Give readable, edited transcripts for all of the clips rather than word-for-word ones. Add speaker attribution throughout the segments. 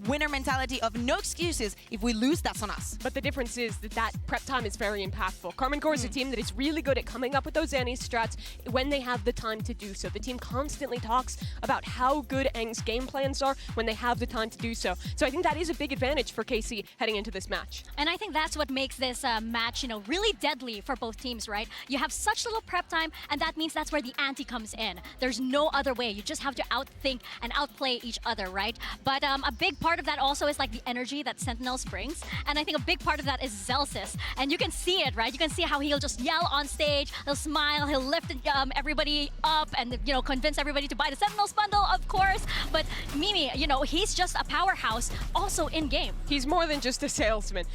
Speaker 1: winner mentality of no excuses. If we lose, that's on us.
Speaker 2: But the difference is that prep time is very impactful. Karmine Corp is a team that is really good at coming up with those anti-strats when they have the time to do so. The team constantly talks about how good EDG's game plans are when they have the time to do so. So I think that is a big advantage for KC heading into this match.
Speaker 3: And I think that's what makes this match, really deadly for both teams, right? You have such little prep time, and that means that's where the ante comes in. There's no other way. You just have to outthink and outplay each other, right? But a big part of that also is like the energy that Sentinels brings, and I think a big part of that is Zelsis. And you can see it, right? You can see how he'll just yell on stage, he'll smile, he'll lift everybody up, and convince everybody to buy the Sentinels bundle, of course. But Mimi, he's just a powerhouse also in game.
Speaker 2: He's more than just a salesman.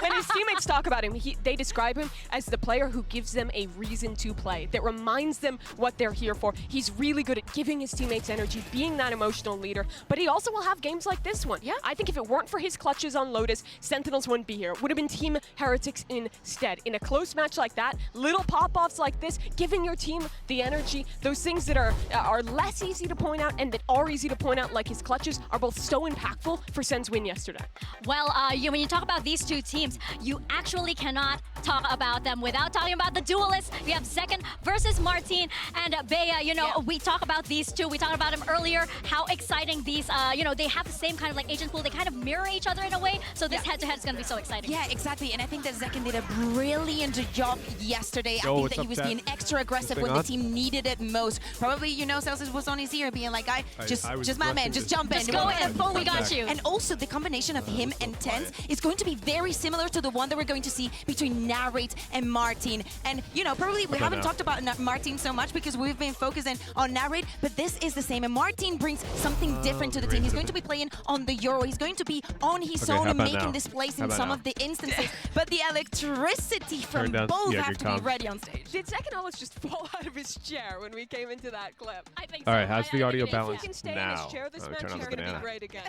Speaker 2: When his teammates talk about him, they describe him as the player who gives them a reason to play, that reminds them what they're here for. He's really good at giving his teammates energy, being that emotional leader, but he also will have games like this one.
Speaker 1: Yeah.
Speaker 2: I think if it weren't for his clutches on Lotus, Sentinels wouldn't be here. It would have been Team Heretics instead. In a close match like that, little pop-offs like this, giving your team the energy, those things that are less easy to point out and that are easy to point out, like his clutches, are both so impactful for Sen's win yesterday.
Speaker 3: Well, when you talk about these two teams, you actually cannot talk about them without talking about the duelists. We have Zekken versus Martin and Bea. We talk about these two. We talked about them earlier, how exciting these, they have the same kind of like agent pool. They kind of mirror each other in a way. So this head-to-head is going to be so exciting.
Speaker 1: Yeah, exactly. And I think that Zekken did a brilliant job yesterday. I think that he was being extra aggressive when the team needed it most. Probably, Celsius was on his ear being like, just my man, just jump in.
Speaker 3: Just go in, full, we got you.
Speaker 1: And also the combination of him and Tense is going to be very similar to the one that we're going to see between Narrate and Martin. And, probably we haven't talked about Martin so much because we've been focusing on Narrate, but this is the same. And Martin brings something different to the team. He's going to be playing on the Euro. He's going to be on his own and making displays in some of the instances. But the electricity from both have to be ready on stage.
Speaker 2: Did Zekken almost just fall out of his chair when we came into that clip?
Speaker 3: I think so.
Speaker 4: All right, how's the audio
Speaker 2: If he
Speaker 4: balance
Speaker 2: can stay
Speaker 4: now?
Speaker 2: in his chair, this match is going to be great again.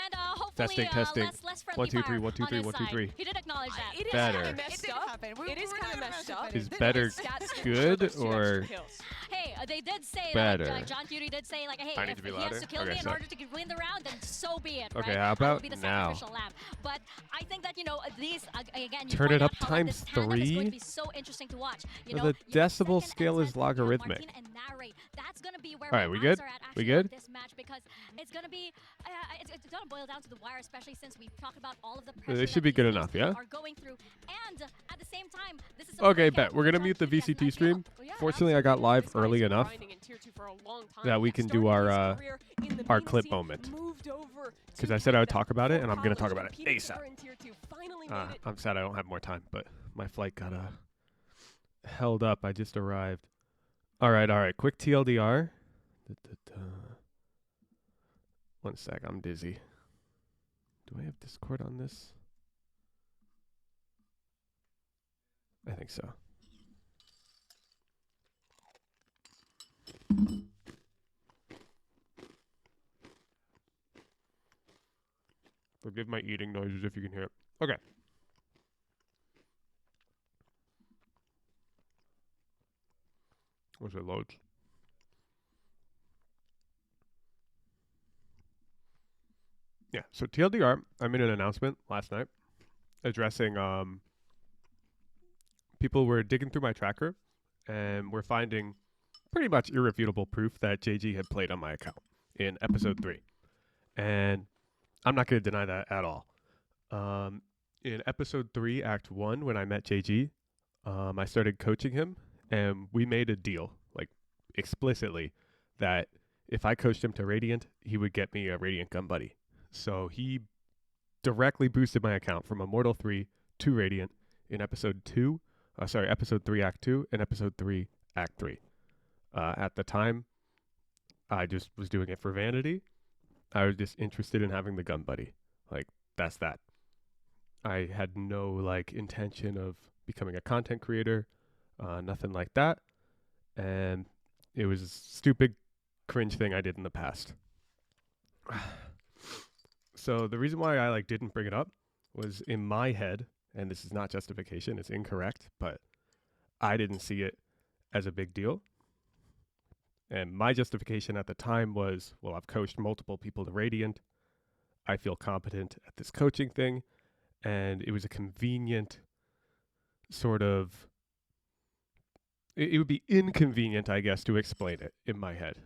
Speaker 3: And hopefully
Speaker 4: testing.
Speaker 3: less friendly
Speaker 4: 1 2 3
Speaker 3: fire
Speaker 4: 1 2 3
Speaker 3: on
Speaker 4: 1
Speaker 3: his
Speaker 4: 2
Speaker 3: side.
Speaker 4: 3.
Speaker 3: He did acknowledge that.
Speaker 2: It is
Speaker 4: Better.
Speaker 2: kind of messed up. It is kind of messed up.
Speaker 4: Is better good or?
Speaker 3: Hey, they did say
Speaker 4: better?
Speaker 3: that John Fury did say like, hey,
Speaker 4: I need
Speaker 3: if
Speaker 4: to be
Speaker 3: he
Speaker 4: louder?
Speaker 3: has to kill
Speaker 4: Okay,
Speaker 3: me in
Speaker 4: sorry.
Speaker 3: order to win the round, then so be it.
Speaker 4: Okay,
Speaker 3: right?
Speaker 4: how
Speaker 3: I will
Speaker 4: about
Speaker 3: be the
Speaker 4: now?
Speaker 3: sacrificial lamb. But I think that these again. You
Speaker 4: Turn it
Speaker 3: point
Speaker 4: up
Speaker 3: out how, like,
Speaker 4: times
Speaker 3: this tandem is going
Speaker 4: 3.
Speaker 3: to be so interesting to watch.
Speaker 4: The
Speaker 3: You have
Speaker 4: decibel
Speaker 3: Zekken and
Speaker 4: scale is
Speaker 3: Zen, you have
Speaker 4: logarithmic.
Speaker 3: Martin and Narrate. That's going to be where
Speaker 4: All right,
Speaker 3: my
Speaker 4: we
Speaker 3: eyes
Speaker 4: good?
Speaker 3: are at
Speaker 4: We
Speaker 3: actually
Speaker 4: good?
Speaker 3: on this match because it's going to be it's going to boil down to the wire, especially since we've talked about all of the pressure
Speaker 4: They should be
Speaker 3: that
Speaker 4: good
Speaker 3: these
Speaker 4: enough,
Speaker 3: teams
Speaker 4: yeah?
Speaker 3: are going through, and at the same time, this is
Speaker 4: Okay, bet. We're gonna mute the VCT stream. Fortunately, I got live early enough that we can do our clip moment. Because I said I would talk about it, and I'm gonna talk about it ASAP. I'm sad I don't have more time, but my flight got held up. I just arrived. All right. Quick TLDR. One sec, I'm dizzy. Do I have Discord on this? I think so. Forgive my eating noises if you can hear it. Okay. Once it loads. Yeah, so TLDR, I made an announcement last night addressing people were digging through my tracker and we're finding pretty much irrefutable proof that JG had played on my account in episode 3. And I'm not going to deny that at all. In episode 3, act 1, when I met JG, I started coaching him and we made a deal, like explicitly, that if I coached him to Radiant, he would get me a Radiant Gun Buddy. So he directly boosted my account from Immortal 3 to Radiant in episode 3 act 2 and episode 3 act 3. At the time, I just was doing it for vanity. I was just interested in having the gun buddy. Like, that's that. I had no intention of becoming a content creator, nothing like that. And it was a stupid, cringe thing I did in the past. So the reason why I didn't bring it up was in my head, and this is not justification, it's incorrect, but I didn't see it as a big deal. And my justification at the time was, well, I've coached multiple people to Radiant. I feel competent at this coaching thing. And it was a convenient sort of, it would be inconvenient, I guess, to explain it in my head.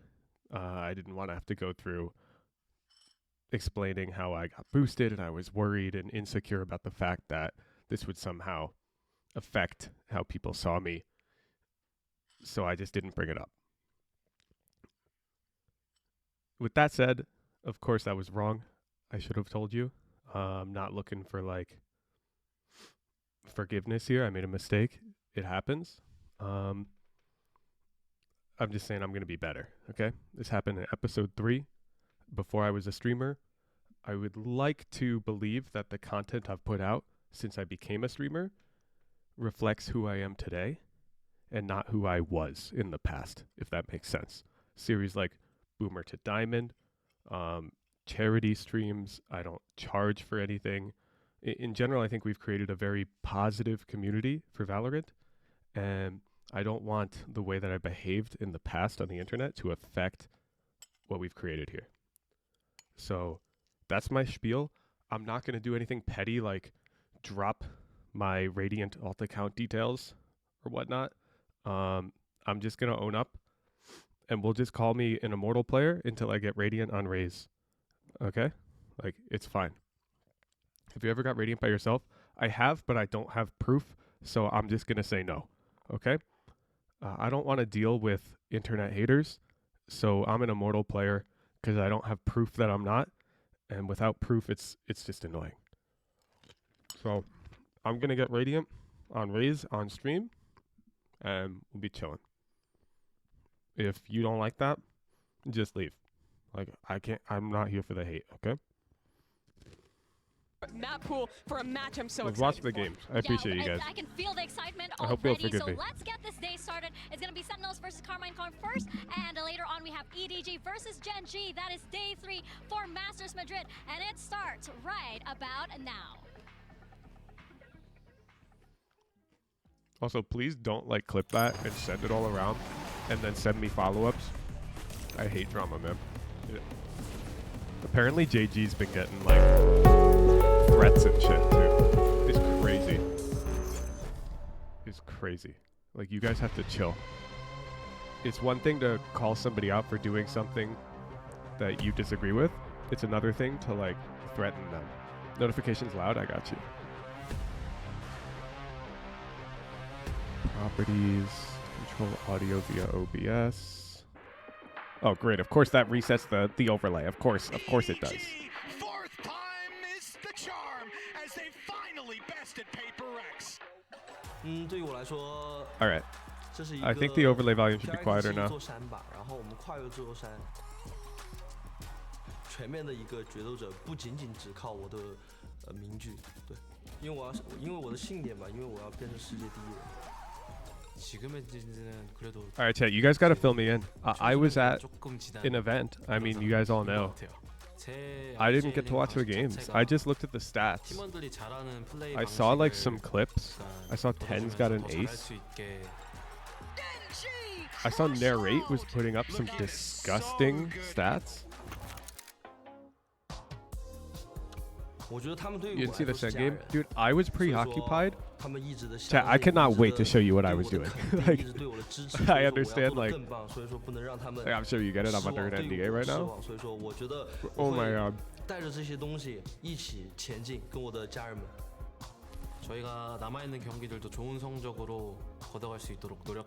Speaker 4: I didn't want to have to go through explaining how I got boosted, and I was worried and insecure about the fact that this would somehow affect how people saw me. So I just didn't bring it up. With that said, of course I was wrong. I should have told you. I'm not looking for like forgiveness here. I made a mistake. It happens. I'm just saying I'm going to be better. Okay. This happened in episode 3 before I was a streamer. I would like to believe that the content I've put out since I became a streamer reflects who I am today and not who I was in the past, if that makes sense. Series like Boomer to Diamond, charity streams. I don't charge for anything. In general, I think we've created a very positive community for Valorant, and I don't want the way that I behaved in the past on the internet to affect what we've created here. So that's my spiel. I'm not going to do anything petty like drop my Radiant alt account details or whatnot. I'm just going to own up, and we'll just call me an Immortal player until I get Radiant on Raze. Okay? Like, it's fine. Have you ever got Radiant by yourself? I have, but I don't have proof, so I'm just going to say no. Okay? I don't want to deal with internet haters, so I'm an Immortal player because I don't have proof that I'm not, and without proof, it's just annoying. So I'm going to get Radiant on Raze on stream, and we'll be chilling. If you don't like that, just leave. Like, I'm not here for the hate, okay?
Speaker 2: Map pool for a match I'm so
Speaker 4: Let's
Speaker 2: excited
Speaker 4: watch the
Speaker 2: for.
Speaker 4: games. I appreciate you guys.
Speaker 3: I can feel the excitement
Speaker 4: I hope you'll
Speaker 3: already.
Speaker 4: forgive
Speaker 3: So
Speaker 4: me.
Speaker 3: let's get this day started. It's going to be Sentinels versus Carmine Con first, and later on we have EDG versus GEN.G. That is day 3 for Masters Madrid, and it starts right about now.
Speaker 4: Also, please don't like clip that and send it all around and then send me follow-ups. I hate drama, man. Yeah. Apparently JG's been getting like threats and shit too. It's crazy. It's crazy. Like, you guys have to chill. It's one thing to call somebody out for doing something that you disagree with. It's another thing to like threaten them. Notifications loud, I got you. Properties, control audio via OBS. Oh, great. Of course that resets the overlay. Of course it does.
Speaker 5: Fourth time is the charm as they finally bested Paper Rex.
Speaker 4: All right. I think the overlay volume should be quieter now.
Speaker 6: 全面的一个决斗者，不仅仅只靠我的名句，对，因为我的信念吧，因为我要变成世界第一人。
Speaker 4: All right, chat, you guys got to fill me in. I was at an event. I mean, you guys all know. I didn't get to watch the games. I just looked at the stats. I saw like some clips. I saw Ten's got an ace. I saw Narrate was putting up some disgusting stats. You didn't see the SEN game? Dude, I was preoccupied. Chat, I cannot wait to show you what I was doing. Like, I understand, like, I'm sure you get it. I'm under an NDA right now. Oh my god.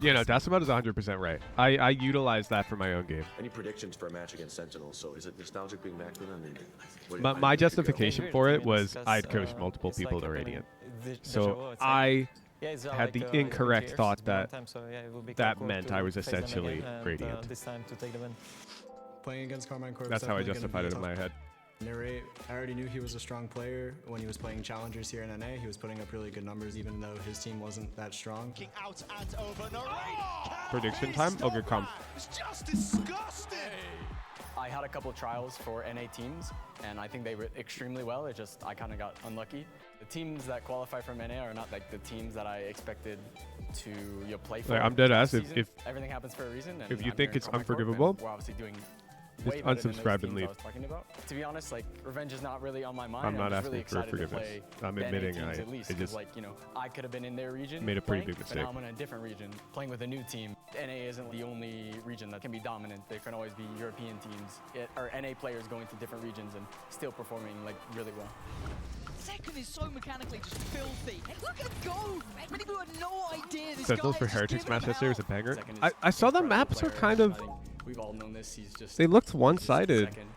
Speaker 4: You know, Decimate is 100% right. I utilize that for my own game.
Speaker 7: Any predictions for a match against Sentinels? So is it nostalgic being back with them?
Speaker 4: My justification for it was I'd coached multiple people to Radiant. So I had the incorrect thought that that meant I was essentially Radiant.
Speaker 8: Playing against Carmine Corp.
Speaker 4: That's how I justified it in my head.
Speaker 8: Narrate, I already knew he was a strong player when he was playing challengers here in NA. He was putting up really good numbers even though his team wasn't that strong.
Speaker 5: Out and over Narrate.
Speaker 4: Prediction time? Okay, come.
Speaker 5: It's just disgusting.
Speaker 9: I had a couple of trials for NA teams, and I think they were extremely well. It just, I kind of got unlucky. The teams that qualify from NA are not like the teams that I expected to play for.
Speaker 4: Like, I'm dead ass.
Speaker 9: Season.
Speaker 4: If
Speaker 9: Everything happens for a reason. And
Speaker 4: if you
Speaker 9: I'm
Speaker 4: think
Speaker 9: here in
Speaker 4: it's
Speaker 9: Carmine Corp, and
Speaker 4: unforgivable,
Speaker 9: we're obviously doing
Speaker 4: just
Speaker 9: way better than those
Speaker 4: unsubscribe and
Speaker 9: teams I
Speaker 4: leave.
Speaker 9: was talking about. To be honest, like revenge is not really on my mind.
Speaker 4: I'm not
Speaker 9: just really
Speaker 4: asking for
Speaker 9: excited to
Speaker 4: forgiveness.
Speaker 9: play
Speaker 4: I'm
Speaker 9: the NA
Speaker 4: admitting
Speaker 9: teams
Speaker 4: I
Speaker 9: at least,
Speaker 4: just
Speaker 9: 'cause, like, you know, I could have been in their region
Speaker 4: made a pretty
Speaker 9: playing,
Speaker 4: big
Speaker 9: but now
Speaker 4: mistake.
Speaker 9: I'm in a different region playing with a new team. NA isn't the only region that can be dominant. There can always be European teams or NA players going to different regions and still performing like really well.
Speaker 10: Second is so mechanically just filthy. Look at him go! Many people had no idea this
Speaker 4: Sentinels
Speaker 10: guy
Speaker 4: for
Speaker 10: is just
Speaker 4: Heretics
Speaker 10: giving
Speaker 4: match
Speaker 10: him
Speaker 4: yesterday was a
Speaker 10: hell.
Speaker 4: banger.
Speaker 9: Second is
Speaker 4: I saw the
Speaker 9: incredible
Speaker 4: maps were
Speaker 9: player.
Speaker 4: kind of.
Speaker 9: I think we've all known this. He's just.
Speaker 4: They looked one-sided.
Speaker 9: Second.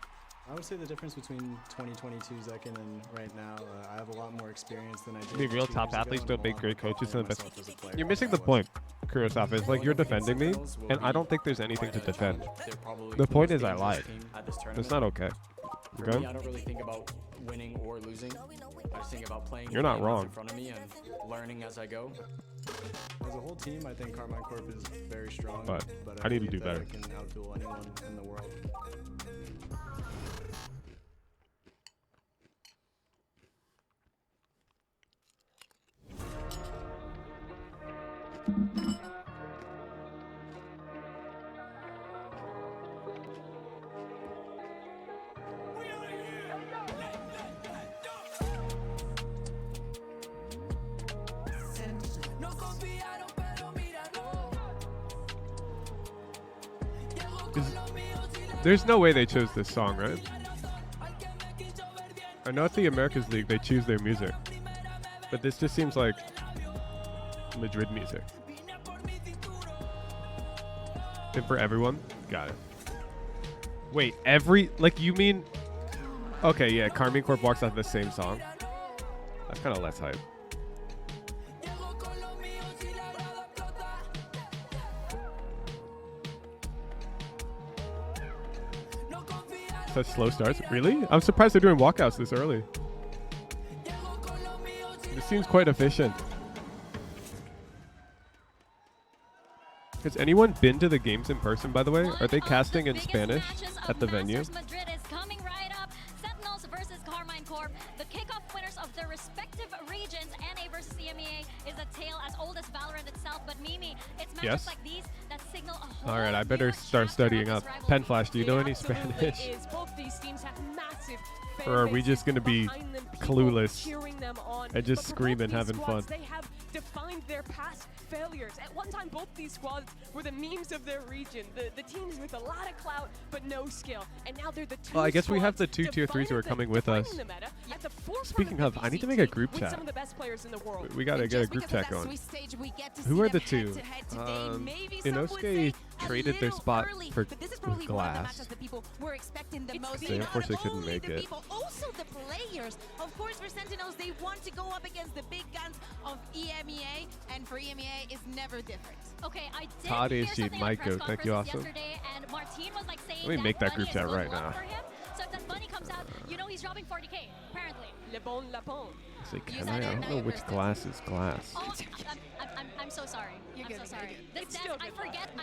Speaker 8: I would say the difference between 2022 Zekken and right now, I have a lot more experience than I did.
Speaker 4: The real
Speaker 8: 2
Speaker 4: top
Speaker 8: years ago,
Speaker 4: athletes
Speaker 8: and
Speaker 4: don't
Speaker 8: a
Speaker 4: make
Speaker 8: lot
Speaker 4: great
Speaker 8: more
Speaker 4: coaches and the best.
Speaker 8: myself as a player
Speaker 4: You're
Speaker 8: than
Speaker 4: missing
Speaker 8: I
Speaker 4: the
Speaker 8: was.
Speaker 4: point, Kurosawa. It's like you're defending me, and I don't think there's anything to defend. The point is I lied. That's not okay.
Speaker 9: For me,
Speaker 4: Okay?
Speaker 9: I don't really think about winning or losing. I just think about playing.
Speaker 4: You're
Speaker 9: the
Speaker 4: not
Speaker 9: game that's
Speaker 4: wrong.
Speaker 9: in front of me and learning as I go.
Speaker 8: As a whole team, I think Carmine Corp is very strong.
Speaker 4: But
Speaker 8: I
Speaker 4: I need to
Speaker 8: believe
Speaker 4: do
Speaker 8: that
Speaker 4: better.
Speaker 8: I can outduel anyone in the world.
Speaker 4: There's no way they chose this song, right? I know at the Americas League they choose their music, but this just seems like Madrid music. And for everyone, got it. Wait, you mean? Okay, yeah, Carmine Corp walks out the same song. That's kind of less hype. Such slow starts. Really? I'm surprised they're doing walkouts this early. This seems quite efficient. Has anyone been to the games in person, by the way? Are they casting in Spanish at the venue?
Speaker 3: Madrid is coming right up. Sentinels versus Carmine Corp. The kickoff winners of their respective regions. NA versus EMEA is a tale as old as Valorant itself. But Mimi, it's matches
Speaker 4: Yes.
Speaker 3: like these that signal a whole
Speaker 4: All right, I better
Speaker 3: new
Speaker 4: start
Speaker 3: chapter
Speaker 4: studying
Speaker 3: of
Speaker 4: up.
Speaker 3: this rivalry.
Speaker 4: Penflash, do you know any
Speaker 2: Absolutely
Speaker 4: Spanish?
Speaker 2: is. Both these teams have massive fan
Speaker 4: Or are we
Speaker 2: bases
Speaker 4: just gonna be
Speaker 2: behind them, people
Speaker 4: clueless
Speaker 2: cheering them on.
Speaker 4: and just
Speaker 2: But for
Speaker 4: screaming,
Speaker 2: both these
Speaker 4: having
Speaker 2: squads,
Speaker 4: fun?
Speaker 2: They have defined their past failures. At one time, both these squads were the memes of their region. The teams with a lot of clout but no skill. And now they're the two
Speaker 4: Well, I guess we have
Speaker 2: squads
Speaker 4: the two tier 3s who are
Speaker 2: defining
Speaker 4: coming with us.
Speaker 2: the meta at the forefront
Speaker 4: Speaking
Speaker 2: of,
Speaker 4: of,
Speaker 2: the
Speaker 4: I need to
Speaker 2: PC
Speaker 4: make a
Speaker 2: team
Speaker 4: group
Speaker 2: with
Speaker 4: chat.
Speaker 2: some of the best players in the world.
Speaker 4: We gotta get a group chat going. Who are the two? Inosuke traded their spot for Glass. They unfortunately couldn't make it.
Speaker 1: Also the players. Of course, for Sentinels, they want to go up against the big guns of EMEA, and for EMEA, it's never different.
Speaker 3: Okay, I did
Speaker 4: Todd
Speaker 3: hear
Speaker 4: is
Speaker 3: something at
Speaker 4: Maiko.
Speaker 3: press
Speaker 4: Thank you,
Speaker 3: conferences
Speaker 4: awesome.
Speaker 3: yesterday, and Martin was like saying
Speaker 4: Let me make that group
Speaker 3: Bunny
Speaker 4: chat
Speaker 3: is good
Speaker 4: right
Speaker 3: luck
Speaker 4: now.
Speaker 3: for him. So if that Bunny comes out, you know he's dropping 40K, apparently.
Speaker 2: Le bon lapin.
Speaker 4: It's like, can I don't know which glass is glass.
Speaker 3: Oh, I'm so sorry. I'm so sorry. This
Speaker 2: It's
Speaker 3: desk,
Speaker 2: still
Speaker 3: I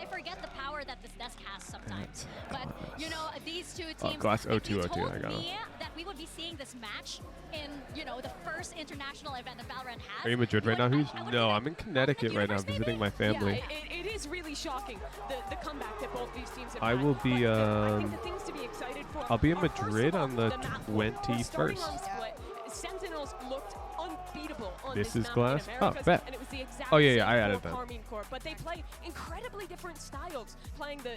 Speaker 3: forget the power that this desk has sometimes. But you know, these two
Speaker 4: Oh,
Speaker 3: teams.
Speaker 4: glass
Speaker 3: if you
Speaker 4: 0202,
Speaker 3: told
Speaker 4: I got it.
Speaker 3: me that we would be seeing this match in, you know, the first international event that Valorant has.
Speaker 4: Are you in Madrid right now? Who's?
Speaker 3: I would've
Speaker 4: No,
Speaker 3: been
Speaker 4: I'm in Connecticut right now visiting my family.
Speaker 2: Yeah, it is really shocking, the comeback that both these teams have
Speaker 4: I
Speaker 2: had.
Speaker 4: will
Speaker 2: But
Speaker 4: be,
Speaker 2: I think the things to be excited for
Speaker 4: I'll be in
Speaker 2: are, first of
Speaker 4: Madrid
Speaker 2: all,
Speaker 4: on the
Speaker 2: map play. Starting
Speaker 4: 21st.
Speaker 2: on split, Sentinels looked unbeatable on
Speaker 4: This
Speaker 2: this
Speaker 4: is
Speaker 2: map
Speaker 4: glass?
Speaker 2: in
Speaker 4: Oh,
Speaker 2: Americas,
Speaker 4: bet.
Speaker 2: and it was the exact
Speaker 4: Oh, yeah,
Speaker 2: same
Speaker 4: yeah, I added
Speaker 2: for
Speaker 4: that.
Speaker 2: Carmine Corp, but they play incredibly different styles, playing the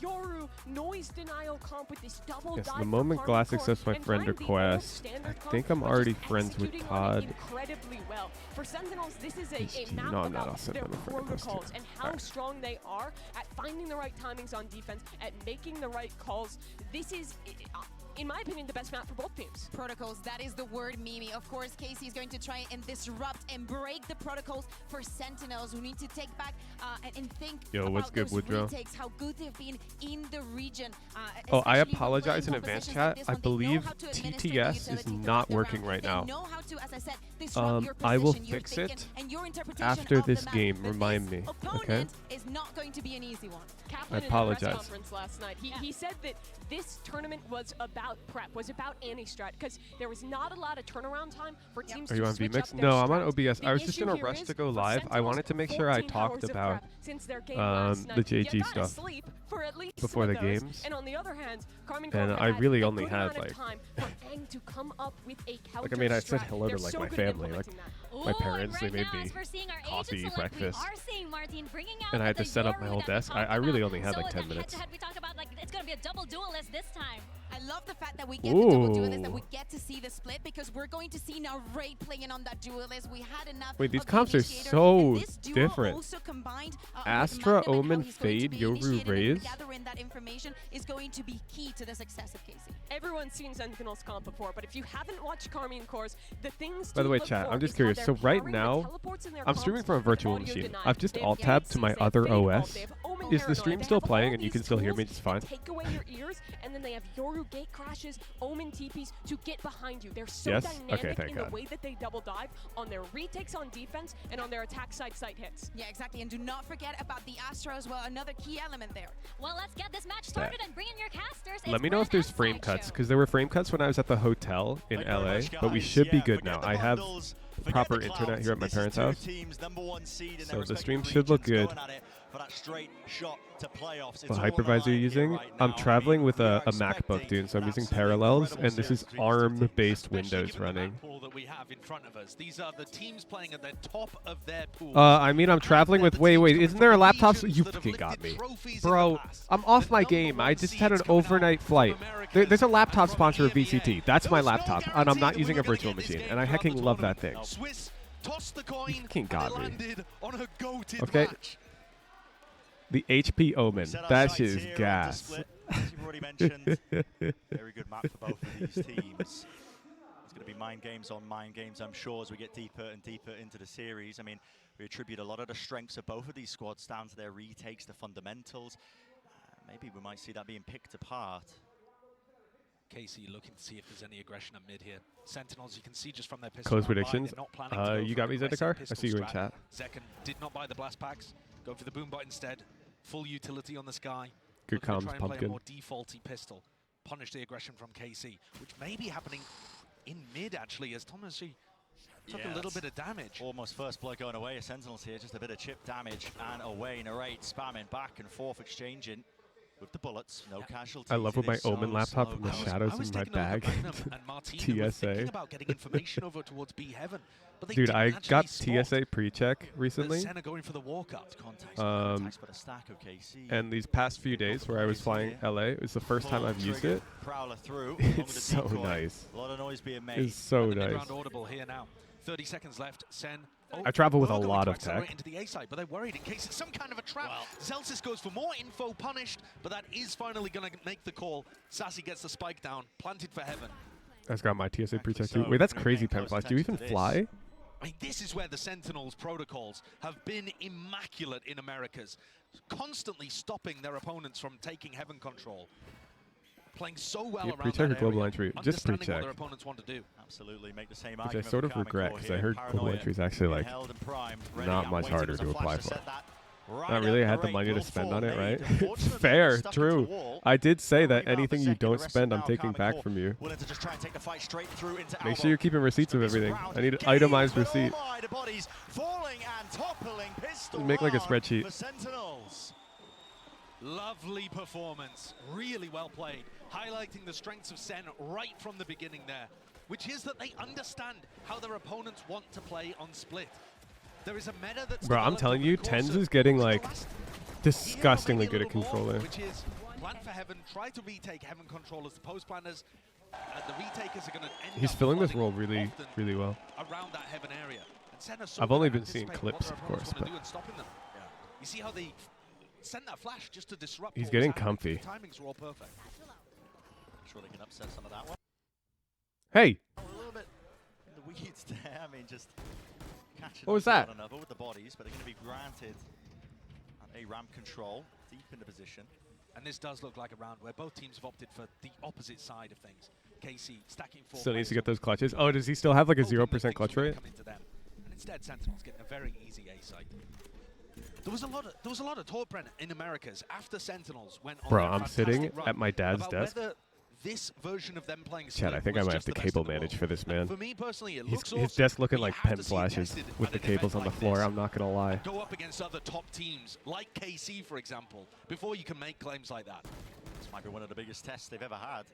Speaker 2: Yoru noise denial comp with this double
Speaker 4: Yes,
Speaker 2: dive
Speaker 4: the
Speaker 2: for
Speaker 4: moment
Speaker 2: Carmine
Speaker 4: Glass
Speaker 2: Corp,
Speaker 4: accepts my
Speaker 2: and
Speaker 4: friend
Speaker 2: playing the old
Speaker 4: request,
Speaker 2: standard
Speaker 4: I
Speaker 2: comp,
Speaker 4: think I'm
Speaker 2: but
Speaker 4: already
Speaker 2: just
Speaker 4: friends with
Speaker 2: executing on it
Speaker 4: Todd.
Speaker 2: incredibly well. For Sentinels, this is
Speaker 4: He's
Speaker 2: a map
Speaker 4: no, I'm not. I'll
Speaker 2: about
Speaker 4: send
Speaker 2: their
Speaker 4: them a friend request
Speaker 2: protocols
Speaker 4: too.
Speaker 2: and how
Speaker 4: Alright.
Speaker 2: strong they are at finding the right timings on defense, at making the right calls. This is, in my opinion, the best map for both teams.
Speaker 1: Protocols, that is the word, Mimi. Of course, KC is going to try and disrupt and break the protocols for Sentinels who need to take back and think
Speaker 4: Yo,
Speaker 1: about
Speaker 4: what's good,
Speaker 1: those
Speaker 4: Woodrow?
Speaker 1: retakes, how good they've been in the region.
Speaker 4: Oh, I
Speaker 1: especially when
Speaker 4: apologize in
Speaker 1: playing
Speaker 4: advance,
Speaker 1: compositions
Speaker 4: chat.
Speaker 1: like this
Speaker 4: I
Speaker 1: one. They know
Speaker 4: believe
Speaker 1: how to administer the
Speaker 4: TTS is
Speaker 1: utility
Speaker 4: not
Speaker 1: throughout the
Speaker 4: working
Speaker 1: round.
Speaker 4: right
Speaker 1: They
Speaker 4: now.
Speaker 1: know how to, as I said, disrupt your
Speaker 4: I will
Speaker 1: position, your
Speaker 4: fix
Speaker 1: thinking,
Speaker 4: it
Speaker 1: and your interpretation
Speaker 4: after
Speaker 1: of the
Speaker 4: this
Speaker 1: map.
Speaker 4: game.
Speaker 1: But
Speaker 4: Remind
Speaker 1: this
Speaker 4: me, okay?
Speaker 1: opponent is not going to be an easy one.
Speaker 2: Kaplan in the
Speaker 4: apologize.
Speaker 2: press conference last night, he said that this tournament was about about prep, was about anti-strat, because there was not a lot of turnaround time for teams
Speaker 4: Are
Speaker 2: to
Speaker 4: you on
Speaker 2: switch
Speaker 4: VMix?
Speaker 2: up their
Speaker 4: No, I'm on
Speaker 2: strats.
Speaker 4: OBS.
Speaker 2: The
Speaker 4: I was just in a
Speaker 2: issue
Speaker 4: rush
Speaker 2: here
Speaker 4: to
Speaker 2: is
Speaker 4: go
Speaker 2: for
Speaker 4: live. I
Speaker 2: Sentinels,
Speaker 4: wanted to make sure I
Speaker 2: 14
Speaker 4: talked
Speaker 2: hours of
Speaker 4: about
Speaker 2: prep since their game last
Speaker 4: the
Speaker 2: night.
Speaker 4: GEN.G
Speaker 2: You gotta
Speaker 4: stuff
Speaker 2: sleep for at least
Speaker 4: before
Speaker 2: some
Speaker 4: the
Speaker 2: of those.
Speaker 4: games.
Speaker 2: And on the other hand, Carmine
Speaker 4: And
Speaker 2: Corp
Speaker 4: I
Speaker 2: had
Speaker 4: really
Speaker 2: a
Speaker 4: only
Speaker 2: good
Speaker 4: had,
Speaker 2: amount of
Speaker 4: like-
Speaker 2: time for Eng to come up with a counter
Speaker 4: Like, I mean, I said
Speaker 2: strat.
Speaker 4: hello to,
Speaker 2: They're
Speaker 4: like,
Speaker 2: so
Speaker 4: my
Speaker 2: good at
Speaker 4: family, like,
Speaker 2: implementing that.
Speaker 4: my parents, they
Speaker 3: and
Speaker 4: made
Speaker 3: right now,
Speaker 4: me
Speaker 3: as we're seeing our
Speaker 4: coffee,
Speaker 3: agent select,
Speaker 4: breakfast.
Speaker 3: we are seeing Martin bringing out
Speaker 4: And I had
Speaker 3: the
Speaker 4: to set up my
Speaker 3: Yoru
Speaker 4: whole
Speaker 3: that we
Speaker 4: desk.
Speaker 3: talked
Speaker 4: I really
Speaker 3: about.
Speaker 4: only had
Speaker 3: So
Speaker 4: like 10
Speaker 3: the
Speaker 4: minutes.
Speaker 3: head-to-head we talked about, like, it's going to be a double duelist this time.
Speaker 1: I love the fact that we get the double duelist, that
Speaker 4: Ooh.
Speaker 1: we get to see the split, because we're going to see now Raid playing on that duelist. We had enough.
Speaker 4: Wait, these
Speaker 1: of the
Speaker 4: comps are
Speaker 1: initiator,
Speaker 4: so
Speaker 1: and this duo
Speaker 4: different.
Speaker 1: Also combined, with
Speaker 4: Astra,
Speaker 1: Magnum and how
Speaker 4: Omen,
Speaker 1: he's going to
Speaker 4: Fade,
Speaker 1: be
Speaker 4: Yoru,
Speaker 1: initiating and
Speaker 4: Raze.
Speaker 1: gathering that information is going to be key to the success of KC.
Speaker 2: Everyone's seen Sentinels comp before, but if you haven't watched Carmine Core's, the things
Speaker 4: By the
Speaker 2: to
Speaker 4: way,
Speaker 2: look
Speaker 4: chat,
Speaker 2: for
Speaker 4: I'm just
Speaker 2: is how
Speaker 4: curious.
Speaker 2: they're
Speaker 4: So right
Speaker 2: pairing the
Speaker 4: now,
Speaker 2: teleports in their
Speaker 4: I'm streaming
Speaker 2: comps
Speaker 4: from a
Speaker 2: with
Speaker 4: virtual
Speaker 2: audio
Speaker 4: machine.
Speaker 2: denied.
Speaker 4: I've just
Speaker 2: They have
Speaker 4: alt-tabbed to my
Speaker 2: KC, they have
Speaker 4: other
Speaker 2: Fade Off,
Speaker 4: OS.
Speaker 2: they have Omen
Speaker 4: Is the
Speaker 2: Paranoid,
Speaker 4: stream
Speaker 2: they
Speaker 4: still
Speaker 2: have all
Speaker 4: playing and you
Speaker 2: these
Speaker 4: can still hear me
Speaker 2: tools
Speaker 4: just fine?
Speaker 2: that take away your ears, and then they have Yoru gate crashes, Omen TPs to get behind you. They're so
Speaker 4: Yes?
Speaker 2: dynamic
Speaker 4: Okay, thank
Speaker 2: in
Speaker 4: God.
Speaker 2: the way that they double dive on their retakes on defense and on their attack side hits.
Speaker 1: Yeah, exactly. And do not forget about the Astra as well, another key element there.
Speaker 3: Well, let's get this match started and bring in your casters.
Speaker 4: Let
Speaker 3: It's
Speaker 4: me know if
Speaker 3: Brent
Speaker 4: there's
Speaker 3: and
Speaker 4: frame
Speaker 3: Sideshow.
Speaker 4: cuts, because there were frame cuts when I was at the hotel in LA, but we should be good now. I have proper internet here at my parents' house, so the stream should look good. What hypervisor are you using? I'm traveling with a MacBook, dude, so I'm using Parallels, and this is ARM-based Windows running.
Speaker 5: These are the teams playing at the top of their pool.
Speaker 4: I mean, I'm traveling with... Wait, isn't there a laptop? You fucking got me. Bro, I'm off my game. I just had an overnight flight. There's a laptop sponsor of VCT. That's my laptop, and I'm not using a virtual machine, and I hecking love that thing. You fucking got me. Okay. The HP Omen. That shit is gas.
Speaker 11: You've already mentioned. Very good map for both of these teams. It's going to be mind games on mind games, I'm sure, as we get deeper and deeper into the series. I mean, we attribute a lot of the strengths of both of these squads down to their retakes, the fundamentals. Maybe we might see that being picked apart.
Speaker 5: KC looking to see if there's any aggression at mid here. Sentinels, you can see just from their pistol.
Speaker 4: Close predictions. You got me, Zendikar? I see you in chat.
Speaker 5: Zekken did not buy the blast packs. Go for the boom bot instead. Full utility on the sky.
Speaker 4: Good comms,
Speaker 5: try and play a
Speaker 4: Pumpkin.
Speaker 5: more defaulty pistol. Punish the aggression from KC, which may be happening in mid actually, as Thomas took a little bit of damage.
Speaker 11: Almost first blood going away. Sentinels here, just a bit of chip damage and away. Narrate spamming back and forth, exchanging with the bullets. No casualties.
Speaker 4: I love with my Omen laptop and the shadows in my bag. TSA.
Speaker 5: About getting information over towards B Heaven, but they
Speaker 4: Dude,
Speaker 5: didn't
Speaker 4: I
Speaker 5: actually
Speaker 4: got
Speaker 5: spot
Speaker 4: TSA pre-check recently.
Speaker 5: SEN are going for the walk-up.
Speaker 4: And these past few days where I was flying LA, it was the first time I've used it. It's so nice.
Speaker 11: A lot of noise being made.
Speaker 4: It's so
Speaker 5: And the
Speaker 4: nice.
Speaker 5: mid-round audible here now. 30 seconds left. SEN.
Speaker 4: I travel with a
Speaker 5: Virgo
Speaker 4: lot
Speaker 5: to
Speaker 4: of
Speaker 5: accelerate
Speaker 4: tech.
Speaker 5: into the A side, but they're worried in case it's some kind of a trap. Zelsis goes for more info, punished, but that is finally going to make the call. Sassy gets the spike down, planted for Heaven.
Speaker 4: I've got my TSA pre-check too. Wait, that's crazy, Penflash. Do you even fly?
Speaker 5: I mean, this is where the Sentinels protocols have been immaculate in Americas, constantly stopping their opponents from taking Heaven control. Playing so well around
Speaker 4: pre-check or
Speaker 5: that
Speaker 4: global
Speaker 5: area,
Speaker 4: entry? Just
Speaker 5: understanding
Speaker 4: pre-check.
Speaker 5: what their opponents want to do.
Speaker 11: Absolutely, make the same
Speaker 4: Which I
Speaker 11: argument
Speaker 4: sort
Speaker 11: for
Speaker 4: of regret,
Speaker 11: Carmine
Speaker 4: because I
Speaker 11: Core
Speaker 4: heard
Speaker 11: here.
Speaker 4: global
Speaker 11: Paranoia
Speaker 4: entry is actually like
Speaker 11: held and primed, ready
Speaker 4: not
Speaker 11: and
Speaker 4: much
Speaker 11: waiting.
Speaker 4: harder
Speaker 11: There's a
Speaker 4: to
Speaker 11: flash
Speaker 4: apply
Speaker 11: to
Speaker 4: for.
Speaker 11: set that right
Speaker 4: Not really. I
Speaker 11: out
Speaker 4: had the
Speaker 11: the
Speaker 4: money to
Speaker 11: rate.
Speaker 4: spend
Speaker 11: Will
Speaker 4: on it,
Speaker 11: fall
Speaker 4: right?
Speaker 11: made. Unfortunately,
Speaker 4: Fair,
Speaker 11: stuck into a
Speaker 4: true.
Speaker 11: wall.
Speaker 4: I did say that
Speaker 11: Rebound
Speaker 4: anything
Speaker 11: the
Speaker 4: you
Speaker 11: second.
Speaker 4: don't
Speaker 11: Arrested
Speaker 4: spend, I'm
Speaker 11: now,
Speaker 4: taking
Speaker 11: Carmine
Speaker 4: back
Speaker 11: Core
Speaker 4: from you.
Speaker 11: willing to just try and take the fight straight through into
Speaker 4: Make
Speaker 11: Alba.
Speaker 4: sure you're keeping receipts of everything. I need
Speaker 11: Gaze,
Speaker 4: itemized
Speaker 11: but
Speaker 4: receipt.
Speaker 11: all by the bodies falling and toppling. Pistol
Speaker 4: Make like a
Speaker 11: round
Speaker 4: spreadsheet.
Speaker 11: for Sentinels.
Speaker 5: Lovely performance, really well played, highlighting the strengths of SEN right from the beginning there, which is that they understand how their opponents want to play on split. There is a meta that's
Speaker 4: Bro, I'm
Speaker 5: developed
Speaker 4: telling
Speaker 5: over
Speaker 4: you,
Speaker 5: the course
Speaker 4: Tens
Speaker 5: of
Speaker 4: is getting
Speaker 5: the
Speaker 4: like
Speaker 5: last
Speaker 4: disgustingly
Speaker 5: year,
Speaker 4: good
Speaker 5: maybe
Speaker 4: at
Speaker 5: a little more,
Speaker 4: controlling.
Speaker 5: which is plan for Heaven, try to retake Heaven control as the post planners. The retakers are going to end
Speaker 4: He's
Speaker 5: up
Speaker 4: filling this
Speaker 5: flooding
Speaker 4: role really,
Speaker 5: often
Speaker 4: really well.
Speaker 5: around that Heaven area. And SEN are so
Speaker 4: I've
Speaker 5: good
Speaker 4: only
Speaker 5: at
Speaker 4: been seeing
Speaker 5: anticipating what
Speaker 4: clips,
Speaker 5: their
Speaker 4: of
Speaker 5: opponents
Speaker 4: course,
Speaker 5: wanna
Speaker 4: but
Speaker 5: do and stopping them. You see how they sent that flash just to disrupt.
Speaker 4: He's
Speaker 5: what was
Speaker 4: getting
Speaker 5: happening.
Speaker 4: comfy.
Speaker 5: The timings were all perfect.
Speaker 11: Sure they can upset some of that one.
Speaker 4: Hey,
Speaker 11: A little bit in the weeds there. I mean, just catching
Speaker 4: What was
Speaker 11: up to
Speaker 4: that?
Speaker 11: one another with the bodies, but they're going to be granted a ramp control deep in the position.
Speaker 5: And this does look like a round where both teams have opted for the opposite side of things. KC stacking 4
Speaker 4: still needs to
Speaker 5: players
Speaker 4: get those clutches. Oh, does he still have like a
Speaker 5: hoping that
Speaker 4: 0%
Speaker 5: things
Speaker 4: clutch
Speaker 5: will
Speaker 4: rate?
Speaker 5: come into them. And instead, Sentinels getting a very easy A site. There was a lot of talk, Brent, in Americas after Sentinels went on
Speaker 4: Bro,
Speaker 5: their
Speaker 4: I'm
Speaker 5: fantastic
Speaker 4: sitting
Speaker 5: run
Speaker 4: at my dad's
Speaker 5: about
Speaker 4: desk.
Speaker 5: whether this version of them playing
Speaker 4: Chad, I
Speaker 5: Split
Speaker 4: think I
Speaker 5: was
Speaker 4: might have
Speaker 5: just
Speaker 4: to
Speaker 5: the best
Speaker 4: cable
Speaker 5: in the
Speaker 4: manage
Speaker 5: world.
Speaker 4: for this
Speaker 5: And
Speaker 4: man.
Speaker 5: for me personally, it
Speaker 4: His
Speaker 5: looks awesome.
Speaker 4: desk looking
Speaker 5: We
Speaker 4: like
Speaker 5: have
Speaker 4: pen
Speaker 5: to see it
Speaker 4: flashes
Speaker 5: tested
Speaker 4: with
Speaker 5: at
Speaker 4: the
Speaker 5: an event
Speaker 4: cables on the
Speaker 5: like
Speaker 4: floor.
Speaker 5: this.
Speaker 4: I'm not gonna lie.
Speaker 5: Go up against other top teams like KC, for example, before you can make claims like that.
Speaker 11: This might be one of the biggest tests they've ever had.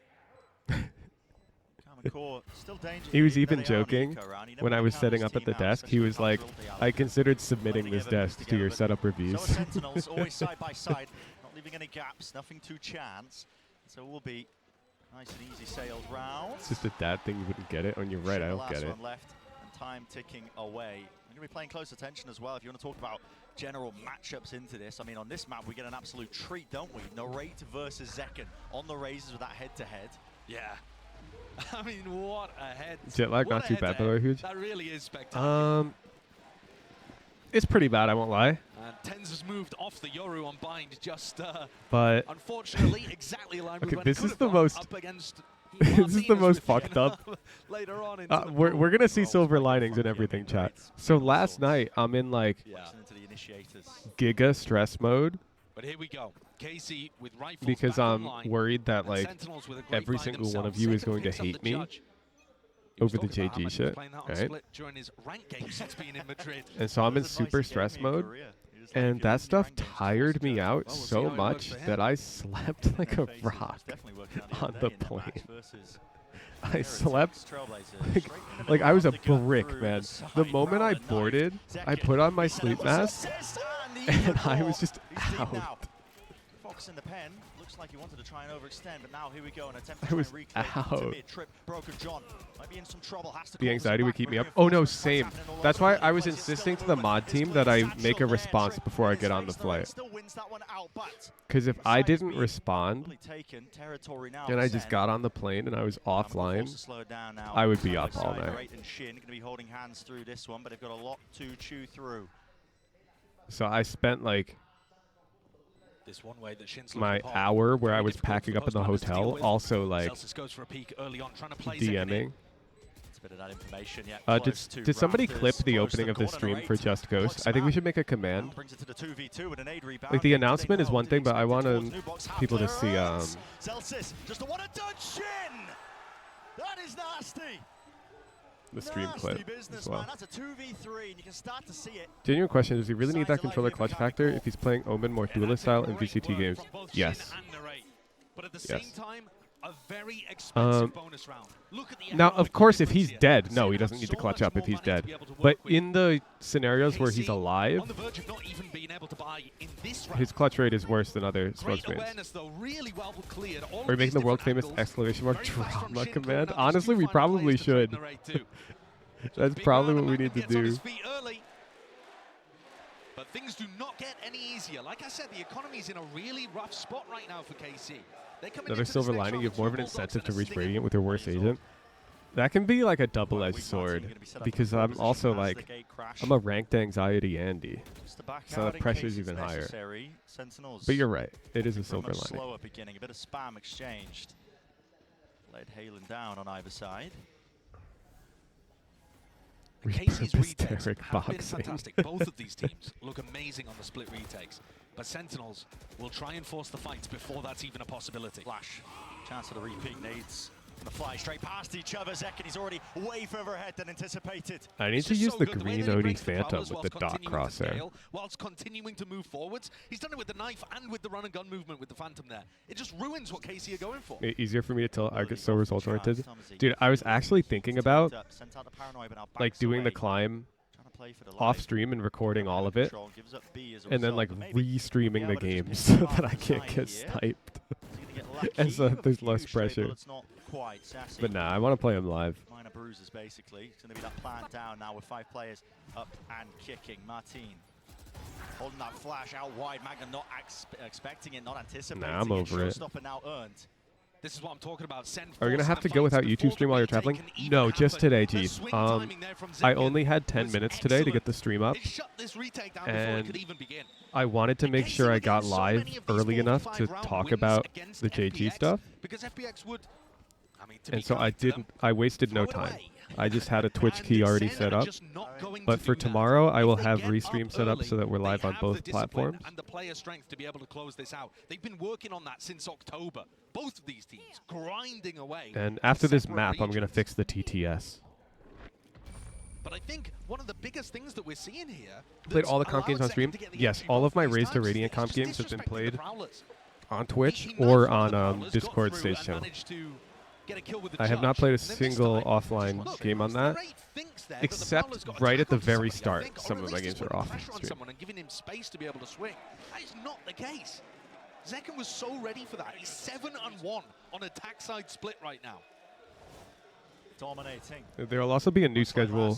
Speaker 11: Still dangerous.
Speaker 4: He was even joking when I was setting up at the desk. He was like, I considered submitting this desk to your setup reviews.
Speaker 11: So Sentinels always side by side, not leaving any gaps, nothing to chance. So it will be nice and easy sailed rounds.
Speaker 4: It's just a dad thing, you wouldn't get it. On your right, I don't get it.
Speaker 11: Last one left, and time ticking away. We're going to be playing close attention as well. If you want to talk about general matchups into this, I mean, on this map, we get an absolute treat, don't we? Narrate versus Zekken on the Razors with that head-to-head.
Speaker 5: Yeah. I mean, what a head.
Speaker 4: Jetlag not too bad, though, huge.
Speaker 5: That really is spectacular.
Speaker 4: It's pretty bad, I won't lie.
Speaker 5: And Tens has moved off the Yoru on bind, just
Speaker 4: but
Speaker 5: unfortunately exactly aligned with when
Speaker 4: this
Speaker 5: he
Speaker 4: is
Speaker 5: could
Speaker 4: the
Speaker 5: have gone
Speaker 4: most
Speaker 5: up against
Speaker 4: this is the most fucked up.
Speaker 5: Later on into
Speaker 4: we're gonna see silver linings and everything, chat. So last night I'm in like giga stress mode.
Speaker 5: But here we go. KC with rifles
Speaker 4: because
Speaker 5: back
Speaker 4: I'm
Speaker 5: online,
Speaker 4: worried that
Speaker 5: and
Speaker 4: like
Speaker 5: Sentinels with a great
Speaker 4: every
Speaker 5: fight
Speaker 4: single one of
Speaker 5: themselves.
Speaker 4: you is
Speaker 5: Second
Speaker 4: going to
Speaker 5: picks up
Speaker 4: hate
Speaker 5: the
Speaker 4: me
Speaker 5: judge.
Speaker 4: over the
Speaker 5: Talking about how
Speaker 4: JG
Speaker 5: much he was
Speaker 4: shit,
Speaker 5: playing that on
Speaker 4: right?
Speaker 5: Split during his rank game since being in Madrid.
Speaker 4: And so I'm in super stress mode, and that stuff tired me out so much that I slept like a rock on the plane. I slept like I was a brick, man. The moment I boarded, I put on my sleep mask, and I was just out.
Speaker 11: Fox in the pen. Looks like he wanted to try and overextend, but now here we go. An attempt
Speaker 4: I
Speaker 11: to
Speaker 4: was
Speaker 11: reclaim
Speaker 4: out.
Speaker 11: mid-trip. Broken John might be in some trouble. Has to
Speaker 4: The anxiety would keep me up. Oh no, same. That's why I was insisting to the mod team that I make a response before I get on the flight. Because if I didn't respond, and I just got on the plane and I was offline, I would be up all night.
Speaker 11: Going to be holding hands through this one, but they've got a lot to chew through.
Speaker 4: So I spent like
Speaker 5: This one way that Shin's
Speaker 4: my
Speaker 5: looking
Speaker 4: hour where I was
Speaker 5: Very difficult
Speaker 4: packing
Speaker 5: for
Speaker 4: up in
Speaker 5: most
Speaker 4: the
Speaker 5: players to deal
Speaker 4: hotel,
Speaker 5: with.
Speaker 4: also like
Speaker 5: Celsius goes for a peek early on, trying to play Zekken in.
Speaker 4: DMing.
Speaker 11: It's a bit of that information. Yeah,
Speaker 4: Did somebody clip the opening of the stream for Just Ghost? I think we should make a command.
Speaker 11: Brings it to the 2v2 with an aid rebound.
Speaker 4: Like the announcement is one thing, but I want people to see
Speaker 11: Celsius, just a one-and-done Shin. That is nasty.
Speaker 4: the stream clip as well.
Speaker 11: That's a 2v3, and you can start to see it.
Speaker 4: Genuine question, does he really need that controller clutch factor if he's playing Omen more duelist style in VCT games? Yes.
Speaker 5: But at the
Speaker 4: Yes.
Speaker 5: same time, a very expensive bonus round. Look at the
Speaker 4: Now, of course, if he's dead, no, he doesn't need to clutch up if he's dead. But in the scenarios where he's alive,
Speaker 5: on the verge of not even being able to buy in this round.
Speaker 4: his clutch rate is worse than other
Speaker 5: Great
Speaker 4: spokesmen.
Speaker 5: awareness, though, really well cleared. All
Speaker 4: Are we
Speaker 5: of
Speaker 4: making
Speaker 5: these
Speaker 4: the world
Speaker 5: different
Speaker 4: famous
Speaker 5: angles.
Speaker 4: exclamation mark
Speaker 5: Very fast from
Speaker 4: drama
Speaker 5: Shin,
Speaker 4: command?
Speaker 5: calling out these
Speaker 4: Honestly,
Speaker 5: two
Speaker 4: we
Speaker 5: final
Speaker 4: probably
Speaker 5: players to track
Speaker 4: should.
Speaker 5: the rate too.
Speaker 4: That's
Speaker 5: Big
Speaker 4: probably
Speaker 5: round,
Speaker 4: what we
Speaker 5: the
Speaker 4: need to
Speaker 5: man gets on
Speaker 4: do.
Speaker 5: his feet early. But things do not get any easier. Like I said, the economy's in a really rough spot right now for KC.
Speaker 4: Another silver lining, you have more of an incentive to reach Radiant with your worst agent. That can be like a double-edged sword, because I'm also like, I'm a ranked anxiety Andy, so the pressure's even higher. But you're right, it is a silver lining.
Speaker 11: Slower beginning, a bit of spam exchanged. Led Halen down on either side.
Speaker 5: KC's retakes
Speaker 4: Derek
Speaker 5: have been
Speaker 4: boxing.
Speaker 5: fantastic. Both of these teams look amazing on the split retakes. But Sentinels will try and force the fight before that's even a possibility.
Speaker 11: Flash. Chance of the repeat nades. Gonna fly straight past each other. Zekken, he's already way further ahead than anticipated.
Speaker 4: I need to use the green OD Phantom with the dot crosshair.
Speaker 5: Whilst continuing to move forwards. He's done it with the knife and with the run and gun movement with the Phantom there. It just ruins what KC are going for.
Speaker 4: Easier for me to tell I get so result oriented. Dude, I was actually thinking about like doing the climb off stream and recording all of it, and then like re-streaming the game so that I can't get sniped. And so there's less pressure. But nah, I want to play him live.
Speaker 11: Minor bruises, basically. It's going to be that plant down now with 5 players up and kicking. Martin holding that flash out wide. Magnum not expecting it, not anticipating it.
Speaker 4: Nah, I'm over it.
Speaker 11: Showstopper now earned.
Speaker 5: This is what I'm talking about.
Speaker 4: Are you going to have to go without YouTube stream while you're traveling? No, just today, G. I only had 10 minutes today to get the stream up, and I wanted to make sure I got live early enough to talk about the JG stuff, and so I wasted no time. I just had a Twitch key already set up. But for tomorrow, I will have Restream set up so that we're live on both platforms.
Speaker 5: And the player strength to be able to close this out. They've been working on that since October. Both of these teams grinding away.
Speaker 4: And after this map, I'm going to fix the TTS.
Speaker 5: But I think one of the biggest things that we're seeing here...
Speaker 4: Played all the comp games on stream? Yes, all of my Raise to Radiant comp games have been played on Twitch or on Discord stage channel. I have not played a single offline game on that, except right at the very start. Some of my games are off stream.
Speaker 5: And giving him space to be able to swing. That is not the case. Zekken was so ready for that. He's 7-1 on attack side split right now.
Speaker 11: Dominating.
Speaker 4: There will also be a new schedule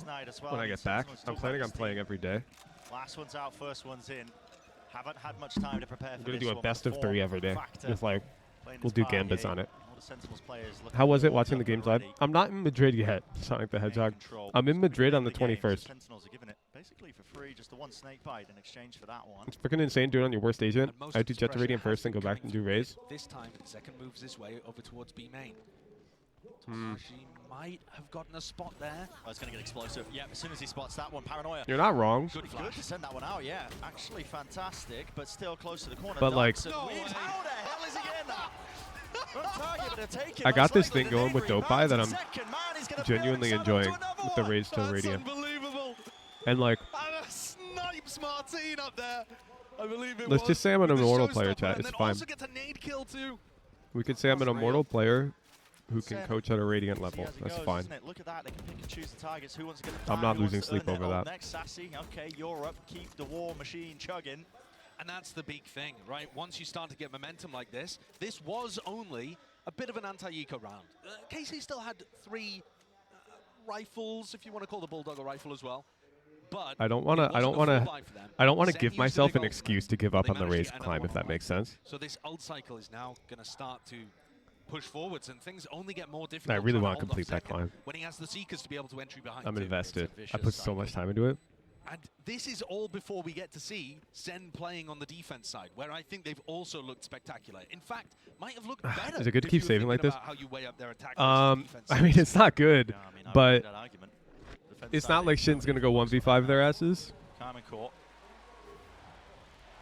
Speaker 4: when I get back. I'm planning on playing every day.
Speaker 11: Last one's out, first one's in. Haven't had much time to prepare for this.
Speaker 4: I'm going to do a best of 3 every day. With
Speaker 11: Playing
Speaker 4: we'll
Speaker 11: this
Speaker 4: do
Speaker 11: part
Speaker 4: gambits
Speaker 11: here.
Speaker 4: on it.
Speaker 11: All the Sentinels players looking
Speaker 4: How was it
Speaker 11: warmed
Speaker 4: watching the
Speaker 11: up
Speaker 4: games live?
Speaker 11: already.
Speaker 4: I'm not in Madrid yet, Sonic the Hedgehog. I'm in Madrid on the 21st.
Speaker 11: Sentinels are giving it basically for free, just the one snake bite in exchange for that one.
Speaker 4: It's freaking insane doing it on your worst agent. I do Jet to Radiant first, then go back and do Raise.
Speaker 5: This time, Zekken moves his way over towards B main. She might have gotten a spot there.
Speaker 11: Oh, it's going to get explosive. Yeah, as soon as he spots that one, Paranoia.
Speaker 4: You're not wrong.
Speaker 11: Good to send that one out, yeah. Actually fantastic, but still close to the corner.
Speaker 4: But like,
Speaker 11: how the hell is he getting that? On target, but they're taking
Speaker 4: I got this
Speaker 11: Regular
Speaker 4: thing going with
Speaker 11: delivery.
Speaker 4: Dope Eye that I'm
Speaker 11: Second man, he's gonna
Speaker 4: genuinely
Speaker 11: barrel
Speaker 4: enjoying
Speaker 11: himself into
Speaker 4: with the
Speaker 11: another
Speaker 4: Raise to
Speaker 11: one.
Speaker 4: Radiant.
Speaker 5: Unbelievable.
Speaker 4: And like,
Speaker 5: And a snipes Martine up there. I believe it
Speaker 4: let's
Speaker 5: was.
Speaker 4: just say I'm an
Speaker 5: With the
Speaker 4: immortal player,
Speaker 5: showstopper,
Speaker 4: chat.
Speaker 5: and
Speaker 4: It's
Speaker 5: then
Speaker 4: fine.
Speaker 5: also gets a nade kill too.
Speaker 4: We could say I'm an immortal player who can
Speaker 11: Sen.
Speaker 4: coach at a Radiant level.
Speaker 11: See as it
Speaker 4: That's
Speaker 11: goes,
Speaker 4: fine.
Speaker 11: isn't it? Look at that. They can pick and choose the targets. Who wants to get the
Speaker 4: I'm
Speaker 11: time,
Speaker 4: not
Speaker 11: who wants
Speaker 4: losing
Speaker 11: to
Speaker 4: sleep
Speaker 11: earn it?
Speaker 4: over
Speaker 11: Oh,
Speaker 4: that.
Speaker 11: Next, Sassy. Okay, you're up. Keep the war machine chugging.
Speaker 5: And that's the big thing, right? Once you start to get momentum like this was only a bit of an anti-eco round. KC still had 3 rifles, if you want to call the Bulldog a rifle as well. But
Speaker 4: I don't want to give myself an excuse to give up on the Raise climb, if that makes sense.
Speaker 5: So this ult cycle is now going to start to push forwards, and things only get more difficult.
Speaker 4: I really
Speaker 5: want
Speaker 4: to complete that climb.
Speaker 5: when he has the Seekers to be able to entry behind.
Speaker 4: I'm
Speaker 5: too.
Speaker 4: invested. I put so much time into it.
Speaker 5: And this is all before we get to see SEN playing on the defense side, where I think they've also looked spectacular. In fact, might have looked better.
Speaker 4: Is it good to
Speaker 5: if
Speaker 4: keep
Speaker 5: you were
Speaker 4: saving like
Speaker 5: thinking
Speaker 4: this?
Speaker 5: about how you weigh up their attack
Speaker 4: I mean, it's not good, but it's not like Shin's going to go 1v5 their asses.
Speaker 11: Carmen Court.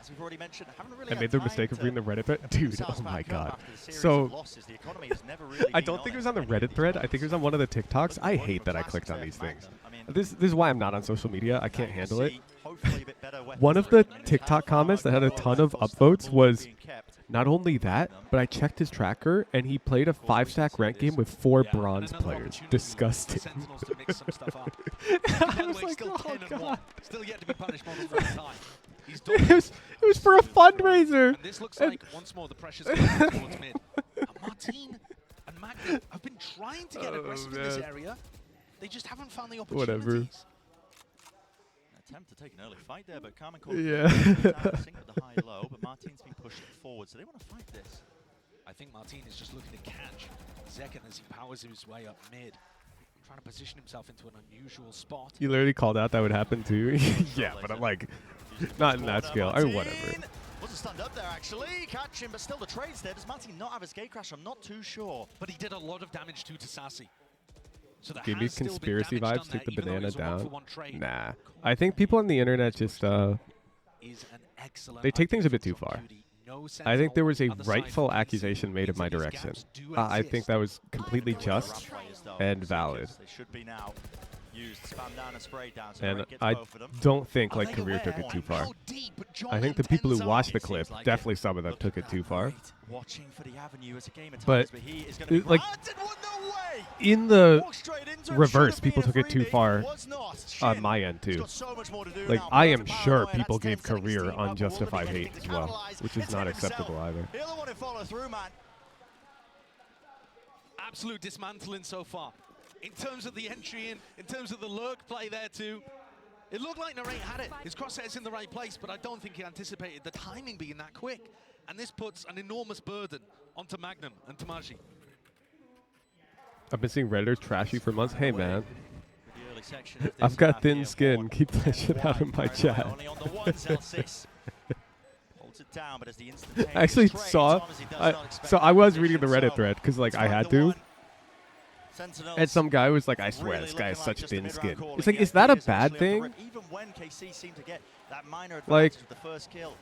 Speaker 11: As we've already mentioned, haven't really
Speaker 4: I made the mistake of reading the Reddit thread. Dude, oh my god. So, I don't think it was on the Reddit thread. I think it was on one of the TikToks. I hate that I clicked on these things. This is why I'm not on social media. I can't handle it. One of the TikTok comments that had a ton of upvotes was not only that, but I checked his tracker and he played a 5-stack ranked game with 4 bronze players. Disgusting. I was like, oh god.
Speaker 5: Still yet to be punished more than time.
Speaker 4: It was for a fundraiser.
Speaker 5: And this looks like once more the pressure's going towards mid. And Martine and Magnum have been trying to get aggressive in this area. They just haven't found the opportunities.
Speaker 4: Whatever.
Speaker 11: Attempt to take an early fight there, but Carmen Court
Speaker 4: Yeah.
Speaker 11: sync with the high low, but Martine's been pushed forward, so they want to fight this.
Speaker 5: I think Martine is just looking to catch Zekken as he powers his way up mid, trying to position himself into an unusual spot.
Speaker 4: You literally called out that would happen too. Yeah, but I'm like, not in that scale. I mean, whatever.
Speaker 11: Wasn't stunned up there actually, catching, but still the trades there. Does Martine not have his gate crash? I'm not too sure.
Speaker 5: But he did a lot of damage too to Sassy. So
Speaker 4: Give me conspiracy vibes, take the banana down. Nah. I think people on the internet just, they take things a bit too far. I think there was a rightful accusation made in my direction. I think that was completely just and valid.
Speaker 11: They should be now used, spam down and spray down. So
Speaker 4: And I don't think like Career took it too far. I think the people who watched the clip, definitely some of them took it too far.
Speaker 11: Watching for the avenue as a game of
Speaker 4: But
Speaker 11: he is gonna be
Speaker 4: like in the reverse, people took it too far on my end too. Like I am sure people gave Career unjustified hate as well, which is not acceptable either.
Speaker 5: Absolute dismantling so far. In terms of the entry in terms of the lurk play there too. It looked like Narrate had it. His crosshair's in the right place, but I don't think he anticipated the timing being that quick. And this puts an enormous burden onto Magnum and Tamaji.
Speaker 4: I've been seeing Redditors trashy for months. Hey man, I've got thin skin. Keep that shit out of my chat. I actually saw, so I was reading the Reddit thread because like I had to. And some guy was like, I swear, this guy is such thin skin. It's like, is that a bad thing?
Speaker 11: Even when KC seemed to get that minor advantage
Speaker 4: Like,
Speaker 11: of the first kill,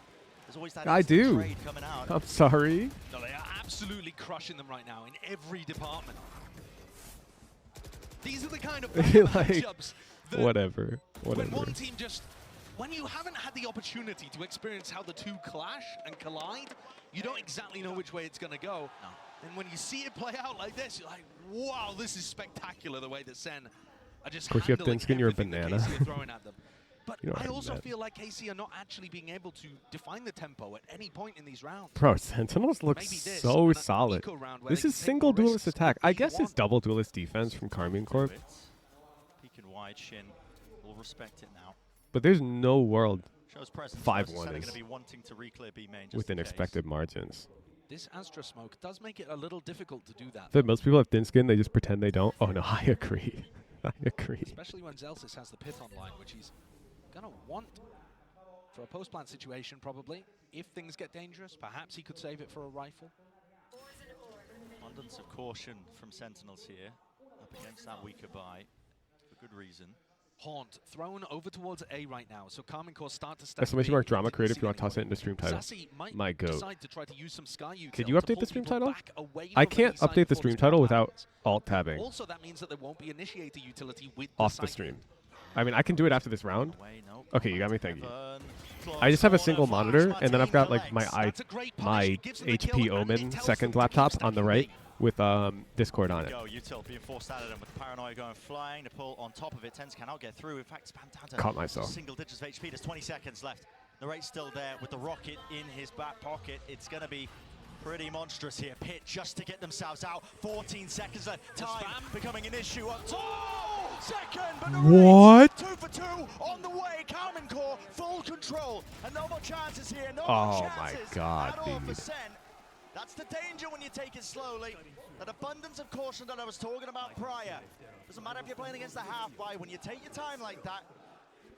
Speaker 11: there's always that
Speaker 4: I do.
Speaker 11: trade coming out.
Speaker 4: I'm sorry.
Speaker 5: No, they are absolutely crushing them right now in every department. These are the kind of
Speaker 4: Like,
Speaker 5: matchups that
Speaker 4: whatever.
Speaker 5: when one team just, when you haven't had the opportunity to experience how the two clash and collide, you don't exactly know which way it's going to go.
Speaker 11: No.
Speaker 5: And when you see it play out like this, you're like, wow, this is spectacular the way that SEN are just
Speaker 4: Of course, you have
Speaker 5: handling
Speaker 4: thin skin, you're a
Speaker 5: everything that
Speaker 4: banana.
Speaker 5: KC are throwing at them. But
Speaker 4: You don't
Speaker 5: I
Speaker 4: have
Speaker 5: also
Speaker 4: that.
Speaker 5: feel like KC are not actually being able to define the tempo at any point in these rounds.
Speaker 4: Bro, Sentinels look
Speaker 5: Maybe this
Speaker 4: so
Speaker 5: and an
Speaker 4: solid.
Speaker 5: eco round where
Speaker 4: This
Speaker 5: they
Speaker 4: is
Speaker 5: can take
Speaker 4: single
Speaker 5: more
Speaker 4: duelist
Speaker 5: risks
Speaker 4: attack.
Speaker 5: if
Speaker 4: I
Speaker 5: they
Speaker 4: guess it's
Speaker 5: want.
Speaker 4: double duelist defense from Carmine Corp.
Speaker 11: Peek and wide, Shin will respect it now.
Speaker 4: But there's no world
Speaker 11: Shows presence.
Speaker 4: 5-1
Speaker 11: going
Speaker 4: is
Speaker 11: to be wanting to re-clear B main just
Speaker 4: within
Speaker 11: in case.
Speaker 4: expected margins.
Speaker 5: This Astra smoke does make it a little difficult to do that.
Speaker 4: That most people have thin skin, they just pretend they don't. Oh no, I agree. I agree.
Speaker 5: Especially when Zelsis has the pit online, which he's going to want for a post-plant situation probably. If things get dangerous, perhaps he could save it for a rifle.
Speaker 11: Abundance of caution from Sentinels here, up against that weaker buy, for good reason.
Speaker 5: Haunt thrown over towards A right now, so Carmine Corp start to stack
Speaker 4: Exclamation
Speaker 5: B.
Speaker 4: mark drama
Speaker 5: Didn't
Speaker 4: creative
Speaker 5: see
Speaker 4: if you want to toss it
Speaker 5: anyone.
Speaker 4: into stream title.
Speaker 5: Sassy might
Speaker 4: My goat.
Speaker 5: decide to try to use some Sky util
Speaker 4: Could you
Speaker 5: to
Speaker 4: update
Speaker 5: pull
Speaker 4: the stream
Speaker 5: people
Speaker 4: title?
Speaker 5: back away
Speaker 4: I
Speaker 5: from
Speaker 4: can't
Speaker 5: the B side
Speaker 4: update the
Speaker 5: before
Speaker 4: stream
Speaker 5: this
Speaker 4: title
Speaker 5: round
Speaker 4: without
Speaker 5: happens.
Speaker 4: alt tabbing
Speaker 5: Also, that means that there won't be initiator utility with
Speaker 4: off the
Speaker 5: side
Speaker 4: stream. I mean, I can do it after this round.
Speaker 11: Away, nope.
Speaker 4: Okay, you got me, thank you.
Speaker 11: Close
Speaker 4: I just have a
Speaker 11: corner,
Speaker 4: single
Speaker 11: fires
Speaker 4: monitor, and then I've got
Speaker 11: Martin
Speaker 4: like my
Speaker 11: collects.
Speaker 5: That's a great punish. It gives them the kill,
Speaker 4: HP
Speaker 5: and
Speaker 4: Omen
Speaker 5: it tells
Speaker 4: second
Speaker 5: them to keep
Speaker 4: laptop on the
Speaker 5: stacking
Speaker 4: right
Speaker 5: B.
Speaker 4: with Discord on it.
Speaker 11: Go, util being forced out of them with the paranoia going flying. The pull on top of it. Tens cannot get through. In fact, spam down to
Speaker 4: Caught myself.
Speaker 11: single digits of HP. There's 20 seconds left. The rate's still there with the rocket in his back pocket. It's going to be pretty monstrous here. Pit just to get themselves out. 14 seconds left. Time becoming an issue. Up top. Second, but the
Speaker 4: What?
Speaker 11: 2 for 2 on the way. Carmine Corp full control. And no more chances here. No
Speaker 4: Oh
Speaker 11: more
Speaker 4: my
Speaker 11: chances
Speaker 4: God,
Speaker 11: at all for
Speaker 4: dude.
Speaker 11: SEN. That's the danger when you take it slowly. That abundance of caution that I was talking about prior. Doesn't matter if you're playing against the half by. When you take your time like that,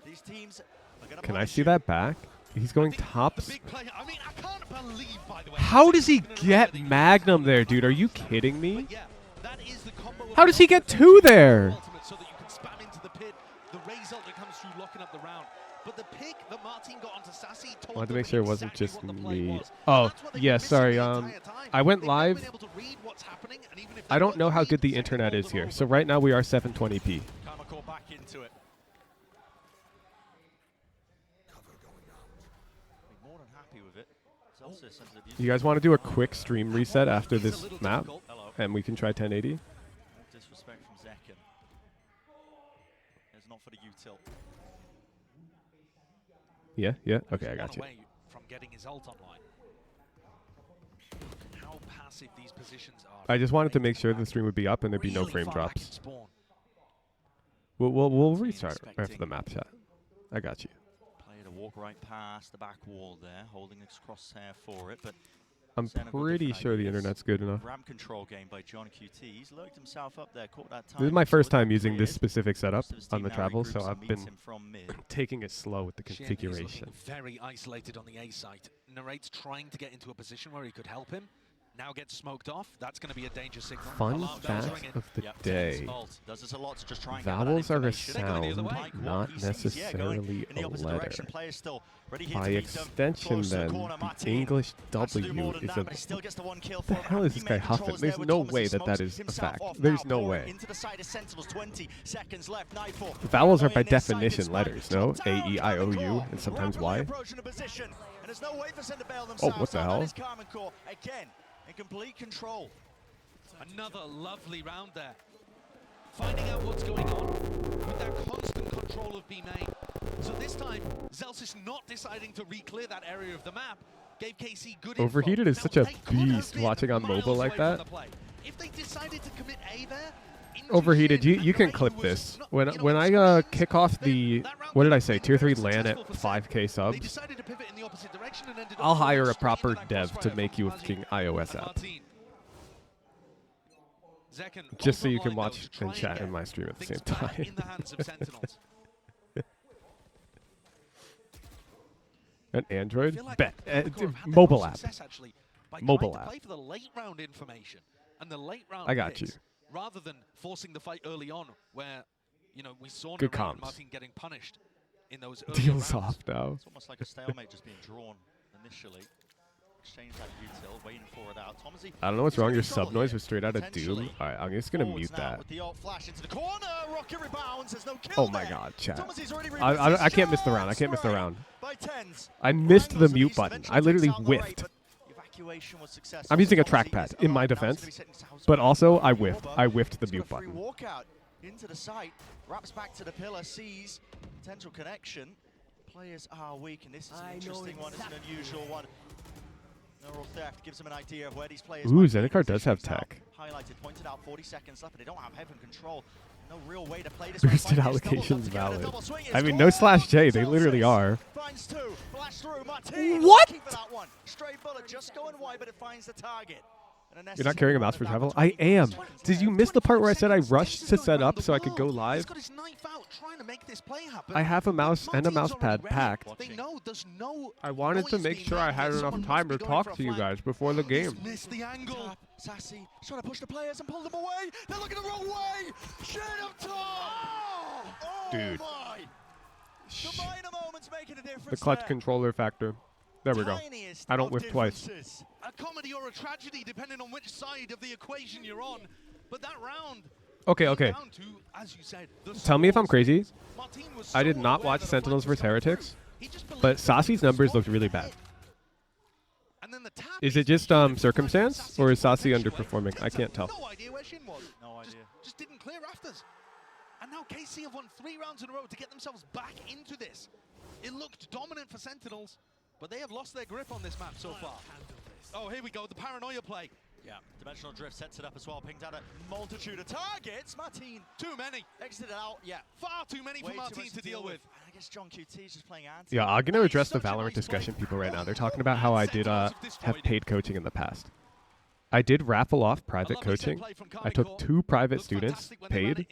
Speaker 11: these teams are going to
Speaker 4: Can I see that back? He's going top.
Speaker 5: The big play. I mean, I can't believe, by the way.
Speaker 4: How does he get Magnum there, dude? Are you kidding me?
Speaker 5: But yeah, that is the combo of
Speaker 4: How does he get
Speaker 5: ultimate
Speaker 4: 2 there?
Speaker 5: ultimate so that you can spam into the pit. The Raze ult that comes through locking up the round. But the pick that Martin got onto Sassy told
Speaker 4: Wanted to
Speaker 5: them
Speaker 4: make sure it wasn't
Speaker 5: exactly
Speaker 4: just
Speaker 5: what the play
Speaker 4: me.
Speaker 5: was.
Speaker 4: Oh,
Speaker 5: And that's what they've
Speaker 4: yeah,
Speaker 5: been missing
Speaker 4: sorry.
Speaker 5: the entire time.
Speaker 4: I went
Speaker 5: They've never
Speaker 4: live.
Speaker 5: been able to read what's happening, and even if
Speaker 4: I
Speaker 5: they've
Speaker 4: don't
Speaker 5: got
Speaker 4: know
Speaker 5: the
Speaker 4: how
Speaker 5: read,
Speaker 4: good the
Speaker 5: second
Speaker 4: internet
Speaker 5: hold
Speaker 4: is
Speaker 5: them
Speaker 4: here.
Speaker 5: over.
Speaker 4: So right now we are 720p.
Speaker 11: Carmine Corp back into it. Be more than happy with it. Celsius ends up using
Speaker 4: You guys want to do a quick stream reset after
Speaker 5: It's a
Speaker 4: this
Speaker 5: little
Speaker 4: map?
Speaker 5: difficult.
Speaker 11: Hello.
Speaker 4: And we can try 1080?
Speaker 11: More disrespect from Zekken. It's not for the util.
Speaker 4: Yeah, yeah. Okay, I
Speaker 5: One
Speaker 4: got you.
Speaker 5: away from getting his ult online. How passive these positions are.
Speaker 4: I just wanted to make sure the stream would be up and there'd be no
Speaker 5: Really
Speaker 4: frame
Speaker 5: far back in
Speaker 4: drops.
Speaker 5: spawn.
Speaker 4: We'll restart after the map chat. I got you.
Speaker 11: Player to walk right past the back wall there, holding his crosshair for it, but
Speaker 4: I'm
Speaker 11: SEN have got
Speaker 4: pretty
Speaker 11: different
Speaker 4: sure the
Speaker 11: ideas.
Speaker 4: internet's good enough.
Speaker 11: Ramp control game by John QT. He's lurked himself up there, caught that time.
Speaker 4: This is my first time using this
Speaker 11: cleared.
Speaker 4: specific setup
Speaker 11: Most of his
Speaker 4: on
Speaker 11: team
Speaker 4: the
Speaker 11: now
Speaker 4: travel, so
Speaker 11: regroups and
Speaker 4: I've
Speaker 11: meets
Speaker 4: been
Speaker 11: him from mid.
Speaker 4: taking it slow with the
Speaker 5: Shen is
Speaker 4: configuration.
Speaker 5: looking very isolated on the A site. Narrate's trying to get into a position where he could help him. Now gets smoked off. That's going to be a danger signal.
Speaker 4: Fun
Speaker 5: Alarm bells
Speaker 4: fact
Speaker 5: ringing.
Speaker 4: of the
Speaker 11: Yep,
Speaker 4: day.
Speaker 11: Tens ult does us a lot to just try and gather that
Speaker 4: Vowels are a
Speaker 11: information.
Speaker 4: sound,
Speaker 11: Like what
Speaker 4: not
Speaker 11: he sees, yeah, going
Speaker 4: necessarily
Speaker 11: in the
Speaker 4: a
Speaker 11: opposite direction.
Speaker 4: letter.
Speaker 11: Players still ready here
Speaker 4: By
Speaker 11: to meet them.
Speaker 4: extension,
Speaker 11: Closer
Speaker 4: then,
Speaker 11: corner,
Speaker 4: the
Speaker 11: Martin
Speaker 4: English
Speaker 11: has to do
Speaker 4: W
Speaker 11: more than
Speaker 4: is
Speaker 11: that,
Speaker 4: a...
Speaker 11: but he still gets the one kill
Speaker 4: What the
Speaker 11: for him.
Speaker 4: hell is
Speaker 11: He
Speaker 4: this guy
Speaker 11: made
Speaker 4: huffing?
Speaker 11: controls
Speaker 4: There's
Speaker 11: there with
Speaker 4: no
Speaker 11: Thomas.
Speaker 4: way
Speaker 11: He
Speaker 4: that that
Speaker 11: smokes
Speaker 4: is a
Speaker 11: himself
Speaker 4: fact.
Speaker 11: off
Speaker 4: There's
Speaker 11: now,
Speaker 4: no
Speaker 11: pouring
Speaker 4: way.
Speaker 11: into the side of Sentinels, 20 seconds left. Nightfall.
Speaker 4: Vowels are by
Speaker 11: Paranoia near side
Speaker 4: definition
Speaker 11: is
Speaker 4: letters,
Speaker 11: fine.
Speaker 4: no?
Speaker 11: Top down,
Speaker 4: A, E, I, O,
Speaker 11: Carmine
Speaker 4: U,
Speaker 11: Corp
Speaker 4: and sometimes
Speaker 11: rapidly
Speaker 4: Y.
Speaker 11: approaching the position, and there's no way for Sen to bail
Speaker 4: Oh,
Speaker 11: themselves
Speaker 4: what the
Speaker 11: out.
Speaker 4: hell?
Speaker 11: That is Carmine Corp again in complete control.
Speaker 5: Another lovely round there. Finding out what's going on with that constant control of B main. So this time, Zelsis not deciding to re-clear that area of the map gave KC good info.
Speaker 4: Overheated is
Speaker 5: Now,
Speaker 4: such a
Speaker 5: they could have
Speaker 4: beast
Speaker 5: been
Speaker 4: watching on
Speaker 5: miles
Speaker 4: mobile like
Speaker 5: away from
Speaker 4: that.
Speaker 5: the play. If they decided to commit A there, into
Speaker 4: Overheated,
Speaker 5: Shin,
Speaker 4: you can
Speaker 5: Narrate,
Speaker 4: clip
Speaker 5: who was
Speaker 4: this.
Speaker 5: not,
Speaker 4: When
Speaker 5: you know,
Speaker 4: when
Speaker 5: on the
Speaker 4: I
Speaker 5: screens,
Speaker 4: kick off
Speaker 5: then
Speaker 4: the,
Speaker 5: that round
Speaker 4: what did I
Speaker 5: was
Speaker 4: say,
Speaker 5: very
Speaker 4: tier 3 LAN
Speaker 5: successful
Speaker 4: at
Speaker 5: for Sen.
Speaker 4: 5k
Speaker 5: They
Speaker 4: subs,
Speaker 5: decided to pivot in the opposite direction and ended up
Speaker 4: I'll
Speaker 5: falling
Speaker 4: hire a
Speaker 5: straight
Speaker 4: proper
Speaker 5: into that
Speaker 4: dev to
Speaker 5: crossfire
Speaker 4: make you a
Speaker 5: from
Speaker 4: fucking
Speaker 5: Mazi
Speaker 4: iOS
Speaker 5: and
Speaker 4: app.
Speaker 5: Martin. Zekken
Speaker 4: just so you
Speaker 5: over
Speaker 4: can
Speaker 5: line, though,
Speaker 4: watch
Speaker 5: to try
Speaker 4: and chat
Speaker 5: get
Speaker 4: in my stream at the same
Speaker 5: things back
Speaker 4: time.
Speaker 5: in the hands of Sentinels.
Speaker 4: An
Speaker 5: I
Speaker 4: Android?
Speaker 5: feel like
Speaker 4: Bet.
Speaker 5: Carmine Corp have had their
Speaker 4: Mobile
Speaker 5: most
Speaker 4: app.
Speaker 5: success, actually, by
Speaker 4: Mobile
Speaker 5: trying to
Speaker 4: app.
Speaker 5: play for the late round information and the late round
Speaker 4: I got
Speaker 5: picks
Speaker 4: you.
Speaker 5: rather than forcing the fight early on, where, you know, we saw
Speaker 4: Good
Speaker 5: Narrate and
Speaker 4: comms.
Speaker 5: Martin getting punished in those early
Speaker 4: Deals
Speaker 5: rounds.
Speaker 4: off now.
Speaker 11: It's almost like a stalemate just being drawn initially. Exchange that util, waiting for it out. Tomsy,
Speaker 4: I don't know what's
Speaker 11: he's
Speaker 4: wrong.
Speaker 11: gonna
Speaker 4: Your
Speaker 11: control
Speaker 4: sub noise
Speaker 11: here,
Speaker 4: was straight out of Doom.
Speaker 11: potentially.
Speaker 4: All right, I'm just gonna
Speaker 11: Forwards
Speaker 4: mute
Speaker 11: now
Speaker 4: that.
Speaker 11: with the ult flash into the corner. Rocket rebounds. There's no kill
Speaker 4: Oh my
Speaker 11: there.
Speaker 4: God, chat.
Speaker 11: Tomsy's already
Speaker 4: I can't miss the round. I can't miss the
Speaker 11: Just
Speaker 4: round.
Speaker 11: by tens.
Speaker 4: I missed the
Speaker 11: Rangers
Speaker 4: mute
Speaker 11: East
Speaker 4: button.
Speaker 11: eventually
Speaker 4: I literally
Speaker 11: takes out Narrate,
Speaker 4: whiffed.
Speaker 11: but evacuation was successful.
Speaker 4: I'm using a
Speaker 11: Tomsy
Speaker 4: trackpad
Speaker 11: is
Speaker 4: in my
Speaker 11: up. Now he's gonna
Speaker 4: defense,
Speaker 11: be setting house
Speaker 4: but
Speaker 11: back
Speaker 4: also
Speaker 11: for
Speaker 4: I
Speaker 11: the
Speaker 4: whiffed.
Speaker 11: over.
Speaker 4: I whiffed the
Speaker 11: He's got
Speaker 4: mute
Speaker 11: a free
Speaker 4: button.
Speaker 11: walkout into the site. Wraps back to the pillar. Sees potential connection. Players are weak, and this is an interesting one. It's an unusual one. Neural theft gives them an idea of where these players.
Speaker 4: Ooh,
Speaker 11: might be in
Speaker 4: Zendikar does have
Speaker 11: positions now.
Speaker 4: tech.
Speaker 11: Highlighted, pointed out. 40 seconds left, but they don't have heaven control. No real way to play this.
Speaker 4: Boosted allocations valid. I mean, no /J. They literally are.
Speaker 11: Finds two. Flash through. Martin.
Speaker 4: What?
Speaker 11: Lucky for that one. Stray bullet just going wide, but it finds the target.
Speaker 4: You're not carrying a mouse for travel? I am. Did you miss the part where I said I rushed to set up so I could go live?
Speaker 5: He's got his knife out trying to make this play happen.
Speaker 4: I have a mouse and a mouse pad packed.
Speaker 5: They know there's no
Speaker 4: I wanted to
Speaker 5: noise
Speaker 4: make
Speaker 5: being
Speaker 4: sure
Speaker 5: made
Speaker 4: I had
Speaker 5: here.
Speaker 4: enough
Speaker 5: Someone
Speaker 4: time
Speaker 5: must
Speaker 4: to
Speaker 5: be going
Speaker 4: talk
Speaker 5: for a
Speaker 4: to you
Speaker 5: flank.
Speaker 4: guys before the
Speaker 5: He's
Speaker 4: game.
Speaker 5: missed the angle.
Speaker 11: Tap. Sassy trying to push the players and pull them away. They're looking the wrong way. Shade up top. Oh
Speaker 4: Dude.
Speaker 11: my. The minor moments making a difference.
Speaker 4: The clutch
Speaker 11: there.
Speaker 4: controller factor. There we go.
Speaker 11: Tiniest
Speaker 4: I don't
Speaker 11: of
Speaker 4: whiff twice.
Speaker 11: differences.
Speaker 5: A comedy or a tragedy, depending on which side of the equation you're on. But that round.
Speaker 4: Okay,
Speaker 5: came
Speaker 4: okay.
Speaker 5: down to, as you said, the
Speaker 4: Tell me if I'm
Speaker 5: small
Speaker 4: crazy.
Speaker 5: things. Martin was
Speaker 4: I did
Speaker 5: so
Speaker 4: not
Speaker 5: aware
Speaker 4: watch
Speaker 5: that a
Speaker 4: Sentinels
Speaker 5: flank was
Speaker 4: vs.
Speaker 5: coming
Speaker 4: Heretics,
Speaker 5: through. He just believed
Speaker 4: but
Speaker 5: that
Speaker 4: Sasi's
Speaker 5: the
Speaker 4: numbers
Speaker 5: spot
Speaker 4: looked
Speaker 5: was
Speaker 4: really
Speaker 5: dead.
Speaker 4: bad.
Speaker 5: And then the tap
Speaker 4: Is it just circumstance, or is Sasi underperforming? I can't tell.
Speaker 5: No idea where Shin was.
Speaker 11: No idea.
Speaker 5: Just didn't clear rafters. And now KC have won 3 rounds in a row to get themselves back into this. It looked dominant for Sentinels, but they have lost their grip on this map so far. Oh, here we go, the paranoia play.
Speaker 11: Yeah, Dimensional Drift sets it up as well. Pinged out a multitude of targets. Martin
Speaker 5: Too many.
Speaker 11: exited out. Yeah,
Speaker 5: Far too many
Speaker 11: way
Speaker 5: for
Speaker 11: too
Speaker 5: Martin
Speaker 11: much
Speaker 5: to deal with.
Speaker 11: And I guess John QT is just playing anti.
Speaker 4: Yeah, I'm going to
Speaker 5: That is
Speaker 4: address the
Speaker 5: such a
Speaker 4: Valorant
Speaker 5: nice
Speaker 4: discussion
Speaker 5: play.
Speaker 4: people right now. They're
Speaker 5: Oh,
Speaker 4: talking about how I did
Speaker 5: Sentinels have
Speaker 4: have
Speaker 5: destroyed
Speaker 4: paid coaching in the past. I did raffle off private
Speaker 5: lovely set
Speaker 4: coaching.
Speaker 5: play from
Speaker 4: I took
Speaker 5: Karmikor.
Speaker 4: 2 private
Speaker 5: Looked
Speaker 4: students
Speaker 5: fantastic when they ran
Speaker 4: paid,
Speaker 5: it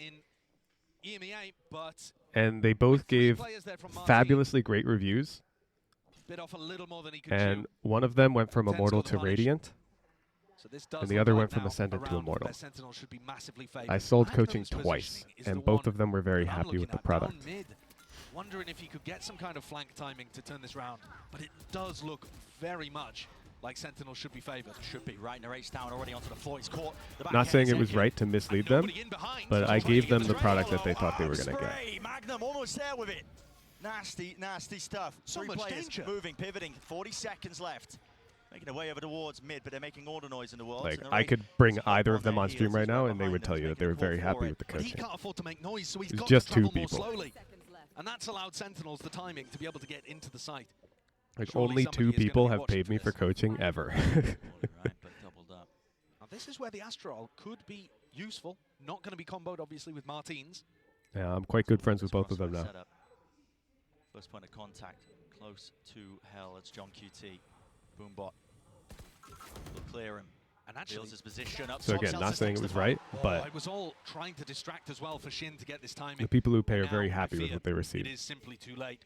Speaker 5: in EMEA, but
Speaker 4: and they both
Speaker 5: three
Speaker 4: gave
Speaker 5: players there from Martin.
Speaker 4: fabulously great reviews.
Speaker 5: Bit off a little more than he could
Speaker 4: And
Speaker 5: chew.
Speaker 4: one of them went from
Speaker 5: Ten's
Speaker 4: Immortal
Speaker 5: got the
Speaker 4: to
Speaker 5: punish.
Speaker 4: Radiant.
Speaker 5: So this does
Speaker 4: and the
Speaker 5: look
Speaker 4: other
Speaker 5: like
Speaker 4: went from
Speaker 5: now
Speaker 4: Ascendant
Speaker 5: a
Speaker 4: to
Speaker 5: round
Speaker 4: Immortal.
Speaker 5: where Sentinels should be massively favored.
Speaker 4: I sold
Speaker 5: Magnum's
Speaker 4: coaching
Speaker 5: positioning
Speaker 4: twice,
Speaker 5: is
Speaker 4: and
Speaker 5: the
Speaker 4: both
Speaker 5: one
Speaker 4: of them were very
Speaker 5: that I'm
Speaker 4: happy with
Speaker 5: looking
Speaker 4: the
Speaker 5: at, down
Speaker 4: product.
Speaker 5: mid, wondering if he could get some kind of flank timing to turn this round. But it does look very much like Sentinels should be favored.
Speaker 11: Should be right. Narrates down already onto the floor. He's caught. The
Speaker 4: Not
Speaker 11: backhand
Speaker 4: saying
Speaker 11: is
Speaker 4: it was
Speaker 11: in.
Speaker 4: right to mislead them,
Speaker 5: Nobody in behind,
Speaker 4: but
Speaker 5: so
Speaker 4: I
Speaker 5: trying to
Speaker 4: gave
Speaker 5: get
Speaker 4: them
Speaker 5: the
Speaker 4: the product
Speaker 5: strike.
Speaker 4: that they thought they were going to get.
Speaker 11: Spray. Magnum almost there with it. Nasty, nasty stuff.
Speaker 5: So
Speaker 11: 3
Speaker 5: much
Speaker 11: players
Speaker 5: danger.
Speaker 11: moving, pivoting. 40 seconds left. Making their way over towards mid, but they're making all the noise in the world.
Speaker 4: Like,
Speaker 11: So
Speaker 4: I
Speaker 11: Narrate
Speaker 4: could bring
Speaker 11: is
Speaker 4: either
Speaker 11: on
Speaker 4: of them
Speaker 11: their
Speaker 4: on stream
Speaker 11: heels
Speaker 4: right
Speaker 11: as
Speaker 4: now,
Speaker 11: well
Speaker 4: and they
Speaker 11: behind
Speaker 4: would
Speaker 11: them,
Speaker 4: tell
Speaker 11: so
Speaker 4: you that
Speaker 11: making
Speaker 4: they
Speaker 11: a
Speaker 4: were
Speaker 11: call
Speaker 4: very
Speaker 11: for
Speaker 4: happy
Speaker 11: it.
Speaker 4: with the
Speaker 5: But he
Speaker 4: coaching.
Speaker 5: can't afford to make noise, so he's
Speaker 4: It's
Speaker 5: got
Speaker 4: just
Speaker 5: to
Speaker 4: 2
Speaker 5: travel more
Speaker 4: people.
Speaker 5: slowly. And that's allowed Sentinels the timing to be able to get into the site.
Speaker 4: Like,
Speaker 5: Surely
Speaker 4: only
Speaker 5: somebody
Speaker 4: 2
Speaker 5: is gonna
Speaker 4: people
Speaker 5: be
Speaker 4: have
Speaker 5: watching
Speaker 4: paid
Speaker 5: for
Speaker 4: me
Speaker 5: this.
Speaker 4: for coaching ever.
Speaker 11: right, but doubled up.
Speaker 5: Now this is where the Astral could be useful. Not going to be comboed, obviously, with Martins.
Speaker 4: Yeah, I'm quite good friends with both of them
Speaker 11: Crossfire
Speaker 4: now.
Speaker 11: setup. First point of contact, close to hell. It's John QT. Boombot will clear him.
Speaker 5: And actually,
Speaker 11: Feels his position up.
Speaker 4: So
Speaker 11: top.
Speaker 4: again, not
Speaker 11: Celsius
Speaker 4: saying
Speaker 11: takes
Speaker 4: it
Speaker 11: the
Speaker 4: was
Speaker 11: fight.
Speaker 4: right, but
Speaker 5: it was all trying to distract as well for Shin to get this timing.
Speaker 4: the people who pay are
Speaker 5: Now,
Speaker 4: very
Speaker 5: I
Speaker 4: happy with
Speaker 5: fear
Speaker 4: what they
Speaker 5: It
Speaker 4: receive.
Speaker 5: is simply too late.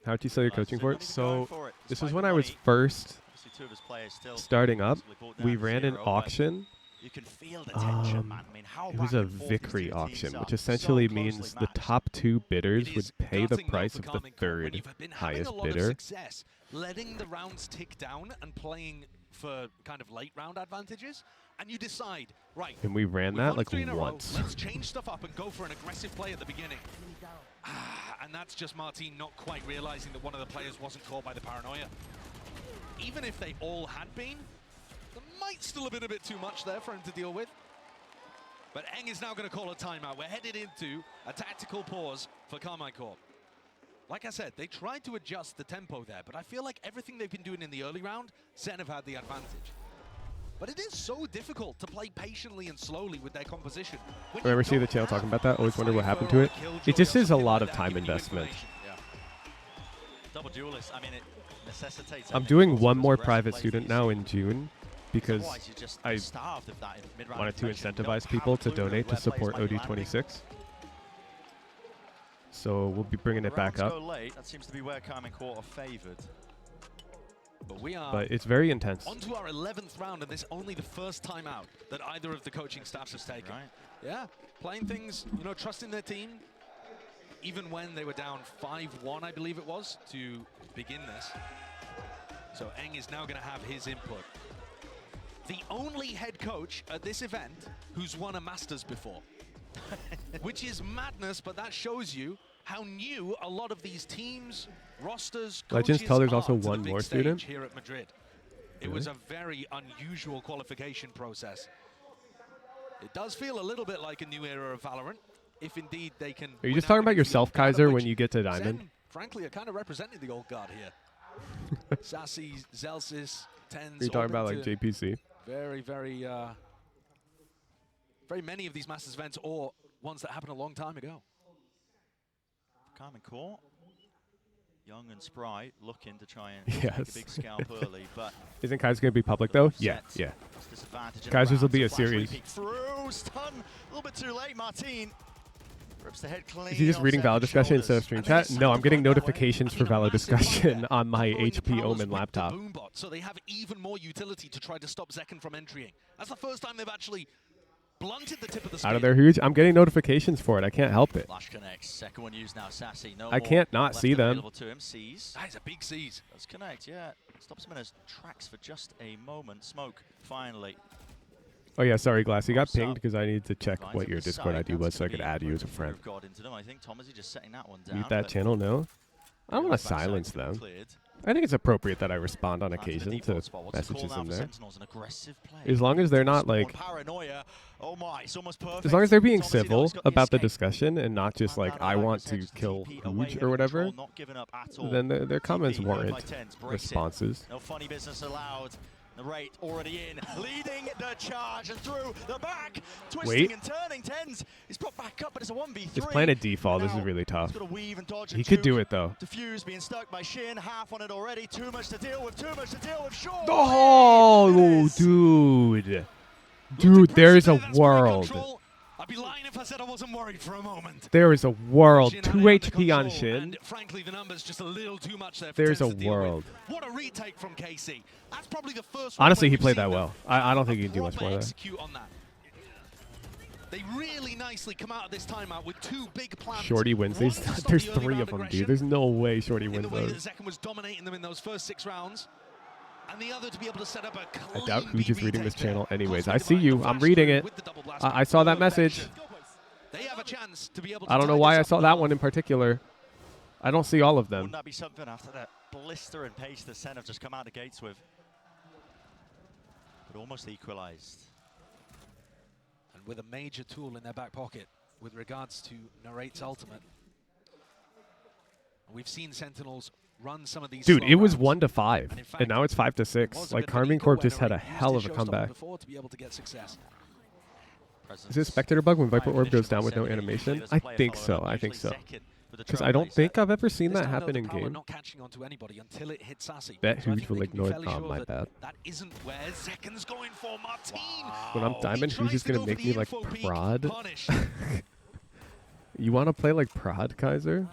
Speaker 4: How'd you sell your coaching for it?
Speaker 11: Not even
Speaker 4: So,
Speaker 11: going for it,
Speaker 4: this
Speaker 11: despite
Speaker 4: was
Speaker 11: the
Speaker 4: when I was
Speaker 11: money.
Speaker 4: first
Speaker 11: Obviously, 2 of his players still
Speaker 4: starting up.
Speaker 11: possibly brought down
Speaker 4: We
Speaker 11: to
Speaker 4: ran an
Speaker 11: 0, but
Speaker 4: auction.
Speaker 11: You can feel the tension, man. I mean, how
Speaker 4: It was
Speaker 11: back
Speaker 4: a
Speaker 11: and forth these
Speaker 4: victory
Speaker 11: 2 teams
Speaker 4: auction,
Speaker 11: are.
Speaker 4: which
Speaker 11: So
Speaker 4: essentially
Speaker 11: closely
Speaker 4: means the
Speaker 11: matched.
Speaker 4: top 2 bidders
Speaker 5: It
Speaker 4: would
Speaker 5: is
Speaker 4: pay the
Speaker 5: gutting, though,
Speaker 4: price
Speaker 5: for
Speaker 4: of the
Speaker 5: Karmikor when
Speaker 4: 3rd
Speaker 5: you've been having
Speaker 4: highest
Speaker 5: a lot of
Speaker 4: bidder.
Speaker 5: success, letting the rounds tick down and playing for kind of late round advantages, and you decide, right,
Speaker 4: And we ran
Speaker 5: we've
Speaker 4: that
Speaker 5: won
Speaker 4: like
Speaker 5: 3 in a row,
Speaker 4: once.
Speaker 5: let's change stuff up and go for an aggressive play at the beginning. And that's just Martin not quite realizing that one of the players wasn't caught by the paranoia. Even if they all had been, there might still have been a bit too much there for him to deal with. But Eng is now going to call a timeout. We're headed into a tactical pause for Karmikor. Like I said, they tried to adjust the tempo there, but I feel like everything they've been doing in the early round, SEN have had the advantage. But it is so difficult to play patiently and slowly with their composition. When
Speaker 4: If I ever
Speaker 5: you
Speaker 4: see the
Speaker 5: don't
Speaker 4: channel
Speaker 5: have
Speaker 4: talking about that, always wonder what
Speaker 5: a
Speaker 4: happened
Speaker 5: Cypher
Speaker 4: to
Speaker 5: or
Speaker 4: it.
Speaker 5: a Killjoy
Speaker 4: It just
Speaker 5: or
Speaker 4: is a
Speaker 5: something
Speaker 4: lot
Speaker 5: like
Speaker 4: of
Speaker 5: that
Speaker 4: time
Speaker 5: giving you
Speaker 4: investment.
Speaker 5: information.
Speaker 11: Yeah. Double duelist. I mean, it necessitates.
Speaker 4: I'm
Speaker 11: a
Speaker 4: doing
Speaker 11: mix of
Speaker 4: one more
Speaker 11: aggressive
Speaker 4: private
Speaker 11: plays
Speaker 4: student
Speaker 11: that you
Speaker 4: now
Speaker 11: see.
Speaker 4: in June because
Speaker 11: Otherwise, you're just
Speaker 4: I
Speaker 11: starved of that in mid-round
Speaker 4: wanted to
Speaker 11: inflection. You don't
Speaker 4: incentivize
Speaker 11: have
Speaker 4: people
Speaker 11: a
Speaker 4: to
Speaker 11: clue
Speaker 4: donate to
Speaker 11: where players
Speaker 4: support
Speaker 11: might be landing.
Speaker 4: OD26. So we'll be bringing
Speaker 11: The
Speaker 4: it back
Speaker 11: rounds
Speaker 4: up.
Speaker 11: go late. That seems to be where Karmikor are favoured.
Speaker 5: But we are
Speaker 4: But it's very intense.
Speaker 5: on to our 11th round, and this only the first time out that either of the coaching staffs has taken.
Speaker 11: Right.
Speaker 5: Yeah, playing things, you know, trusting their team, even when they were down 5-1, I believe it was, to begin this. So GEN.G is now going to have his input. The only head coach at this event who's won a Masters before, which is madness, but that shows you how new a lot of these teams, rosters,
Speaker 4: Legends
Speaker 5: coaches
Speaker 4: tell there's
Speaker 5: are
Speaker 4: also
Speaker 5: to the
Speaker 4: one
Speaker 5: big
Speaker 4: more
Speaker 5: stage
Speaker 4: student.
Speaker 5: here at Madrid. It was a very unusual qualification process. It does feel a little bit like a new era of Valorant, if indeed they can.
Speaker 4: Are you just talking about yourself, Kaiser, when you get to Diamond?
Speaker 5: Zen, frankly, are kind of representing the old guard here. Sassy, Zelsis, Tens.
Speaker 4: Are you talking about like JPC?
Speaker 5: Very, very many of these Masters events, or ones that happened a long time ago.
Speaker 11: Calm and cool. Young and spry, looking to try and take a big scalp early, but
Speaker 4: isn't Kaiser going to be public though? Yeah, yeah. Kaisers will be a series.
Speaker 11: Through, stun, a little bit too late, Martin. Rips the head clean.
Speaker 4: Is he just reading Valor discussion instead of stream chat? No, I'm getting notifications for Valor discussion on my HP Omen laptop.
Speaker 5: So they have even more utility to try to stop Zekken from entering. That's the first time they've actually blunted the tip of the spear.
Speaker 4: Out of their huge, I'm getting notifications for it. I can't help it.
Speaker 11: Flash connects. Second one used now. Sassy. No
Speaker 4: I can't not see them.
Speaker 11: To him. Sees.
Speaker 5: That is a big seize.
Speaker 11: Does connect. Yeah. Stops him in his tracks for just a moment. Smoke. Finally.
Speaker 4: Oh yeah, sorry, Glass. You got pinged because I needed to check what your Discord ID was so I could add you as a friend.
Speaker 11: I think Tom, is he just setting that one down?
Speaker 4: Mute that channel, no. I don't want to silence them. I think it's appropriate that I respond on occasion to messages in there. As long as they're not like, as long as they're being civil about the discussion and not just like, I want to kill Hooge or whatever, then their comments warrant responses.
Speaker 11: No funny business allowed. The rate already in, leading the charge and through the back, twisting and turning. Tens is brought back up, but it's a 1v3.
Speaker 4: Just playing a default. This is really tough. He could do it though.
Speaker 11: Diffuse being stuck by Shin, half on it already. Too much to deal with. Too much to deal with. Sure.
Speaker 4: Oh, dude, dude, there is a world.
Speaker 5: I'd be lying if I said I wasn't worried for a moment.
Speaker 4: There is a world. 2 HP on Shin.
Speaker 5: And frankly, the number's just a little too much there.
Speaker 4: There's a world.
Speaker 5: What a retake from KC. That's probably the first.
Speaker 4: Honestly, he played that well. I don't think he can do much more there.
Speaker 5: They really nicely come out of this timeout with 2 big plans.
Speaker 4: Shorty wins these. There's 3 of them, dude. There's no way Shorty wins those.
Speaker 5: Zekken was dominating them in those first 6 rounds. And the other to be able to set up a clean
Speaker 4: I doubt Hooge is reading this channel anyways. I see you. I'm reading it. I saw that message.
Speaker 5: They have a chance to be able to
Speaker 4: I don't know why I saw that one in particular. I don't see all of them.
Speaker 11: Wouldn't that be something after that blister and pace the SEN have just come out the gates with? But almost equalized.
Speaker 5: And with a major tool in their back pocket with regards to Narrate's ultimate. We've seen Sentinels run some of these.
Speaker 4: Dude, it was 1-5, and now it's 5-6. Like Carmine Corp just had a hell of a comeback. Is it a spectator bug when Viper Orb goes down with no animation? I think so. I think so. Because I don't think I've ever seen that happen in game. Bet Hooge will ignore. Oh, my bad.
Speaker 5: That isn't where Zekken's going for. Martin.
Speaker 4: When I'm Diamond, Hooge is gonna make me like prod. You want to play like prod, Kaiser?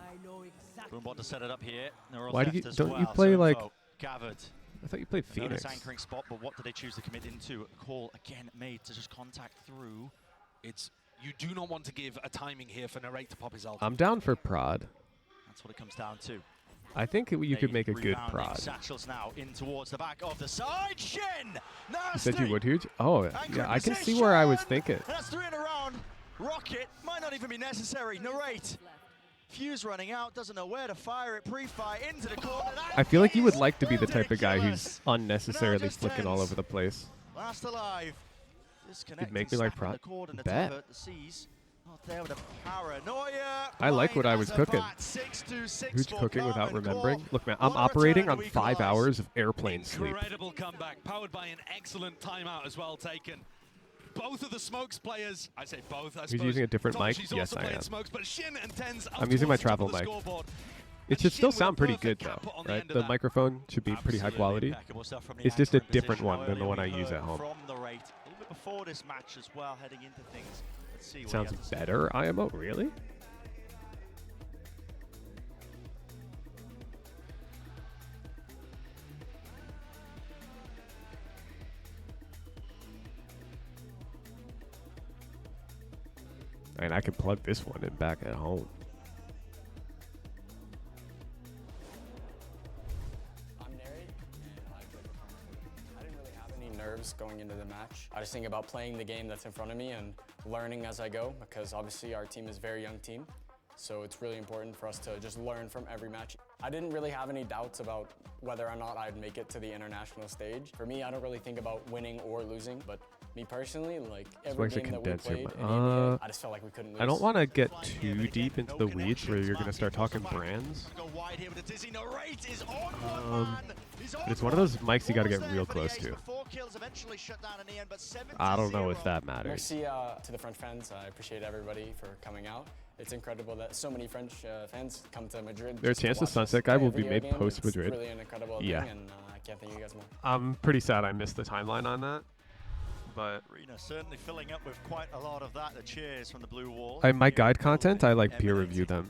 Speaker 11: To set it up here.
Speaker 4: Why do you don't you play like?
Speaker 11: Gathered.
Speaker 4: I thought you played Phoenix.
Speaker 11: Anchoring spot, but what do they choose to commit into? A call again made to just contact through.
Speaker 5: It's you do not want to give a timing here for Narrate to pop his ult.
Speaker 4: I'm down for prod.
Speaker 11: That's what it comes down to.
Speaker 4: I think you could make a good prod.
Speaker 11: Satchels now in towards the back of the side. Shin.
Speaker 4: You said you would, Hooge? Oh, yeah. I can see where I was thinking.
Speaker 11: That's 3 in a round. Rocket might not even be necessary. Narrate. Fuse running out, doesn't know where to fire it, pre-fire into the corner.
Speaker 4: I feel like you would like to be the type of guy who's unnecessarily flicking all over the place.
Speaker 11: Last alive.
Speaker 4: You'd make me like prod. Bet.
Speaker 11: Paranoia.
Speaker 4: I like what I was cooking. Who's cooking without remembering? Look, man, I'm operating on 5 hours of airplane sleep.
Speaker 5: Incredible comeback, powered by an excellent timeout as well taken. Both of the Smokes players, I say both, I suppose.
Speaker 4: He's using a different mic? Yes, I am.
Speaker 5: Smokes, but Shin and Tens
Speaker 4: I'm using my travel mic. It should still sound pretty good, though, right? The microphone should be pretty high quality. It's just a different one than the one I use at home.
Speaker 11: Before this match as well, heading into things. Let's see what
Speaker 4: sounds better, IMO? Really? And I can plug this one in back at home.
Speaker 9: I'm married, and I play for I didn't really have any nerves going into the match. I just think about playing the game that's in front of me and learning as I go, because obviously our team is a very young team. So it's really important for us to just learn from every match. I didn't really have any doubts about whether or not I'd make it to the international stage. For me, I don't really think about winning or losing, but me personally, like every game that we played in India, I just felt like we couldn't lose.
Speaker 4: I don't want to get too deep into the weeds where you're going to start talking brands. It's one of those mics you got to get real close to. I don't know if that matters.
Speaker 9: Merci to the French fans. I appreciate everybody for coming out. It's incredible that so many French fans come to Madrid.
Speaker 4: There's a chance the Sunset guy will be made post-Madrid.
Speaker 9: It's really an incredible thing, and I can't thank you guys more.
Speaker 4: I'm pretty sad I missed the timeline on that, but
Speaker 11: Arena certainly filling up with quite a lot of that. The cheers from the blue wall.
Speaker 4: my guide content, I like peer review them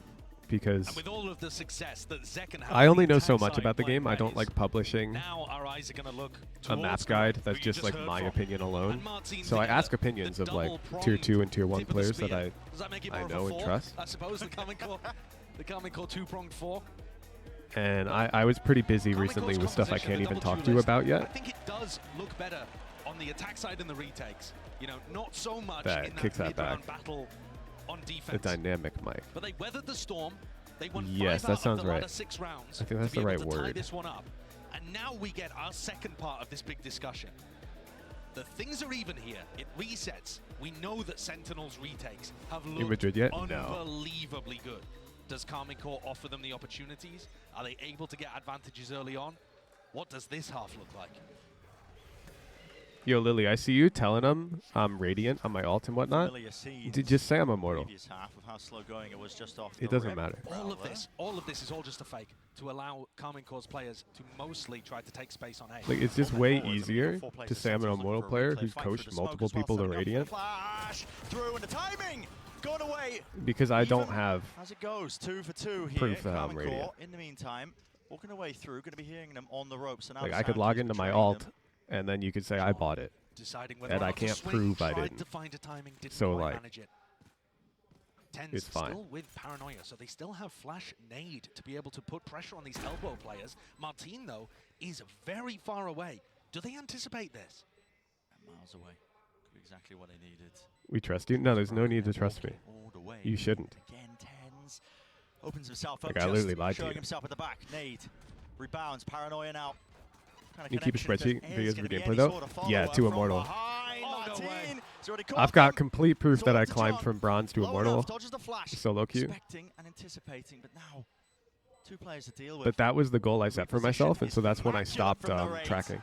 Speaker 4: because
Speaker 5: And with all of the success that Zekken has
Speaker 4: I only know so
Speaker 5: entire
Speaker 4: much
Speaker 5: side
Speaker 4: about the
Speaker 5: playing
Speaker 4: game. I don't
Speaker 5: race,
Speaker 4: like publishing
Speaker 5: now our eyes are going to look
Speaker 4: a map guide that's just like my opinion alone. So I ask opinions of like tier 2 and tier 1 players that I know and trust.
Speaker 5: I suppose the Common Core 2-pronged 4.
Speaker 4: And I was pretty busy recently with stuff I can't even talk to you about
Speaker 5: I
Speaker 4: yet.
Speaker 5: think it does look better on the attack side and the retakes. You know, not so much
Speaker 4: That
Speaker 5: in
Speaker 4: kicks
Speaker 5: that
Speaker 4: that
Speaker 5: mid-round
Speaker 4: back.
Speaker 5: battle on defense.
Speaker 4: The dynamic mic.
Speaker 5: But they weathered the storm. They won
Speaker 4: Yes,
Speaker 5: 5
Speaker 4: that
Speaker 5: out
Speaker 4: sounds
Speaker 5: of the
Speaker 4: right.
Speaker 5: latter 6 rounds
Speaker 4: I think that's
Speaker 5: to be
Speaker 4: the
Speaker 5: able
Speaker 4: right
Speaker 5: to tie
Speaker 4: word.
Speaker 5: this one up. And now we get our second part of this big discussion. The things are even here. It resets. We know that Sentinel's retakes have looked
Speaker 4: Madrid yet? No.
Speaker 5: unbelievably good. Does Karmine Core offer them the opportunities? Are they able to get advantages early on? What does this half look like?
Speaker 4: Yo, Lily, I see you telling them I'm Radiant on my ult and whatnot. Just say I'm Immortal. It doesn't matter.
Speaker 5: All of this is all just a fake to allow Karmine Core's players to mostly try to take space on A.
Speaker 4: Like, it's just way easier to say I'm an Immortal player who's coached multiple people to Radiant. Because I don't have
Speaker 11: As it goes, 2 for 2 here.
Speaker 4: proof that I'm
Speaker 11: Karmine
Speaker 4: Radiant.
Speaker 11: Core, in the meantime, walking away through, going to be hearing them on the ropes. So now
Speaker 4: Like,
Speaker 11: it's
Speaker 4: I could
Speaker 11: time
Speaker 4: log
Speaker 11: to
Speaker 4: into my
Speaker 11: train
Speaker 4: alt,
Speaker 11: them.
Speaker 4: and then you could say I bought it.
Speaker 5: Deciding whether
Speaker 4: And
Speaker 5: or
Speaker 4: I
Speaker 5: not to
Speaker 4: can't
Speaker 5: swing,
Speaker 4: prove I
Speaker 5: tried
Speaker 4: didn't.
Speaker 5: to find a timing, didn't
Speaker 4: So,
Speaker 5: quite
Speaker 4: like,
Speaker 5: manage it. Tens
Speaker 4: it's fine.
Speaker 5: still with Paranoia, so they still have Flash Nade to be able to put pressure on these elbow players. Martin, though, is very far away. Do they anticipate this?
Speaker 11: Miles away. Exactly what they needed.
Speaker 4: We trust you? No, there's no need to trust me.
Speaker 11: All the way.
Speaker 4: You shouldn't.
Speaker 11: Again, Tens opens himself up.
Speaker 4: Like, I literally lied to
Speaker 11: showing
Speaker 4: you.
Speaker 11: himself at the back. Nade rebounds. Paranoia now.
Speaker 4: You keep a spreadsheet videos for gameplay
Speaker 11: any
Speaker 4: though?
Speaker 11: sort of
Speaker 4: Yeah,
Speaker 11: follow-up
Speaker 4: to
Speaker 11: from
Speaker 4: Immortal.
Speaker 11: behind. Martin. He's already caught
Speaker 4: I've got
Speaker 11: them.
Speaker 4: complete proof that I
Speaker 11: Towards the
Speaker 4: climbed
Speaker 11: jump.
Speaker 4: from Bronze to
Speaker 11: Low
Speaker 4: Immortal.
Speaker 11: enough, dodges the flash.
Speaker 4: Solo queue.
Speaker 11: Expecting and anticipating, but now 2 players to deal with.
Speaker 4: But that was the goal I set for myself, and so that's when I
Speaker 11: Immaculate
Speaker 4: stopped
Speaker 11: from the raids.
Speaker 4: tracking.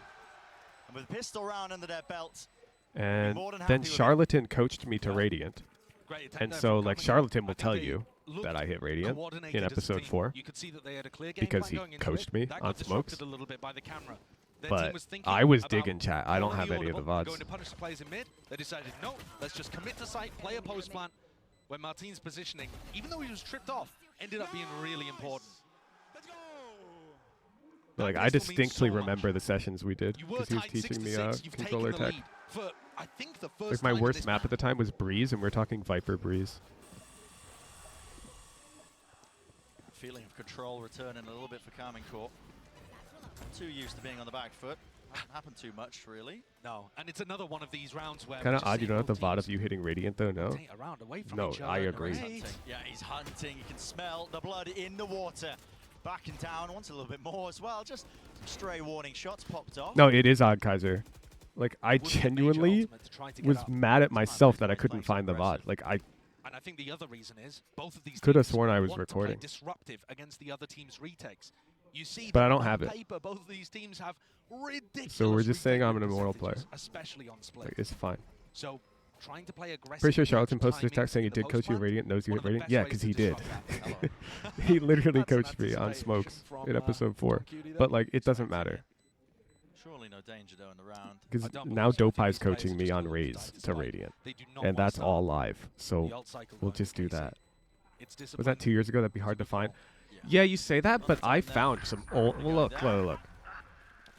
Speaker 11: And with a pistol round under their belt.
Speaker 4: And
Speaker 11: more than
Speaker 4: then
Speaker 11: happy with it.
Speaker 4: Charlatan coached me to Radiant.
Speaker 5: Great attempt
Speaker 4: And
Speaker 5: there
Speaker 4: so,
Speaker 5: from
Speaker 4: like,
Speaker 5: Karmine Core.
Speaker 4: Charlatan will
Speaker 5: I think
Speaker 4: tell
Speaker 5: they
Speaker 4: you
Speaker 5: looked
Speaker 4: that I hit Radiant
Speaker 5: coordinated
Speaker 4: in
Speaker 5: as a
Speaker 4: episode
Speaker 5: team.
Speaker 4: 4
Speaker 5: You could see that they had a clear game
Speaker 4: because
Speaker 5: plan
Speaker 4: he
Speaker 5: going into
Speaker 4: coached
Speaker 5: it.
Speaker 4: me
Speaker 5: That
Speaker 4: on
Speaker 5: got disrupted
Speaker 4: smokes.
Speaker 5: a little bit by the camera. Their
Speaker 4: But
Speaker 5: team was thinking
Speaker 4: I was
Speaker 5: about
Speaker 4: digging chat. I don't
Speaker 5: following
Speaker 4: have any of the
Speaker 5: audible,
Speaker 4: VODs.
Speaker 5: Going to punish the players in mid. They decided, no, let's just commit to site, play a post plan. When Martin's positioning, even though he was tripped off, ended up being really important.
Speaker 4: Like, I distinctly remember the sessions we did
Speaker 5: You were
Speaker 4: because he was
Speaker 5: tied
Speaker 4: teaching me
Speaker 5: 6-6. You've
Speaker 4: controller
Speaker 5: taken the
Speaker 4: tech.
Speaker 5: lead for, I think, the first
Speaker 4: Like, my
Speaker 5: time in
Speaker 4: worst
Speaker 5: this
Speaker 4: map at the time was Breeze, and we're talking Viper Breeze.
Speaker 11: Feeling of control returning a little bit for Karmine Core. Too used to being on the back foot. Hasn't happened too much, really.
Speaker 5: No, and it's another one of these rounds where
Speaker 4: Kind of odd you don't have the VOD of you hitting Radiant, though, no?
Speaker 5: rotate around away from
Speaker 4: No,
Speaker 5: each other
Speaker 4: I
Speaker 5: and
Speaker 4: agree.
Speaker 5: right.
Speaker 11: Yeah, he's hunting. You can smell the blood in the water. Backing down, wants a little bit more as well. Just some stray warning shots popped off.
Speaker 4: No, it is odd, Kaiser. Like, I
Speaker 5: Would be a major
Speaker 4: genuinely
Speaker 5: ultimate to try to get
Speaker 4: was
Speaker 5: up.
Speaker 4: mad at myself that I couldn't find the VOD. Like, I
Speaker 5: And I think the other reason is both of these
Speaker 4: Could have
Speaker 5: teams
Speaker 4: sworn I was
Speaker 5: want to
Speaker 4: recording.
Speaker 5: play disruptive against the other team's retakes. You see,
Speaker 4: But
Speaker 5: that
Speaker 4: I don't
Speaker 5: on
Speaker 4: have it.
Speaker 5: paper, both of these teams have ridiculous.
Speaker 4: So we're just saying I'm an
Speaker 5: retake
Speaker 4: Immortal player.
Speaker 5: percentages, especially on split.
Speaker 4: like, it's fine.
Speaker 5: So trying to play aggressive.
Speaker 4: Pretty sure
Speaker 5: against
Speaker 4: Charlatan posted a
Speaker 5: timing
Speaker 4: text saying he
Speaker 5: in the
Speaker 4: did coach you
Speaker 5: post
Speaker 4: Radiant, knows you
Speaker 5: one
Speaker 4: hit
Speaker 5: of the
Speaker 4: Radiant.
Speaker 5: best
Speaker 4: Yeah,
Speaker 5: ways
Speaker 4: because
Speaker 5: to
Speaker 4: he did.
Speaker 5: disrupt that.
Speaker 4: He literally
Speaker 5: That's an
Speaker 4: coached me on
Speaker 5: anticipation
Speaker 4: smokes
Speaker 5: from,
Speaker 4: in episode 4.
Speaker 5: Cutie there.
Speaker 4: But, like, it doesn't matter.
Speaker 11: Surely no danger though in the round.
Speaker 4: Because
Speaker 5: I don't
Speaker 4: now
Speaker 5: believe so. I think
Speaker 4: Dopai's
Speaker 5: these players
Speaker 4: coaching
Speaker 5: are
Speaker 4: me
Speaker 5: just
Speaker 4: on
Speaker 5: willing to
Speaker 4: Raze
Speaker 5: die
Speaker 4: to
Speaker 5: despite
Speaker 4: Radiant.
Speaker 5: they do not
Speaker 4: And
Speaker 5: want
Speaker 4: that's
Speaker 5: to
Speaker 4: all
Speaker 5: start
Speaker 4: live. So
Speaker 5: the alt cycle
Speaker 4: we'll
Speaker 5: going
Speaker 4: just
Speaker 5: for
Speaker 4: do
Speaker 5: KC.
Speaker 4: that.
Speaker 5: It's
Speaker 4: Was that
Speaker 5: disappointing.
Speaker 4: 2 years ago? That'd be hard to find. Yeah, you say that, but I found some old... Look.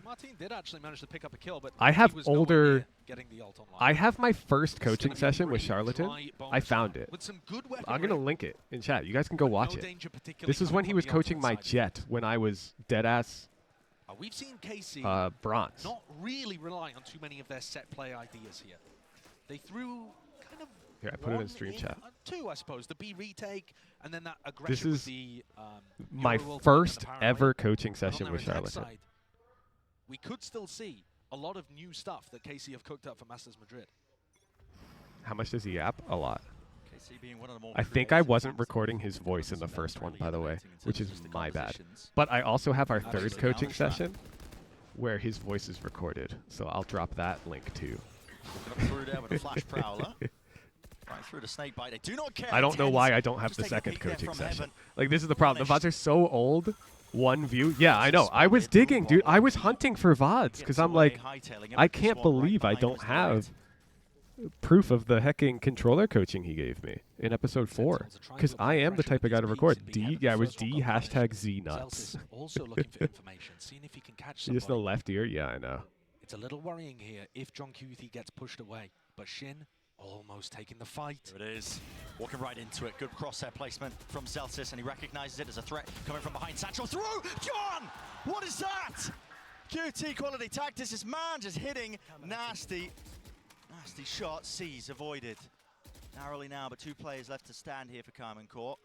Speaker 5: Martin did actually manage to pick up a kill, but
Speaker 4: I have
Speaker 5: he was nowhere
Speaker 4: older.
Speaker 5: near getting the ult online.
Speaker 4: I have my first
Speaker 5: It's gonna
Speaker 4: coaching
Speaker 5: be a
Speaker 4: session with
Speaker 5: really
Speaker 4: Charlatan.
Speaker 5: dry bonus
Speaker 4: I found
Speaker 5: round
Speaker 4: it.
Speaker 5: with some good
Speaker 4: I'm gonna
Speaker 5: weaponry.
Speaker 4: link it in chat. You guys can go watch
Speaker 5: No
Speaker 4: it.
Speaker 5: danger particularly
Speaker 4: This is
Speaker 5: coming
Speaker 4: when he
Speaker 5: from
Speaker 4: was
Speaker 5: the
Speaker 4: coaching my
Speaker 5: offense side.
Speaker 4: Jet when I was deadass
Speaker 5: We've seen KC
Speaker 4: bronze.
Speaker 5: not really rely on too many of their set play ideas here. They threw kind of
Speaker 4: Here, I put it in
Speaker 5: one
Speaker 4: stream chat.
Speaker 5: two, I suppose. The B retake, and then that aggression
Speaker 4: This
Speaker 5: with
Speaker 4: is
Speaker 5: the
Speaker 4: my
Speaker 5: Euro ultimate
Speaker 4: first
Speaker 5: and the paranoia.
Speaker 4: ever coaching
Speaker 5: But on
Speaker 4: session
Speaker 5: their
Speaker 4: with
Speaker 5: attack
Speaker 4: Charlatan.
Speaker 5: side, we could still see a lot of new stuff that KC have cooked up for Masters Madrid.
Speaker 4: How much does he yap? A lot.
Speaker 11: KC being one of the more
Speaker 4: I think I
Speaker 11: creative
Speaker 4: wasn't
Speaker 11: teams
Speaker 4: recording
Speaker 11: in
Speaker 4: his
Speaker 11: the
Speaker 4: voice in the
Speaker 11: tournament,
Speaker 4: first one,
Speaker 11: really
Speaker 4: by the way,
Speaker 11: innovating in
Speaker 4: which
Speaker 11: terms
Speaker 4: is
Speaker 11: of the
Speaker 4: my bad.
Speaker 11: compositions.
Speaker 4: But I also have our
Speaker 11: Absolutely
Speaker 4: third coaching
Speaker 11: down the track.
Speaker 4: session where his voice is recorded. So I'll drop that link too.
Speaker 11: Looking up through there with a flash prowler. Right through the snake bite. They do not care.
Speaker 4: I don't know
Speaker 11: Tens
Speaker 4: why I don't have
Speaker 11: just
Speaker 4: the
Speaker 11: take a
Speaker 4: second
Speaker 11: peek there
Speaker 4: coaching
Speaker 11: from
Speaker 4: session.
Speaker 11: heaven.
Speaker 4: Like, this is the problem. The VODs
Speaker 11: Punished.
Speaker 4: are so old. One view. Yeah, I know. I was digging, dude. I was hunting for VODs because I'm like, I can't believe I don't have proof of the hecking controller coaching he gave me in episode 4. Because I am the type of guy to record. D, yeah, it was D #Z nuts.
Speaker 5: Also looking for information, seeing if he can catch
Speaker 4: Just the
Speaker 5: somebody.
Speaker 4: left ear? Yeah, I know.
Speaker 5: It's a little worrying here if John Cuthie gets pushed away, but Shin almost taking the fight.
Speaker 11: There it is. Walking right into it. Good crosshair placement from Zelsis, and he recognizes it as a threat coming from behind. Satchel through! John! What is that? QT quality tactics. This man just hitting nasty shots. C's avoided. Narrowly now, but 2 players left to stand here for Carmen Court.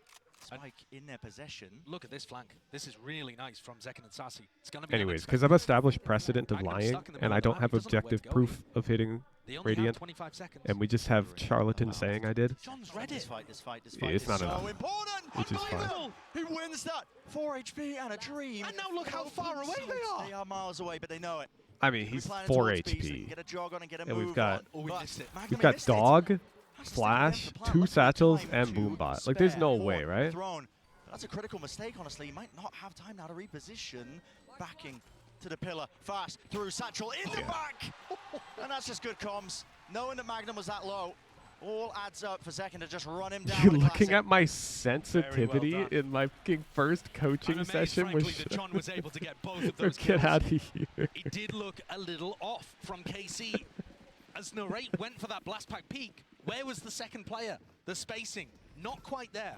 Speaker 11: Spike in their possession.
Speaker 5: Look at this flank. This is really nice from Zekin and Sassy. It's going to be
Speaker 4: Anyways, because I've established precedent of lying, and I don't have objective proof of hitting Radiant,
Speaker 5: 25 seconds.
Speaker 4: and we just have Charlatan saying I did.
Speaker 5: John's read it.
Speaker 11: This fight
Speaker 4: Yeah, it's
Speaker 11: is
Speaker 4: not
Speaker 11: so
Speaker 4: enough.
Speaker 11: important.
Speaker 4: Which is fine.
Speaker 11: Unbelievable. He wins that. 4 HP and a dream.
Speaker 5: And now look how far away they are.
Speaker 11: They are miles away, but they know it.
Speaker 4: I mean, he's 4 HP.
Speaker 11: Get a jog on and get a
Speaker 4: And we've
Speaker 11: move
Speaker 4: got
Speaker 11: on.
Speaker 5: we
Speaker 11: But
Speaker 5: missed it.
Speaker 11: Magnum
Speaker 4: we've got
Speaker 11: missed it.
Speaker 4: Dog,
Speaker 11: Has to stick
Speaker 4: Flash,
Speaker 11: against the plan.
Speaker 4: 2
Speaker 11: Look at the
Speaker 4: satchels,
Speaker 11: time
Speaker 4: and
Speaker 11: to
Speaker 4: Boombot. Like, there's no
Speaker 11: spare
Speaker 4: way,
Speaker 11: for
Speaker 4: right?
Speaker 11: Throne. That's a critical mistake, honestly. He might not have time now to reposition. Backing to the pillar. Fast through Satchel in the back. And that's just good comms. Knowing that Magnum was that low, all adds up for Zekin to just run him down.
Speaker 4: You're
Speaker 11: with
Speaker 4: looking
Speaker 11: classic.
Speaker 4: at my sensitivity
Speaker 5: done.
Speaker 4: in my fucking first coaching
Speaker 5: I'm amazed,
Speaker 4: session
Speaker 5: frankly,
Speaker 4: with
Speaker 5: that John was able to get both of those
Speaker 4: Get
Speaker 5: kills.
Speaker 4: out of here.
Speaker 5: It did look a little off from KC. As Narrate went for that blast pack peak, where was the second player? The spacing, not quite there.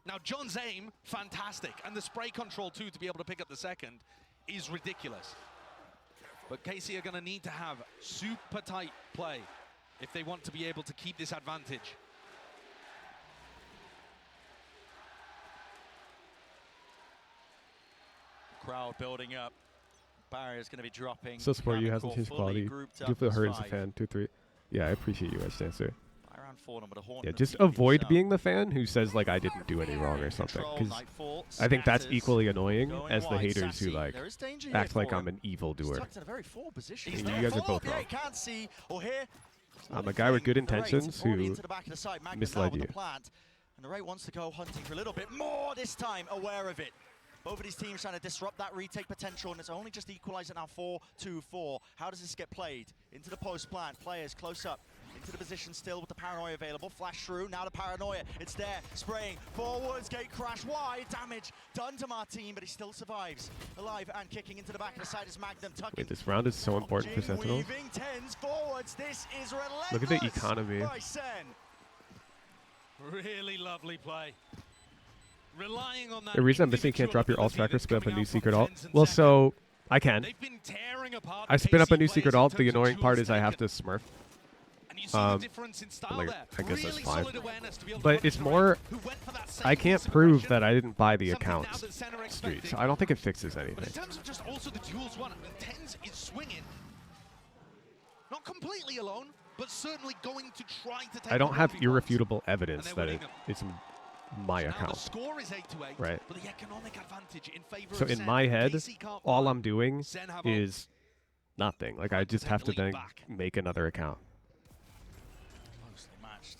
Speaker 5: Now, John's aim, fantastic. And the spray control, too, to be able to pick up the second is ridiculous. But KC are going to need to have super tight play if they want to be able to keep this advantage.
Speaker 11: Crowd building up. Barrier's going to be dropping.
Speaker 4: So support you
Speaker 11: Carmen
Speaker 4: hasn't
Speaker 11: Court
Speaker 4: changed
Speaker 11: fully
Speaker 4: quality.
Speaker 11: grouped
Speaker 4: Do
Speaker 11: up
Speaker 4: feel
Speaker 11: as
Speaker 4: hurt as a
Speaker 11: 5.
Speaker 4: fan. 2-3. Yeah, I appreciate you, Edge Dancer.
Speaker 11: Around 4 number, the Horn
Speaker 4: Yeah,
Speaker 11: and the
Speaker 4: just
Speaker 11: PvP
Speaker 4: avoid
Speaker 11: zone.
Speaker 4: being the fan who says like I didn't do any wrong or something,
Speaker 11: Control,
Speaker 4: because
Speaker 11: Nightfall,
Speaker 4: I think that's
Speaker 11: scatters,
Speaker 4: equally annoying
Speaker 11: going
Speaker 4: as the
Speaker 11: wide.
Speaker 4: haters who
Speaker 11: Sassy,
Speaker 4: like
Speaker 11: there is danger here
Speaker 4: act like
Speaker 11: for
Speaker 4: I'm
Speaker 11: him.
Speaker 4: an evil
Speaker 11: He's
Speaker 4: doer.
Speaker 11: tucked in a very forward position.
Speaker 4: And
Speaker 11: He's
Speaker 4: you
Speaker 11: there.
Speaker 4: guys are both
Speaker 11: Yeah,
Speaker 4: wrong.
Speaker 11: he can't see or hear.
Speaker 4: I'm a guy with good intentions
Speaker 11: Already
Speaker 4: who
Speaker 11: into the back of the side. Magnum
Speaker 4: misled
Speaker 11: now with
Speaker 4: you.
Speaker 11: the plant. And the Ray wants to go hunting for a little bit more this time, aware of it. Both of these teams trying to disrupt that retake potential, and it's only just equalizing now 4-2-4. How does this get played? Into the post plant, players close up, into the position still with the paranoia available. Flash through, now the paranoia, it's there, spraying forwards, gate crash wide, damage done to Martin, but he still survives. Alive and kicking into the back of the side is Magnum, tucking.
Speaker 4: Wait, this round is so important for Sentinels.
Speaker 11: Weaving tens forwards, this is relentless.
Speaker 4: Look at the economy.
Speaker 11: By Sen.
Speaker 5: Really lovely play. Relying on that
Speaker 4: The reason I'm missing you can't
Speaker 5: individual
Speaker 4: drop your alt
Speaker 5: ability
Speaker 4: tracker,
Speaker 5: that's
Speaker 4: spin up a
Speaker 5: coming
Speaker 4: new
Speaker 5: out from
Speaker 4: secret alt.
Speaker 5: Tens and
Speaker 4: Well,
Speaker 5: Zekin.
Speaker 4: so I can.
Speaker 5: They've been tearing apart
Speaker 4: I
Speaker 5: the
Speaker 4: spin up a
Speaker 5: KC
Speaker 4: new
Speaker 5: players
Speaker 4: secret
Speaker 5: in
Speaker 4: alt. The
Speaker 5: terms of
Speaker 4: annoying part
Speaker 5: tools
Speaker 4: is I have
Speaker 5: taken.
Speaker 4: to smurf.
Speaker 5: And you see the difference in style
Speaker 4: like,
Speaker 5: there.
Speaker 4: I guess that's
Speaker 5: Really
Speaker 4: fine.
Speaker 5: solid awareness to be able to
Speaker 4: But
Speaker 5: punish
Speaker 4: it's
Speaker 5: the
Speaker 4: more,
Speaker 5: Ray, who went for that same
Speaker 4: I can't
Speaker 5: course of
Speaker 4: prove
Speaker 5: aggression.
Speaker 4: that I didn't buy the
Speaker 5: Something now
Speaker 4: accounts
Speaker 5: that Sen are
Speaker 4: street.
Speaker 5: expecting.
Speaker 4: So I don't think it fixes
Speaker 5: But in
Speaker 4: anything.
Speaker 5: terms of just also the duels won, I mean, Tens is swinging. Not completely alone, but certainly going to try to take
Speaker 4: I don't
Speaker 5: the
Speaker 4: have
Speaker 5: 1v1s.
Speaker 4: irrefutable evidence
Speaker 5: And they're
Speaker 4: that
Speaker 5: winning them.
Speaker 4: it's my
Speaker 5: So now
Speaker 4: account.
Speaker 5: the score is 8-8,
Speaker 4: Right.
Speaker 5: but the economic advantage in favor
Speaker 4: So
Speaker 5: of
Speaker 4: in
Speaker 5: Sen.
Speaker 4: my head,
Speaker 5: KC can't
Speaker 4: all
Speaker 5: win.
Speaker 4: I'm doing
Speaker 5: Sen have ult.
Speaker 4: is nothing. Like I just have to then make another account.
Speaker 11: Closely matched.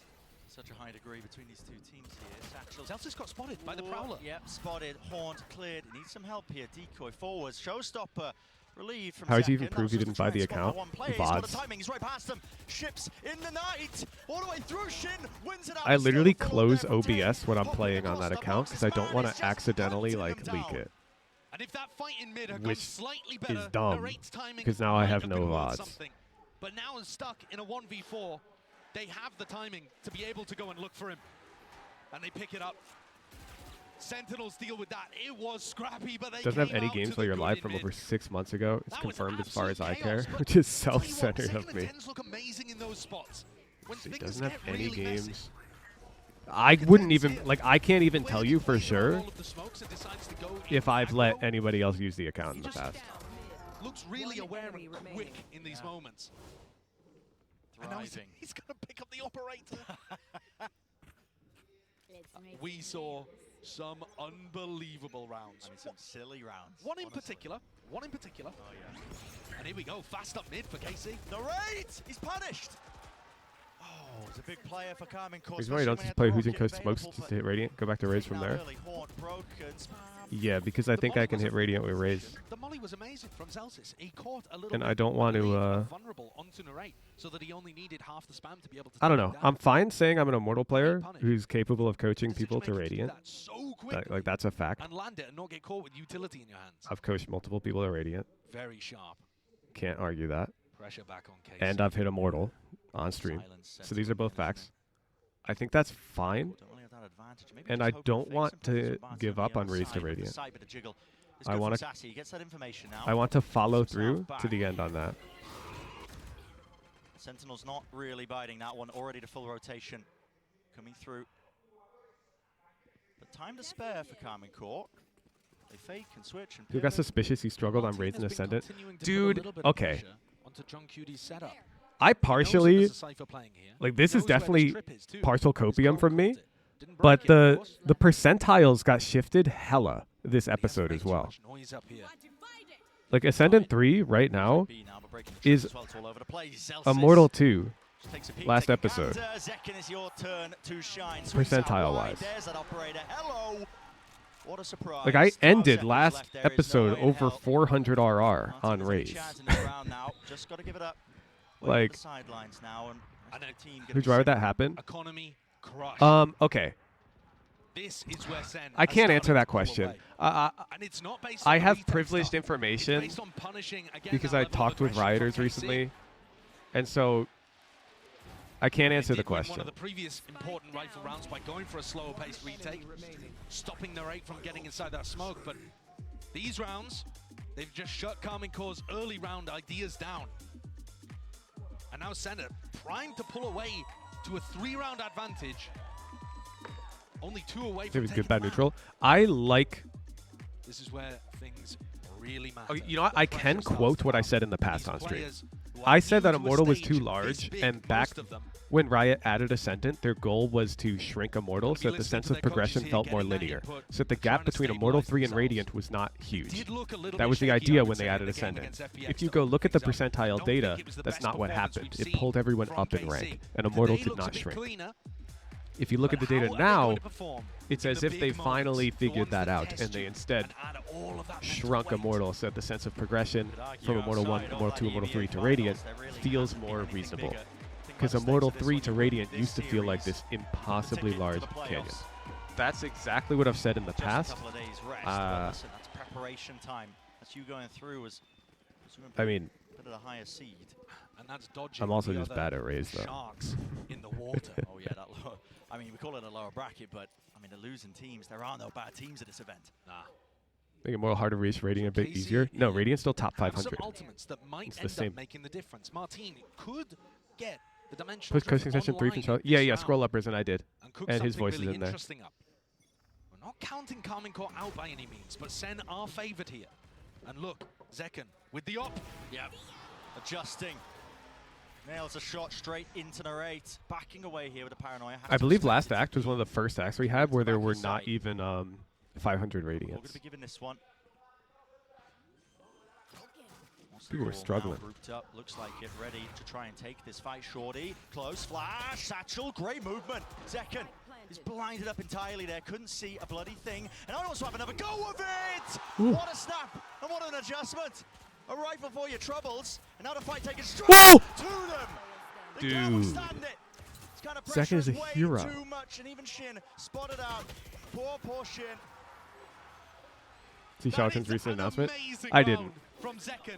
Speaker 11: Such a high degree between these two teams here. Satchel.
Speaker 5: Zelsis got spotted by the Prowler.
Speaker 11: Yep, spotted, haunt, cleared. He needs some help here. Decoy forwards. Showstopper relieved from
Speaker 4: How did you
Speaker 11: Zekin.
Speaker 4: even
Speaker 11: That
Speaker 4: prove
Speaker 11: was
Speaker 4: you
Speaker 11: just
Speaker 4: didn't
Speaker 11: to
Speaker 4: buy
Speaker 11: try
Speaker 4: the
Speaker 11: and spot that
Speaker 4: account?
Speaker 11: one player. He's got the
Speaker 4: VODs.
Speaker 11: timing. He's right past them. Ships in the night. All the way through. Shin wins it out.
Speaker 4: I
Speaker 11: Still
Speaker 4: literally
Speaker 11: forward
Speaker 4: close
Speaker 11: there for 10.
Speaker 4: OBS when I'm
Speaker 11: Popping
Speaker 4: playing on
Speaker 11: across
Speaker 4: that
Speaker 11: the
Speaker 4: account
Speaker 11: box
Speaker 4: because I
Speaker 11: is
Speaker 4: don't want
Speaker 11: Barnes,
Speaker 4: to
Speaker 11: just
Speaker 4: accidentally
Speaker 11: hunting
Speaker 4: like
Speaker 11: them
Speaker 4: leak
Speaker 11: down.
Speaker 4: it.
Speaker 5: And if that fight in mid had gone
Speaker 4: which
Speaker 5: slightly better,
Speaker 4: is dumb
Speaker 5: Narrate's timing
Speaker 4: because now I
Speaker 5: might
Speaker 4: have
Speaker 5: been
Speaker 4: no
Speaker 5: worth
Speaker 4: odds.
Speaker 5: something. But now is stuck in a 1v4. They have the timing to be able to go and look for him. And they pick it up. Sentinels deal with that. It was scrappy, but they
Speaker 4: Doesn't have
Speaker 5: came
Speaker 4: any
Speaker 5: out
Speaker 4: games
Speaker 5: to
Speaker 4: while
Speaker 5: the
Speaker 4: you're
Speaker 5: good
Speaker 4: live
Speaker 5: in
Speaker 4: from
Speaker 5: mid.
Speaker 4: over 6 months ago. It's
Speaker 5: That was
Speaker 4: confirmed as far as I
Speaker 5: absolute
Speaker 4: care,
Speaker 5: chaos,
Speaker 4: which is
Speaker 5: Tell you what,
Speaker 4: self-centered
Speaker 5: second
Speaker 4: of
Speaker 5: and
Speaker 4: me.
Speaker 5: tens look amazing in those spots. When
Speaker 4: He
Speaker 5: things
Speaker 4: doesn't have
Speaker 5: get
Speaker 4: any
Speaker 5: really messy.
Speaker 4: games. I wouldn't even, like, I can't even tell you for sure if I've let anybody else use the account in the past.
Speaker 5: Looks really aware and quick in these moments. And now he's going to pick up the operator. We saw some unbelievable rounds.
Speaker 11: I mean, some silly rounds.
Speaker 5: One in particular. Oh, yeah. And here we go. Fast up mid for KC.
Speaker 11: Narrate! He's punished! Oh, he's a big player for Carmen Court.
Speaker 4: Reason why you don't just play Who's in Coast Smokes to hit Radiant, go back to Raze from there. Yeah, because I think I can hit Radiant with Raze.
Speaker 5: The molly was amazing from Zelsis. He caught a little
Speaker 4: And
Speaker 5: bit
Speaker 4: I don't want to,
Speaker 5: vulnerable onto Narrate so that he only needed half the spam to be able to
Speaker 4: I don't
Speaker 5: take
Speaker 4: know.
Speaker 5: him
Speaker 4: I'm
Speaker 5: down.
Speaker 4: fine saying I'm an Immortal player who's capable of coaching people to Radiant.
Speaker 5: So quick
Speaker 4: Like, that's a fact.
Speaker 5: and land it and not get caught with utility in your hands.
Speaker 4: I've coached multiple people to Radiant.
Speaker 5: Very sharp.
Speaker 4: Can't argue that.
Speaker 5: Pressure back on KC.
Speaker 4: And I've hit Immortal on stream. So these are both facts. I think that's fine. And I don't want to give up on Raze to Radiant. I want to follow through to the end on that.
Speaker 11: Sentinel's not really biting that one. Already to full rotation coming through. But time to spare for Carmen Court. They fake and switch and
Speaker 4: You got
Speaker 11: pivot.
Speaker 4: suspicious he struggled on Raze and Ascendant. Dude, okay.
Speaker 5: Onto John QD's setup.
Speaker 4: I partially, like, this is definitely partial copium from me, but the percentiles got shifted hella this episode as well. Like, Ascendant 3 right now is Immortal 2 last episode, percentile-wise.
Speaker 11: What a surprise.
Speaker 4: Like, I ended last episode over 400 RR on Raze.
Speaker 11: Just got to give it up.
Speaker 4: Like, why would that happen?
Speaker 5: Economy crush.
Speaker 4: Okay.
Speaker 5: This is where Sen
Speaker 4: I
Speaker 5: has
Speaker 4: can't answer
Speaker 5: started
Speaker 4: that
Speaker 5: to pull
Speaker 4: question.
Speaker 5: away. And it's not based on
Speaker 4: I
Speaker 5: the
Speaker 4: have
Speaker 5: retake
Speaker 4: privileged
Speaker 5: stuff.
Speaker 4: information
Speaker 5: It's based on punishing, again,
Speaker 4: because
Speaker 5: that
Speaker 4: I
Speaker 5: level of
Speaker 4: talked with
Speaker 5: aggression
Speaker 4: rioters
Speaker 5: from KC.
Speaker 4: recently, and so I can't answer the
Speaker 5: Did win
Speaker 4: question.
Speaker 5: One of the previous important rifle rounds by going for a slower paced retake, stopping Narrate from getting inside that smoke. But these rounds, they've just shut Carmen Core's early round ideas down. And now Senna primed to pull away to a 3-round advantage. Only 2 away
Speaker 4: It
Speaker 5: from
Speaker 4: was
Speaker 5: taking
Speaker 4: good, bad,
Speaker 5: the map.
Speaker 4: neutral. I like.
Speaker 5: This is where things really matter.
Speaker 4: Oh, you know what? I can
Speaker 5: Pressure
Speaker 4: quote
Speaker 5: starts
Speaker 4: what I
Speaker 5: to
Speaker 4: said in the
Speaker 5: mount.
Speaker 4: past
Speaker 5: These
Speaker 4: on stream.
Speaker 5: players who
Speaker 4: I
Speaker 5: are
Speaker 4: said
Speaker 5: new
Speaker 4: that
Speaker 5: to a
Speaker 4: Immortal was
Speaker 5: stage
Speaker 4: too
Speaker 5: this
Speaker 4: large,
Speaker 5: big,
Speaker 4: and back
Speaker 5: most of them.
Speaker 4: when Riot added Ascendant, their goal was to shrink Immortal so that the
Speaker 5: listening
Speaker 4: sense
Speaker 5: to
Speaker 4: of
Speaker 5: their coaches
Speaker 4: progression
Speaker 5: here,
Speaker 4: felt more
Speaker 5: getting that
Speaker 4: linear,
Speaker 5: input,
Speaker 4: so that the
Speaker 5: trying
Speaker 4: gap
Speaker 5: to
Speaker 4: between Immortal
Speaker 5: stabilize
Speaker 4: 3 and
Speaker 5: themselves.
Speaker 4: Radiant was not huge.
Speaker 5: Did look a little
Speaker 4: That
Speaker 5: bit
Speaker 4: was the
Speaker 5: shaky, I
Speaker 4: idea
Speaker 5: would
Speaker 4: when they
Speaker 5: say,
Speaker 4: added
Speaker 5: in the game
Speaker 4: Ascendant.
Speaker 5: against FPX,
Speaker 4: If you
Speaker 5: though.
Speaker 4: go look at the
Speaker 5: For example,
Speaker 4: percentile
Speaker 5: don't
Speaker 4: data,
Speaker 5: think it was the
Speaker 4: that's
Speaker 5: best
Speaker 4: not what
Speaker 5: performance
Speaker 4: happened.
Speaker 5: we've
Speaker 4: It
Speaker 5: seen
Speaker 4: pulled everyone
Speaker 5: from
Speaker 4: up in
Speaker 5: KC.
Speaker 4: rank, and
Speaker 5: Today
Speaker 4: Immortal did
Speaker 5: looks a
Speaker 4: not
Speaker 5: bit
Speaker 4: shrink.
Speaker 5: cleaner,
Speaker 4: If you look
Speaker 5: but
Speaker 4: at the
Speaker 5: how
Speaker 4: data
Speaker 5: are they
Speaker 4: now,
Speaker 5: going to perform
Speaker 4: it's
Speaker 5: in
Speaker 4: as
Speaker 5: the
Speaker 4: if they
Speaker 5: big
Speaker 4: finally
Speaker 5: moments, the
Speaker 4: figured
Speaker 5: ones
Speaker 4: that out,
Speaker 5: test
Speaker 4: and they
Speaker 5: you,
Speaker 4: instead
Speaker 5: and add all of that mental
Speaker 4: shrunk
Speaker 5: weight?
Speaker 4: Immortal so that the sense of progression from Immortal 1 to Immortal 2, Immortal 3 to Radiant feels more reasonable. Because Immortal 3 to Radiant used to feel like this impossibly large canyon. That's exactly what I've said in the past.
Speaker 11: That's preparation time. That's you going through as
Speaker 4: I mean,
Speaker 11: the higher seed.
Speaker 5: And that's dodging
Speaker 4: I'm also
Speaker 5: the
Speaker 4: just
Speaker 5: other
Speaker 4: bad at Raze, though.
Speaker 5: sharks in the water.
Speaker 11: Oh yeah, that lower. I mean, we call it a lower bracket, but I mean, the losing teams. There are no bad teams at this event.
Speaker 5: Nah.
Speaker 4: Make it more hard to reach Radiant a bit
Speaker 5: KC
Speaker 4: easier. No, Radiant's still top
Speaker 5: have some
Speaker 4: 500.
Speaker 5: ultimates that might
Speaker 4: It's the
Speaker 5: end
Speaker 4: same.
Speaker 5: up making the difference. Martin could get the dimensional
Speaker 4: Push coaching
Speaker 5: drift
Speaker 4: session 3
Speaker 5: online
Speaker 4: control.
Speaker 5: this
Speaker 4: Yeah, yeah,
Speaker 5: round
Speaker 4: scroll up, Risen, I did.
Speaker 5: cook
Speaker 4: And his
Speaker 5: something
Speaker 4: voice is
Speaker 5: really
Speaker 4: in there.
Speaker 5: interesting up. We're not counting Carmen Court out by any means, but Sen are favored here. And look, Zekken with the op.
Speaker 11: Yep. Adjusting. Nails a shot straight into Narrate. Backing away here with a paranoia.
Speaker 4: I believe last act was one of the first acts we had where there were not even 500
Speaker 11: We're going
Speaker 4: Radiants.
Speaker 11: to be given this one.
Speaker 4: People were struggling.
Speaker 11: Grouped up, looks like it ready to try and take this fight. Shorty, close flash, satchel, great movement. Zekken is blinded up entirely there, couldn't see a bloody thing. And I also have another go of it!
Speaker 4: Ooh.
Speaker 11: What a snap, and what an adjustment. A rifle for your troubles, and now the fight taken straight
Speaker 4: Whoa!
Speaker 11: to them. They
Speaker 4: Dude.
Speaker 11: can't withstand it. It's kind of
Speaker 4: Zekken
Speaker 11: pressure
Speaker 4: is a
Speaker 11: way
Speaker 4: hero.
Speaker 11: too much, and even Shin spotted out. Poor Shin.
Speaker 4: see Charlatan's
Speaker 5: That is
Speaker 4: recent
Speaker 5: an
Speaker 4: announcement?
Speaker 5: amazing
Speaker 4: I didn't.
Speaker 5: round From Zekken.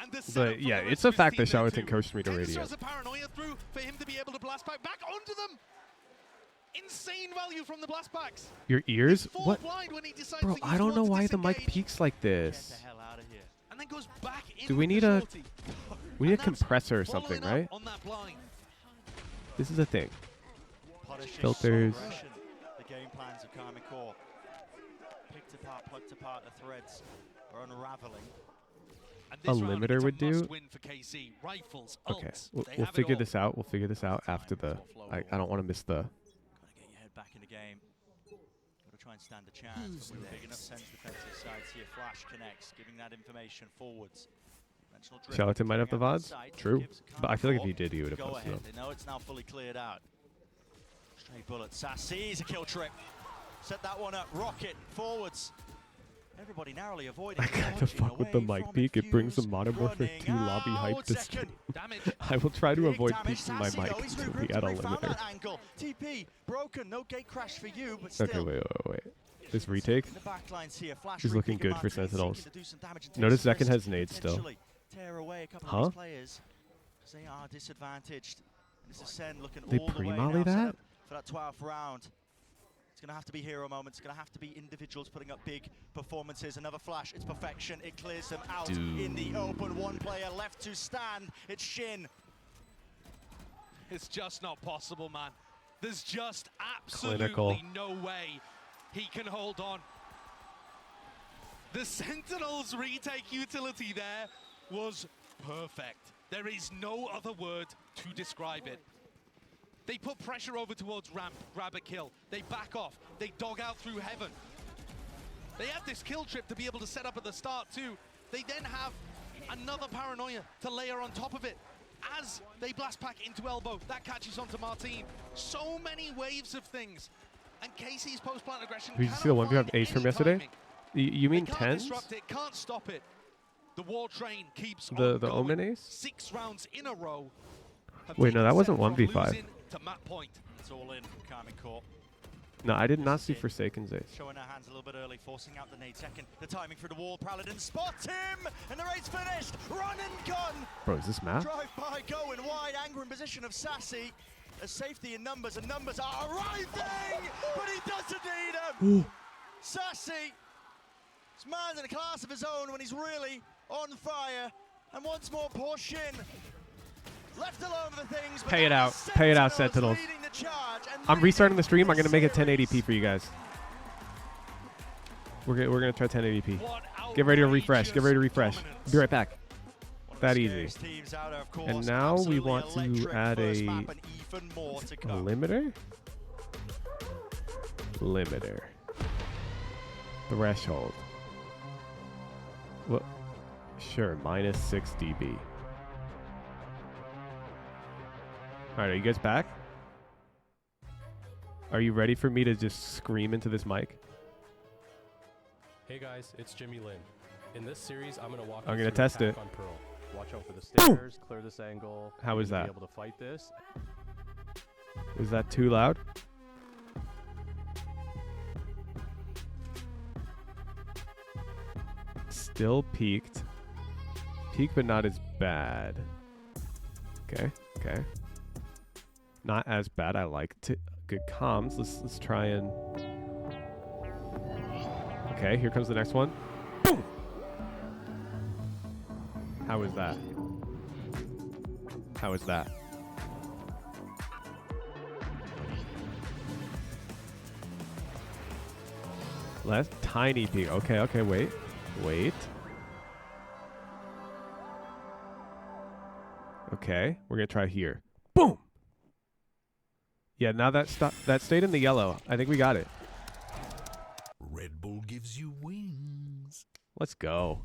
Speaker 5: And the
Speaker 4: But
Speaker 5: setup
Speaker 4: yeah,
Speaker 5: for the
Speaker 4: it's
Speaker 5: rest
Speaker 4: a
Speaker 5: of his
Speaker 4: fact
Speaker 5: team
Speaker 4: that
Speaker 5: there
Speaker 4: Charlatan
Speaker 5: too.
Speaker 4: coached me to
Speaker 5: Tennis
Speaker 4: radio.
Speaker 5: throws a paranoia through for him to be able to blast back onto them. Insane value from the blast backs.
Speaker 4: Your ears?
Speaker 5: He's full
Speaker 4: What?
Speaker 5: blind when he decides
Speaker 4: Bro,
Speaker 5: to
Speaker 4: I
Speaker 5: use
Speaker 4: don't know
Speaker 5: one to
Speaker 4: why the mic
Speaker 5: disengage.
Speaker 4: peaks like
Speaker 11: Get the
Speaker 4: this.
Speaker 11: hell out of here.
Speaker 5: And then goes back in
Speaker 4: Do we
Speaker 5: with
Speaker 4: need
Speaker 5: the
Speaker 4: a
Speaker 5: shorty.
Speaker 4: we need a
Speaker 5: And that's
Speaker 4: compressor or something,
Speaker 5: following up
Speaker 4: right?
Speaker 5: on that blind.
Speaker 4: This is a thing.
Speaker 11: Polishing
Speaker 4: Filters.
Speaker 11: progression, the game plans of Karmic Core. Picked apart, plucked apart, the threads are unraveling.
Speaker 5: And
Speaker 4: A
Speaker 5: this round,
Speaker 4: limiter
Speaker 5: it's
Speaker 4: would do?
Speaker 5: must win for KC. Rifles,
Speaker 4: Okay,
Speaker 5: ults,
Speaker 4: we'll
Speaker 5: they have it
Speaker 4: figure
Speaker 5: all.
Speaker 4: this out. We'll figure this out after the. I don't want to miss the.
Speaker 11: Gotta get your head back in the game. Gotta try and stand a chance. But with big enough Sen's defensive side, see a flash connects, giving that information forwards. Dimensional drift
Speaker 4: Charlatan might have the
Speaker 11: coming out
Speaker 4: VODs.
Speaker 11: inside,
Speaker 4: True,
Speaker 11: gives
Speaker 4: but I feel like if
Speaker 11: Karmic
Speaker 4: he did, he would have
Speaker 11: Core. Go
Speaker 4: posted
Speaker 11: ahead.
Speaker 4: them.
Speaker 11: They know it's now fully cleared out. Straight bullet. Sass sees a kill trip. Set that one up. Rocket forwards. Everybody narrowly avoiding.
Speaker 4: I kind of
Speaker 11: dodging
Speaker 4: fuck with the
Speaker 11: away
Speaker 4: mic
Speaker 11: from
Speaker 4: peak. It brings the
Speaker 11: Infuse,
Speaker 4: Monomorph
Speaker 11: running
Speaker 4: 2 lobby hype
Speaker 11: out,
Speaker 4: to
Speaker 11: second.
Speaker 4: stream.
Speaker 5: Damage.
Speaker 4: I will try to
Speaker 11: Big
Speaker 4: avoid
Speaker 11: damage.
Speaker 4: peaking my
Speaker 11: Sassy,
Speaker 4: mic
Speaker 11: though, he's
Speaker 4: until we
Speaker 11: regrouped
Speaker 4: add a
Speaker 11: and found
Speaker 4: limiter.
Speaker 11: that angle. TP broken. No gate crash for you, but still.
Speaker 4: Okay, wait. This retake
Speaker 11: In the back lines here, flash
Speaker 4: is looking
Speaker 11: repeat
Speaker 4: good for
Speaker 11: Martin
Speaker 4: Sentinels.
Speaker 11: seeking to do some damage and take
Speaker 4: Notice
Speaker 11: some
Speaker 4: Zekken
Speaker 11: risks,
Speaker 4: has nades still.
Speaker 11: potentially tear away a couple
Speaker 4: Huh?
Speaker 11: of these players, 'cause they are disadvantaged. This is Sen looking
Speaker 4: They
Speaker 11: all the way
Speaker 4: pre-molly
Speaker 11: now, set
Speaker 4: that?
Speaker 11: up for that 12th round. It's going to have to be hero moments. It's going to have to be individuals putting up big performances. Another flash. It's perfection. It clears them out in the open. One player left to stand. It's Shin.
Speaker 5: It's just not possible, man. There's just absolutely
Speaker 4: Clinical.
Speaker 5: no way he can hold on. The Sentinels retake utility there was perfect. There is no other word to describe it. They put pressure over towards ramp, grab a kill. They back off. They dog out through heaven. They have this kill trip to be able to set up at the start too. They then have another paranoia to layer on top of it. As they blast back into elbow, that catches onto Martin. So many waves of things. And KC's post-plant aggression.
Speaker 4: Did you see the one we have
Speaker 5: cannot
Speaker 4: Ace
Speaker 5: find
Speaker 4: from
Speaker 5: any
Speaker 4: yesterday?
Speaker 5: timing.
Speaker 4: You mean
Speaker 5: They can't
Speaker 4: tens?
Speaker 5: disrupt it, can't stop it. The war train keeps
Speaker 4: The
Speaker 5: on going.
Speaker 4: Omen Ace?
Speaker 5: 6 rounds in a row. have
Speaker 4: Wait, no,
Speaker 5: taken
Speaker 4: that wasn't
Speaker 5: Sen from
Speaker 4: 1v5.
Speaker 5: losing to map point.
Speaker 11: It's all in from Karmic Core.
Speaker 4: No, I did not see Forsaken's ace.
Speaker 11: Showing her hands a little bit early, forcing out the nade second. The timing through the wall, Paladin spots him! And the race finished! Run and gun!
Speaker 4: Bro, is this map?
Speaker 11: Drive by, going wide, anger in position of Sassy. A safety in numbers, and numbers are arriving! But he doesn't need them! Sassy! This man's in a class of his own when he's really on fire. And once more, poor Shin. Left alone with the things.
Speaker 4: Pay it out. Pay it out, Sentinels. I'm restarting the stream. I'm going to make it 1080p for you guys. We're gonna try 1080p. Get ready to refresh. Get ready to refresh. Be right back. That easy. And now we want to add a limiter? Limiter. Threshold. What? Sure, minus 6 dB. Alright, are you guys back? Are you ready for me to just scream into this mic?
Speaker 12: Hey guys, it's Jimmy Lin. In this series, I'm gonna walk.
Speaker 4: I'm
Speaker 12: you
Speaker 4: gonna
Speaker 12: through
Speaker 4: test
Speaker 12: attack
Speaker 4: it.
Speaker 12: on Pearl. Watch out for the stairs. Clear this angle.
Speaker 4: How is
Speaker 12: you'll
Speaker 4: that?
Speaker 12: Be able to fight this.
Speaker 4: Is that too loud? Still peaked. Peak, but not as bad. Okay, okay. Not as bad. I like good comms. Let's try and. Okay, here comes the next one. Boom. How is that? How is that? Less tiny peak. Okay, okay, wait. Wait. Okay, we're gonna try here. Boom! Yeah, now that stayed in the yellow. I think we got it.
Speaker 13: Red Bull gives you wings.
Speaker 4: Let's go.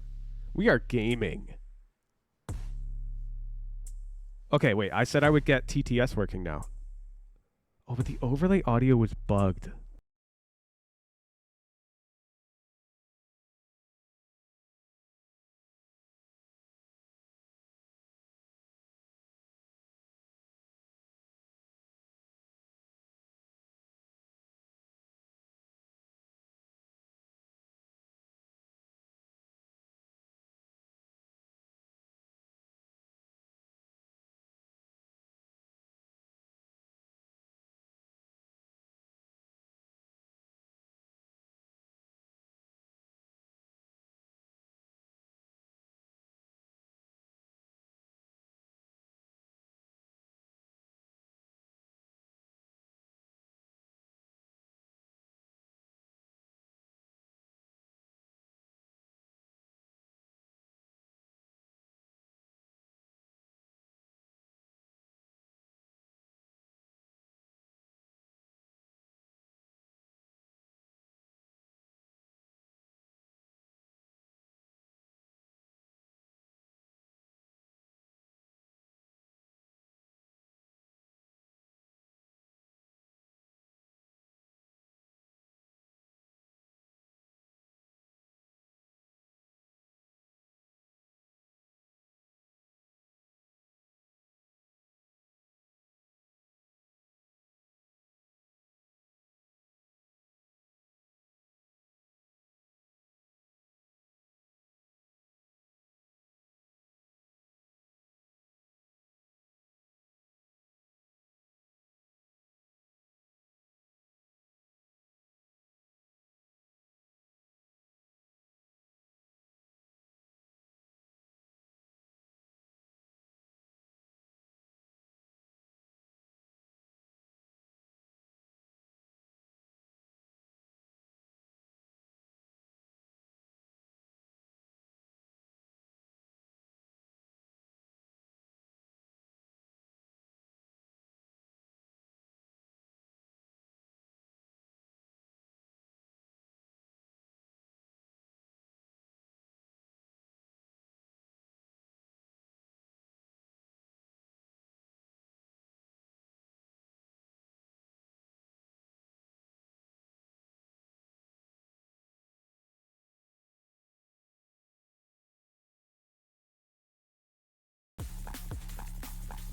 Speaker 4: We are gaming. Okay, wait. I said I would get TTS working now. Oh, but the overlay audio was bugged.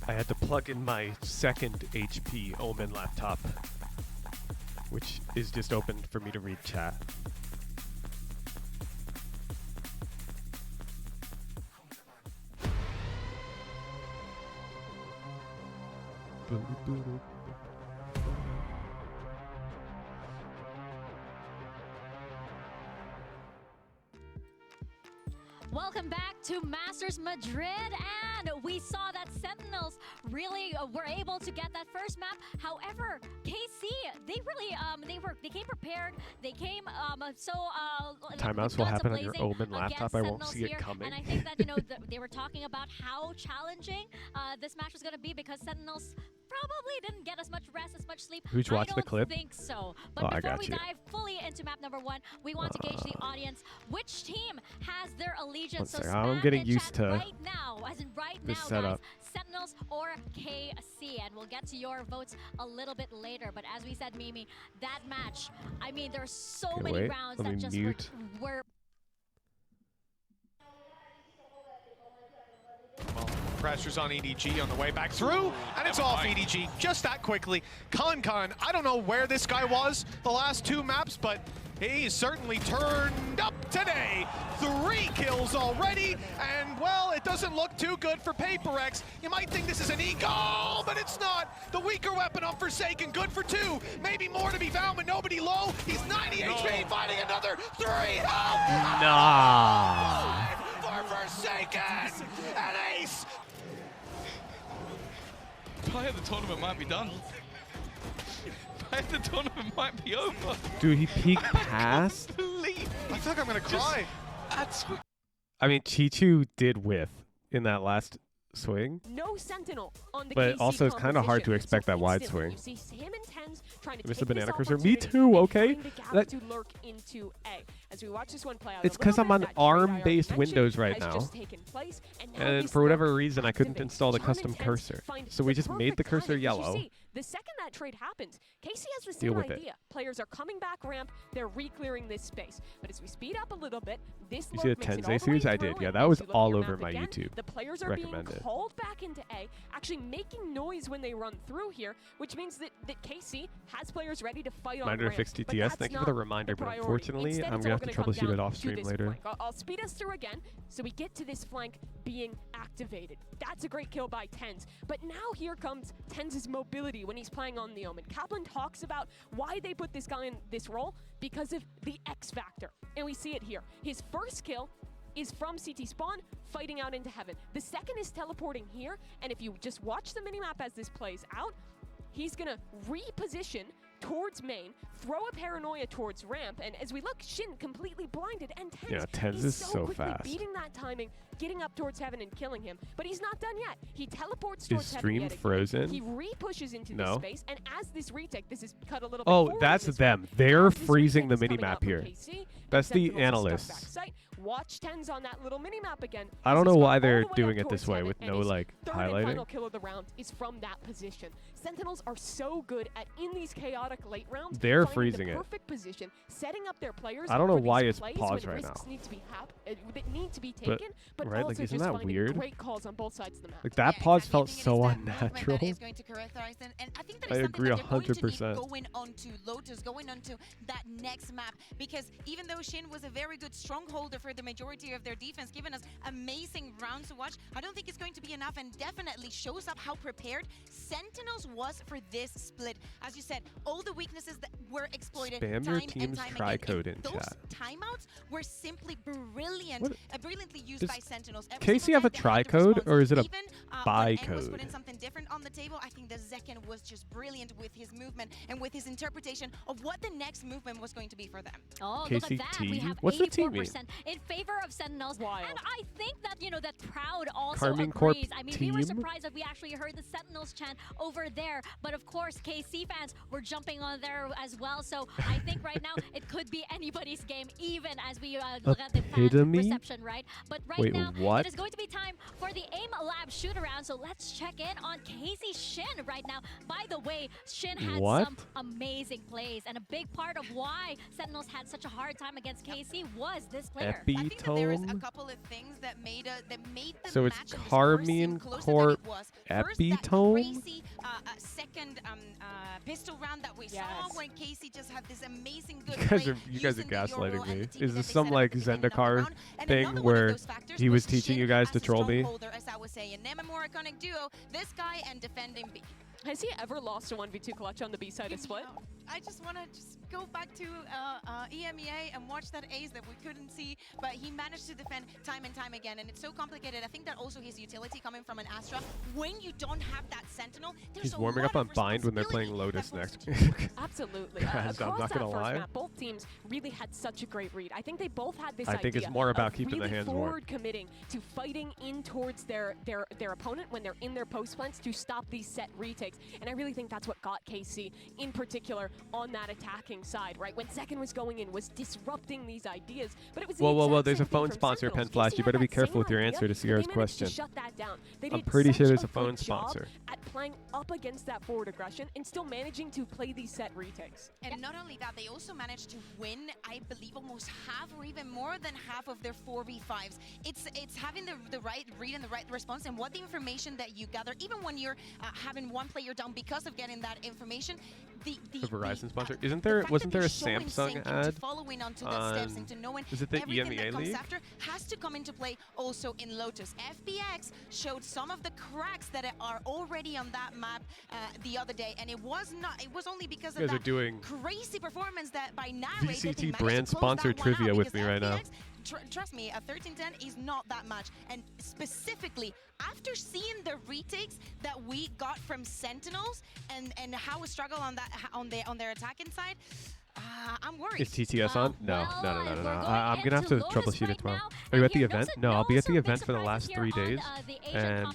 Speaker 4: I had to plug in my second HP Omen laptop, which is just open for me to read chat.
Speaker 3: Welcome back to Masters Madrid, and we saw that Sentinels really were able to get that first map. However, KC, they came prepared. They came
Speaker 4: Timeouts will happen on your Omen laptop. I won't see it coming.
Speaker 3: And I think that they were talking about how challenging this match was going to be because Sentinels probably didn't get as much rest, as much sleep.
Speaker 4: Who'd watch the clip?
Speaker 3: I don't think so. But before we
Speaker 4: you.
Speaker 3: dive fully into map number 1, we want to gauge the audience. Which team has their allegiance? So
Speaker 4: I'm getting used to
Speaker 3: right now, as in right
Speaker 4: this
Speaker 3: now,
Speaker 4: setup.
Speaker 3: guys, Sentinels or KC, and we'll get to your votes a little bit later. But as we said, Mimi, that match, I mean, there's so many rounds that just were
Speaker 14: Well, pressure's on EDG on the way back through, and it's off EDG just that quickly. Kun, I don't know where this guy was the last 2 maps, but he certainly turned up today. 3 kills already, and well, it doesn't look too good for Paper X. You might think this is an E-goal, but it's not. The weaker weapon on Forsaken, good for 2. Maybe more to be found, but nobody low. He's 90 HP, finding another 3. Help!
Speaker 4: Nah.
Speaker 14: For Forsaken, an ace.
Speaker 15: Player the tournament might be done. Player the tournament might be over.
Speaker 4: Dude, he peeked past.
Speaker 14: I feel like I'm gonna cry.
Speaker 4: I mean, Chichu did whiff in that last swing.
Speaker 2: No Sentinel on the
Speaker 4: but
Speaker 2: KC
Speaker 4: also it's kind of hard to expect that wide swing.
Speaker 2: You see him and Tens trying to
Speaker 4: Missed
Speaker 2: take
Speaker 4: the banana
Speaker 2: this
Speaker 4: cursor. Me
Speaker 2: opportunity
Speaker 4: too, okay?
Speaker 2: and find the gap
Speaker 4: That,
Speaker 2: to lurk into A. As we watch this one play out,
Speaker 4: it's because I'm on ARM-based Windows right now. And for whatever reason, I couldn't install the custom cursor. So we just made the cursor yellow.
Speaker 2: The second that trade happens, KC has the
Speaker 4: Deal
Speaker 2: same
Speaker 4: with it.
Speaker 2: idea. Players are coming back ramp, they're re-clearing this space. But as we speed up a little bit, this
Speaker 4: You see the
Speaker 2: lurk makes it all
Speaker 4: Tensei
Speaker 2: the way
Speaker 4: series? I
Speaker 2: through,
Speaker 4: did. Yeah,
Speaker 2: and
Speaker 4: that was
Speaker 2: as you look at
Speaker 4: all
Speaker 2: your
Speaker 4: over
Speaker 2: map
Speaker 4: my
Speaker 2: again,
Speaker 4: YouTube.
Speaker 2: The players are being
Speaker 4: Recommended.
Speaker 2: called back into A, actually making noise when they run through here, which means that KC has players ready to fight on
Speaker 4: Reminder to
Speaker 2: ramp.
Speaker 4: fix
Speaker 2: But
Speaker 4: TTS.
Speaker 2: that's
Speaker 4: Thank you
Speaker 2: not
Speaker 4: for the reminder, but
Speaker 2: priority.
Speaker 4: unfortunately,
Speaker 2: Instead,
Speaker 4: I'm
Speaker 2: it's
Speaker 4: going
Speaker 2: all
Speaker 4: to have to
Speaker 2: gonna come
Speaker 4: troubleshoot it
Speaker 2: down
Speaker 4: off
Speaker 2: to
Speaker 4: stream
Speaker 2: this
Speaker 4: later.
Speaker 2: flank. I'll speed us through again, so we get to this flank being activated. That's a great kill by Tens. But now here comes Tens' mobility when he's playing on the Omen. Kaplan talks about why they put this guy in this role because of the X factor. And we see it here. His first kill is from CT spawn, fighting out into heaven. The second is teleporting here, and if you just watch the minimap as this plays out, he's gonna reposition towards main, throw a paranoia towards ramp, and as we look, Shin completely blinded, and Tens,
Speaker 4: Yeah, Tens
Speaker 2: he's
Speaker 4: is
Speaker 2: so
Speaker 4: so
Speaker 2: quickly
Speaker 4: fast.
Speaker 2: beating that timing, getting up towards heaven and killing him. But he's not done yet. He teleports
Speaker 4: Is
Speaker 2: towards heaven
Speaker 4: stream
Speaker 2: yet again.
Speaker 4: frozen?
Speaker 2: He re-pushes into
Speaker 4: No.
Speaker 2: this space, and as this retake, this is cut a little bit
Speaker 4: Oh,
Speaker 2: forward
Speaker 4: that's
Speaker 2: in this
Speaker 4: them.
Speaker 2: round.
Speaker 4: They're
Speaker 2: As this
Speaker 4: freezing the
Speaker 2: retake is coming
Speaker 4: minimap
Speaker 2: out from
Speaker 4: here.
Speaker 2: KC,
Speaker 4: That's the
Speaker 2: Sentinels is stuck
Speaker 4: analysts.
Speaker 2: backside. Watch Tens on that little minimap again.
Speaker 4: I don't
Speaker 2: This
Speaker 4: know
Speaker 2: is
Speaker 4: why
Speaker 2: all
Speaker 4: they're
Speaker 2: the way
Speaker 4: doing
Speaker 2: up
Speaker 4: it this
Speaker 2: towards
Speaker 4: way
Speaker 2: heaven,
Speaker 4: with
Speaker 2: and
Speaker 4: no
Speaker 2: his
Speaker 4: like
Speaker 2: third and
Speaker 4: highlighting.
Speaker 2: final kill of the round is from that position. Sentinels are so good at, in these chaotic late rounds,
Speaker 4: They're
Speaker 2: finding
Speaker 4: freezing
Speaker 2: the
Speaker 4: it.
Speaker 2: perfect position, setting up their players.
Speaker 4: I don't know
Speaker 2: for these
Speaker 4: why it's
Speaker 2: plays
Speaker 4: paused
Speaker 2: when
Speaker 4: right
Speaker 2: risks
Speaker 4: now.
Speaker 2: Need to be that need to be
Speaker 4: But-
Speaker 2: taken, but
Speaker 4: right, like,
Speaker 2: also
Speaker 4: isn't
Speaker 2: just
Speaker 4: that
Speaker 2: finding
Speaker 4: weird?
Speaker 2: great calls on both sides of the map.
Speaker 4: Like that pause felt so
Speaker 1: That
Speaker 4: unnatural.
Speaker 1: is going to characterize them, and I think that
Speaker 4: I
Speaker 1: is something
Speaker 4: agree
Speaker 1: that they're going to need
Speaker 4: 100%.
Speaker 1: going on to Lotus, going on to that next map, because even though Shin was a very good strongholder for the majority of their defense, giving us amazing rounds to watch, I don't think it's going to be enough, and definitely shows up how prepared Sentinels was for this split. As you said, all the weaknesses that were exploited
Speaker 4: Spam your
Speaker 1: time and
Speaker 4: team's
Speaker 1: time
Speaker 4: try
Speaker 1: again.
Speaker 4: code
Speaker 1: And
Speaker 4: in
Speaker 1: those
Speaker 4: chat.
Speaker 1: timeouts were simply brilliant,
Speaker 4: What-
Speaker 1: brilliantly used
Speaker 4: Does
Speaker 1: by Sentinels. Every
Speaker 4: KC
Speaker 1: single
Speaker 4: have a
Speaker 1: time they had
Speaker 4: try
Speaker 1: to
Speaker 4: code,
Speaker 1: respond,
Speaker 4: or is it a
Speaker 1: even,
Speaker 4: buy
Speaker 1: when N was
Speaker 4: code?
Speaker 1: putting something different on the table, I think the Zekken was just brilliant with his movement and with his interpretation of what the next movement was going to be for them.
Speaker 3: Oh, look at that. We
Speaker 4: KCT?
Speaker 3: have
Speaker 4: What's the team
Speaker 3: 84% in favor of Sentinels.
Speaker 2: Wild.
Speaker 3: And I think that, that Proud also
Speaker 4: Carmine Corp
Speaker 3: agrees. I mean, we were
Speaker 4: team?
Speaker 3: surprised that we actually heard the Sentinels chant over there. But of course, KC fans were jumping on there as well. So I think right now it could be anybody's game, even as we look at the fan reception, right? But right now, it is going to be time for the AIM Lab shoot-around. So let's check in on KC Shin right now. By the way, Shin had some amazing plays, and a big part of why Sentinels had such a hard time against KC was this player.
Speaker 1: I think that there is a couple of things that made the
Speaker 4: so
Speaker 1: match
Speaker 4: it's
Speaker 1: and the
Speaker 4: Carmine
Speaker 1: score seem
Speaker 4: Court
Speaker 1: closer than it was.
Speaker 4: Epitome?
Speaker 1: First, that crazy second pistol round that we saw when KC just had this amazing good
Speaker 4: You guys are gaslighting me. Is this some like Zendikar thing where he was teaching you guys to troll me?
Speaker 1: As I was saying, name a more iconic duo, this guy and defending B.
Speaker 2: Has he ever lost a 1v2 clutch on the B side of Split?
Speaker 1: I just want to go back to EMEA and watch that ace that we couldn't see, but he managed to defend time and time again, and it's so complicated. I think that also his utility coming from an Astra, when you don't have that Sentinel, there's
Speaker 4: He's warming up on Bind when they're playing Lotus next.
Speaker 2: Absolutely.
Speaker 4: Guys, I'm not gonna lie.
Speaker 2: Map, both teams really had such a great read. I think they both had this
Speaker 4: I think it's more about keeping the hands warm.
Speaker 2: Forward committing to fighting in towards their opponent when they're in their post plants to stop these set retakes. And I really think that's what got KC in particular on that attacking side, right? When Second was going in, was disrupting these ideas. But it was
Speaker 4: whoa, there's a phone sponsor, Pen Flash. You better be careful with your answer to Sierra's question. I'm pretty sure there's a phone sponsor.
Speaker 2: At playing up against that forward aggression and still managing to play these set retakes.
Speaker 1: And not only that, they also managed to win, I believe, almost half or even more than half of their 4v5s. It's having the right read and the right response, and what the information that you gather, even when you're having one player down because of getting that information. The
Speaker 4: Verizon sponsor. Wasn't there a Samsung ad?
Speaker 1: Following onto the steps and to knowing
Speaker 4: is it the
Speaker 1: everything
Speaker 4: EMEA
Speaker 1: that comes
Speaker 4: League?
Speaker 1: after has to come into play also in Lotus. FBX showed some of the cracks that are already on that map the other day, and it was only because of that crazy performance that by Narrate
Speaker 4: VCT brand sponsor trivia with me right now.
Speaker 1: Trust me, a 13-10 is not that much, and specifically after seeing the retakes that we got from Sentinels and how we struggle on that on their attacking side, I'm worried.
Speaker 4: Is TTS on? No. I'm gonna have to troubleshoot it tomorrow. Are you at the event? No, I'll be at the event for the last 3 days, and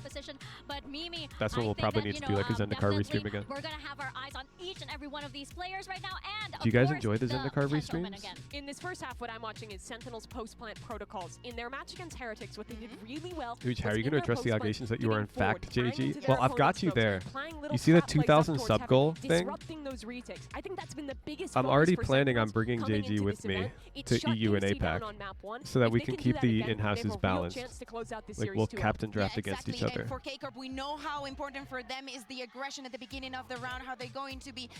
Speaker 4: that's when we'll probably need to do like a Zendikar restream again.
Speaker 3: We're gonna have our eyes on each and every one of these players right now, and
Speaker 4: do you guys enjoy the Zendikar restreams?
Speaker 2: In this first half, what I'm watching is Sentinels post-plant protocols. In their match against Heretics, what they did really well.
Speaker 4: How are you gonna address the allegations that you are in fact JG? Well, I've got you there. You see the 2,000 sub goal thing?
Speaker 2: I think that's been the biggest.
Speaker 4: I'm already planning on bringing JG with me to EU and APAC so that we can keep the in-houses balanced. Like we'll captain draft against each other.
Speaker 1: And for K-Corp, we know how important for them is the aggression at the beginning of the round, how they're going to be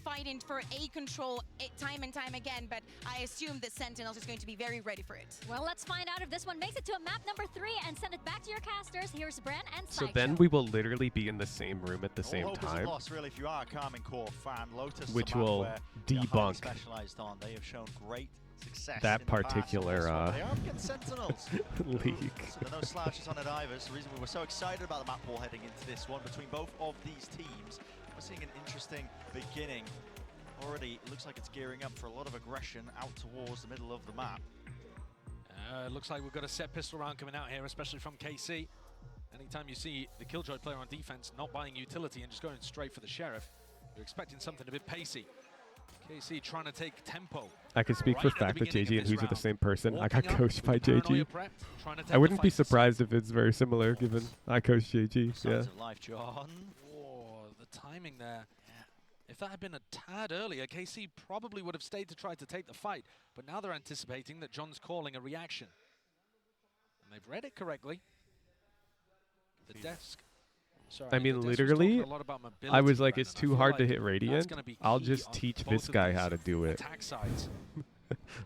Speaker 1: fighting for A control time and time again, but I assume that Sentinels is going to be very ready for it.
Speaker 3: Well, let's find out if this one makes it to a map number 3 and send it back to your casters. Here's Bren and
Speaker 4: So
Speaker 3: Sideshow.
Speaker 4: then we will literally be in the same room at the same time,
Speaker 11: Lost, really, if you are a Carmine Core fan. Lotus
Speaker 4: which will debunk
Speaker 11: they have shown great success
Speaker 4: that particular
Speaker 11: they are against Sentinels.
Speaker 4: league.
Speaker 11: So there are no slashes on it either. It's the reason we were so excited about the map ball heading into this one between both of these teams. We're seeing an interesting beginning. Already, it looks like it's gearing up for a lot of aggression out towards the middle of the map.
Speaker 5: It looks like we've got a set pistol round coming out here, especially from KC. Anytime you see the Killjoy player on defense not buying utility and just going straight for the Sheriff, you're expecting something a bit pacey. KC trying to take tempo.
Speaker 4: I can speak for fact that JG and Who's are the same person. I got coached by JG. I wouldn't be surprised if it's very similar, given I coached JG. Yeah.
Speaker 11: Life, John.
Speaker 5: Oh, the timing there. If that had been a tad earlier, KC probably would have stayed to try to take the fight. But now they're anticipating that John's calling a reaction. And they've read it correctly. The desk. Sorry,
Speaker 4: I mean, literally, I was like, it's too hard to hit Radiant. I'll just teach this guy how to do it.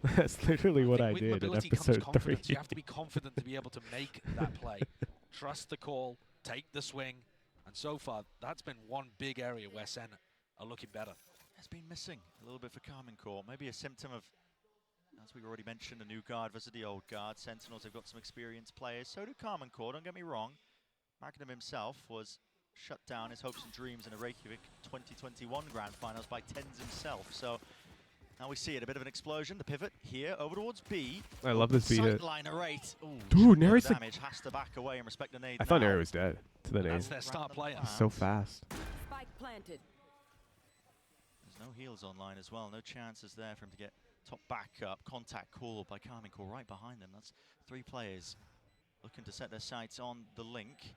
Speaker 4: That's literally what I did in episode 3.
Speaker 5: You have to be confident to be able to make that play. Trust the call, take the swing. And so far, that's been one big area where SEN are looking better.
Speaker 11: It's been missing a little bit for Carmine Core. Maybe a symptom of, as we already mentioned, a new guard versus the old guard. Sentinels have got some experienced players. So do Carmine Core, don't get me wrong. Magnum himself was shut down his hopes and dreams in the Reykjavik 2021 Grand Finals by TenZ himself. So now we see it, a bit of an explosion. The pivot here over towards B.
Speaker 4: I love this B hit.
Speaker 11: Dude,
Speaker 4: Nary's
Speaker 11: damage has to back away and respect the nade.
Speaker 4: I thought Nary was dead to the nade.
Speaker 5: That's their star player.
Speaker 4: He's so fast.
Speaker 16: planted.
Speaker 11: There's no heals online as well. No chances there for him to get top back up. Contact call by Carmen Call right behind them. That's 3 players looking to set their sights on the link.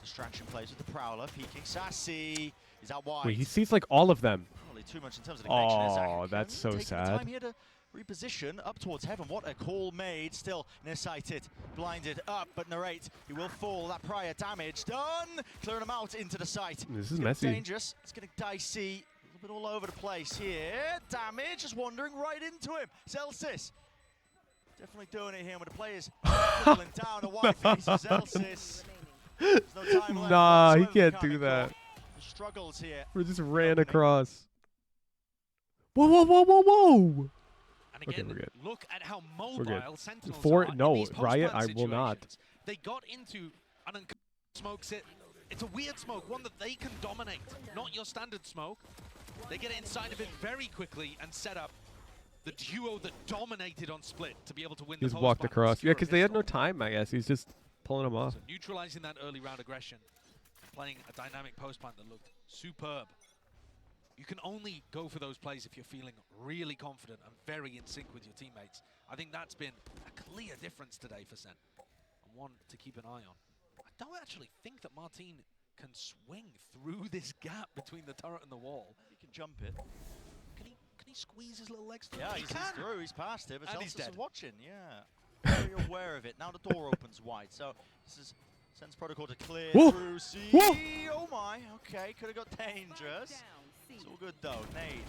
Speaker 11: Distraction plays with the Prowler, peeking. Sassy is out wide.
Speaker 4: Wait, he sees like all of them.
Speaker 11: Probably too much in terms of the connection.
Speaker 4: Oh, that's so sad.
Speaker 11: Time here to reposition up towards heaven. What a call made. Still nearsighted, blinded up, but Narrate, he will fall. That prior damage done. Clearing him out into the site.
Speaker 4: This is messy.
Speaker 11: Dangerous. It's getting dicey. A little bit all over the place here. Damage just wandering right into him. Zelsis definitely doing it here with the players falling down. A wide face of Zelsis. There's no time left.
Speaker 4: Nah, he can't do that.
Speaker 11: The struggles here.
Speaker 4: We just ran across. Whoa, whoa, whoa, whoa, whoa!
Speaker 5: And again,
Speaker 4: okay, we're good.
Speaker 5: Look at how
Speaker 4: We're good.
Speaker 5: mobile Sentinels
Speaker 4: For
Speaker 5: are
Speaker 4: no,
Speaker 5: in these
Speaker 4: Riot,
Speaker 5: post-plant
Speaker 4: I will not.
Speaker 5: situations. They got into an smokes it. It's a weird smoke, one that they can dominate, not your standard smoke. They get inside of it very quickly and set up the duo that dominated on split to be able to win the
Speaker 4: He's
Speaker 5: post
Speaker 4: walked
Speaker 5: plant.
Speaker 4: across. Yeah, because they had no time, I guess. He's just pulling them off.
Speaker 5: So neutralizing that early round aggression, playing a dynamic post plant that looked superb. You can only go for those plays if you're feeling really confident and very in sync with your teammates. I think that's been a clear difference today for Sen, and one to keep an eye on. I don't actually think that Martin can swing through this gap between the turret and the wall.
Speaker 11: He can jump it.
Speaker 5: Can he squeeze his little legs through?
Speaker 11: Yeah,
Speaker 5: he
Speaker 11: he's
Speaker 5: can.
Speaker 11: through. He's past it. But
Speaker 5: And he's
Speaker 11: Zelsis is
Speaker 5: dead.
Speaker 11: watching. Yeah, very aware of it. Now the door opens wide. So this is Sen's protocol to clear
Speaker 4: Whoa.
Speaker 11: through. See,
Speaker 4: Whoa.
Speaker 11: oh my. Okay, could have got dangerous. It's all good though. Nade.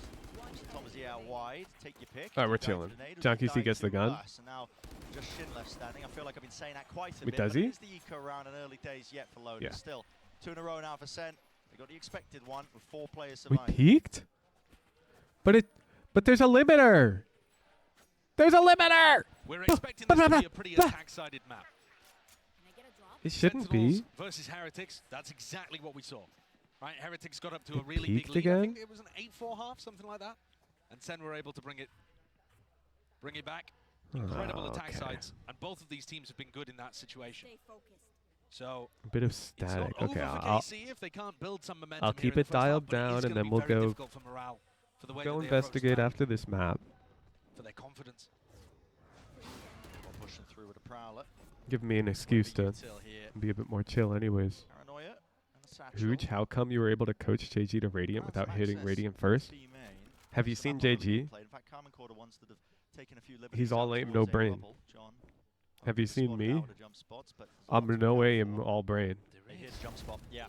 Speaker 11: Tomsy out wide. Take your pick.
Speaker 4: All right, we're chilling. John KC gets the gun.
Speaker 11: And now just Shin left standing. I feel like I've been saying that quite a
Speaker 4: Wait,
Speaker 11: bit.
Speaker 4: does
Speaker 11: but
Speaker 4: he?
Speaker 11: it is the eco round and early days yet for Lotus.
Speaker 4: Yeah.
Speaker 11: Still 2 in a row now for Sen. They got the expected one with 4 players
Speaker 4: We
Speaker 11: surviving.
Speaker 4: peaked? But there's a limiter! There's a limiter!
Speaker 5: We're expecting this to be a pretty attack-sided map.
Speaker 4: It shouldn't
Speaker 5: Sentinels
Speaker 4: be.
Speaker 5: versus Heretics, that's exactly what we saw. Right, Heretics got up to a really
Speaker 4: peaked
Speaker 5: big lead. I
Speaker 4: again?
Speaker 5: think it was an 8-4 half, something like that. And Sen were able to bring it back. Incredible attack
Speaker 4: okay.
Speaker 5: sides, and both of these teams have been good in that situation. So
Speaker 4: A bit of
Speaker 5: it's
Speaker 4: static.
Speaker 5: not
Speaker 4: Okay,
Speaker 5: over for
Speaker 4: I'll
Speaker 5: KC if they can't build some momentum
Speaker 4: I'll
Speaker 5: here
Speaker 4: keep
Speaker 5: in the
Speaker 4: it
Speaker 5: first half,
Speaker 4: dialed
Speaker 5: but it is
Speaker 4: down, and
Speaker 5: gonna
Speaker 4: then
Speaker 5: be
Speaker 4: we'll
Speaker 5: very
Speaker 4: go
Speaker 5: difficult for morale, for the way
Speaker 4: go
Speaker 5: that they approach
Speaker 4: investigate
Speaker 5: time,
Speaker 4: after this map.
Speaker 5: for their confidence.
Speaker 11: Pushing through with a Prowler.
Speaker 4: Give me an excuse to
Speaker 11: Util here.
Speaker 4: be a bit more chill anyways.
Speaker 11: Paranoia and a satchel.
Speaker 4: Hooch, how come you were able to coach JG to Radiant without hitting Radiant first?
Speaker 11: B main.
Speaker 4: Have you seen JG?
Speaker 11: In fact, Carmen Corder wants to have taken a few
Speaker 4: He's
Speaker 11: liberties
Speaker 4: all
Speaker 11: out
Speaker 4: aim, no
Speaker 11: towards A
Speaker 4: brain.
Speaker 11: bubble. John
Speaker 4: Have you seen
Speaker 11: spotted
Speaker 4: me?
Speaker 11: out the jump spots, but
Speaker 4: I'm no aim, all brain.
Speaker 11: here's jump spot. Yeah.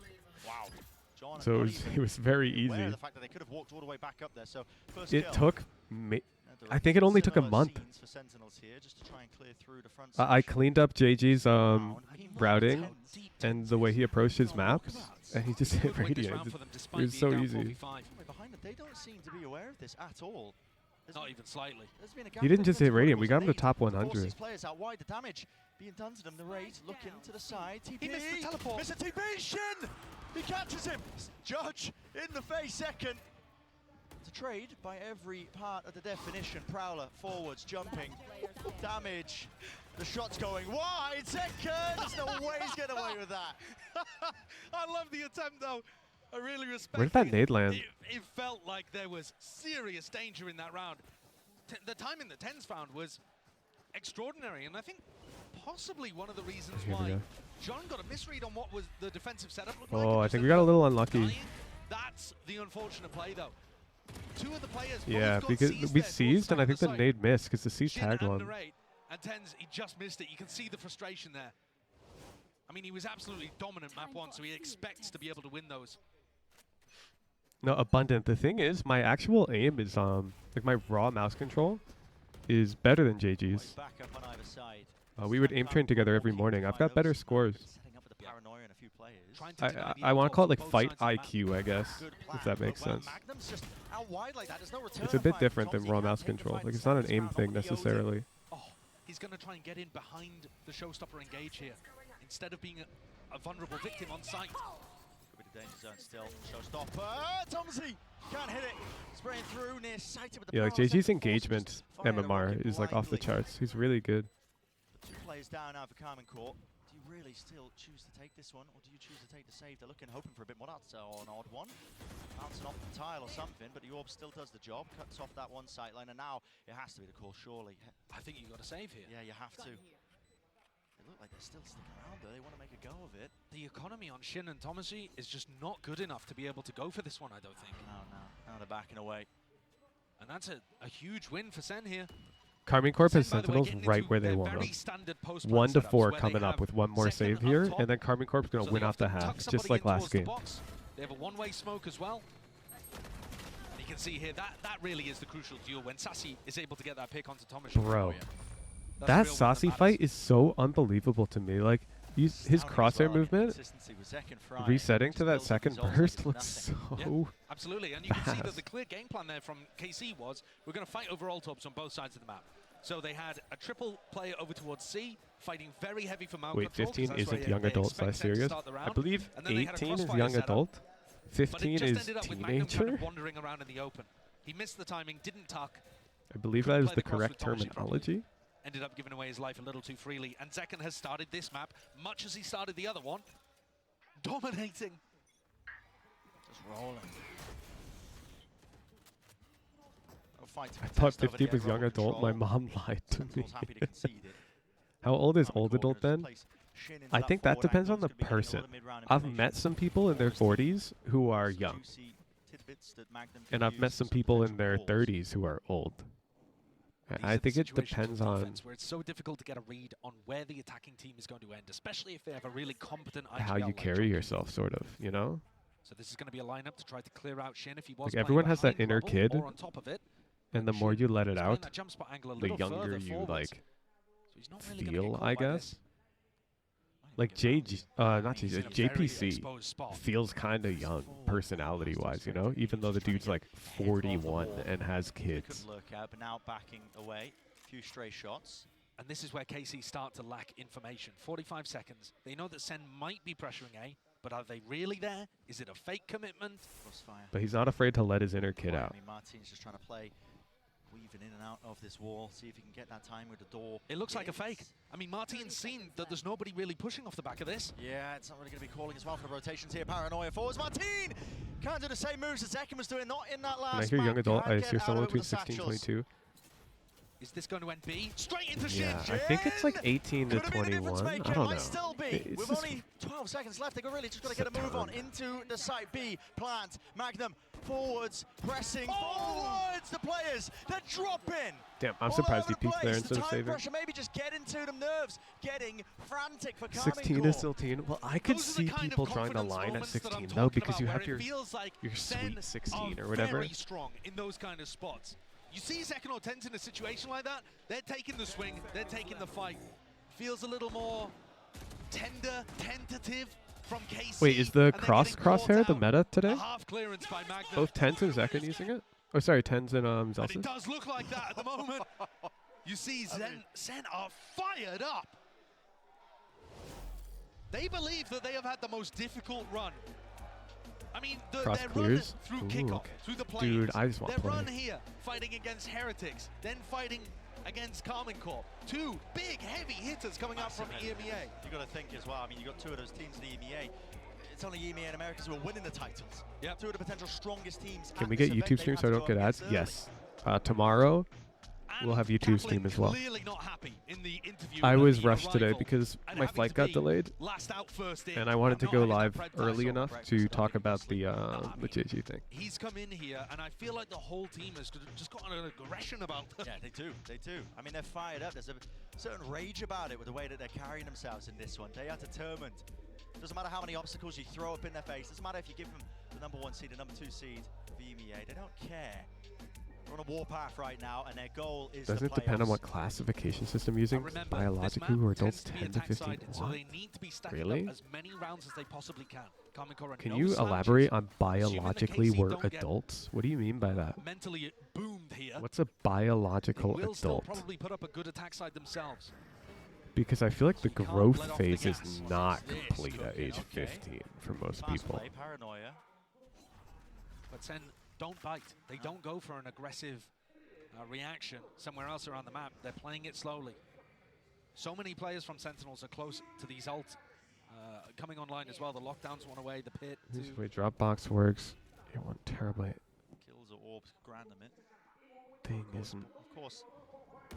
Speaker 11: Wow. John
Speaker 4: So it was very
Speaker 11: aware
Speaker 4: easy.
Speaker 11: of the fact that they could have walked all the way back up there. So first
Speaker 4: It
Speaker 11: kill.
Speaker 4: took I think it only took a
Speaker 11: Similar
Speaker 4: month.
Speaker 11: scenes for Sentinels here, just to try and clear through the front
Speaker 4: I
Speaker 11: section.
Speaker 4: cleaned up JG's routing and the way he approached his maps, and he just hit Radiant. It was so easy.
Speaker 11: Behind them, they don't seem to be aware of this at all.
Speaker 5: Not even slightly.
Speaker 4: He didn't just hit Radiant, we got him to top
Speaker 11: Force
Speaker 4: 100.
Speaker 11: these players out wide, the damage being done to them. The rate looking to the side. TP.
Speaker 5: He missed the teleport.
Speaker 11: Mr. TP, Shin! He catches him. Judge in the face second. It's a trade by every part of the definition. Prowler forwards, jumping, damage. The shot's going wide. Second. There's no way he's getting away with that.
Speaker 5: I love the attempt though. I really respect
Speaker 4: Where did that nade land?
Speaker 5: It felt like there was serious danger in that round. The timing that Tens found was extraordinary, and I think possibly one of the reasons
Speaker 4: Here we
Speaker 5: why
Speaker 4: go.
Speaker 5: John got a misread on what was the defensive setup looked
Speaker 4: Oh, I
Speaker 5: like.
Speaker 4: think we got a little unlucky.
Speaker 5: That's the unfortunate play though. Two of the players
Speaker 4: Yeah,
Speaker 5: both got
Speaker 4: because
Speaker 5: seized
Speaker 4: we
Speaker 5: there towards
Speaker 4: seized, and I think the
Speaker 5: side.
Speaker 4: nade missed because the C
Speaker 5: Shin
Speaker 4: tagged
Speaker 5: and
Speaker 4: one.
Speaker 5: Narrate, and Tens, he just missed it. You can see the frustration there. I mean, he was absolutely dominant map one, so he expects to be able to win those.
Speaker 4: No, abundant. The thing is, my actual aim is like my raw mouse control is better than JG's.
Speaker 11: Back up on either side.
Speaker 4: We would aim train together every morning. I've got better scores.
Speaker 11: Setting up with the paranoia in a few players.
Speaker 4: I want to call it like fight IQ, I guess, if that makes sense.
Speaker 11: Magnum's just out wide like that. There's no return
Speaker 4: It's a bit
Speaker 11: fire.
Speaker 4: different than
Speaker 11: Tomsy
Speaker 4: raw
Speaker 11: can't
Speaker 4: mouse
Speaker 11: hit the
Speaker 4: control.
Speaker 11: fight
Speaker 4: Like
Speaker 11: the
Speaker 4: it's not an
Speaker 11: second
Speaker 4: aim
Speaker 11: round.
Speaker 4: thing
Speaker 11: He owes it.
Speaker 4: necessarily.
Speaker 5: Oh, he's going to try and get in behind the showstopper engage here instead of being a vulnerable victim on site.
Speaker 11: Could be the danger zone still. Showstopper. Tomsy can't hit it. Spraying through near sighted with the
Speaker 4: Yeah, like
Speaker 11: power.
Speaker 4: JG's
Speaker 11: Second
Speaker 4: engagement
Speaker 11: forces. Fired a
Speaker 4: MMR
Speaker 11: rocket
Speaker 4: is like off the
Speaker 11: blindly.
Speaker 4: charts. He's really good.
Speaker 11: Two players down now for Carmen Court. Do you really still choose to take this one, or do you choose to take the save? They're hoping for a bit more. That's an odd one. Bouncing off the tile or something, but the orb still does the job. Cuts off that one sight line, and now it has to be the call, surely.
Speaker 5: I think you got to save here.
Speaker 11: Yeah, you have to. They look like they're still sticking around though. They want to make a go of it.
Speaker 5: The economy on Shin and Tomaji is just not good enough to be able to go for this one, I don't think.
Speaker 11: No. Now they're backing away.
Speaker 5: And that's a huge win for Sen here.
Speaker 4: Karmine Corp has Sentinels right where they want them. 1 to 4 coming up with one more save here, and then Karmine Corp's going to win off the half, just like last game.
Speaker 5: They have a one-way smoke as well. And you can see here, that really is the crucial duel when Sassy is able to get that pick onto Tomaji.
Speaker 4: Bro, that Sassy fight is so unbelievable to me. Like, his crosshair movement, resetting to that second burst looks so
Speaker 5: absolutely, and you can see that the clear game plan there from KC was, we're going to fight over ult-orbs on both sides of the map. So they had a triple player over towards C, fighting very heavy for mount
Speaker 4: Wait,
Speaker 5: control.
Speaker 4: 15 isn't young adult / serious? I believe 18 is young adult. 15 is teenager.
Speaker 5: Wandering around in the open. He missed the timing, didn't tuck.
Speaker 4: I believe that is the correct terminology.
Speaker 5: Ended up giving away his life a little too freely. And Zekken has started this map, much as he started the other one, dominating.
Speaker 11: Just rolling.
Speaker 4: I thought 15 was young adult. My mom lied to me. How old is old adult then? I think that depends on the person. I've met some people in their 40s who are young. And I've met some people in their 30s who are old. I think it depends on
Speaker 5: where it's so difficult to get a read on where the attacking team is going to end, especially if they have a really competent
Speaker 4: how you carry yourself, sort of, you know?
Speaker 5: So this is going to be a lineup to try to clear out Shin if he was
Speaker 4: like everyone has that inner kid,
Speaker 5: on top of it.
Speaker 4: And the more you let it out,
Speaker 5: the
Speaker 4: younger you like feel, I guess. Like JPC feels kind of young personality-wise, you know, even though the dude's like 41 and has kids.
Speaker 11: Good look out, but now backing away, a few stray shots.
Speaker 5: And this is where KC start to lack information. 45 seconds. They know that Sen might be pressuring A, but are they really there? Is it a fake commitment?
Speaker 11: Crossfire.
Speaker 4: But he's not afraid to let his inner kid out.
Speaker 11: I mean, Martin's just trying to play, weaving in and out of this wall, see if he can get that time with the door.
Speaker 5: It looks like a fake. I mean, Martin's seen that there's nobody really pushing off the back of this.
Speaker 11: Yeah, it's not really going to be calling as well for the rotations here. Paranoia forwards. Martin can't do the same moves as Zekken was doing, not in that last
Speaker 4: When I hear young adult, I hear someone between 16 and 22.
Speaker 5: Is this going to end B? Straight into Shin.
Speaker 4: Yeah, I think it's like 18 to 21. I don't know.
Speaker 11: Still be. With only 12 seconds left, they've really just got to get a move on into the site B. Plant, Magnum, forwards, pressing forwards. The players, they're dropping.
Speaker 4: Damn, I'm surprised he peeked there instead of saving.
Speaker 11: Pressure maybe just getting to them nerves, getting frantic for Karmine
Speaker 4: 16 is still teen. Well, I could see people trying to line at 16 though, because you have your sweet 16 or whatever.
Speaker 5: Very strong in those kind of spots. You see Zekken or Tens in a situation like that, they're taking the swing, they're taking the fight. Feels a little more tender, tentative from KC.
Speaker 4: Wait, is the crosshair the meta today?
Speaker 5: Half clearance by Magnum.
Speaker 4: Both Tens and Zekken using it? Oh, sorry, Tens and Zelsis?
Speaker 5: And it does look like that at the moment. You see Sen are fired up. They believe that they have had the most difficult run. I mean, their run through kickoff, through the play.
Speaker 4: Dude, I just want
Speaker 5: their
Speaker 4: play.
Speaker 5: run here, fighting against Heretics, then fighting against Karmine Corp. Two big, heavy hitters coming up from EMEA.
Speaker 11: You've got to think as well. I mean, you've got two of those teams in the EMEA. It's only EMEA and Americas who are winning the titles.
Speaker 5: Yep.
Speaker 11: Two of the potential strongest teams.
Speaker 4: Can we get YouTube stream so I don't get ads? Yes. Tomorrow, we'll have YouTube stream as well.
Speaker 5: Clearly not happy in the interview.
Speaker 4: I was rushed today because my flight got delayed, and I wanted to go live early enough to talk about the GEN.G thing.
Speaker 5: He's come in here, and I feel like the whole team has just got an aggression about them.
Speaker 11: Yeah, they do. They do. I mean, they're fired up. There's a certain rage about it with the way that they're carrying themselves in this one. They are determined. Doesn't matter how many obstacles you throw up in their face. Doesn't matter if you give them the #1 seed, the #2 seed of EMEA. They don't care. They're on a warpath right now, and their goal is
Speaker 4: Doesn't it depend on what classification system using? Biologically, were adults 10 to 15?
Speaker 5: So they need to be stacking
Speaker 4: Really?
Speaker 5: up as many rounds as they possibly can.
Speaker 4: Can you elaborate on biologically were adults? What do you mean by that?
Speaker 5: Mentally it boomed here.
Speaker 4: What's a biological
Speaker 5: They will still
Speaker 4: adult?
Speaker 5: probably put up a good attack side themselves.
Speaker 4: Because I feel like the growth phase is not complete at age 15 for most people.
Speaker 11: Paranoia.
Speaker 5: But Sen don't bite. They don't go for an aggressive reaction somewhere else around the map. They're playing it slowly. So many players from Sentinels are close to these ults coming online as well. The lockdown's one away, the pit.
Speaker 4: This way Dropbox works. You want terabyte.
Speaker 11: Kills or orbs, grand them it.
Speaker 4: Thing isn't.
Speaker 11: Of course.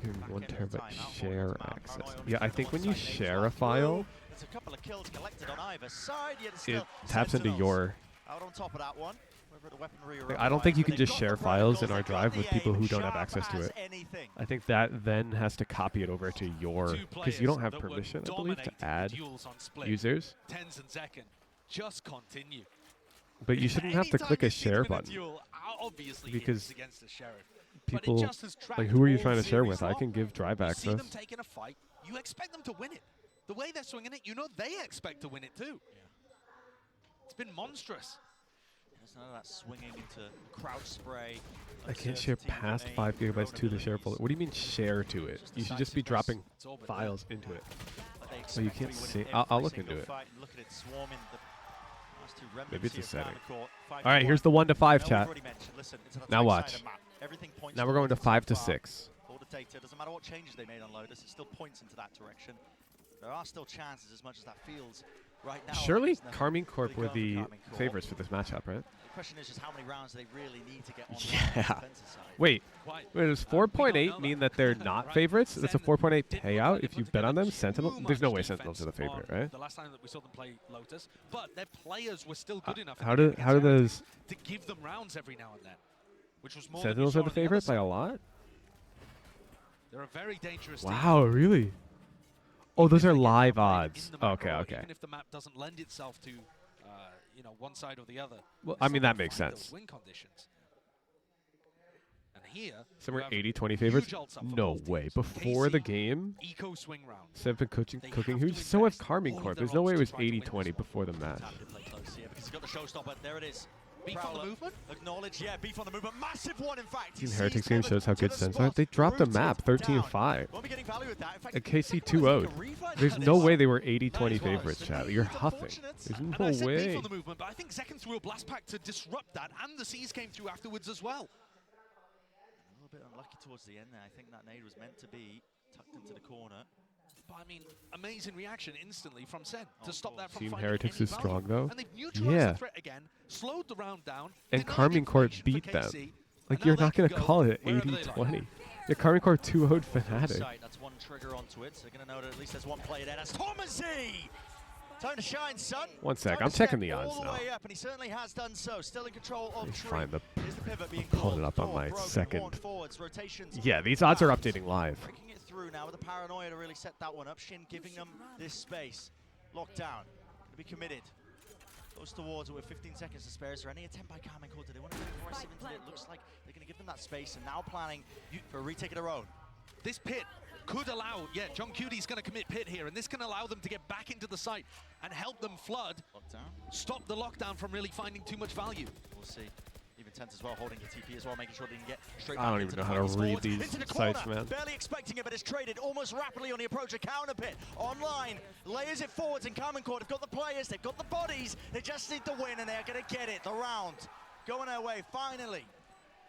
Speaker 4: Give me 1 terabyte share access. Yeah, I think when you share a file,
Speaker 11: there's a couple of kills collected on either side, yet it's
Speaker 4: it
Speaker 11: still
Speaker 4: taps into your.
Speaker 11: out on top of that one.
Speaker 4: I don't think you can just share files in our drive with people who don't have access to it. I think that then has to copy it over to your, because you don't have permission, I believe, to add users.
Speaker 5: Tens and Zekken just continue.
Speaker 4: But you shouldn't have to click a share button, because people, like, who are you trying to share with? I can give drive access.
Speaker 5: You see them taking a fight, you expect them to win it. The way they're swinging it, you know they expect to win it too. It's been monstrous.
Speaker 11: There's none of that swinging into crouch spray.
Speaker 4: I can't share past 5 gigabytes to the share folder. What do you mean share to it? You should just be dropping files into it. Oh, you can't see. I'll look into it. Maybe it's a setting. All right, here's the 1 to 5 chat. Now watch. Now we're going to 5 to 6.
Speaker 11: Doesn't matter what changes they made on Lotus, it still points into that direction. There are still chances, as much as that feels right now.
Speaker 4: Surely Carmine Corp were the favorites for this matchup, right?
Speaker 11: The question is just how many rounds they really need to get on
Speaker 4: Yeah.
Speaker 11: the defensive side.
Speaker 4: Wait, does 4.8 mean that they're not favorites? That's a 4.8 payout if you bet on them? Sentinel? There's no way Sentinels are the favorite, right?
Speaker 5: The last time that we saw them play Lotus, but their players were still good enough
Speaker 4: How do those
Speaker 5: to give them rounds every now and then, which was more
Speaker 4: Sentinels are the favorite by a lot?
Speaker 5: They're a very dangerous
Speaker 4: Wow, really? Oh, those are live odds. Okay, okay.
Speaker 5: Even if the map doesn't lend itself to, you know, one side or the other.
Speaker 4: Well, I mean, that makes sense.
Speaker 5: Win conditions. And here,
Speaker 4: Some are 80-20 favorites? No way. Before the game,
Speaker 5: eco swing round.
Speaker 4: Seth been cooking huge. So have Carmine Corp. There's no way it was 80-20 before the match.
Speaker 11: Because he's got the showstopper. There it is.
Speaker 5: Beef on the movement?
Speaker 11: Acknowledge, yeah, beef on the movement. Massive one, in fact.
Speaker 4: Team Heretics game shows how good Sens are. They dropped a map 13-5. A KC 2-0'd. There's no way they were 80-20 favorites, chat. You're huffing. There's no way.
Speaker 5: Beef on the movement, but I think Zekken threw a blast pack to disrupt that, and the Seas came through afterwards as well.
Speaker 11: A little bit unlucky towards the end there. I think that nade was meant to be tucked into the corner.
Speaker 5: But I mean, amazing reaction instantly from Sen to stop that from
Speaker 4: Team
Speaker 5: finding
Speaker 4: Heretics
Speaker 5: any
Speaker 4: is strong,
Speaker 5: value.
Speaker 4: though.
Speaker 5: And they've neutralized the threat again, slowed the round down.
Speaker 4: And Carmine Corp beat them. Like, you're not going to call it 80-20. Yeah, Carmine Corp 2-0'd Fnatic.
Speaker 11: That's one trigger onto it, so they're going to know that at least there's one player there. That's Thomasy! Time to shine, son.
Speaker 4: One sec, I'm checking the odds now.
Speaker 11: Up, and he certainly has done so. Still in control of
Speaker 4: Find the
Speaker 11: pivot being
Speaker 4: pulling it up on my second.
Speaker 11: Forwards, rotations.
Speaker 4: Yeah, these odds are updating live.
Speaker 11: Breaking it through now with the paranoia to really set that one up. Shin giving them this space. Lockdown. To be committed. Goes towards it with 15 seconds to spare. Is there any attempt by Carmine Corp? Do they want to be aggressive into it? Looks like they're going to give them that space, and now planning for a retake of their own.
Speaker 5: This pit could allow, John Cutie's going to commit pit here, and this can allow them to get back into the site and help them flood.
Speaker 11: Lockdown.
Speaker 5: Stop the lockdown from really finding too much value.
Speaker 11: We'll see. Even Tense as well, holding the TP as well, making sure they can get straight
Speaker 4: I
Speaker 11: back
Speaker 4: don't
Speaker 11: into
Speaker 4: even
Speaker 11: the
Speaker 4: know how to read
Speaker 11: forwards.
Speaker 4: these
Speaker 11: Into the
Speaker 4: sites,
Speaker 11: corner.
Speaker 4: man.
Speaker 11: Barely expecting it, but it's traded almost rapidly on the approach. A counter pit online, layers it forwards, and Carmine Corp have got the players, they've got the bodies, they just need to win, and they're going to get it. The round going their way, finally.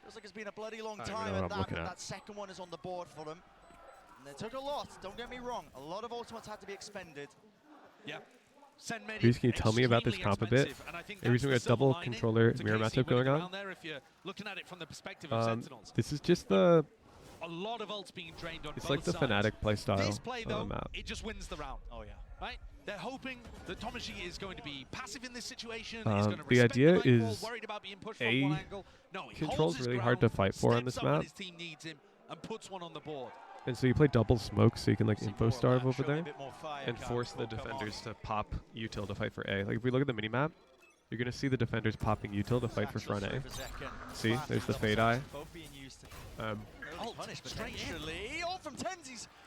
Speaker 11: Feels like it's been a bloody long time at that, but that second one is on the board for them. And they took a lot, don't get me wrong. A lot of ultimates had to be expended.
Speaker 5: Yeah.
Speaker 4: Please, can you tell me about this comp a bit? The reason we got double controller mirror matchup going on? This is just the...
Speaker 5: A lot of ults being drained on
Speaker 4: it's like the Fnatic playstyle on the map.
Speaker 5: It just wins the round. Oh yeah. Right? They're hoping that Thomasy is going to be passive in this situation.
Speaker 4: The idea is control's really hard to fight for on this map.
Speaker 5: His team needs him and puts one on the board.
Speaker 4: And so you play double smoke, so you can like info starve over there and force the defenders to pop util to fight for A. Like if we look at the minimap, you're gonna see the defenders popping util to fight for front A. See, there's the fade eye.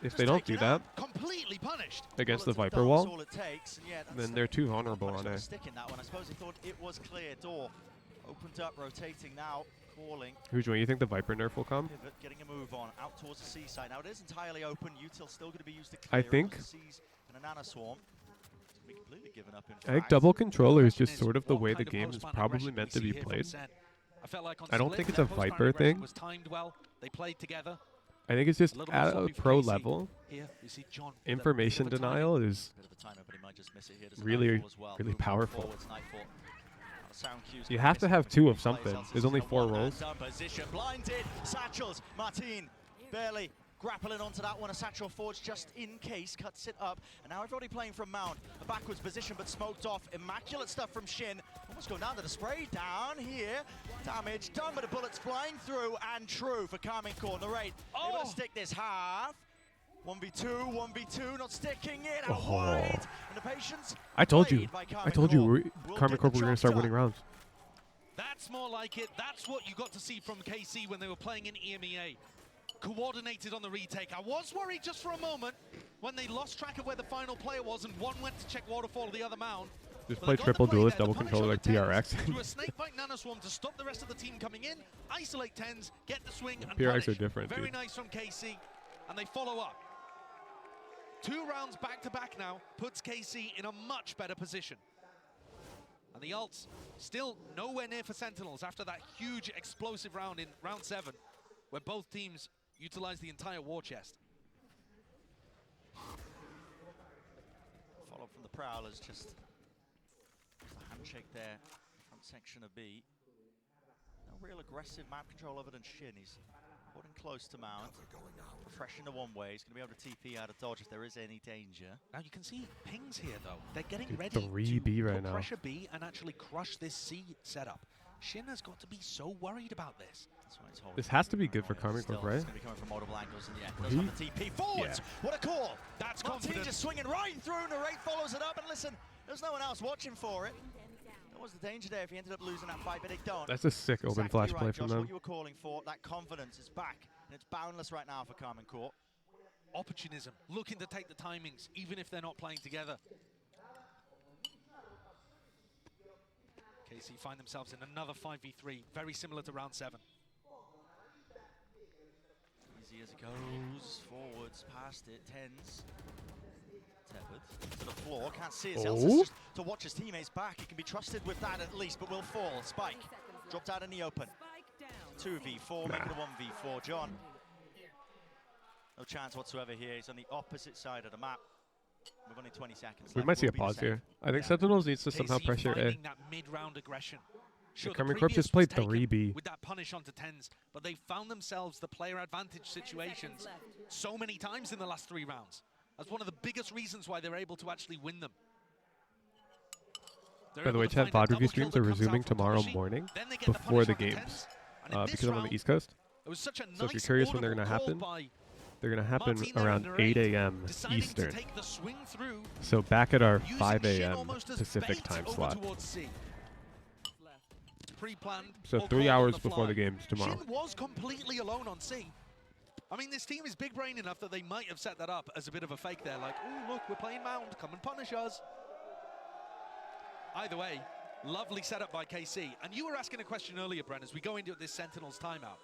Speaker 4: If they don't do that
Speaker 5: completely punished
Speaker 4: against the Viper wall, then they're too vulnerable on A.
Speaker 11: I suppose he thought it was clear. Door opened up, rotating now. Calling.
Speaker 4: When you think the Viper nerf will come?
Speaker 11: Pivot, getting a move on out towards the C side. Now it is entirely open. Util still going to be used to clear.
Speaker 4: I think.
Speaker 11: And a nano swarm. Be completely given up.
Speaker 4: I think double controller is just sort of the way the game is probably meant to be played. I don't think it's a Viper thing.
Speaker 5: Was timed well. They played together.
Speaker 4: I think it's just
Speaker 5: little
Speaker 4: at
Speaker 5: bit
Speaker 4: a
Speaker 5: sloppy for
Speaker 4: pro
Speaker 5: KC.
Speaker 4: level.
Speaker 5: Here, you see John with a
Speaker 4: Information
Speaker 5: bit of a
Speaker 4: denial
Speaker 5: timing.
Speaker 4: is
Speaker 11: Bit of a timer, but he might just miss it here. There's a
Speaker 4: really,
Speaker 11: Nightfall as well.
Speaker 4: really
Speaker 11: Moving
Speaker 4: powerful.
Speaker 11: forwards, Nightfall. Sound cues
Speaker 4: You
Speaker 11: coming
Speaker 4: have to
Speaker 11: missing
Speaker 4: have
Speaker 11: from
Speaker 4: 2 of
Speaker 11: players,
Speaker 4: something.
Speaker 11: else
Speaker 4: There's
Speaker 11: it's
Speaker 4: only
Speaker 11: just a
Speaker 4: 4
Speaker 11: one-hand
Speaker 4: roles.
Speaker 11: down position. Blinded. Satchels. Martin barely grappling onto that one. A Satchel Forge just in case cuts it up. And now everybody playing from Mount. A backwards position but smoked off. Immaculate stuff from Shin. Almost going down to the spray. Down here. Damage done, but the bullets flying through and true for Carmine Core. Narrate able to stick this half. 1v2, 1v2, not sticking it out wide. And the patience.
Speaker 4: I told you.
Speaker 11: played by
Speaker 4: I told you.
Speaker 11: Will
Speaker 4: Carmine
Speaker 11: get
Speaker 4: Corp
Speaker 11: the
Speaker 4: were going to
Speaker 11: job
Speaker 4: start
Speaker 11: done.
Speaker 4: winning rounds.
Speaker 5: That's more like it. That's what you got to see from KC when they were playing in EMEA. Coordinated on the retake. I was worried just for a moment when they lost track of where the final player was and one went to check Waterfall, the other Mount.
Speaker 4: Just
Speaker 5: But
Speaker 4: play
Speaker 5: they got the
Speaker 4: triple
Speaker 5: play
Speaker 4: duelist,
Speaker 5: there,
Speaker 4: double
Speaker 5: the punish
Speaker 4: controller
Speaker 5: on
Speaker 4: like
Speaker 5: the
Speaker 4: PRX.
Speaker 5: tens, through a snakebite nanoswarm to stop the rest of the team coming in, isolate tens, get the swing and
Speaker 4: PRX
Speaker 5: punish.
Speaker 4: are different,
Speaker 5: Very
Speaker 4: dude.
Speaker 5: nice from KC, and they follow up. 2 rounds back to back now puts KC in a much better position. And the ults still nowhere near for Sentinels after that huge explosive round in round 7, where both teams utilized the entire war chest.
Speaker 11: Follow from the Prowlers, just a handshake there, front section of B. No real aggressive map control other than Shin. He's holding close to Mount, refreshing the one way. He's going to be able to TP out of dodge if there is any danger.
Speaker 5: Now you can see pings here though. They're getting
Speaker 4: Dude,
Speaker 5: ready
Speaker 4: 3 B
Speaker 5: to
Speaker 4: right
Speaker 5: put
Speaker 4: now.
Speaker 5: pressure B and actually crush this C setup. Shin has got to be so worried about this.
Speaker 11: That's why he's holding.
Speaker 4: This has to be good for Carmine
Speaker 11: Still,
Speaker 4: Corp, right?
Speaker 11: It's going to be coming from multiple angles, and yeah,
Speaker 4: He-
Speaker 11: does have the TP forwards.
Speaker 4: Yeah.
Speaker 11: What a call!
Speaker 5: That's
Speaker 11: Martin
Speaker 5: confident.
Speaker 11: just swinging right through. Narrate follows it up, and listen, there's no one else watching for it. That was the danger there if he ended up losing that fight, but they don't.
Speaker 4: That's a sick open
Speaker 11: Exactly
Speaker 4: flash
Speaker 11: right,
Speaker 4: play
Speaker 11: Josh,
Speaker 4: from
Speaker 11: what
Speaker 4: them.
Speaker 11: you were calling for, that confidence is back, and it's boundless right now for Carmine Court.
Speaker 5: Opportunism, looking to take the timings, even if they're not playing together. KC find themselves in another 5v3, very similar to round 7.
Speaker 11: Easy as it goes, forwards, past it, tens. Tethered to the floor, can't see his else. Just to watch his teammates back. He can be trusted with that at least, but will fall. Spike, dropped out in the open. 2v4, making a 1v4. John, no chance whatsoever here. He's on the opposite side of the map. We've only 20 seconds
Speaker 4: We
Speaker 11: left.
Speaker 4: might see a
Speaker 11: Will be the
Speaker 4: pause
Speaker 11: same.
Speaker 4: here. I think Sentinels needs to somehow
Speaker 5: KC
Speaker 4: pressure A.
Speaker 5: finding that mid-round aggression. Sure, the
Speaker 4: Carmine Corp
Speaker 5: previous
Speaker 4: just played
Speaker 5: was taken
Speaker 4: 3B.
Speaker 5: with that punish onto tens, but they found themselves the player advantage situations so many times in the last 3 rounds. That's one of the biggest reasons why they're able to actually win them. They're
Speaker 4: By the
Speaker 5: able
Speaker 4: way,
Speaker 5: to
Speaker 4: chat,
Speaker 5: find a
Speaker 4: VOD
Speaker 5: double
Speaker 4: review
Speaker 5: kill
Speaker 4: streams
Speaker 5: that
Speaker 4: are
Speaker 5: comes out
Speaker 4: resuming
Speaker 5: from
Speaker 4: tomorrow
Speaker 5: Koshi,
Speaker 4: morning
Speaker 5: then they get
Speaker 4: before the
Speaker 5: punish onto
Speaker 4: games.
Speaker 5: tens, and in this
Speaker 4: Because I'm on
Speaker 5: round,
Speaker 4: the East Coast.
Speaker 5: it was such a
Speaker 4: So if you're
Speaker 5: nice
Speaker 4: curious when they're going to
Speaker 5: audible
Speaker 4: happen,
Speaker 5: call by
Speaker 4: they're going to happen
Speaker 5: Martin there
Speaker 4: around
Speaker 5: and
Speaker 4: 8
Speaker 5: Narrate,
Speaker 4: a.m.
Speaker 5: deciding
Speaker 4: Eastern.
Speaker 5: to take the swing through,
Speaker 4: So back at our
Speaker 5: using
Speaker 4: 5
Speaker 5: Shin
Speaker 4: a.m.
Speaker 5: almost as
Speaker 4: Pacific
Speaker 5: bait
Speaker 4: time
Speaker 5: over
Speaker 4: slot.
Speaker 5: towards C. Pre-planned.
Speaker 4: So
Speaker 5: or
Speaker 4: 3
Speaker 5: called on
Speaker 4: hours
Speaker 5: the
Speaker 4: before
Speaker 5: fly.
Speaker 4: the games tomorrow.
Speaker 5: Shin was completely alone on C. I mean, this team is big brain enough that they might have set that up as a bit of a fake there, like, oh, look, we're playing Mount, come and punish us. Either way, lovely setup by KC. And you were asking a question earlier, Bren, as we go into this Sentinels timeout.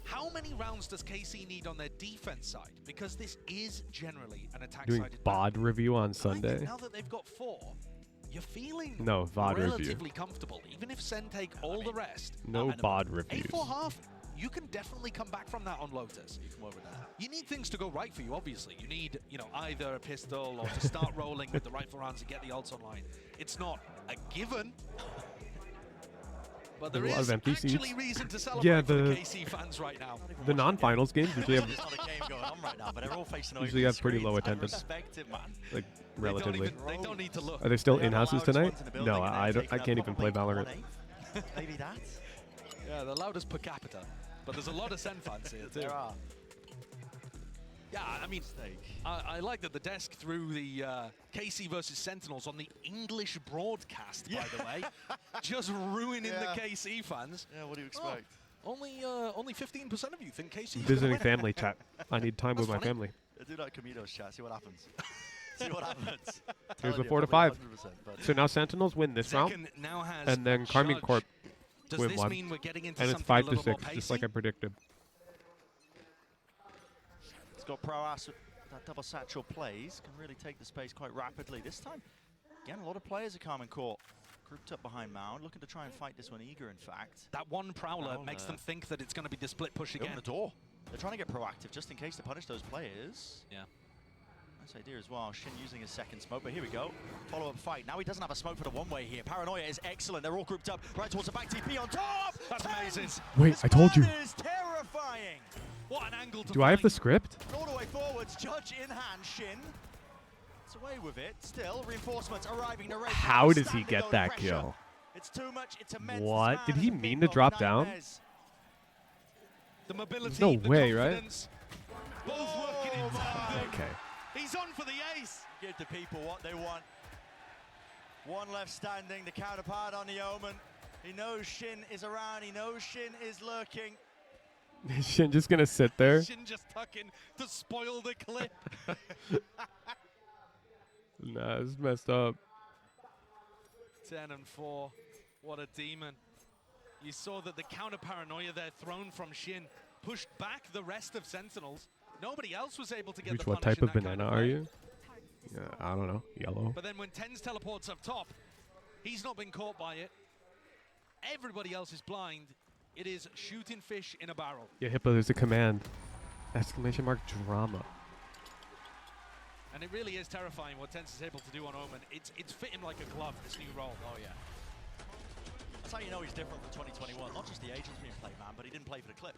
Speaker 5: How many rounds does KC need on their defense side? Because this is generally an
Speaker 4: Doing
Speaker 5: attack-sided
Speaker 4: VOD review on
Speaker 5: I think
Speaker 4: Sunday.
Speaker 5: now that they've got 4, you're feeling
Speaker 4: No, VOD review.
Speaker 5: relatively comfortable. Even if Sen take all the rest.
Speaker 4: No VOD reviews.
Speaker 5: 8-4 half, you can definitely come back from that on Lotus. You can work with that. You need things to go right for you, obviously. You need, you know, either a pistol or to start rolling with the rifle rounds and get the ults online. It's not a given. But there
Speaker 4: There's a lot
Speaker 5: is
Speaker 4: of empty
Speaker 5: actually
Speaker 4: seats.
Speaker 5: reason to celebrate
Speaker 4: Yeah,
Speaker 5: for the
Speaker 4: the
Speaker 5: KC fans right now.
Speaker 4: the non-finals games usually have
Speaker 11: There's not a game going on right now, but they're all facing away
Speaker 4: usually
Speaker 11: from
Speaker 4: have
Speaker 11: the
Speaker 4: pretty
Speaker 11: screens.
Speaker 4: low
Speaker 11: I
Speaker 4: attendance.
Speaker 11: respect it, man.
Speaker 4: Like
Speaker 5: They
Speaker 4: relatively.
Speaker 5: don't need to look.
Speaker 4: Are they still
Speaker 11: They are
Speaker 4: in
Speaker 11: the
Speaker 4: houses
Speaker 11: loudest
Speaker 4: tonight?
Speaker 11: ones in the building,
Speaker 4: No,
Speaker 11: and
Speaker 4: I
Speaker 11: they're
Speaker 4: don't. I
Speaker 11: taking
Speaker 4: can't
Speaker 11: up
Speaker 4: even play
Speaker 11: probably
Speaker 4: Valorant.
Speaker 11: 1/8. Maybe that.
Speaker 5: Yeah, the loudest per capita. But there's a lot of Sen fans here, too.
Speaker 11: There are.
Speaker 5: Yeah, I mean, I like that the desk threw the KC versus Sentinels on the English broadcast, by the way. Just ruining the KC fans.
Speaker 11: Yeah, what do you expect?
Speaker 5: Only 15% of you think KC is gonna
Speaker 4: Visiting
Speaker 5: win.
Speaker 4: family chat. I need time with
Speaker 5: That's
Speaker 4: my
Speaker 5: funny.
Speaker 4: family.
Speaker 11: Do that Caminos chat, see what happens. See what happens.
Speaker 4: Here's
Speaker 11: Telling
Speaker 4: the
Speaker 11: you,
Speaker 4: 4 to
Speaker 11: probably
Speaker 4: 5.
Speaker 11: 100%, but-
Speaker 4: So now Sentinels win this round,
Speaker 5: Second now has
Speaker 4: and then Carmine
Speaker 5: Judge.
Speaker 4: Corp
Speaker 5: Does
Speaker 4: win
Speaker 5: this
Speaker 4: one,
Speaker 5: mean we're getting into
Speaker 4: and it's
Speaker 5: something
Speaker 4: 5
Speaker 5: a
Speaker 4: to
Speaker 5: little more
Speaker 4: 6, just like I
Speaker 5: pacey?
Speaker 4: predicted.
Speaker 11: It's got Proas, that double satchel plays, can really take the space quite rapidly. This time, again, a lot of players at Carmine Court grouped up behind Mound, looking to try and fight this one eager, in fact.
Speaker 5: That one Prowler makes them think that it's going to be the split push again.
Speaker 11: Open the door. They're trying to get proactive just in case to punish those players.
Speaker 5: Yeah.
Speaker 11: Nice idea as well. Shin using his second smoke, but here we go. Follow-up fight. Now he doesn't have a smoke for the one-way here. Paranoia is excellent. They're all grouped up right towards the back TP on top.
Speaker 5: That's amazing.
Speaker 4: Wait, I told you.
Speaker 11: That is terrifying.
Speaker 5: What an angle to
Speaker 4: Do I have the script?
Speaker 11: All the way forwards, Judge in hand, Shin. It's away with it. Still, reinforcements arriving.
Speaker 4: How does he get that kill?
Speaker 11: It's too much. It's immense.
Speaker 4: What? Did he mean to drop down?
Speaker 5: The mobility,
Speaker 4: There's no way, right? Okay.
Speaker 5: He's on for the ace.
Speaker 11: Give the people what they want. One left standing, the counterpart on the Omen. He knows Shin is around. He knows Shin is lurking.
Speaker 4: Is Shin just gonna sit there?
Speaker 5: Shin just tucking to spoil the clip.
Speaker 4: Nah, it's messed up.
Speaker 5: 10 and 4. What a demon. You saw that the counter paranoia there thrown from Shin pushed back the rest of Sentinels. Nobody else was able to get the
Speaker 4: What
Speaker 5: punish
Speaker 4: type
Speaker 5: in
Speaker 4: of
Speaker 5: that
Speaker 4: banana
Speaker 5: kind of
Speaker 4: are
Speaker 5: way.
Speaker 4: you? Yeah, I don't know. Yellow.
Speaker 5: But then when Tens teleports up top, he's not been caught by it. Everybody else is blind. It is shooting fish in a barrel.
Speaker 4: Yeah, Hippo, there's a command. Exclamation mark drama.
Speaker 5: And it really is terrifying what Tens is able to do on Omen. It's fit him like a glove, this new role.
Speaker 11: Oh, yeah. That's how you know he's different from 2021. Not just the agents being played, man, but he didn't play for the clip.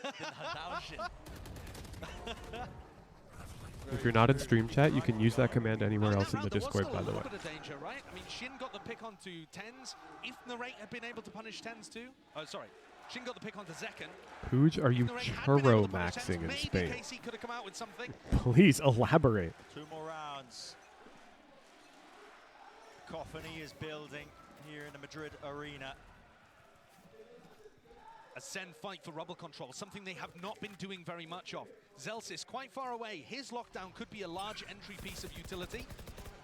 Speaker 11: Didn't hunt down Shin.
Speaker 4: If you're not in stream chat, you can use that command anywhere else in the Discord, by the way.
Speaker 5: A bit of danger, right? I mean, Shin got the pick onto Tens. If Narrate had been able to punish Tens too, sorry, Shin got the pick onto Zekken.
Speaker 4: Pooj, are you churro maxing in Spain?
Speaker 5: KC could have come out with something.
Speaker 4: Please elaborate.
Speaker 11: 2 more rounds. Cacophony is building here in the Madrid arena.
Speaker 5: A Sen fight for rubble control, something they have not been doing very much of. Zelsis quite far away. His lockdown could be a large entry piece of utility,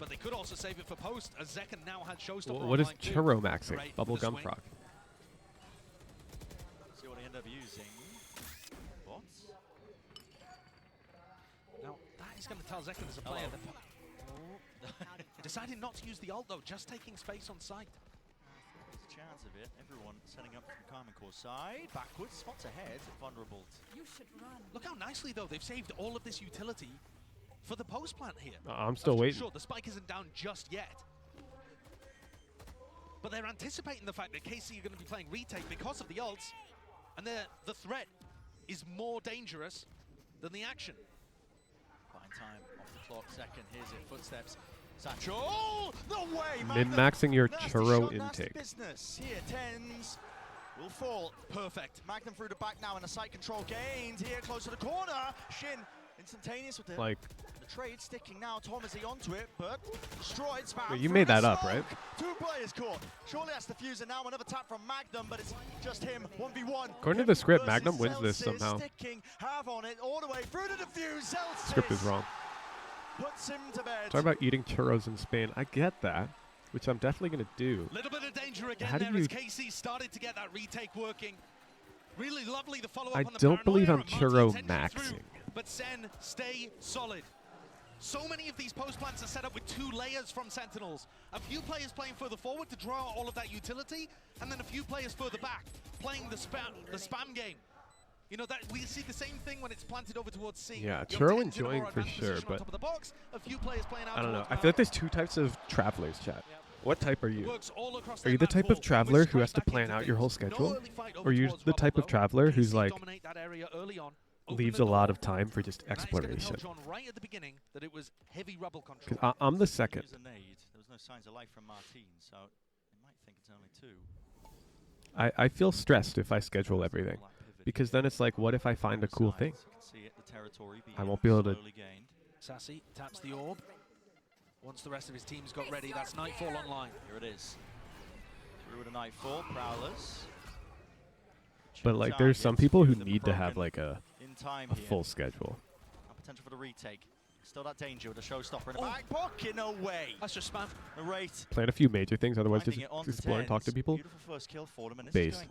Speaker 5: but they could also save it for post, as Zekken now had Showstopper.
Speaker 4: What is churro maxing? Bubblegum frog.
Speaker 11: See what they end up using. Bots?
Speaker 5: Now, that is going to tell Zekken as a player that... Deciding not to use the ult, though, just taking space on site.
Speaker 11: There's a chance of it. Everyone setting up from Carmen Core side. Backwards, spots ahead, vulnerable.
Speaker 5: You should run. Look how nicely, though, they've saved all of this utility for the post plant here.
Speaker 4: I'm still waiting.
Speaker 5: Sure, the spike isn't down just yet. But they're anticipating the fact that KC are going to be playing retake because of the ults, and the threat is more dangerous than the action.
Speaker 11: Fine time off the clock. Second, here's it. Footsteps. Satchel. No way,
Speaker 4: Min-maxing your
Speaker 11: nasty
Speaker 4: churro
Speaker 11: shot, nasty
Speaker 4: intake.
Speaker 11: Business. Here, Tens will fall. Perfect. Magnum through the back now, and the site control gained here, close to the corner. Shin instantaneous with it.
Speaker 4: Like,
Speaker 11: the trade sticking now. Thomasy onto it, but destroyed. Spam.
Speaker 4: wait, you made that up, right?
Speaker 11: 2 players caught. Surely that's the fuser now. Another tap from Magnum, but it's just him. 1v1.
Speaker 4: According to the script, Magnum wins this
Speaker 11: Zelsis
Speaker 4: somehow.
Speaker 11: Sticking, have on it all the way through the defuse. Zelsis
Speaker 4: Script is wrong.
Speaker 11: puts him to bed.
Speaker 4: Talk about eating churros in Spain. I get that, which I'm definitely going to do.
Speaker 5: Little bit of danger again
Speaker 4: How do
Speaker 5: there
Speaker 4: you-
Speaker 5: as KC started to get that retake working. Really lovely the follow-up
Speaker 4: I
Speaker 5: on the
Speaker 4: don't believe I'm
Speaker 5: paranoia, and
Speaker 4: churro
Speaker 5: Martin's entry through,
Speaker 4: maxing.
Speaker 5: but Sen stay solid. So many of these post plants are set up with 2 layers from Sentinels. A few players playing further forward to draw out all of that utility, and then a few players further back playing the spam game. You know, that we see the same thing when it's planted over towards C.
Speaker 4: Yeah,
Speaker 5: You
Speaker 4: churro
Speaker 5: have Tens in a
Speaker 4: enjoying
Speaker 5: more
Speaker 4: for
Speaker 5: advanced
Speaker 4: sure,
Speaker 5: position on
Speaker 4: but
Speaker 5: top of the box, a few players playing out
Speaker 4: I don't know.
Speaker 5: towards
Speaker 4: I feel like there's 2 types of travelers, chat. What type are you?
Speaker 5: Works all across
Speaker 4: Are you the type of traveler who has to plan out your whole schedule? Or you're the type of traveler who's like,
Speaker 5: dominate that area early on.
Speaker 4: leaves a lot of time for just exploration?
Speaker 5: Tell John right at the beginning that it was heavy rubble control.
Speaker 4: Because I'm the second.
Speaker 11: Use a nade. There was no signs of life from Martin, so they might think it's only 2.
Speaker 4: I feel stressed if I schedule everything. Because then it's like, what if I find a cool thing?
Speaker 11: You can see it, the territory
Speaker 4: I won't be able to...
Speaker 11: slowly gained.
Speaker 5: Sassy taps the orb. Once the rest of his team's got ready, that's Nightfall online.
Speaker 11: Here it is. Through with a Nightfall, Prowlers.
Speaker 4: But like, there's some people who need to have like a
Speaker 11: here.
Speaker 4: full schedule.
Speaker 11: Now potential for the retake. Still that danger with a showstopper in the back pocket. No way.
Speaker 5: That's just spam.
Speaker 11: The rate.
Speaker 4: Plan a few major things, otherwise just
Speaker 11: Finding it on
Speaker 4: explore and talk to
Speaker 11: Tens.
Speaker 4: people.
Speaker 11: Beautiful first kill for them, and this
Speaker 4: Base.
Speaker 11: is going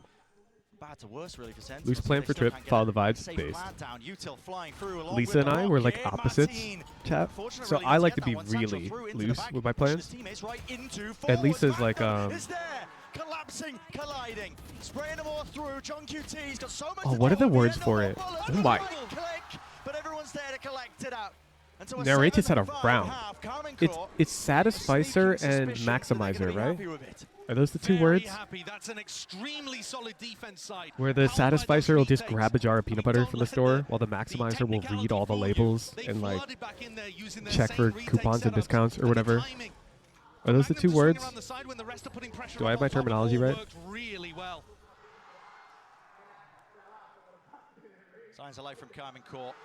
Speaker 11: bad to worse really for Sentinels.
Speaker 4: Loose plan
Speaker 11: They
Speaker 4: for
Speaker 11: still
Speaker 4: trip,
Speaker 11: can't get
Speaker 4: follow
Speaker 11: a
Speaker 4: the vibes,
Speaker 11: safe
Speaker 4: base.
Speaker 11: plant down. Util flying through along
Speaker 4: Lisa
Speaker 11: with
Speaker 4: and
Speaker 11: the
Speaker 4: I were like
Speaker 11: rocket.
Speaker 4: opposites,
Speaker 11: Martin.
Speaker 4: chat.
Speaker 11: Unfortunate
Speaker 4: So
Speaker 11: really
Speaker 4: I
Speaker 11: to
Speaker 4: like
Speaker 11: get
Speaker 4: to be
Speaker 11: that one. Satchel
Speaker 4: really
Speaker 11: through into the
Speaker 4: loose
Speaker 11: back,
Speaker 4: with my
Speaker 11: pushing
Speaker 4: plans.
Speaker 11: his teammates right into
Speaker 4: And
Speaker 11: forward.
Speaker 4: Lisa's like,
Speaker 11: Magnum is there.
Speaker 16: collapsing, colliding, spraying them all through. GEN.G's got so much.
Speaker 4: Oh, what are the words for it? Oh my.
Speaker 16: Click, but everyone's there to collect it out. And so
Speaker 4: Narrated had a round. It's Satisficer and Maximizer, right? Are those the two words?
Speaker 5: That's an extremely solid defense side.
Speaker 4: Where the Satisficer will just grab a jar of peanut butter from the store, while the Maximizer will read all the labels and like check for coupons and discounts or whatever. Are those the two words? Do I have my terminology right?
Speaker 5: Really well.
Speaker 11: Signs of life from Carmen Court.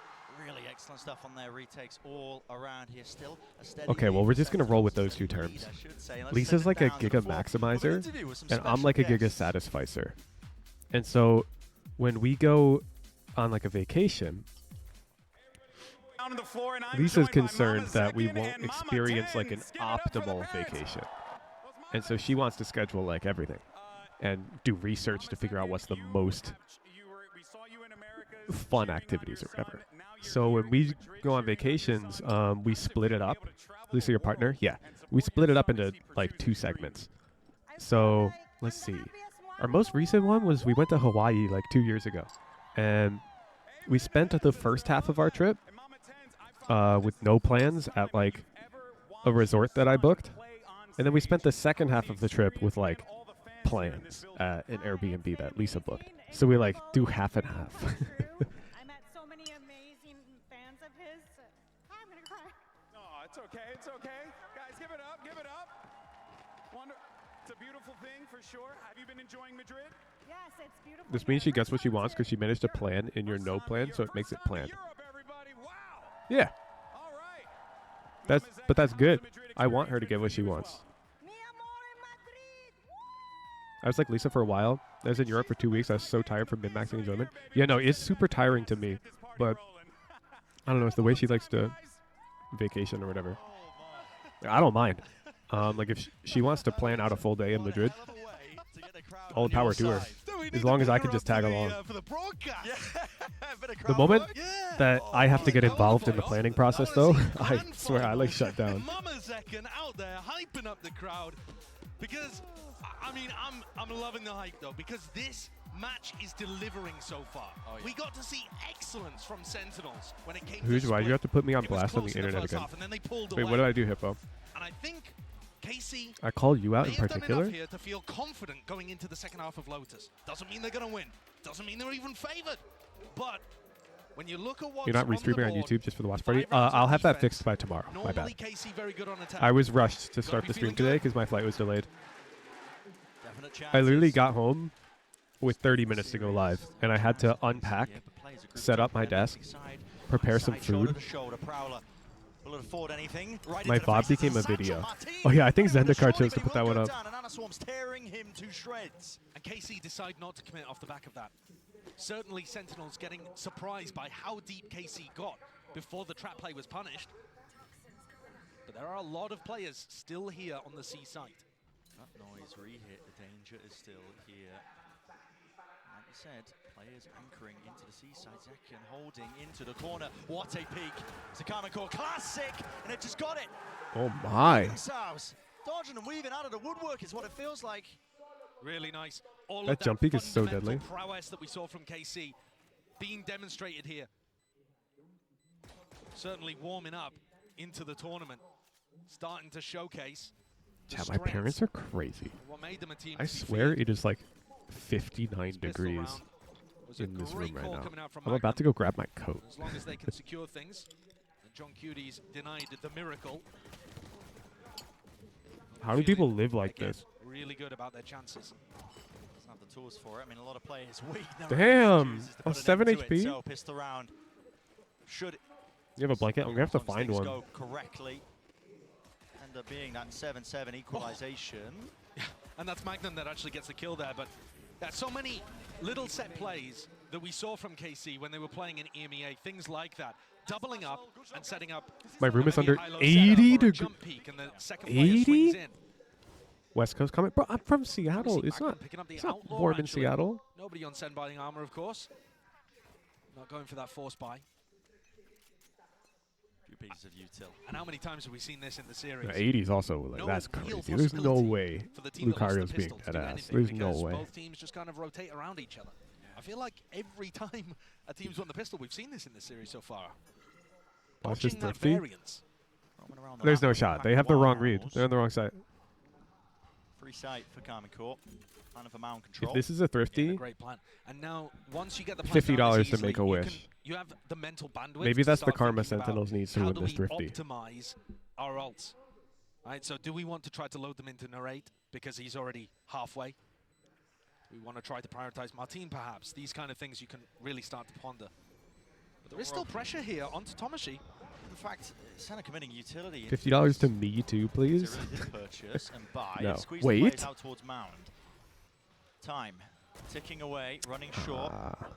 Speaker 11: Really excellent stuff on their retakes all around here. Still a steady.
Speaker 4: Okay, well, we're just going to roll with those two terms. Lisa's like a Giga Maximizer, and I'm like a Giga Satisficer. And so when we go on like a vacation, Lisa's concerned that we won't experience like an optimal vacation. And so she wants to schedule like everything and do research to figure out what's the most fun activities or whatever. So when we go on vacations, we split it up. Lisa, your partner? Yeah. We split it up into like 2 segments. So let's see. Our most recent one was we went to Hawaii like 2 years ago. And we spent the first half of our trip with no plans at like a resort that I booked. And then we spent the second half of the trip with like plans at an Airbnb that Lisa booked. So we like do half and half.
Speaker 17: It's okay, it's okay. Guys, give it up, give it up. It's a beautiful thing for sure. Have you been enjoying Madrid?
Speaker 18: Yes, it's beautiful.
Speaker 4: This means she gets what she wants because she managed to plan in your no plan, so it makes it planned. Yeah. But that's good. I want her to get what she wants. I was like Lisa for a while. I was in Europe for 2 weeks. I was so tired from min-maxing enjoyment. Yeah, no, it's super tiring to me. But I don't know. It's the way she likes to vacation or whatever. I don't mind. Like if she wants to plan out a full day in Madrid, all the power to her. As long as I can just tag along. The moment that I have to get involved in the planning process, though, I swear I like shut down.
Speaker 5: Out there hyping up the crowd because I mean I'm loving the hype though because this match is delivering so far. Oh, yeah. We got to see excellence from Sentinels when it came
Speaker 4: to why
Speaker 5: split.
Speaker 4: you have to put me on blast on the internet again? Wait, what did I do, Hippo?
Speaker 5: And I think KC
Speaker 4: I called you out in
Speaker 5: may have
Speaker 4: particular?
Speaker 5: done enough here to feel confident going into the second half of Lotus. Doesn't mean they're going to win. Doesn't mean they're even favored. But when you look at what's
Speaker 4: You're not restreaming on YouTube just for the watch party? I'll have that fixed by tomorrow. My bad.
Speaker 5: KC very good on attack.
Speaker 4: I was rushed to start the stream today because my flight was delayed. I literally got home with 30 minutes to go live, and I had to unpack, set up my desk, prepare some food. My VOD became a video. Oh yeah, I think Zendikar chose to put that one up.
Speaker 5: And KC decide not to commit off the back of that. Certainly Sentinels getting surprised by how deep KC got before the trap play was punished. But there are a lot of players still here on the C site.
Speaker 11: That noise re-hit, the danger is still here. Like you said, players anchoring into the seaside. Zekian holding into the corner. What a peek. It's a Carmen Core classic, and it just got it.
Speaker 4: Oh my.
Speaker 16: Themselves. Dodging and weaving out of the woodwork is what it feels like.
Speaker 5: Really nice. All
Speaker 4: That
Speaker 5: of
Speaker 4: jump peek is so
Speaker 5: fundamental
Speaker 4: deadly.
Speaker 5: prowess that we saw from KC being demonstrated here. Certainly warming up into the tournament. Starting to showcase.
Speaker 4: Yeah, my parents are crazy.
Speaker 5: What made them a team
Speaker 4: I swear it is like 59 degrees in this room right now. I'm about to go grab my coat.
Speaker 5: As long as they can secure things. And John Cuties denied the miracle.
Speaker 4: How do people live like this?
Speaker 5: Really good about their chances.
Speaker 11: Doesn't have the tools for it. I mean, a lot of players weak.
Speaker 4: Damn! Oh, 7 HP?
Speaker 11: So pistol round. Should
Speaker 4: You have a blanket? I'm gonna have to find
Speaker 11: things
Speaker 4: one.
Speaker 11: go correctly. End up being that 7-7 equalization.
Speaker 5: And that's Magnum that actually gets the kill there. But there's so many little set plays that we saw from KC when they were playing in EMEA. Things like that. Doubling up and setting up.
Speaker 4: My room is under 80 degrees. 80?
Speaker 5: 80?
Speaker 4: West Coast comment? Bro, I'm from Seattle. It's not warm in
Speaker 5: actually.
Speaker 4: Seattle.
Speaker 5: Nobody on Sen buying armor, of course. Not going for that force buy.
Speaker 11: Few pieces of util.
Speaker 5: And how many times have we seen this in the series?
Speaker 4: 80's also like that's crazy. There's no way Lucario's being dead ass. There's no way.
Speaker 5: Both teams just kind of rotate around each other. I feel like every time a team's won the pistol, we've seen this in the series so far.
Speaker 4: Watch this
Speaker 5: Botching that
Speaker 4: thrifty.
Speaker 5: variance.
Speaker 4: There's no shot. They have the wrong read. They're on the wrong side.
Speaker 11: Free sight for Carmen Court. Plan of a mound control.
Speaker 4: If this is a thrifty,
Speaker 5: Great plan. And now, once you get the plan
Speaker 4: $50
Speaker 5: down this
Speaker 4: to
Speaker 5: easily,
Speaker 4: make a wish.
Speaker 5: you have the mental bandwidth.
Speaker 4: Maybe
Speaker 5: to
Speaker 4: that's the
Speaker 5: start
Speaker 4: karma
Speaker 5: thinking about
Speaker 4: Sentinels needs to
Speaker 5: how
Speaker 4: win
Speaker 5: do
Speaker 4: this
Speaker 5: we
Speaker 4: thrifty.
Speaker 5: optimize our ults. Right, so do we want to try to load them into narrate because he's already halfway? We want to try to prioritize Martin, perhaps. These kind of things you can really start to ponder. But there is still pressure here onto Tomashi.
Speaker 11: In fact, SEN are committing utility.
Speaker 4: $50 to me too, please.
Speaker 11: Purchase and buy.
Speaker 4: No.
Speaker 11: Squeeze the
Speaker 4: Wait.
Speaker 11: players out towards mound. Time ticking away, running short.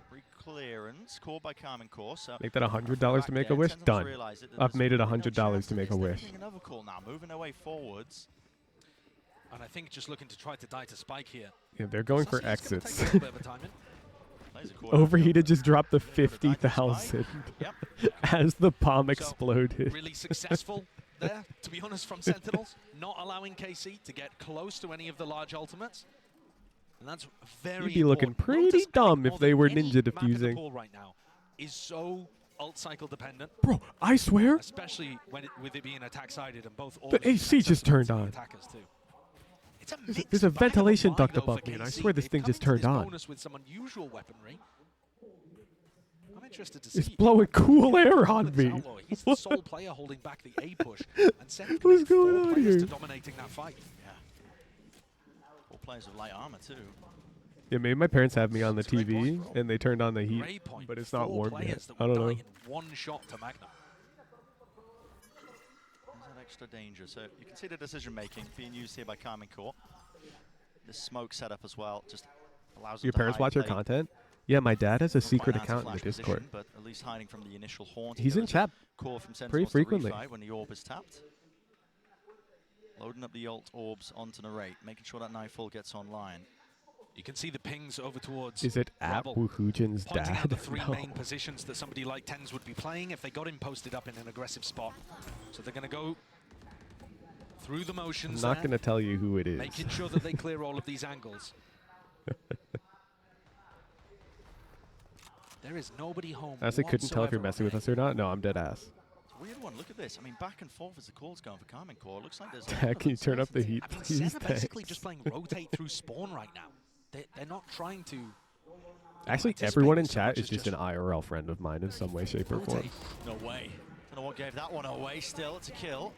Speaker 11: Free clearance called by Carmen Core. So
Speaker 4: Make that $100 to make a wish. Done. I've made it $100 to make a wish.
Speaker 11: Another call now, moving away forwards.
Speaker 5: And I think just looking to try to die to Spike here.
Speaker 4: Yeah, they're going for exits.
Speaker 5: Take a little bit of a time in.
Speaker 4: Overheated just dropped the 50,000 as the bomb exploded.
Speaker 5: Really successful there, to be honest, from Sentinels, not allowing KC to get close to any of the large ultimates. And that's very
Speaker 4: You'd be looking pretty dumb if they were ninja diffusing.
Speaker 5: Right now is so ult cycle dependent.
Speaker 4: Bro, I swear.
Speaker 5: Especially when with it being attack sided and both
Speaker 4: The AC just turned on.
Speaker 5: Attackers too.
Speaker 4: There's a ventilation duct above me, and I swear this thing just turned on.
Speaker 5: With some unusual weaponry. I'm interested to see.
Speaker 4: It's blowing cool air on me.
Speaker 5: He's the sole player holding back the A push, and Sen
Speaker 4: What's going on here?
Speaker 5: to dominating that fight.
Speaker 11: Yeah. 4 players with light armor too.
Speaker 4: Yeah, maybe my parents have me on the TV and they turned on the heat, but it's not warm yet. I don't know.
Speaker 5: One shot to Magnum.
Speaker 11: Extra danger. So you can see the decision making being used here by Carmen Core. The smoke setup as well just allows them
Speaker 4: Your
Speaker 11: to
Speaker 4: parents watch your content? Yeah, my dad has a secret account in the Discord.
Speaker 11: But at least hiding from the initial haunt.
Speaker 4: He's in chat
Speaker 11: Core from
Speaker 4: pretty frequently.
Speaker 11: when the orb is tapped. Loading up the ult orbs onto narrate, making sure that Nightfall gets online.
Speaker 5: You can see the pings over towards
Speaker 4: Is it at Wuhujin's
Speaker 5: pointing out
Speaker 4: dad?
Speaker 5: the 3
Speaker 4: No.
Speaker 5: main positions that somebody like Tens would be playing if they got him posted up in an aggressive spot. So they're going to go through the
Speaker 4: I'm
Speaker 5: motions.
Speaker 4: not going to tell you who it is.
Speaker 5: Making sure that they clear all of these angles. There is nobody home.
Speaker 4: I honestly couldn't tell if you're messing with us or not. No, I'm dead ass.
Speaker 11: It's a weird one. Look at this. I mean, back and forth as the call's going for Carmen Core. Looks like there's.
Speaker 4: Dad, can you turn up the heat,
Speaker 5: I mean,
Speaker 4: please?
Speaker 5: Sen are basically just playing rotate through spawn right now. They're not trying to.
Speaker 4: Actually, everyone in chat is just an IRL friend of mine in some way, shape, or form.
Speaker 11: No way. Don't know what gave that one away. Still, it's a kill.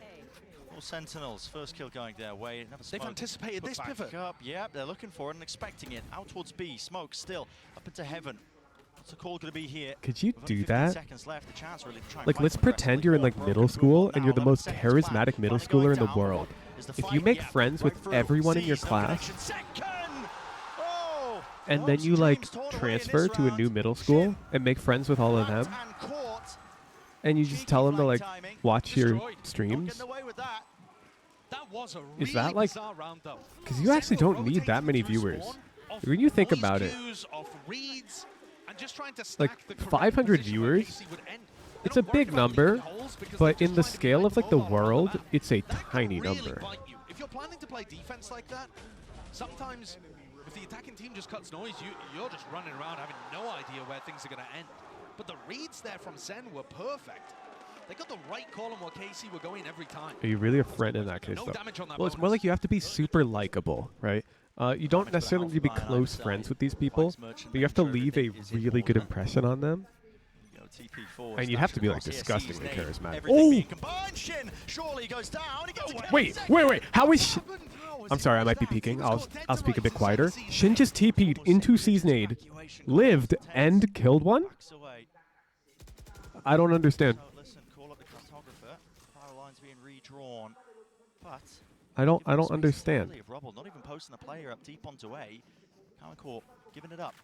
Speaker 11: All Sentinels. First kill going their way.
Speaker 5: They've anticipated this pivot.
Speaker 11: Up. Yep, they're looking for it and expecting it. Out towards B. Smoke still up into heaven. What's the call going to be here?
Speaker 4: Could you
Speaker 11: With only
Speaker 4: do
Speaker 11: 15
Speaker 4: that?
Speaker 11: seconds left, the chance really to try and
Speaker 4: Like,
Speaker 11: fight
Speaker 4: let's
Speaker 11: them
Speaker 4: pretend you're in like
Speaker 11: aggressively.
Speaker 4: middle school and you're the
Speaker 11: 11
Speaker 4: most
Speaker 11: seconds
Speaker 4: charismatic
Speaker 11: left.
Speaker 4: middle
Speaker 11: Finally
Speaker 4: schooler in
Speaker 11: going
Speaker 4: the
Speaker 11: down.
Speaker 4: world.
Speaker 11: Is the
Speaker 4: If
Speaker 11: fight
Speaker 4: you make
Speaker 11: yet?
Speaker 4: friends with
Speaker 11: Right through.
Speaker 4: everyone in your
Speaker 11: Sees no
Speaker 4: class,
Speaker 11: connection. Second! Oh!
Speaker 4: and then you like transfer to a new middle school and make friends with all of them, and you just tell them to like watch your streams,
Speaker 5: That was a
Speaker 4: is
Speaker 5: really
Speaker 4: that like,
Speaker 5: bizarre round, though.
Speaker 4: because you actually don't need that many viewers. When you think about it,
Speaker 5: Off reads, and just trying to
Speaker 4: like
Speaker 5: stack the correct
Speaker 4: 500
Speaker 5: position where
Speaker 4: viewers,
Speaker 5: KC would end.
Speaker 4: it's a big number, but in the scale of like the world, it's a tiny
Speaker 5: Really
Speaker 4: number.
Speaker 5: bite you. If you're planning to play defense like that, sometimes if the attacking team just cuts noise, you're just running around having no idea where things are going to end. But the reads there from Sen were perfect. They got the right call on what KC were going every time.
Speaker 4: Are you really a friend in that case,
Speaker 5: No
Speaker 4: though?
Speaker 5: damage on that
Speaker 4: Well, it's more like you have to be super likable, right? You don't necessarily need to be close friends with these people, but you have to leave a really good impression on them. And you have to be like disgustingly charismatic.
Speaker 11: Shin surely goes down. He gets a
Speaker 4: Wait! How is? I'm sorry, I might be peeking. I'll speak a bit quieter. Shin just TP'd into Season Aid, lived and killed one. I don't understand.
Speaker 11: Listen, call up the cartographer. Power lines being redrawn, but
Speaker 4: I don't understand.
Speaker 11: of rubble, not even posting a player up deep onto A. Carmen Core giving it up.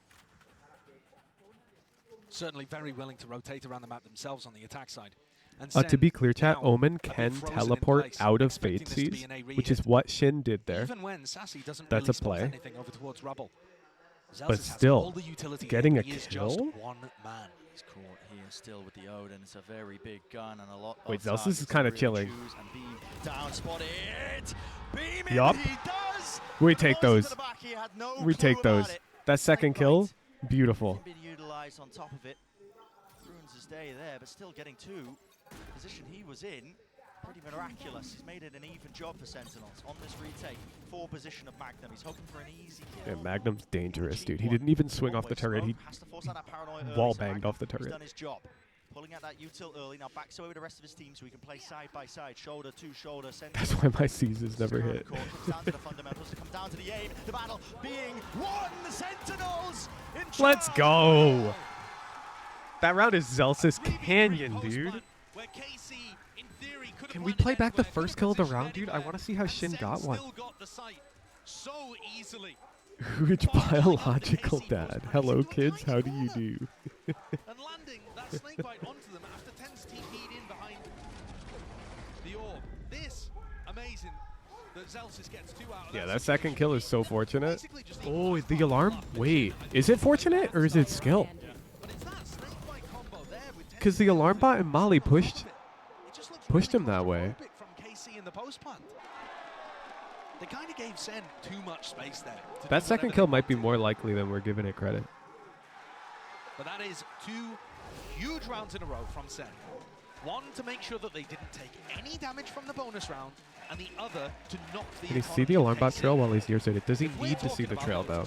Speaker 5: Certainly very willing to rotate around the map themselves on the attack side. And
Speaker 4: To
Speaker 5: Sen
Speaker 4: be clear, chat,
Speaker 5: now
Speaker 4: Omen
Speaker 5: a bit
Speaker 4: can
Speaker 5: frozen in
Speaker 4: teleport
Speaker 5: place,
Speaker 4: out of
Speaker 5: expecting
Speaker 4: Fade
Speaker 5: this to be
Speaker 4: Seas,
Speaker 5: an A
Speaker 4: which is
Speaker 5: re-hit.
Speaker 4: what Shin did there.
Speaker 5: Even when Sassy doesn't
Speaker 4: That's
Speaker 5: really
Speaker 4: a
Speaker 5: spot
Speaker 4: play.
Speaker 5: anything over towards Rubble. Zelzas
Speaker 4: But
Speaker 5: has
Speaker 4: still,
Speaker 5: all the utility
Speaker 4: getting
Speaker 5: and
Speaker 4: a
Speaker 5: he is just
Speaker 4: kill?
Speaker 5: one man.
Speaker 16: gets caught here still with the Odin. It's a very big gun and a lot
Speaker 4: Wait,
Speaker 16: of
Speaker 4: Zelsis is
Speaker 16: targets to
Speaker 4: kind of
Speaker 16: really
Speaker 4: chilling.
Speaker 16: choose, and Beam down spotted. Beam in,
Speaker 4: Yup.
Speaker 16: he does!
Speaker 4: We take
Speaker 16: Balls into
Speaker 4: those.
Speaker 16: the back, he had no
Speaker 4: We
Speaker 16: clue
Speaker 4: take
Speaker 16: about
Speaker 4: those.
Speaker 16: it.
Speaker 4: That second kill, beautiful.
Speaker 16: Been utilized on top of it. Ruins his day there, but still getting two. Position he was in, pretty miraculous. He's made it an even job for Sentinels. On this retake, 4 position of Magnum. He's hoping for an easy kill.
Speaker 4: Yeah, Magnum's dangerous, dude. He didn't even swing off the turret. He
Speaker 16: Has to force out that paranoia early,
Speaker 4: wall
Speaker 16: so
Speaker 4: banged
Speaker 16: Magnum,
Speaker 4: off the
Speaker 16: He's
Speaker 4: turret.
Speaker 16: done his job. Pulling out that util early, now backs away with the rest of his team so he can play side by side, shoulder to shoulder.
Speaker 4: That's why my Caesars never hit.
Speaker 16: Comes down to the fundamentals, it comes down to the aim, the battle being won. The Sentinels in
Speaker 4: Let's go. That round is Zelsis Canyon, dude.
Speaker 5: Where KC, in theory, could
Speaker 4: Can we play back the first kill of the round, dude? I want to see how Shin got one.
Speaker 5: still got the site so easily.
Speaker 4: Huge biological dad. Hello, kids. How do you do?
Speaker 5: And landing that snakebite onto them after Ten's TP'd in behind the orb. This, amazing, that Zelsis gets 2 out of
Speaker 4: Yeah, that second kill is so fortunate. Oh, the alarm? Wait, is it fortunate or is it skill? Because the alarm bot and Molly pushed him that way.
Speaker 5: From KC in the post plant. They kind of gave Sen too much space there.
Speaker 4: That second kill might be more likely than we're giving it credit.
Speaker 5: But that is 2 huge rounds in a row from Sen. One to make sure that they didn't take any damage from the bonus round, and the other to knock the
Speaker 4: Can he see the alarm bot trail while he's nearsighted? Does he need to see the trail though?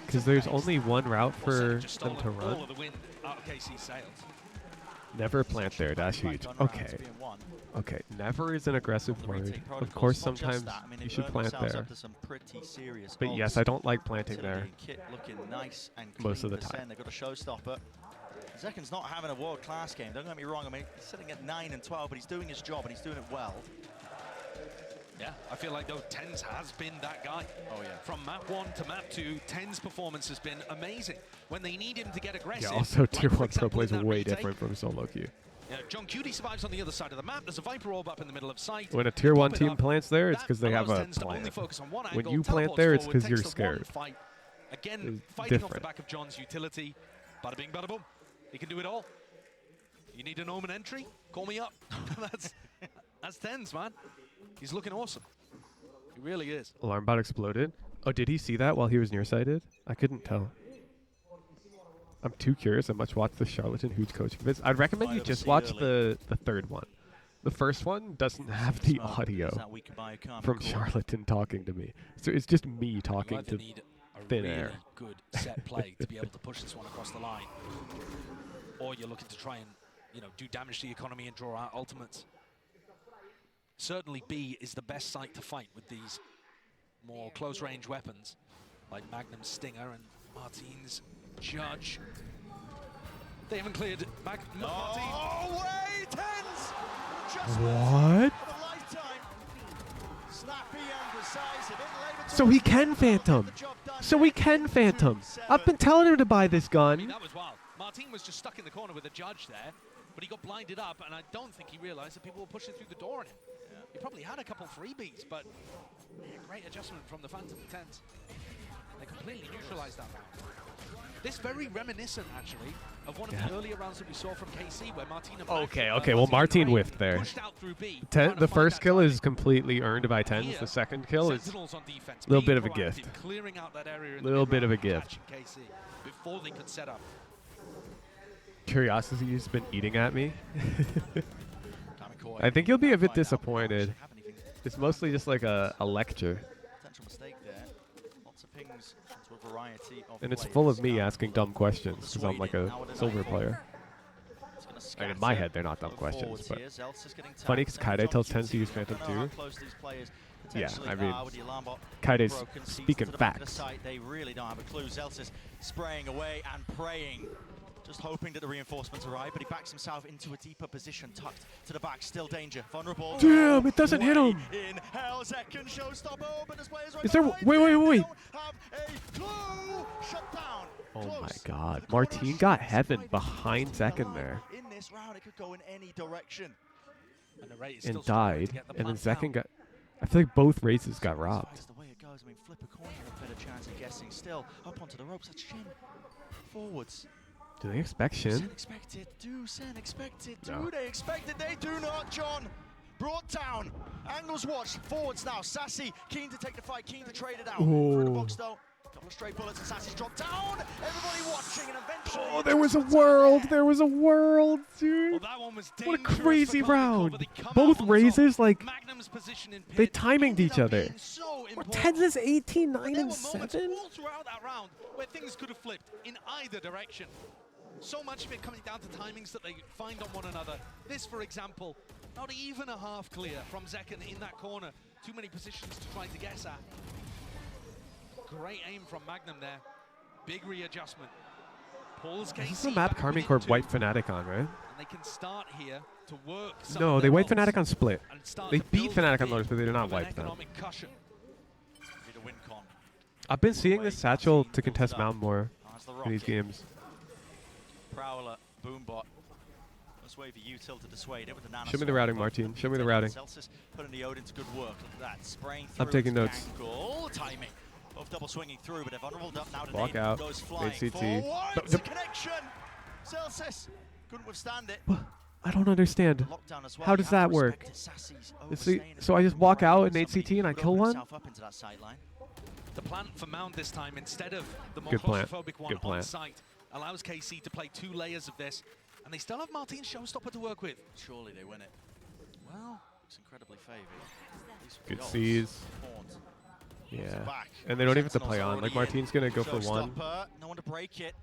Speaker 4: Because there's only one route for them to run.
Speaker 5: All of the wind out of KC's sails.
Speaker 4: Never plant there. That's huge. Okay. Okay. Never is an aggressive word. Of course, sometimes you should plant there. But yes, I don't like planting there most of the time.
Speaker 16: They've got a showstopper. Zeken's not having a world-class game. Don't get me wrong. I mean, he's sitting at 9 and 12, but he's doing his job and he's doing it well.
Speaker 5: Yeah, I feel like though Tens has been that guy. Oh yeah. From map 1 to map 2, Tens' performance has been amazing. When they need him to get aggressive.
Speaker 4: Yeah, also Tier 1 Pro plays way
Speaker 5: retake,
Speaker 4: different from solo queue.
Speaker 5: Yeah, John Cutie survives on the other side of the map. There's a Viper orb up in the middle of sight.
Speaker 4: When a Tier 1 team plants there, it's because they have a plan. When you plant there, it's because you're scared.
Speaker 5: Again,
Speaker 4: It's
Speaker 5: fighting off the
Speaker 4: different.
Speaker 5: back of John's utility. Bada bing, bada boom. He can do it all. You need an Omen entry? Call me up. that's Tens, man. He's looking awesome. He really is.
Speaker 4: Alarm bot exploded. Oh, did he see that while he was nearsighted? I couldn't tell. I'm too curious. I must watch the Charlatan Huge coaching vids. I'd recommend you just watch the third one. The first one doesn't have the audio from Charlatan talking to me. So it's just me talking to thin air.
Speaker 5: Good set play to be able to push this one across the line. Or you're looking to try and, do damage to the economy and draw out ultimates. Certainly B is the best site to fight with these more close-range weapons, like Magnum's Stinger and Martine's Judge. They haven't cleared Martine.
Speaker 16: Oh, way, Tens!
Speaker 4: What?
Speaker 16: Snappy and precise, a bit later to
Speaker 4: So he can Phantom. So he can Phantom. I've been telling him to buy this gun.
Speaker 5: That was wild. Martine was just stuck in the corner with a Judge there, but he got blinded up, and I don't think he realized that people were pushing through the door on him. Yeah. He probably had a couple freebies, but great adjustment from the Phantom Tens. They completely neutralized that round. This very reminiscent, actually, of one of the earlier rounds that we saw from KC, where Martine...
Speaker 4: Okay. Well, Martine whiffed there. The first kill is completely earned by Tens. The second kill is a little bit of a gift. Little bit of a gift.
Speaker 5: KC before they could set up.
Speaker 4: Curiosity has been eating at me. I think you'll be a bit disappointed. It's mostly just like a lecture.
Speaker 16: Potential mistake there. Lots of pings into a variety of
Speaker 4: And it's full of me asking dumb questions because I'm like a silver player. And in my head, they're not dumb questions, but funny because Kaide tells Tens to use Phantom too. Yeah, I mean, Kaide's speaking facts.
Speaker 16: They really don't have a clue. Zelsis spraying away and praying. Just hoping that the reinforcements arrive, but he backs himself into a deeper position, tucked to the back, still danger, vulnerable.
Speaker 4: Damn, it doesn't hit him.
Speaker 16: In hell, second showstopper, but this player's
Speaker 4: Is there? Wait.
Speaker 16: Have a clue. Shut down.
Speaker 4: Oh my God, Martine got heaven behind Zekken there.
Speaker 16: In this round, it could go in any direction.
Speaker 4: And died, and then Zekken got. I feel like both races got robbed.
Speaker 16: That's the way it goes. I mean, flip a coin, you have a better chance of guessing. Still up onto the ropes. That's Shin. Forwards.
Speaker 4: Do they expect Shin?
Speaker 16: Sen expect it. Do Sen expect it?
Speaker 4: No.
Speaker 16: Do they expect it? They do not, John. Brought down. Angles watched. Forwards now. Sassy keen to take the fight, keen to trade it out. Through the box though. Couple of straight bullets and Sassy's dropped down. Everybody watching and eventually.
Speaker 4: Oh, there was a world. There was a world, dude.
Speaker 5: Well, that one was
Speaker 4: What a crazy round. Both raises, like, they timinged each other. Or Tens is 18, 9, and 7.
Speaker 5: All throughout that round where things could have flipped in either direction. So much of it coming down to timings that they find on one another. This, for example, not even a half clear from Zekken in that corner. Too many positions to try to guess at. Great aim from Magnum there. Big readjustment. Pulls KC.
Speaker 4: This is the map Karmine Corp White Fnatic on, right?
Speaker 5: And they can start here to work.
Speaker 4: No, they White Fnatic on Split. They beat Fnatic on Lotus, but they did not wipe them. I've been seeing this Satchel to contest Mountain more in these games.
Speaker 16: Prowler, Boombot. Let's wait for util to dissuade it with the nano.
Speaker 4: Show me the routing, Martin. Show me the routing.
Speaker 16: Celsius putting the Odin to good work. Look at that. Spraying through.
Speaker 4: I'm taking notes.
Speaker 16: Angle. Timing. Both double swinging through, but they're vulnerable now to
Speaker 4: Walk out.
Speaker 16: goes flying
Speaker 4: HCT.
Speaker 16: forwards. Connection. Celsius couldn't withstand it.
Speaker 4: I don't understand. How does that work? So I just walk out in HCT and I kill one?
Speaker 5: The plan for Mound this time, instead of the more
Speaker 4: Good plant.
Speaker 5: claustrophobic one on site, allows KC to play 2 layers of this, and they still have Martin's showstopper to work with.
Speaker 16: Surely they win it. Well, it's incredibly favored.
Speaker 4: Good C's. Yeah. And they don't even have to play on. Like, Martin's going to go for one.
Speaker 16: No one to break it.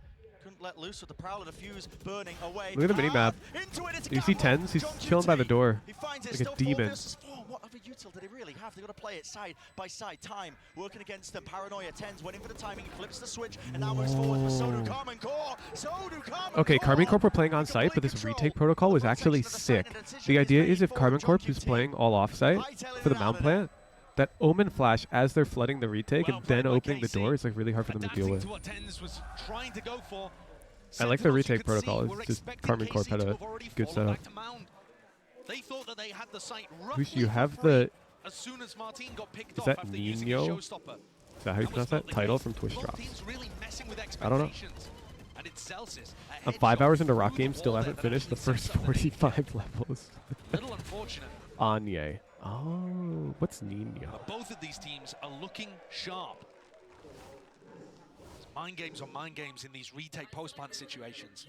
Speaker 16: Couldn't let loose with the Prowler defuse burning away.
Speaker 4: Look at the minimap. Do you see Tens? He's chilling by the door. Like a demon.
Speaker 16: What other util do they really have? They've got to play it side by side. Time working against them. Paranoia. Tens went in for the timing. He flips the switch and now moves forward. But so do Karmine Corp.
Speaker 4: Okay, Karmine Corp were playing on site, but this retake protocol was actually sick. The idea is if Karmine Corp is playing all off site for the mount plant, that Omen flash as they're flooding the retake and then opening the door is like really hard for them to deal with. I like the retake protocol. It's just Karmine Corp had a good setup.
Speaker 5: They thought that they had the site
Speaker 4: Who's you have the?
Speaker 5: As soon as Martin got picked
Speaker 4: Is
Speaker 5: off
Speaker 4: that
Speaker 5: after using his
Speaker 4: Nino?
Speaker 5: showstopper.
Speaker 4: Is that how you pronounce that? Title from Twitch drops.
Speaker 5: Really messing with
Speaker 4: I don't know.
Speaker 5: And it's Celsius.
Speaker 4: I'm 5 hours into Rock Game, still haven't finished the first 45 levels.
Speaker 5: Little unfortunate.
Speaker 4: Anye. Oh, what's Nino?
Speaker 5: Both of these teams are looking sharp. It's mind games on mind games in these retake post-plant situations.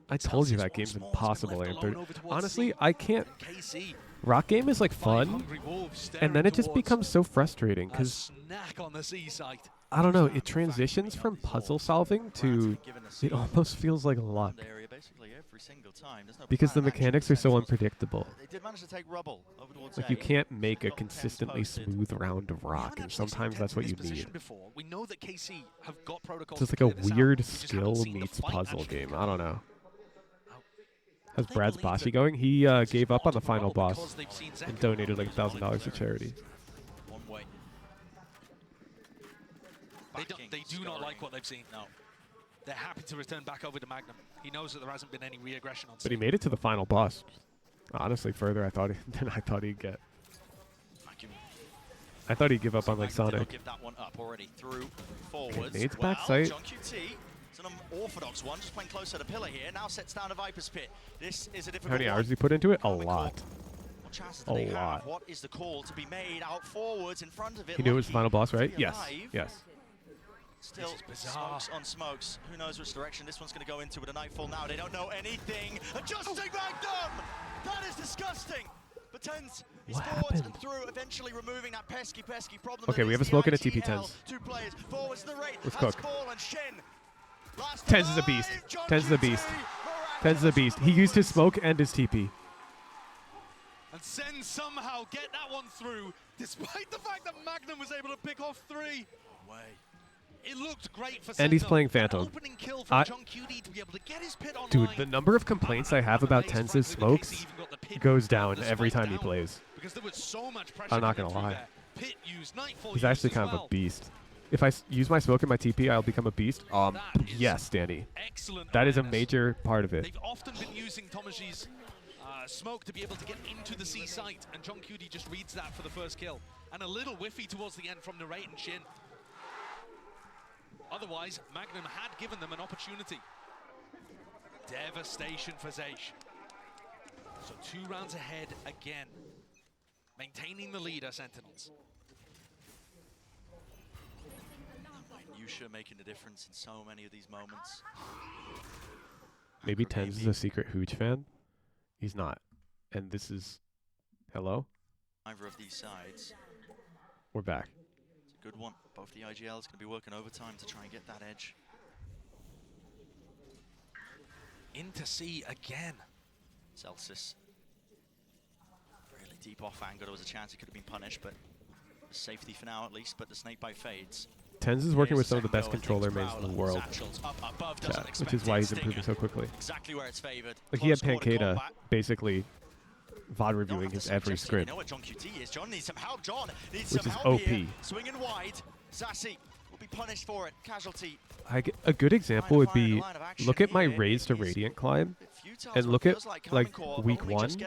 Speaker 4: I told you that game's impossible, Anther. Honestly, I can't. Rock Game is like fun, and then it just becomes so frustrating because I don't know. It transitions from puzzle solving to it almost feels like luck because the mechanics are so unpredictable. Like you can't make a consistently smooth round of rock, and sometimes that's what you need. So it's like a weird skill meets puzzle game. I don't know. How's Brad's Bashi going? He gave up on the final boss and donated like $1,000 to charity.
Speaker 16: One way.
Speaker 5: They do not like what they've seen. No. They're happy to return back over to Magnum. He knows that there hasn't been any re-aggression on.
Speaker 4: But he made it to the final boss. Honestly, further than I thought he'd get. I thought he'd give up on like Sonic.
Speaker 16: Give that one up already through forwards.
Speaker 4: Nades back sight.
Speaker 16: John QT. It's an unorthodox one, just playing closer to pillar here. Now sets down a Viper's Pit. This is a difficult
Speaker 4: How many hours did he put into it? A lot.
Speaker 16: What chances do they have? What is the call to be made out forwards in front of it?
Speaker 4: He knew it was the final boss, right? Yes. Yes.
Speaker 16: Still smokes on smokes. Who knows which direction this one's going to go into with a Nightfall now. They don't know anything. Adjusting Magnum! That is disgusting. But Tens is forwards and through, eventually removing that pesky problem.
Speaker 4: Okay, we have a smoke and a TP Tens.
Speaker 16: 2 players forwards to the rate.
Speaker 4: Let's cook.
Speaker 16: And Shen.
Speaker 4: Tens is a beast. Tens is a beast. Tens is a beast. He used his smoke and his TP.
Speaker 5: And Sen somehow get that one through, despite the fact that Magnum was able to pick off 3. It looked great for
Speaker 4: And he's playing Phantom. Dude, the number of complaints I have about Tens' smokes goes down every time he plays. I'm not going to lie. He's actually kind of a beast. If I use my smoke and my TP, I'll become a beast. Yes, Danny. That is a major part of it.
Speaker 5: They've often been using Tomashi's smoke to be able to get into the C site, and John QD just reads that for the first kill. And a little whiffy towards the end from Narrate and Shin. Otherwise, Magnum had given them an opportunity. Devastation for Zeish. So 2 rounds ahead again. Maintaining the lead are Sentinels.
Speaker 16: Yusha making a difference in so many of these moments.
Speaker 4: Maybe Tens is a secret Hooch fan. He's not. And this is... Hello?
Speaker 16: Either of these sides.
Speaker 4: We're back.
Speaker 16: It's a good one. Both the IGLs going to be working overtime to try and get that edge.
Speaker 5: Into C again.
Speaker 16: Celsius. Really deep off angle. There was a chance he could have been punished, but safety for now at least. But the snakebite fades.
Speaker 4: Tens is working with some of the best controller mains in the world, which is why he's improving so quickly.
Speaker 16: Exactly where it's favored.
Speaker 4: Like he had Pankata basically VOD reviewing his every scrim,
Speaker 16: You know what John QT is. John needs some help. John needs
Speaker 4: which
Speaker 16: some
Speaker 4: is
Speaker 16: help
Speaker 4: OP.
Speaker 16: here. Swinging wide. Sassy will be punished for it. Casualty.
Speaker 4: A good example would be, look at my Raise to Radiant climb, and look at like week 1,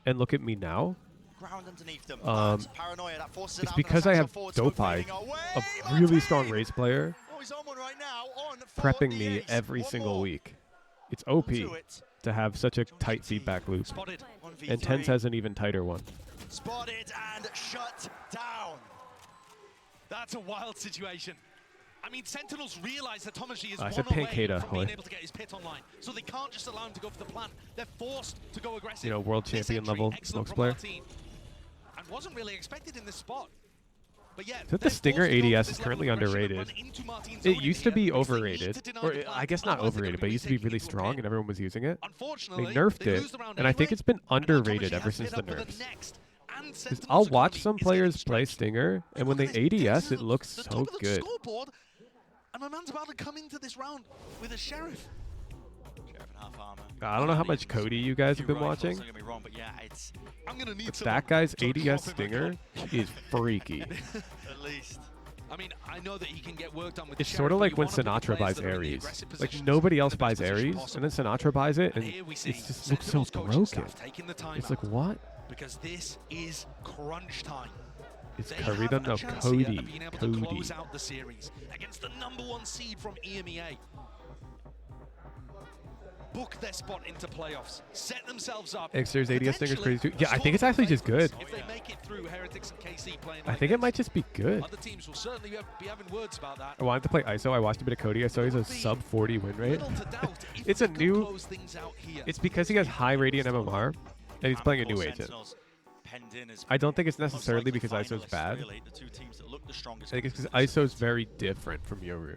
Speaker 4: and look at me now.
Speaker 16: Ground underneath them.
Speaker 4: Paranoia, that forces it's because I have Dopai, a really strong Raise player, prepping me every single week. It's OP to have such a tight feedback loop. And Tens has an even tighter one.
Speaker 16: Spotted and shut down.
Speaker 5: That's a wild situation. I mean, Sentinels realize that Thomas G is
Speaker 4: I
Speaker 5: one
Speaker 4: said
Speaker 5: away
Speaker 4: Pankata,
Speaker 5: from being able to get his pit online, so they can't just allow him to go for the plan. They're forced to go aggressive.
Speaker 4: You know, world champion level smokes player.
Speaker 5: And wasn't really expected in this spot. But yeah,
Speaker 4: I think the Stinger ADS is currently underrated. It used to be overrated, or I guess not overrated, but it used to be really strong and everyone was using it. They nerfed it, and I think it's been underrated ever since the nerfs. 'Cause I'll watch some players play Stinger, and when they ADS, it looks so good.
Speaker 5: And my man's about to come into this round with a Sheriff.
Speaker 16: Sheriff and half armor.
Speaker 4: I don't know how much Cody you guys have been watching,
Speaker 16: Don't get me wrong, but yeah, it's
Speaker 5: I'm gonna need
Speaker 4: but that guy's ADS Stinger is freaky.
Speaker 16: at least.
Speaker 5: I mean, I know that he can get work done with
Speaker 4: It's
Speaker 5: the
Speaker 4: sort of
Speaker 5: Sheriff,
Speaker 4: like
Speaker 5: but
Speaker 4: when
Speaker 5: you wanna put the
Speaker 4: Sinatra
Speaker 5: players
Speaker 4: buys
Speaker 5: that are in the
Speaker 4: Ares.
Speaker 5: aggressive
Speaker 4: Like
Speaker 5: positions
Speaker 4: nobody
Speaker 5: in
Speaker 4: else
Speaker 5: the
Speaker 4: buys
Speaker 5: best position
Speaker 4: Ares, and then Sinatra buys it, and
Speaker 5: here we
Speaker 4: it
Speaker 5: see
Speaker 4: just looks so
Speaker 5: Sentinels coaching
Speaker 4: broken.
Speaker 5: staff taking the time
Speaker 4: It's like,
Speaker 5: out,
Speaker 4: what?
Speaker 5: because this is crunch time.
Speaker 4: It's
Speaker 5: They
Speaker 4: Curry,
Speaker 5: have
Speaker 4: no,
Speaker 5: a chance here
Speaker 4: Cody.
Speaker 5: of being able to close out the series against the #1 seed from EMEA. Book their spot into playoffs, set themselves up.
Speaker 4: Xter's ADS Stinger's crazy too. Yeah, I think it's actually just good.
Speaker 5: If they make it through, Heretics and KC playing
Speaker 4: I
Speaker 5: like
Speaker 4: think
Speaker 5: this,
Speaker 4: it might just be good.
Speaker 5: other teams will certainly be having words about that.
Speaker 4: I wanted to play ISO. I watched a bit of Cody. I saw he's a sub 40 win rate. It's a new. It's because he has high Radiant MMR, and he's playing a new agent. I don't think it's necessarily because ISO's bad. I think it's because ISO's very different from Yoru.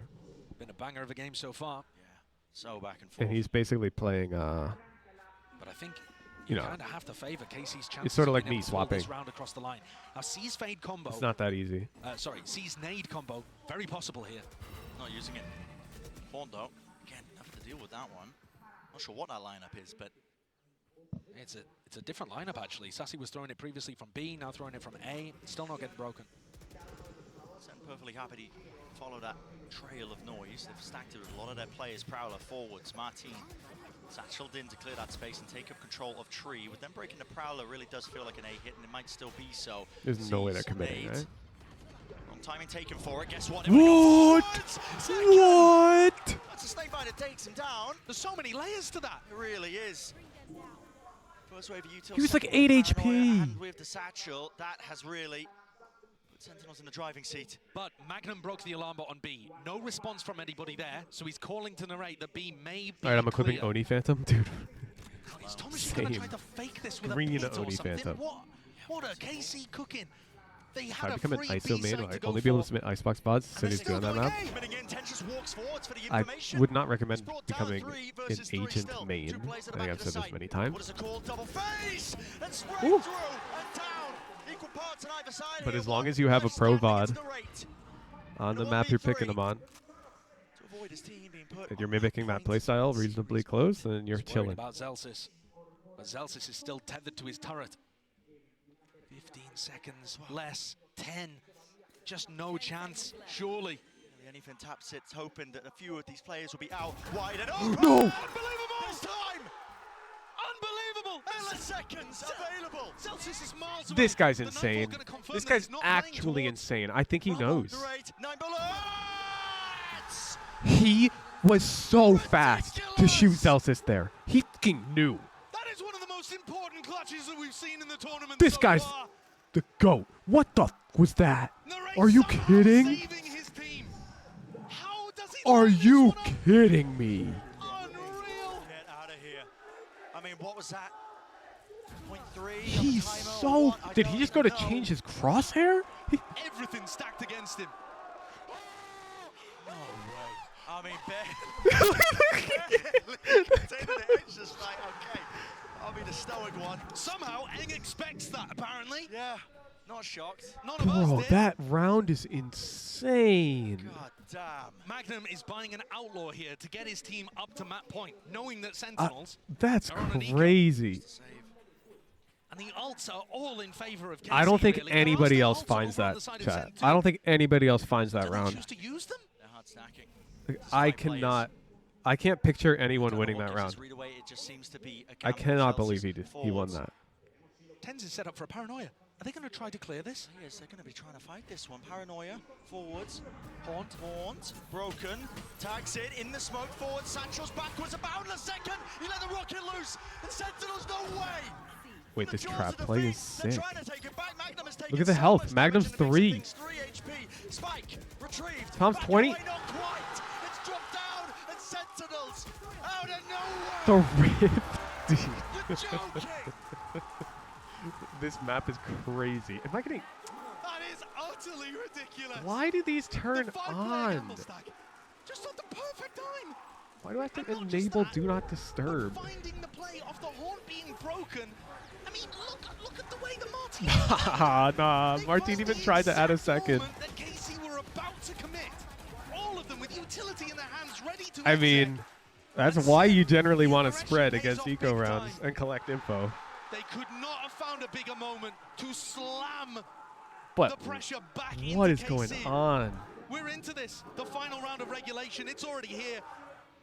Speaker 5: Been a banger of a game so far.
Speaker 16: So back and forth.
Speaker 4: And he's basically playing,
Speaker 5: But I think
Speaker 4: you know,
Speaker 5: kind of have to favor KC's chances.
Speaker 4: it's sort of
Speaker 5: of
Speaker 4: like
Speaker 5: being
Speaker 4: me
Speaker 5: able to pull
Speaker 4: swapping.
Speaker 5: this round across the line. Now C's fade combo.
Speaker 4: It's not that easy.
Speaker 5: Sorry, C's nade combo. Very possible here.
Speaker 16: Not using it. Hondo, again, have to deal with that one. Not sure what that lineup is, but
Speaker 5: It's a different lineup actually. Sassy was throwing it previously from B, now throwing it from A. Still not getting broken.
Speaker 16: SEN perfectly happy to follow that trail of noise. They've stacked it with a lot of their players. Prowler forwards, Martin satcheled in to clear that space and take up control of Tree. With them breaking the Prowler really does feel like an A hit, and it might still be so.
Speaker 4: There's no way they're committing, right?
Speaker 16: Wrong timing taken for it. Guess what?
Speaker 4: What? What?
Speaker 16: That's a snakebite that takes him down.
Speaker 5: There's so many layers to that.
Speaker 16: It really is. First wave of util.
Speaker 4: He was like
Speaker 16: second
Speaker 4: 8
Speaker 16: Paranoia,
Speaker 4: HP.
Speaker 16: And with the satchel, that has really put Sentinels in the driving seat.
Speaker 5: But Magnum broke the alarm bot on B. No response from anybody there, so he's calling to narrate that B may be
Speaker 4: All right, I'm equipping
Speaker 5: clear.
Speaker 4: Oni Phantom, dude.
Speaker 5: Is Thomas going to try to fake this with
Speaker 4: Green
Speaker 5: a pit or
Speaker 4: Oni
Speaker 5: something?
Speaker 4: Phantom.
Speaker 5: What are KC cooking? They
Speaker 4: If
Speaker 5: had
Speaker 4: I
Speaker 5: a
Speaker 4: become an
Speaker 5: free
Speaker 4: ISO
Speaker 5: B
Speaker 4: main,
Speaker 5: site
Speaker 4: will I
Speaker 5: to go
Speaker 4: only be able
Speaker 5: for.
Speaker 4: to submit Icebox VODs since he's good on that map? I would not recommend becoming an agent main. I think I've said this many times. Ooh. But as long as you have a pro VOD on the map you're picking them on, and you're mimicking that playstyle reasonably close, then you're
Speaker 5: Worried
Speaker 4: chilling.
Speaker 5: about Zelsis. But Zelsis is still tethered to his turret. 15 seconds less. 10. Just no chance, surely.
Speaker 16: Anything taps it, hoping that a few of these players will be out wide and open.
Speaker 4: No!
Speaker 16: Unbelievable! This time! Unbelievable! Milliseconds available!
Speaker 5: Celsius is miles away.
Speaker 4: This guy's
Speaker 5: The
Speaker 4: insane.
Speaker 5: Nightfall gonna confirm
Speaker 4: This
Speaker 5: that
Speaker 4: guy's
Speaker 5: he's not playing
Speaker 4: actually
Speaker 5: towards
Speaker 4: insane. I think he knows.
Speaker 16: Great. 9 bullets!
Speaker 4: He was so fast to shoot Celsius there. He fucking knew.
Speaker 5: That is one of the most important clutches that we've seen in the tournament.
Speaker 4: This
Speaker 5: so
Speaker 4: guy's
Speaker 5: far.
Speaker 4: the GOAT. What the was that? Are you kidding?
Speaker 5: Saving his team. How does he
Speaker 4: Are you kidding me?
Speaker 5: Unreal.
Speaker 16: Get out of here. I mean, what was that? 0.3.
Speaker 4: He's so. Did he just go to change his crosshair?
Speaker 5: Everything stacked against him.
Speaker 16: No way. I mean, it's just like, okay, I'll be the stoic one.
Speaker 5: Somehow, Eng expects that, apparently.
Speaker 16: Yeah, not shocked.
Speaker 5: None of us
Speaker 4: Bro,
Speaker 5: did.
Speaker 4: that round is insane.
Speaker 16: God damn.
Speaker 5: Magnum is buying an outlaw here to get his team up to map point, knowing that Sentinels
Speaker 4: That's
Speaker 5: are on an eco.
Speaker 4: crazy.
Speaker 5: And the ults are all in favor of KC.
Speaker 4: I don't think
Speaker 5: really.
Speaker 4: anybody else finds that, chat. I don't think anybody else finds that round.
Speaker 5: Choose to use them?
Speaker 16: They're hard stacking.
Speaker 4: I cannot. I can't picture anyone winning that round.
Speaker 16: It just seems to be a
Speaker 4: I
Speaker 16: gamble
Speaker 4: cannot
Speaker 16: for
Speaker 4: believe
Speaker 16: Celsius
Speaker 4: he won
Speaker 16: forwards.
Speaker 4: that.
Speaker 5: Tens is set up for a paranoia. Are they going to try to clear this?
Speaker 16: Yes, they're going to be trying to fight this one. Paranoia, forwards, haunt, broken, tags it in the smoke, forward, Sancho's backwards, about in a second, he let the rocket loose, and Sentinels, no way!
Speaker 4: Wait, this trap play is sick.
Speaker 16: Trying to take it back. Magnum has taken
Speaker 4: Look at the
Speaker 16: so
Speaker 4: health.
Speaker 16: much
Speaker 4: Magnum's
Speaker 16: damage and it makes
Speaker 4: 3.
Speaker 16: things 3 HP. Spike, retrieved.
Speaker 4: Tom's
Speaker 16: Back
Speaker 4: 20.
Speaker 16: away, not quite. It's dropped down, and Sentinels out of
Speaker 4: The
Speaker 16: nowhere.
Speaker 4: rip, dude.
Speaker 16: You're joking.
Speaker 4: This map is crazy. Am I getting?
Speaker 5: That is utterly ridiculous.
Speaker 4: Why do these turn
Speaker 5: The 5-player
Speaker 4: on?
Speaker 5: gamble stack. Just at the perfect time.
Speaker 4: Why do I have to enable Do Not Disturb?
Speaker 5: Finding the play of the haunt being broken. I mean, look at the way the Martin.
Speaker 4: Nah, Martin even tried to add a second.
Speaker 5: That KC were about to commit. All of them with utility in their hands, ready to.
Speaker 4: I mean, that's why you generally want to spread against eco rounds and collect info.
Speaker 5: They could not have found a bigger moment to slam
Speaker 4: But
Speaker 5: the pressure back
Speaker 4: what
Speaker 5: into
Speaker 4: is going
Speaker 5: KC.
Speaker 4: on?
Speaker 5: We're into this, the final round of regulation. It's already here.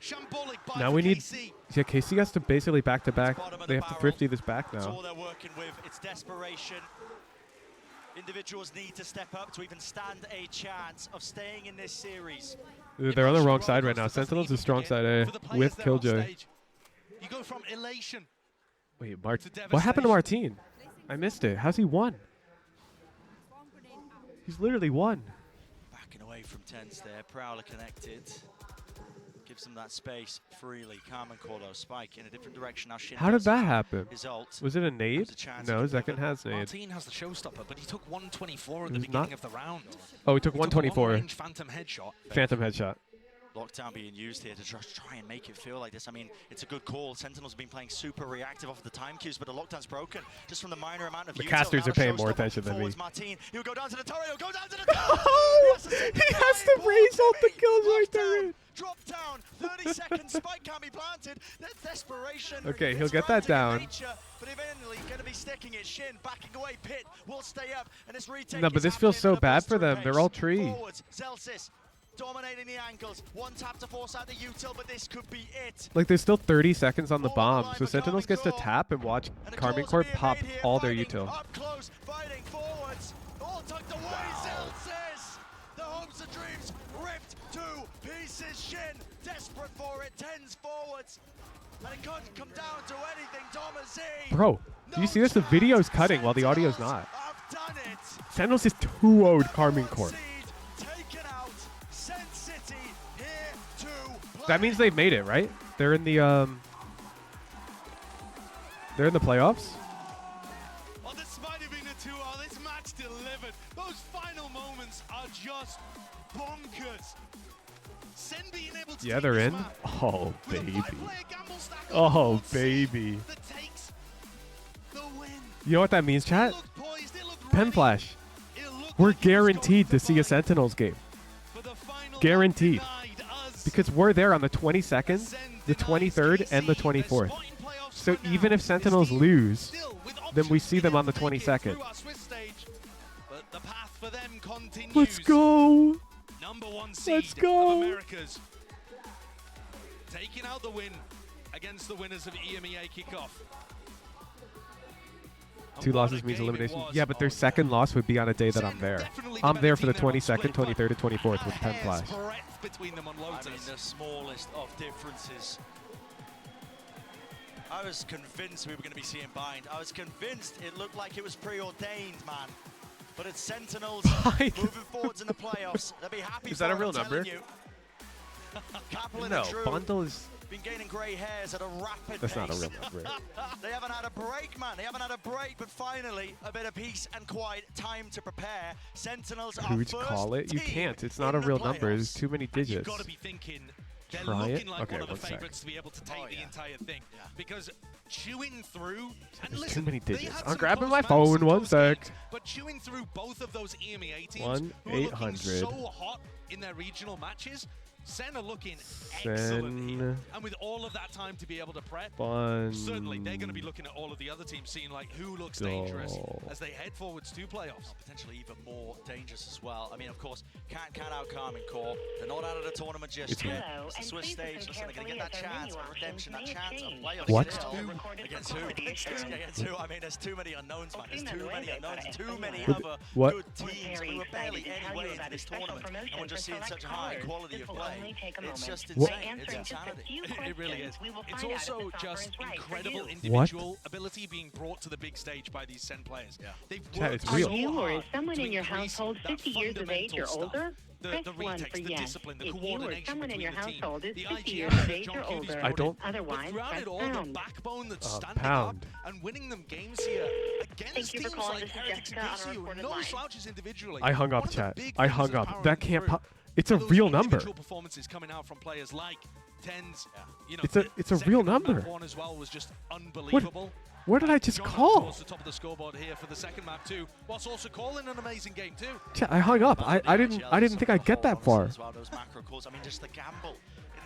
Speaker 5: Shambolic buy
Speaker 4: Now
Speaker 5: for
Speaker 4: we need.
Speaker 5: KC.
Speaker 4: Yeah, KC has to basically back-to-back. They have to thrifty this back
Speaker 16: That's
Speaker 4: now.
Speaker 16: all they're working with. It's desperation. Individuals need to step up to even stand a chance of staying in this series.
Speaker 4: They're on the wrong side right now. Sentinel's the strong side A with Killjoy.
Speaker 5: You go from elation.
Speaker 4: Wait, what happened to Martin? I missed it. How's he won? He's literally won.
Speaker 16: Backing away from Tens there. Prowler connected. Gives them that space freely. Carmen Cordo, Spike in a different direction. Now Shin
Speaker 4: How did
Speaker 16: does
Speaker 4: that
Speaker 16: have
Speaker 4: happen?
Speaker 16: his ult.
Speaker 4: Was it a nade?
Speaker 16: There's a chance
Speaker 4: No,
Speaker 16: he can
Speaker 4: Zekin has nade.
Speaker 5: Martin has the showstopper, but he took 124 at
Speaker 4: It
Speaker 5: the
Speaker 4: was
Speaker 5: beginning
Speaker 4: not-
Speaker 5: of the round.
Speaker 4: Oh, he took
Speaker 5: a
Speaker 4: 124.
Speaker 5: long-range phantom headshot.
Speaker 4: Phantom headshot.
Speaker 16: Lockdown being used here to just try and make it feel like this. I mean, it's a good call. Sentinels have been playing super reactive off the time cues, but the lockdown's broken just from the minor amount of
Speaker 4: The
Speaker 16: util.
Speaker 4: casters
Speaker 16: Now
Speaker 4: are paying
Speaker 16: showstopper
Speaker 4: more attention than me.
Speaker 16: forwards Martin. He'll go down to the turret. He'll go down to the turret.
Speaker 4: He has to raise ult the Killjoy turret.
Speaker 16: Drop down. 30 seconds. Spike can't be planted. That's desperation.
Speaker 4: Okay, he'll
Speaker 16: It's
Speaker 4: get that
Speaker 16: frantic in
Speaker 4: down.
Speaker 16: nature, but eventually going to be sticking it. Shin backing away. Pit will stay up, and this retake.
Speaker 4: No, but
Speaker 16: is
Speaker 4: this feels
Speaker 16: happening
Speaker 4: so
Speaker 16: at a
Speaker 4: bad for
Speaker 16: blistering
Speaker 4: them. They're all
Speaker 16: pace.
Speaker 4: tree.
Speaker 16: Forwards, Celsius dominating the angles. One tap to force out the util, but this could be it.
Speaker 4: Like, there's still 30 seconds on the bomb, so Sentinels gets to tap and watch Carmine Corp pop all their util.
Speaker 16: Up close, fighting forwards. All tucked away, Celsius. The hopes and dreams ripped to pieces. Shin desperate for it. Tens forwards. And it could come down to anything. Thomas E.
Speaker 4: Bro, do you see this? The video's cutting while the audio's not.
Speaker 16: I've done it.
Speaker 4: Sentinels is 2-0'd Carmine Corp.
Speaker 16: Taken out. Sen City here to
Speaker 4: That means they've made it, right? They're in the playoffs.
Speaker 5: Oh, despite it being a 2-0, this match delivered. Those final moments are just bonkers. Sen being able to
Speaker 4: Yeah,
Speaker 5: take
Speaker 4: they're
Speaker 5: this
Speaker 4: in.
Speaker 5: map
Speaker 4: Oh,
Speaker 5: with a
Speaker 4: baby.
Speaker 5: 5-player gamble stack on
Speaker 4: Oh,
Speaker 5: board C
Speaker 4: baby.
Speaker 5: that takes the win.
Speaker 4: You know what that means, chat?
Speaker 5: Poised, it looked
Speaker 4: Pen flash. We're guaranteed to see a Sentinels game. Guaranteed. Because we're there on the 22nd, the 23rd, and the 24th. So even if Sentinels lose, then we see them on the 22nd.
Speaker 5: But the path for them continues.
Speaker 4: Let's go.
Speaker 5: Number 1 seed
Speaker 4: Let's go.
Speaker 5: of Americas. Taking out the win against the winners of EMEA kickoff.
Speaker 4: 2 losses means elimination. Yeah, but their second loss would be on a day that I'm there. I'm there for the 22nd, 23rd, and 24th with Pen Flash.
Speaker 5: Breadth gulf between them on Lotus.
Speaker 16: I mean, the smallest of differences. I was convinced we were going to be seeing bind. I was convinced it looked like it was preordained, man. But it's Sentinels moving forwards in the playoffs. They'll be happy.
Speaker 4: Is that a real number?
Speaker 16: Kaplan
Speaker 4: No,
Speaker 16: and Drew
Speaker 4: bundle is.
Speaker 16: been gaining grey hairs at a rapid
Speaker 4: That's
Speaker 16: pace.
Speaker 4: not a real number.
Speaker 16: They haven't had a break, man. They haven't had a break, but finally, a bit of peace and quiet, time to prepare. Sentinels are
Speaker 4: Who'd
Speaker 16: first
Speaker 4: call it? You
Speaker 16: team
Speaker 4: can't. It's not a
Speaker 16: in the
Speaker 4: real number.
Speaker 16: playoffs.
Speaker 4: There's too many digits.
Speaker 5: You've got to be thinking they're
Speaker 4: Try
Speaker 5: looking
Speaker 4: it?
Speaker 5: like
Speaker 4: Okay,
Speaker 5: one of the
Speaker 4: one sec.
Speaker 5: favorites to be able to take the entire thing. Because chewing through, and
Speaker 4: There's
Speaker 5: listen,
Speaker 4: too many
Speaker 5: they
Speaker 4: digits.
Speaker 5: had
Speaker 4: I'm
Speaker 5: some
Speaker 4: grabbing
Speaker 5: close
Speaker 4: my
Speaker 5: maps,
Speaker 4: phone.
Speaker 5: some
Speaker 4: One
Speaker 5: close
Speaker 4: sec.
Speaker 5: games, but chewing through both of those EMEA teams who are looking
Speaker 4: 1-800.
Speaker 5: so hot in their regional matches, Sen are looking excellent here. And with all of that time to be able to prep, certainly they're going to be looking at all of the other teams, seeing like who looks dangerous as they head forwards to playoffs.
Speaker 16: Potentially even more dangerous as well. I mean, of course, can't out Carmen Core. They're not out of the tournament just yet. It's the Swiss stage. Listen, they're going to get that chance of redemption, that chance of playoffs.
Speaker 4: What?
Speaker 16: Still. Against who? Against who? I mean, there's too many unknowns, man. There's too many unknowns. Too many other
Speaker 4: What?
Speaker 16: good teams. We were barely anyway into this tournament, and we're just seeing such high quality of play. It's just insane. It's insanity.
Speaker 5: It really is. It's also just incredible individual ability being brought to the big stage by these Sen players. They've worked
Speaker 4: it's real.
Speaker 5: so
Speaker 18: you or
Speaker 5: hard
Speaker 18: is someone
Speaker 5: to
Speaker 18: in your
Speaker 5: increase
Speaker 18: household
Speaker 5: that
Speaker 18: 50 years of age or
Speaker 5: fundamental
Speaker 18: older?
Speaker 5: stuff.
Speaker 18: Press
Speaker 5: The
Speaker 18: 1
Speaker 5: retakes,
Speaker 18: for
Speaker 5: the
Speaker 18: yes.
Speaker 5: discipline, the
Speaker 18: If you or
Speaker 5: coordination
Speaker 18: someone in
Speaker 5: between
Speaker 18: your
Speaker 5: the team,
Speaker 18: household is
Speaker 5: the
Speaker 18: 50
Speaker 5: IGL
Speaker 18: years of
Speaker 5: that
Speaker 18: age
Speaker 5: John
Speaker 18: or
Speaker 5: Keely's
Speaker 18: older,
Speaker 4: I don't-
Speaker 18: otherwise
Speaker 5: But throughout
Speaker 18: press
Speaker 5: it all, the
Speaker 18: pound.
Speaker 5: backbone that's
Speaker 4: A
Speaker 5: standing
Speaker 4: pound.
Speaker 5: up and winning them games here against
Speaker 18: Thank you for
Speaker 5: teams
Speaker 18: calling.
Speaker 5: like
Speaker 18: This is
Speaker 5: Heretics and
Speaker 18: Jessica on a
Speaker 5: KC, who are
Speaker 18: recorded
Speaker 5: no
Speaker 18: line.
Speaker 5: slouches individually.
Speaker 4: I hung
Speaker 5: One
Speaker 4: up,
Speaker 5: of the
Speaker 4: chat.
Speaker 5: big
Speaker 4: I
Speaker 5: things
Speaker 4: hung
Speaker 5: that's
Speaker 4: up.
Speaker 5: powering
Speaker 4: That
Speaker 5: them
Speaker 4: can't.
Speaker 5: through
Speaker 4: It's a
Speaker 5: are those
Speaker 4: real number.
Speaker 5: individual performances coming out from players like Tens. You know,
Speaker 4: It's a
Speaker 5: second
Speaker 4: real
Speaker 5: on map
Speaker 4: number.
Speaker 5: one as well was just unbelievable.
Speaker 4: What did I just
Speaker 5: John
Speaker 4: call?
Speaker 5: towards the top of the scoreboard here for the second map too, whilst also calling an amazing game too.
Speaker 4: Chat, I hung up. I didn't think I'd get that far.
Speaker 16: As well, those macro calls. I mean, just the gamble in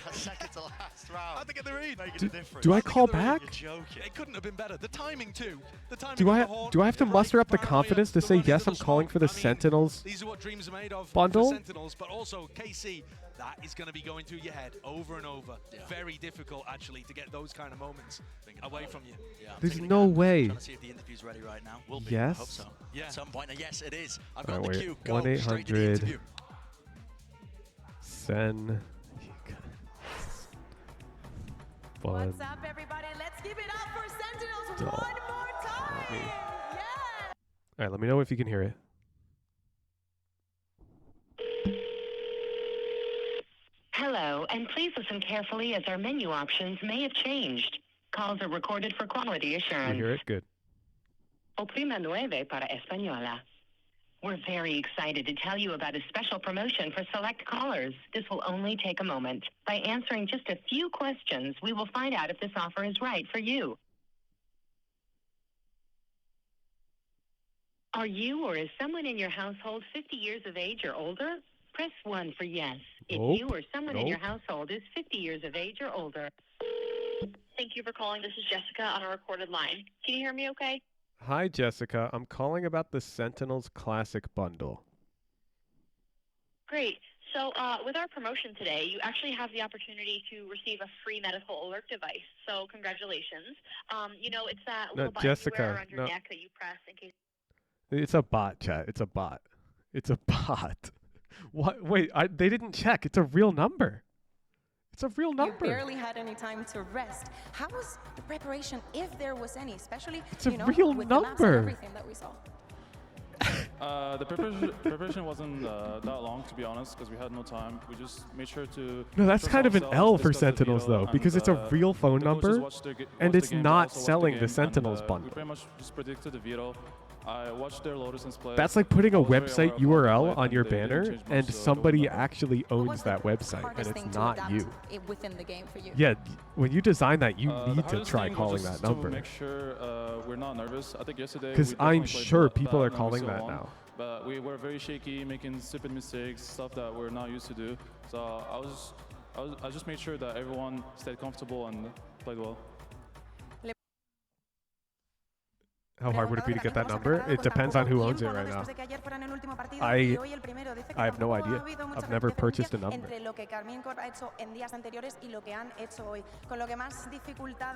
Speaker 16: that second to last round.
Speaker 5: How'd they get the read?
Speaker 16: Making a difference.
Speaker 4: Do I
Speaker 5: How'd they
Speaker 4: call
Speaker 5: get the read?
Speaker 4: back?
Speaker 16: You're joking.
Speaker 5: It couldn't have been better. The timing too. The timing
Speaker 4: Do
Speaker 5: of
Speaker 4: I
Speaker 5: the horn,
Speaker 4: have to
Speaker 5: the
Speaker 4: muster up the
Speaker 5: paranoia,
Speaker 4: confidence to
Speaker 5: the
Speaker 4: say
Speaker 5: run
Speaker 4: yes?
Speaker 5: into
Speaker 4: I'm
Speaker 5: the
Speaker 4: calling
Speaker 5: smoke.
Speaker 4: for the
Speaker 5: I mean,
Speaker 4: Sentinels
Speaker 5: these are what dreams are made of
Speaker 4: bundle.
Speaker 5: for Sentinels, but also KC. That is going to be going through your head over and over. Very difficult, actually, to get those kind of moments away from you.
Speaker 4: There's no way.
Speaker 16: Trying to see if the interview's ready right now. Will be. I hope
Speaker 4: Yes.
Speaker 16: so.
Speaker 5: Yeah.
Speaker 16: At some point. Yes, it is. I've
Speaker 4: All
Speaker 16: got
Speaker 4: right,
Speaker 16: the
Speaker 4: wait.
Speaker 16: cue. Go straight to the
Speaker 4: 1-800
Speaker 16: interview.
Speaker 4: Sen.
Speaker 1: What's up, everybody? Let's give it up for Sentinels one more time. Yeah.
Speaker 4: All right, let me know if you can hear it.
Speaker 18: Hello, and please listen carefully as our menu options may have changed. Calls are recorded for quality
Speaker 4: You
Speaker 18: assurance.
Speaker 4: hear it? Good.
Speaker 18: Oprima nueve para española. We're very excited to tell you about a special promotion for select callers. This will only take a moment. By answering just a few questions, we will find out if this offer is right for you. Are you or is someone in your household 50 years of age or older? Press 1 for yes. If
Speaker 4: Nope.
Speaker 18: you or someone in your
Speaker 4: Nope.
Speaker 18: household is 50 years of age or older.
Speaker 19: Thank you for calling. This is Jessica on a recorded line. Can you hear me okay?
Speaker 4: Hi, Jessica. I'm calling about the Sentinels Classic Bundle.
Speaker 19: Great. So with our promotion today, you actually have the opportunity to receive a free medical alert device. So congratulations. You know, it's that
Speaker 4: No,
Speaker 19: little button
Speaker 4: Jessica,
Speaker 19: you wear around your
Speaker 4: no.
Speaker 19: neck that you press in case.
Speaker 4: It's a bot, chat. It's a bot. It's a bot. What? Wait, they didn't check. It's a real number. It's a real number.
Speaker 1: You barely had any time to rest. How was the preparation, if there was any, especially
Speaker 4: It's a
Speaker 1: you know,
Speaker 4: real
Speaker 1: with the maps and
Speaker 4: number.
Speaker 1: everything that we saw?
Speaker 20: The preparation wasn't that long, to be honest, because we had no time. We just made sure to.
Speaker 4: No, that's
Speaker 20: trust
Speaker 4: kind of an
Speaker 20: ourselves,
Speaker 4: L for
Speaker 20: discuss the
Speaker 4: Sentinels,
Speaker 20: video,
Speaker 4: though,
Speaker 20: and,
Speaker 4: because it's a real phone
Speaker 20: the coaches
Speaker 4: number,
Speaker 20: watched the
Speaker 4: and
Speaker 20: the
Speaker 4: it's
Speaker 20: game,
Speaker 4: not
Speaker 20: also watched
Speaker 4: selling
Speaker 20: game,
Speaker 4: the Sentinels
Speaker 20: and,
Speaker 4: bundle.
Speaker 20: We pretty much just predicted the veto. I watched their Lotus and play.
Speaker 4: That's like putting a
Speaker 20: I was very aware
Speaker 4: website
Speaker 20: of how they
Speaker 4: URL
Speaker 20: played,
Speaker 4: on
Speaker 20: and
Speaker 4: your
Speaker 20: they didn't
Speaker 4: banner,
Speaker 20: change much,
Speaker 4: and
Speaker 20: so it
Speaker 4: somebody
Speaker 20: wasn't that
Speaker 4: actually owns that website, and
Speaker 1: Hardest thing
Speaker 4: it's
Speaker 1: to
Speaker 4: not
Speaker 1: adapt
Speaker 4: you.
Speaker 1: within the game for you.
Speaker 4: Yeah, when you design that, you
Speaker 20: The
Speaker 4: need to
Speaker 20: hardest
Speaker 4: try
Speaker 20: thing was
Speaker 4: calling
Speaker 20: just
Speaker 4: that number.
Speaker 20: To make sure we're not nervous. I think yesterday.
Speaker 4: Because
Speaker 20: we definitely
Speaker 4: I'm
Speaker 20: played
Speaker 4: sure
Speaker 20: bad
Speaker 4: people are
Speaker 20: and we
Speaker 4: calling
Speaker 20: still
Speaker 4: that
Speaker 20: won,
Speaker 4: now.
Speaker 20: But we were very shaky, making stupid mistakes, stuff that we're not used to do. So I just made sure that everyone stayed comfortable and played well.
Speaker 4: How hard would it be to get that number? It depends on who owns it right now. I have no idea. I've never purchased a number.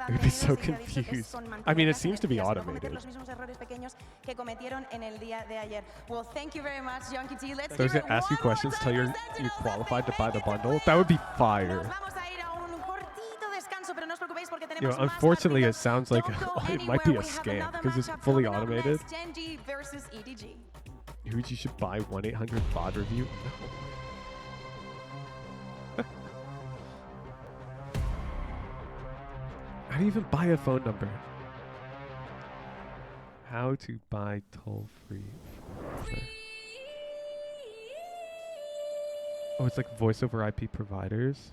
Speaker 4: I'd be so confused. I mean, it seems to be automated.
Speaker 1: Well, thank you very much, GEN.G. Let's
Speaker 4: So does it ask you questions till you're qualified to buy the bundle? That would be fire. You know, unfortunately, it sounds like it might be a scam because it's fully automated.
Speaker 1: GEN.G versus EDG.
Speaker 4: You should buy 1-800-BOT review? No. How do you even buy a phone number? How to buy toll-free number. Oh, it's like voice over IP providers.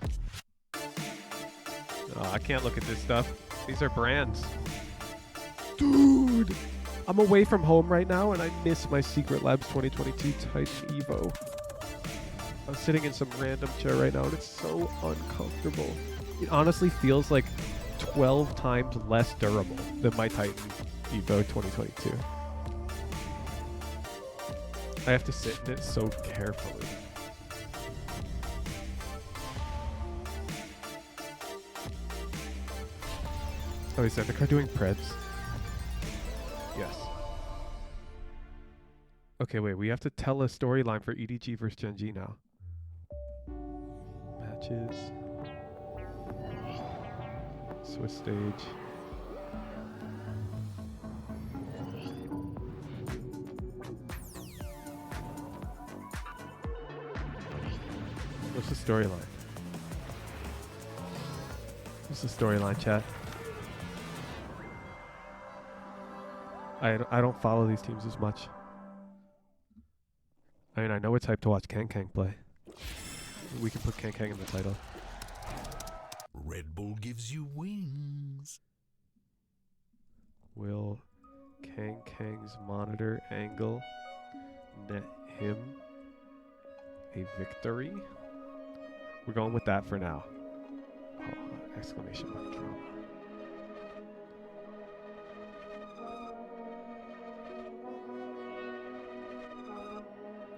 Speaker 4: Oh, I can't look at this stuff. These are brands. Dude! I'm away from home right now and I miss my Secret Labs 2022 Titan Evo. I'm sitting in some random chair right now and it's so uncomfortable. It honestly feels like 12 times less durable than my Titan Evo 2022. I have to sit in it so carefully. Oh, is Zendikar doing preds? Yes. Okay, wait, we have to tell a storyline for EDG versus GEN.G now. Matches. Swiss stage. What's the storyline? What's the storyline, chat? I don't follow these teams as much. I mean, I know it's hype to watch KC play. We can put KC in the title.
Speaker 13: Red Bull gives you wings.
Speaker 4: Will KC's monitor angle net him a victory? We're going with that for now. Oh, exclamation mark drama.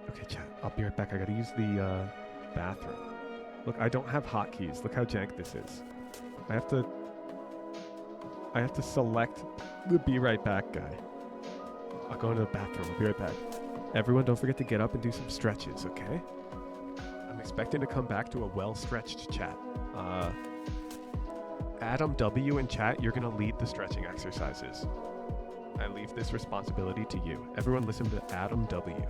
Speaker 4: Okay, chat. I'll be right back. I gotta use the bathroom. Look, I don't have hotkeys. Look how jank this is. I have to select the be right back guy. I'll go into the bathroom. I'll be right back. Everyone, don't forget to get up and do some stretches, okay? I'm expecting to come back to a well-stretched chat. Adam W in chat, you're gonna lead the stretching exercises. I leave this responsibility to you. Everyone listen to Adam W.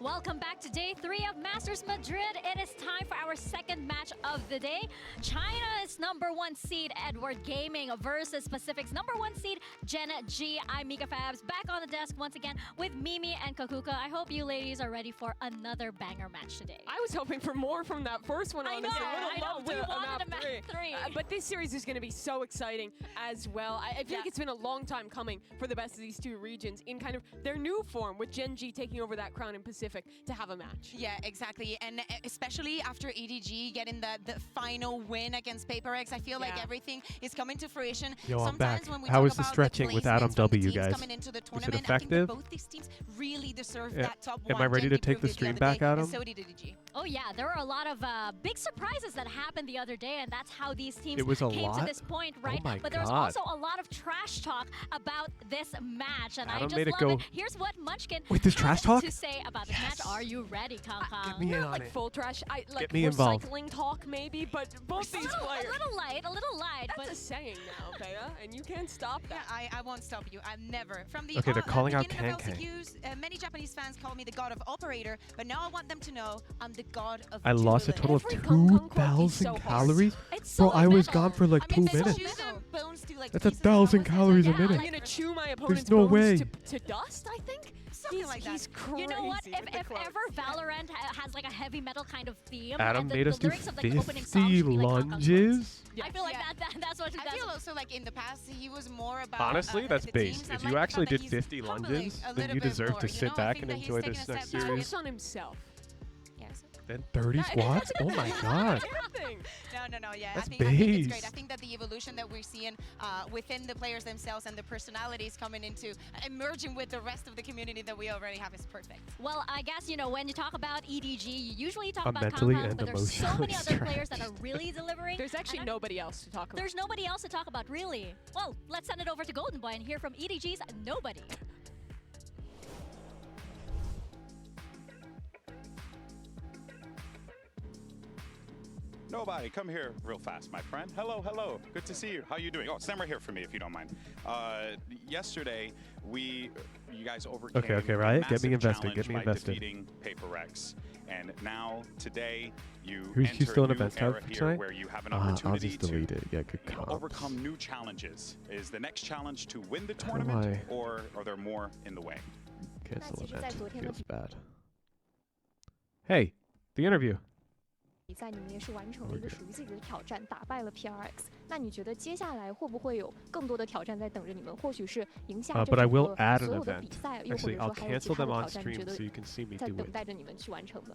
Speaker 3: Welcome back to day 3 of Masters Madrid. It is time for our second match of the day. China's #1 seed Edward Gaming versus Pacific's #1 seed GEN.G. I'm Mika Fabs, back on the desk once again with Mimi and Kakuka. I hope you ladies are ready for another banger match today.
Speaker 2: I was hoping for more from that first one.
Speaker 3: I know. We wanted a map 3.
Speaker 2: But this series is going to be so exciting as well. I feel like it's been a long time coming for the best of these two regions in kind of their new form, with GEN.G taking over that crown in Pacific to have a match.
Speaker 1: Yeah, exactly. And especially after EDG getting the final win against PaperX, I feel like everything is coming to fruition.
Speaker 4: Yo, I'm
Speaker 1: Sometimes
Speaker 4: back.
Speaker 1: when we
Speaker 4: How
Speaker 1: talk
Speaker 4: is the
Speaker 1: about
Speaker 4: stretching with Adam
Speaker 1: placements from the
Speaker 4: W,
Speaker 1: teams
Speaker 4: guys?
Speaker 1: coming into the
Speaker 4: Is it
Speaker 1: tournament, I think
Speaker 4: effective?
Speaker 1: that both these teams really deserve
Speaker 4: Yeah.
Speaker 1: that top
Speaker 4: Am
Speaker 1: one.
Speaker 4: I ready to
Speaker 1: GEN.G
Speaker 4: take the
Speaker 1: proved it
Speaker 4: stream
Speaker 1: other
Speaker 4: back,
Speaker 1: day,
Speaker 4: Adam?
Speaker 1: and so did EDG.
Speaker 3: Oh yeah, there were a lot of big surprises that happened the other day, and that's how these teams
Speaker 4: It was a
Speaker 3: came to
Speaker 4: lot?
Speaker 3: this point, right?
Speaker 4: Oh my
Speaker 3: but there was
Speaker 4: God.
Speaker 3: also a lot of trash talk about this match, and I
Speaker 4: Adam
Speaker 3: just
Speaker 4: made it
Speaker 3: love
Speaker 4: go-
Speaker 3: it. Here's what Munchkin
Speaker 4: Wait, there's trash
Speaker 3: had
Speaker 4: talk?
Speaker 3: to say about this match. Are you ready, Kang Kang?
Speaker 4: Get me in
Speaker 2: Not
Speaker 4: on
Speaker 2: like
Speaker 4: it.
Speaker 2: full trash, like
Speaker 4: me involved.
Speaker 2: recycling talk maybe, but both these players.
Speaker 3: A little light,
Speaker 2: That's a saying now, Bea, and you can't stop that.
Speaker 1: I won't stop you. I've never. From the
Speaker 4: Okay, they're calling out
Speaker 1: beginning of
Speaker 4: Kan
Speaker 1: LCQs, many Japanese fans call me the god of operator, but now I want them to know I'm the god of
Speaker 4: I lost a
Speaker 1: dueling.
Speaker 4: total of
Speaker 1: Every Kong Kong quote is
Speaker 4: 2,000
Speaker 1: so hard.
Speaker 4: calories?
Speaker 1: It's
Speaker 4: Bro,
Speaker 1: so
Speaker 4: I was
Speaker 1: metal.
Speaker 4: gone for like
Speaker 1: I mean,
Speaker 4: 2
Speaker 1: they
Speaker 4: minutes.
Speaker 1: chew their bones to, like,
Speaker 4: That's
Speaker 1: 1,000
Speaker 4: calories a
Speaker 2: I'm
Speaker 4: minute.
Speaker 2: gonna chew my opponent's
Speaker 4: no
Speaker 2: bones
Speaker 4: way.
Speaker 2: to dust, I think.
Speaker 1: Something like that.
Speaker 2: He's crazy.
Speaker 3: You know what?
Speaker 2: with
Speaker 3: If
Speaker 2: the
Speaker 3: ever
Speaker 2: quotes.
Speaker 3: Valorant has like a heavy metal kind of theme,
Speaker 4: Adam
Speaker 3: and
Speaker 4: made us
Speaker 3: the
Speaker 4: do
Speaker 3: lyrics of the opening song
Speaker 4: 50
Speaker 3: should be like Kang Kang
Speaker 4: lunges?
Speaker 3: I feel like that's what
Speaker 1: I feel also like in the past he was more about
Speaker 4: Honestly, that's
Speaker 1: the
Speaker 4: base.
Speaker 1: teams. I
Speaker 4: If
Speaker 1: like
Speaker 4: you
Speaker 1: the
Speaker 4: actually
Speaker 1: fact that
Speaker 4: did
Speaker 1: he's
Speaker 4: 50
Speaker 1: humbling
Speaker 4: lunges,
Speaker 1: a
Speaker 4: then
Speaker 1: little
Speaker 4: you
Speaker 1: bit
Speaker 4: deserve
Speaker 1: more,
Speaker 4: to
Speaker 1: you
Speaker 4: sit
Speaker 1: know? I
Speaker 4: back
Speaker 1: think
Speaker 4: and
Speaker 1: that he's
Speaker 4: enjoy
Speaker 1: taken
Speaker 4: this
Speaker 1: a step
Speaker 4: next
Speaker 1: back.
Speaker 4: series.
Speaker 2: Focus on himself.
Speaker 4: Then 30 squats? Oh my god.
Speaker 1: No, yeah.
Speaker 4: That's
Speaker 1: I think it's
Speaker 4: base.
Speaker 1: great. I think that the evolution that we're seeing within the players themselves and the personalities coming into emerging with the rest of the community that we already have is perfect.
Speaker 3: Well, I guess, you know, when you talk about EDG, you usually talk
Speaker 4: I'm
Speaker 3: about
Speaker 4: mentally
Speaker 3: Kang Kang,
Speaker 4: and
Speaker 3: but there's so many other
Speaker 4: emotionally
Speaker 3: players that are really delivering.
Speaker 2: There's actually nobody else to talk about.
Speaker 3: There's nobody else to talk about, really. Well, let's send it over to Golden Boy and hear from EDG's Nobody.
Speaker 21: Nobody, come here real fast, my friend. Hello, hello. Good to see you. How you doing? Oh, stand right here for me if you don't mind. Yesterday, you guys overcame
Speaker 4: Okay, Riot,
Speaker 21: a
Speaker 4: get me
Speaker 21: massive
Speaker 4: invested,
Speaker 21: challenge
Speaker 4: get me
Speaker 21: by
Speaker 4: invested.
Speaker 21: defeating PaperX. And now, today, you
Speaker 4: Who's
Speaker 21: enter
Speaker 4: still in
Speaker 21: a new
Speaker 4: event
Speaker 21: era
Speaker 4: tab
Speaker 21: here
Speaker 4: tonight?
Speaker 21: where you have an
Speaker 4: I'll
Speaker 21: opportunity
Speaker 4: just delete it. Yeah, good
Speaker 21: to
Speaker 4: comp.
Speaker 21: overcome new challenges. Is the next challenge to win the
Speaker 4: How do
Speaker 21: tournament, or are there more in the way?
Speaker 4: Cancel
Speaker 22: 其实在昨天的
Speaker 4: event. Feels bad. Hey, the interview.
Speaker 22: 比赛你们也是完成了一个属于自己的挑战，打败了 PRX。那你觉得接下来会不会有更多的挑战在等着你们？或许是赢下这
Speaker 4: But I
Speaker 22: 整
Speaker 4: will
Speaker 22: 个
Speaker 4: add
Speaker 22: 所
Speaker 4: an
Speaker 22: 有的
Speaker 4: event.
Speaker 22: 比赛，又或
Speaker 4: Actually,
Speaker 22: 者
Speaker 4: I'll
Speaker 22: 说还有其
Speaker 4: cancel
Speaker 22: 他
Speaker 4: them
Speaker 22: 的
Speaker 4: on
Speaker 22: 挑战，你觉
Speaker 4: stream
Speaker 22: 得
Speaker 4: so you can see me
Speaker 22: 在
Speaker 4: do
Speaker 22: 等
Speaker 4: it.
Speaker 22: 待着你们去完成的？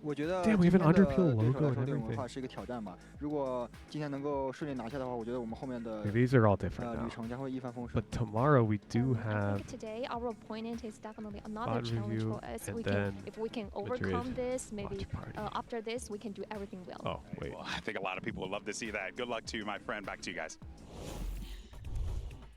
Speaker 23: 我觉得
Speaker 4: Damn, we
Speaker 23: 今
Speaker 4: have
Speaker 23: 天
Speaker 4: an
Speaker 23: 的
Speaker 4: underpill
Speaker 23: 对手
Speaker 4: logo
Speaker 23: 来
Speaker 4: and
Speaker 23: 说对我们的
Speaker 4: everything.
Speaker 23: 话是一个挑战吧。如果今天能够顺利拿下的话，我觉得我们后面的
Speaker 4: These are all different
Speaker 23: 旅
Speaker 4: now.
Speaker 23: 程将会一帆风顺。
Speaker 4: But tomorrow we do
Speaker 22: I
Speaker 4: have
Speaker 22: think today our opponent is definitely another
Speaker 4: Odd
Speaker 22: challenge
Speaker 4: review,
Speaker 22: for us.
Speaker 4: and
Speaker 22: We
Speaker 4: then
Speaker 22: can, if we can overcome
Speaker 4: Madrid
Speaker 22: this, maybe
Speaker 4: watch party.
Speaker 22: After this we can do everything well.
Speaker 4: Oh, wait.
Speaker 21: Well, I think a lot of people would love to see that. Good luck to you, my friend. Back to you guys.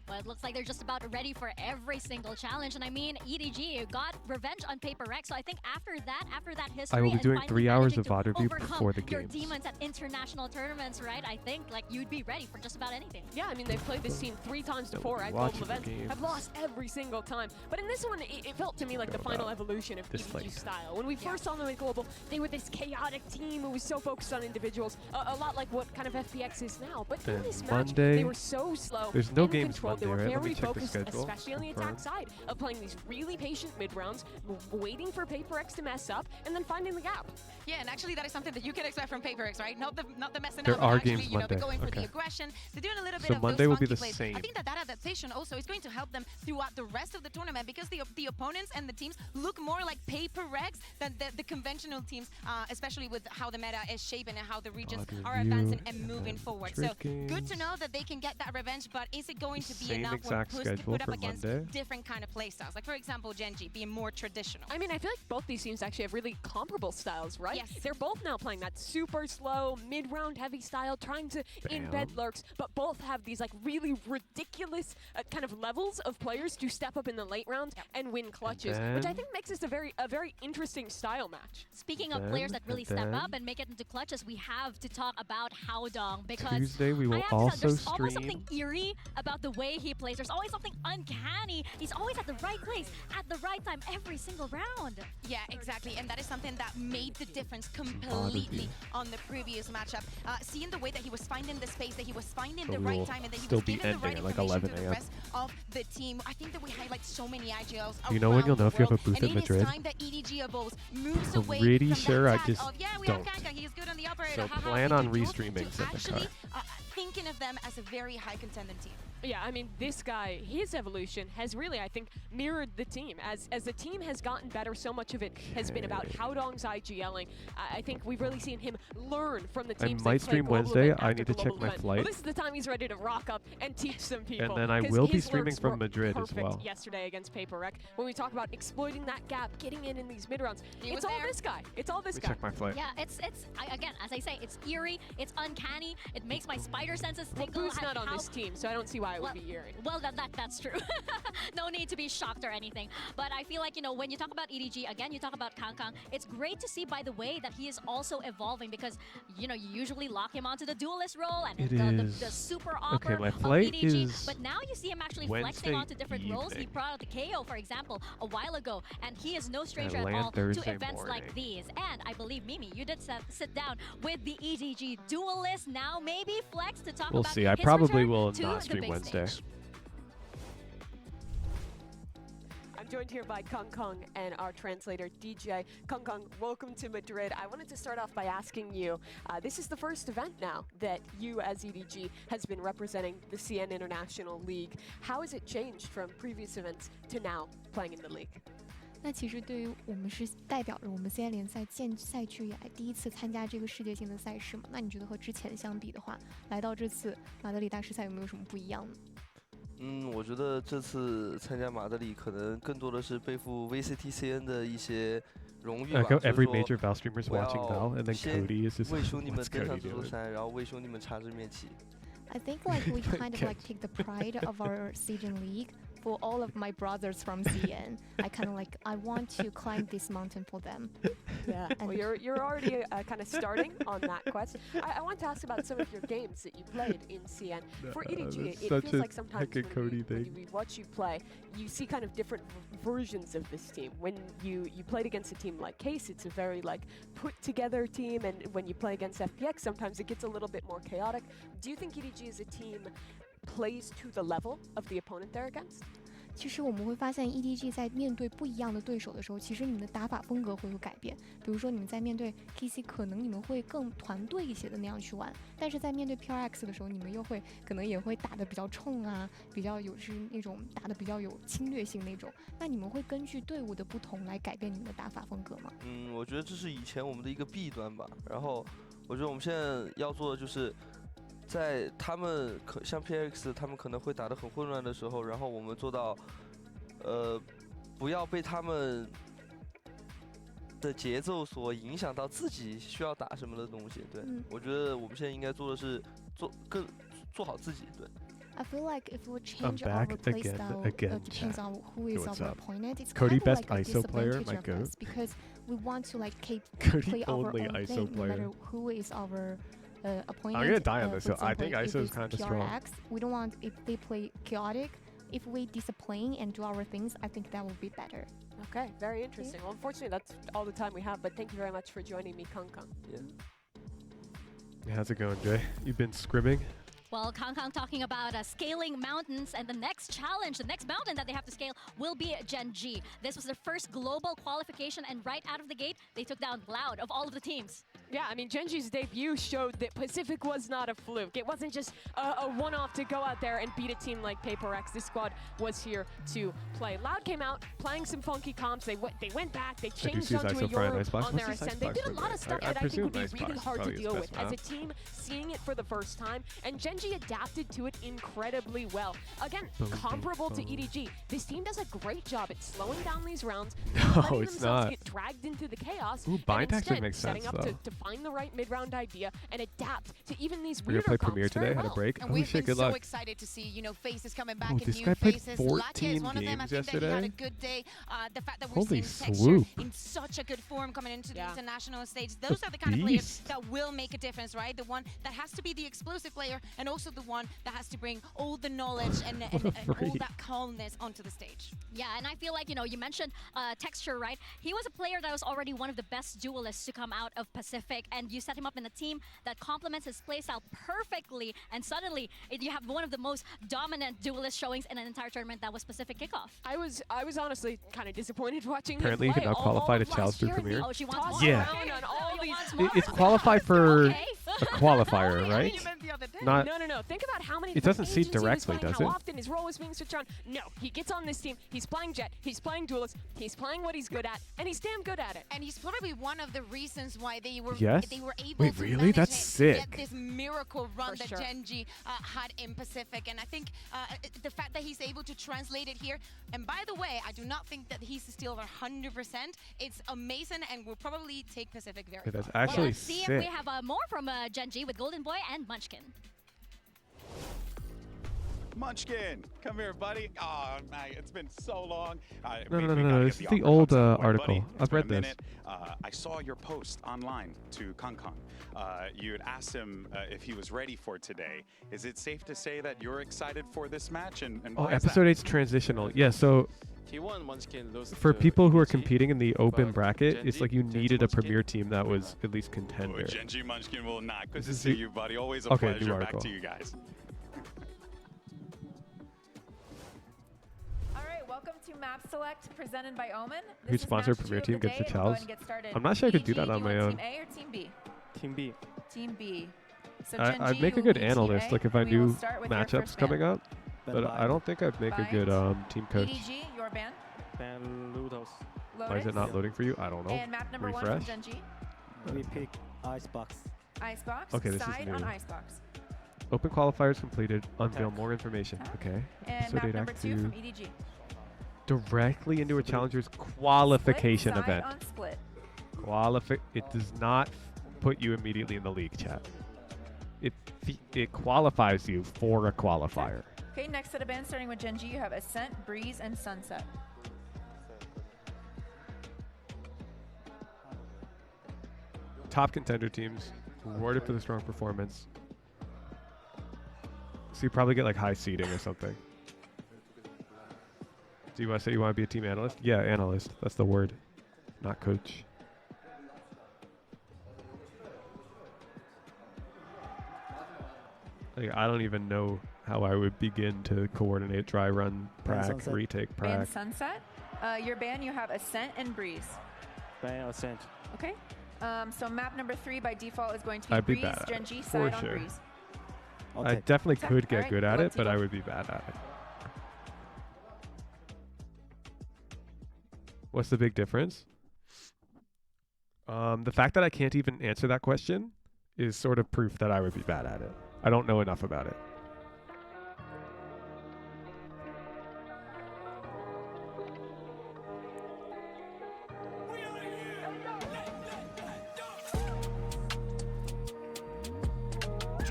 Speaker 3: Well, it looks like they're just about ready for every single challenge. And I mean, EDG got revenge on PaperX. So I think after that history,
Speaker 4: I will be
Speaker 3: and
Speaker 4: doing
Speaker 3: finally
Speaker 4: 3 hours
Speaker 3: managing
Speaker 4: of
Speaker 3: to
Speaker 4: VOD review
Speaker 3: overcome
Speaker 4: before the
Speaker 3: your
Speaker 4: games.
Speaker 3: demons at international tournaments, right? I think like you'd be ready for just about anything.
Speaker 2: Yeah, I mean, they've played this team 3 times before at
Speaker 4: watching
Speaker 2: global
Speaker 4: the
Speaker 2: events.
Speaker 4: games.
Speaker 2: Have lost every single time. But in this one, it felt to me like the final evolution of
Speaker 4: this,
Speaker 2: EDG
Speaker 4: like-
Speaker 2: style. When we first saw them at global, they were this chaotic team who was so focused on individuals, a lot like what kind of FPX is now. But in
Speaker 4: Then
Speaker 2: this match,
Speaker 4: Monday-
Speaker 2: they were so slow.
Speaker 4: There's no
Speaker 2: and
Speaker 4: games
Speaker 2: controlled. They
Speaker 4: Monday,
Speaker 2: were
Speaker 4: right? Let me
Speaker 2: very
Speaker 4: check the
Speaker 2: focused,
Speaker 4: schedule.
Speaker 2: especially on the attack side, of playing these really patient mid rounds, waiting for PaperX to mess up, and then finding the gap.
Speaker 1: Yeah, and actually that is something that you can expect from PaperX, right? Not the messing
Speaker 4: There
Speaker 1: up, but
Speaker 4: are
Speaker 1: actually,
Speaker 4: games
Speaker 1: you know, they're
Speaker 4: Monday.
Speaker 1: going for the
Speaker 4: Okay.
Speaker 1: aggression. They're doing a little bit
Speaker 4: So
Speaker 1: of
Speaker 4: Monday
Speaker 1: those
Speaker 4: will be
Speaker 1: funky
Speaker 4: the
Speaker 1: plays.
Speaker 4: same.
Speaker 1: I think that adaptation also is going to help them throughout the rest of the tournament because the opponents and the teams look more like PaperX than the conventional teams, especially with how the meta is shaping and how the regions
Speaker 4: Odd
Speaker 1: are
Speaker 4: review,
Speaker 1: advancing and moving forward. So
Speaker 4: trick
Speaker 1: good to
Speaker 4: games.
Speaker 1: know that they can get that revenge, but is it going to be
Speaker 4: Same
Speaker 1: enough
Speaker 4: exact
Speaker 1: when
Speaker 4: schedule
Speaker 1: put up
Speaker 4: for
Speaker 1: against
Speaker 4: Monday.
Speaker 1: different kind of play styles? Like for example, GEN.G being more traditional.
Speaker 2: I mean, I feel like both these teams actually have really comparable styles, right?
Speaker 1: Yes.
Speaker 2: They're both now playing that super slow, mid-round heavy style, trying to embed lurks, but both have these like really ridiculous kind of levels of players to step up in the late rounds and win clutches, which I
Speaker 4: then-
Speaker 2: think makes this a very interesting style match.
Speaker 3: Speaking of players that really step up and make it into clutches, we have to talk about Haodong because
Speaker 4: Tuesday we will
Speaker 3: I have to tell,
Speaker 4: also
Speaker 3: there's almost
Speaker 4: stream-
Speaker 3: something eerie about the way he plays. There's always something uncanny. He's always at the right place, at the right time, every single round.
Speaker 1: Yeah, exactly. And that is something that made the difference completely on the previous matchup. Seeing the way that he was finding the space, that he was finding the right time, and that he was giving the right information to the rest of the team. I think that we highlight so many IGLs.
Speaker 4: You know when you'll know if you have a booth in Madrid?
Speaker 1: And it is time that EDG evolves, moves away
Speaker 4: Pretty
Speaker 1: from
Speaker 4: sure
Speaker 1: that
Speaker 4: I
Speaker 1: tag
Speaker 4: just
Speaker 1: of, yeah, we
Speaker 4: don't.
Speaker 1: have Kanka, he is good on the operator.
Speaker 4: So
Speaker 1: haha,
Speaker 4: plan
Speaker 1: we
Speaker 4: on
Speaker 1: can do it,
Speaker 4: restreaming
Speaker 1: to
Speaker 4: Zendikar.
Speaker 1: actually thinking of them as a very high contending team.
Speaker 2: Yeah, I mean, this guy, his evolution has really, I think, mirrored the team. As the team has gotten better, so much of it has been about Haodong's IGLing. I think we've really seen him learn from the teams
Speaker 4: I might
Speaker 2: that play
Speaker 4: stream
Speaker 2: global
Speaker 4: Wednesday.
Speaker 2: event
Speaker 4: I
Speaker 2: after
Speaker 4: need to check
Speaker 2: global
Speaker 4: my
Speaker 2: event.
Speaker 4: flight.
Speaker 2: Well, this is the time he's ready to rock up and teach some people.
Speaker 4: And then I
Speaker 2: 'cause
Speaker 4: will be
Speaker 2: his
Speaker 4: streaming
Speaker 2: lurks
Speaker 4: from
Speaker 2: were
Speaker 4: Madrid as
Speaker 2: perfect
Speaker 4: well.
Speaker 2: yesterday against Paper Rec. When we talk about exploiting that gap, getting in these mid rounds, it's all this guy. It's all this guy.
Speaker 4: Check my flight.
Speaker 3: Yeah, again, as I say, it's eerie, it's uncanny, it makes my spider senses tingle.
Speaker 2: Boo's not on this team, so I don't see why it would be eerie.
Speaker 3: Well, that's true. No need to be shocked or anything. But I feel like, when you talk about EDG, again, you talk about Kang, it's great to see, by the way, that he is also evolving because, you usually lock him onto the duelist role and the super offer
Speaker 4: my
Speaker 3: of
Speaker 4: flight
Speaker 3: EDG.
Speaker 4: is
Speaker 3: But now you see him actually
Speaker 4: Wednesday
Speaker 3: flexing onto different roles. He
Speaker 4: evening.
Speaker 3: brought out the KO, for example, a while ago, and he is no stranger
Speaker 4: I
Speaker 3: at
Speaker 4: land
Speaker 3: all
Speaker 4: Thursday
Speaker 3: to events
Speaker 4: morning.
Speaker 3: like these. And I believe, Mimi, you did sit down with the EDG duelist. Now maybe flex to talk
Speaker 4: We'll
Speaker 3: about
Speaker 4: see. I
Speaker 3: his
Speaker 4: probably
Speaker 3: return
Speaker 4: will
Speaker 3: to
Speaker 4: not
Speaker 3: the
Speaker 4: stream
Speaker 3: big
Speaker 4: Wednesday.
Speaker 3: stage.
Speaker 2: I'm joined here by Kang and our translator, DJ. Kang, welcome to Madrid. I wanted to start off by asking you, this is the first event now that you as EDG has been representing the CN International League. How has it changed from previous events to now playing in the league?
Speaker 22: 那其实对于我们是代表着我们 CN 联赛建赛区以来第一次参加这个世界性的赛事嘛？那你觉得和之前相比的话，来到这次马德里大师赛有没有什么不一样呢？
Speaker 6: 我觉得这次参加马德里可能更多的是背负 VCTCN 的一些荣誉吧。
Speaker 4: Every major Val streamer's watching Val, and then Cody is just
Speaker 6: 为兄弟们
Speaker 4: what's
Speaker 6: 登上
Speaker 4: Cody
Speaker 6: 这座
Speaker 4: doing?
Speaker 6: 山，然后为兄弟们插枝灭旗。
Speaker 22: I think like we kind of like take the pride of our Siegen League. For all of my brothers from CN, I kind of like I want to climb this mountain for them.
Speaker 2: Yeah, well, you're already kind of starting on that quest. I want to ask about some of your games that you played in CN. For EDG, it feels like sometimes when we watch you play, you see kind of different versions of this team. When you played against a team like KC, it's a very like put together team, and when you play against FPX, sometimes it gets a little bit more chaotic. Do you think EDG as a team plays to the level of the opponent they're against?
Speaker 22: 其实我们会发现 EDG 在面对不一样的对手的时候，其实你们的打法风格会有改变。比如说你们在面对 KC， 可能你们会更团队一些的那样去玩，但是在面对 PRX 的时候，你们又会可能也会打得比较冲啊，比较是那种打得比较有侵略性那种。那你们会根据队伍的不同来改变你们的打法风格吗？
Speaker 6: 我觉得这是以前我们的一个弊端吧。然后我觉得我们现在要做的就是。在他们像 PX 他们可能会打得很混乱的时候，然后我们做到，不要被他们的节奏所影响到自己需要打什么的东西。对，我觉得我们现在应该做的是做好自己。对。
Speaker 22: I feel like if we change our playstyle, depends on who is our opponent. It's
Speaker 4: Cody
Speaker 22: kind of
Speaker 4: best
Speaker 22: like a
Speaker 4: ISO player,
Speaker 22: disadvantage
Speaker 4: my
Speaker 22: of us
Speaker 4: goat.
Speaker 22: because we want to like
Speaker 4: Cody
Speaker 22: play our
Speaker 4: only
Speaker 22: own
Speaker 4: ISO
Speaker 22: thing, no
Speaker 4: player.
Speaker 22: matter who is our opponent.
Speaker 4: I'm gonna die on this,
Speaker 22: for
Speaker 4: so I think
Speaker 22: example,
Speaker 4: ISO is
Speaker 22: if
Speaker 4: kind of
Speaker 22: it's
Speaker 4: strong.
Speaker 22: PRX, we don't want if they play chaotic. If we discipline and do our things, I think that will be better.
Speaker 2: Okay, very interesting. Well, unfortunately, that's all the time we have, but thank you very much for joining me, Kang.
Speaker 4: Yeah. How's it going, Jay? You've been scrimming?
Speaker 3: Well, Kang talking about scaling mountains, and the next challenge, the next mountain that they have to scale will be GEN.G. This was their first global qualification, and right out of the gate, they took down Loud of all of the teams.
Speaker 2: Yeah, I mean, GEN.G's debut showed that Pacific was not a fluke. It wasn't just a one-off to go out there and beat a team like Paper X. This squad was here to play. Loud came out, playing some funky comps. They went back, they changed onto a Euro on their Ascend. They did a lot of stuff that I think would be really hard to deal with as a team, seeing it for the first time, and GEN.G adapted to it incredibly well. Again, comparable to EDG, this team does a great job at slowing down these rounds, letting themselves get dragged into the chaos, and instead setting up to find the right mid-round idea and adapt to even these weirder
Speaker 4: play
Speaker 2: comps
Speaker 4: Premier today.
Speaker 2: well.
Speaker 4: Had a break.
Speaker 1: And
Speaker 4: Holy
Speaker 1: we've
Speaker 4: shit!
Speaker 1: been
Speaker 4: Good
Speaker 1: so
Speaker 4: luck.
Speaker 1: excited to see, faces coming back
Speaker 4: Oh,
Speaker 1: and
Speaker 4: this
Speaker 1: new
Speaker 4: guy played
Speaker 1: faces.
Speaker 4: 14
Speaker 1: Latte is one of them. I think that he had a
Speaker 4: yesterday.
Speaker 1: good day. The fact that we're
Speaker 4: Holy
Speaker 1: seeing
Speaker 4: swoop.
Speaker 1: Texture in such a good form coming into the international stage. Those are the kind of players that will make a difference, right? The one that has to be the explosive player and and also the one that has to bring all the knowledge and all that calmness onto the stage.
Speaker 3: Yeah, and I feel like, you mentioned Texture, right? He was a player that was already one of the best duelists to come out of Pacific, and you set him up in a team that complements his playstyle perfectly, and suddenly you have one of the most dominant duelist showings in an entire tournament that was Pacific Kickoff.
Speaker 2: I was honestly kind of disappointed watching
Speaker 4: Apparently
Speaker 2: him play.
Speaker 4: you can now qualify to challenge through Premier.
Speaker 3: Oh, she wants
Speaker 4: Yeah.
Speaker 2: On all these
Speaker 4: It's qualified for a qualifier, right? Not.
Speaker 2: No. Think about how many.
Speaker 4: It doesn't
Speaker 2: different
Speaker 4: see
Speaker 2: agents he was
Speaker 4: directly,
Speaker 2: playing,
Speaker 4: does
Speaker 2: how
Speaker 4: it?
Speaker 2: often his role was being switched on. No, he gets on this team. He's playing Jet. He's playing Duelist. He's playing what he's good at, and he's damn good at it.
Speaker 1: And he's probably one of the reasons why they were
Speaker 4: Yes?
Speaker 1: able
Speaker 4: Wait,
Speaker 1: to
Speaker 4: really?
Speaker 1: manage
Speaker 4: That's
Speaker 1: it,
Speaker 4: sick.
Speaker 1: get this miracle run
Speaker 2: For
Speaker 1: that
Speaker 2: sure.
Speaker 1: Gen.G had in Pacific. And I think the fact that he's able to translate it here, and by the way, I do not think that he's still 100%. It's amazing and will probably take Pacific very far.
Speaker 4: That's actually
Speaker 3: Let's see if
Speaker 4: sick.
Speaker 3: we have more from Gen.G with Golden Boy and Munchkin.
Speaker 21: Munchkin, come here, buddy. Oh, man, it's been so long.
Speaker 4: No. This is the old article. I've read this.
Speaker 21: I saw your post online to Kankan. You had asked him if he was ready for today. Is it safe to say that you're excited for this match? And
Speaker 4: Oh,
Speaker 21: why is
Speaker 4: episode
Speaker 21: that?
Speaker 4: 8's transitional. Yeah, so
Speaker 7: He won Munchkin, lost
Speaker 4: for
Speaker 7: to
Speaker 4: people who are
Speaker 7: EDG,
Speaker 4: competing in the open bracket,
Speaker 7: Gen.G,
Speaker 4: it's like you
Speaker 7: Gen.G
Speaker 4: needed a
Speaker 7: Munchkin.
Speaker 4: premier team that was at least contender.
Speaker 21: Gen.G Munchkin will not. Good
Speaker 4: This
Speaker 21: to
Speaker 4: is
Speaker 21: see
Speaker 4: the-
Speaker 21: you, buddy. Always a
Speaker 4: Okay, new
Speaker 21: pleasure. Back
Speaker 4: article.
Speaker 21: to you guys.
Speaker 8: All right, welcome to Map Select presented by Omen.
Speaker 4: Who
Speaker 8: This is
Speaker 4: sponsored
Speaker 8: match
Speaker 4: premier
Speaker 8: 2
Speaker 4: team
Speaker 8: of the
Speaker 4: gets the
Speaker 8: day, and we'll go ahead
Speaker 4: challenge.
Speaker 8: and get started.
Speaker 4: I'm not sure I could do
Speaker 8: EDG,
Speaker 4: that on
Speaker 8: you
Speaker 4: my
Speaker 8: want
Speaker 4: own.
Speaker 8: Team A or Team B?
Speaker 7: Team B.
Speaker 8: Team B. So
Speaker 4: I'd
Speaker 8: Gen.G,
Speaker 4: make a
Speaker 8: you
Speaker 4: good
Speaker 8: will be Team
Speaker 4: analyst,
Speaker 8: A,
Speaker 4: like if I
Speaker 8: and we will
Speaker 4: knew
Speaker 8: start with your
Speaker 4: matchups
Speaker 8: first ban.
Speaker 4: coming up. But I don't think I'd make a good team coach.
Speaker 8: EDG, your ban.
Speaker 7: Ban Lotus.
Speaker 4: Why is it not loading for you? I don't know.
Speaker 8: And map number 1
Speaker 4: Refresh.
Speaker 8: from Gen.G.
Speaker 10: We pick Icebox.
Speaker 8: Icebox.
Speaker 4: Okay, this is
Speaker 8: Side on
Speaker 4: new.
Speaker 8: Icebox.
Speaker 4: Open qualifiers completed. Unveil more information. Okay.
Speaker 8: And
Speaker 4: Episode
Speaker 8: map
Speaker 4: 8
Speaker 8: number
Speaker 4: Act
Speaker 8: 2 from
Speaker 4: 2.
Speaker 8: EDG.
Speaker 4: Directly into a challenger's qualification
Speaker 8: Split,
Speaker 4: event.
Speaker 8: Side on split.
Speaker 4: It does not put you immediately in the league, chat. It qualifies you for a qualifier.
Speaker 8: Okay, next set of bands starting with Gen.G, you have Ascent, Breeze, and Sunset.
Speaker 4: Top contender teams rewarded for the strong performance. So you probably get like high seeding or something. Do you want to say you want to be a team analyst? Yeah, analyst. That's the word, not coach. Like, I don't even know how I would begin to coordinate dry run, prac,
Speaker 10: Sunset.
Speaker 4: retake,
Speaker 8: Ban
Speaker 4: prac.
Speaker 8: Sunset. Your ban, you have Ascent and Breeze.
Speaker 10: Ban Ascent.
Speaker 8: Okay. So map number 3 by default is going to be
Speaker 4: I'd be
Speaker 8: Breeze,
Speaker 4: bad at it,
Speaker 8: Gen.G,
Speaker 4: for
Speaker 8: side on
Speaker 4: sure.
Speaker 8: Breeze.
Speaker 4: I definitely
Speaker 8: Tech,
Speaker 4: could get
Speaker 8: alright,
Speaker 4: good at
Speaker 8: go
Speaker 4: it, but I
Speaker 8: Tigo.
Speaker 4: would be bad at it. What's the big difference? The fact that I can't even answer that question is sort of proof that I would be bad at it. I don't know enough about it.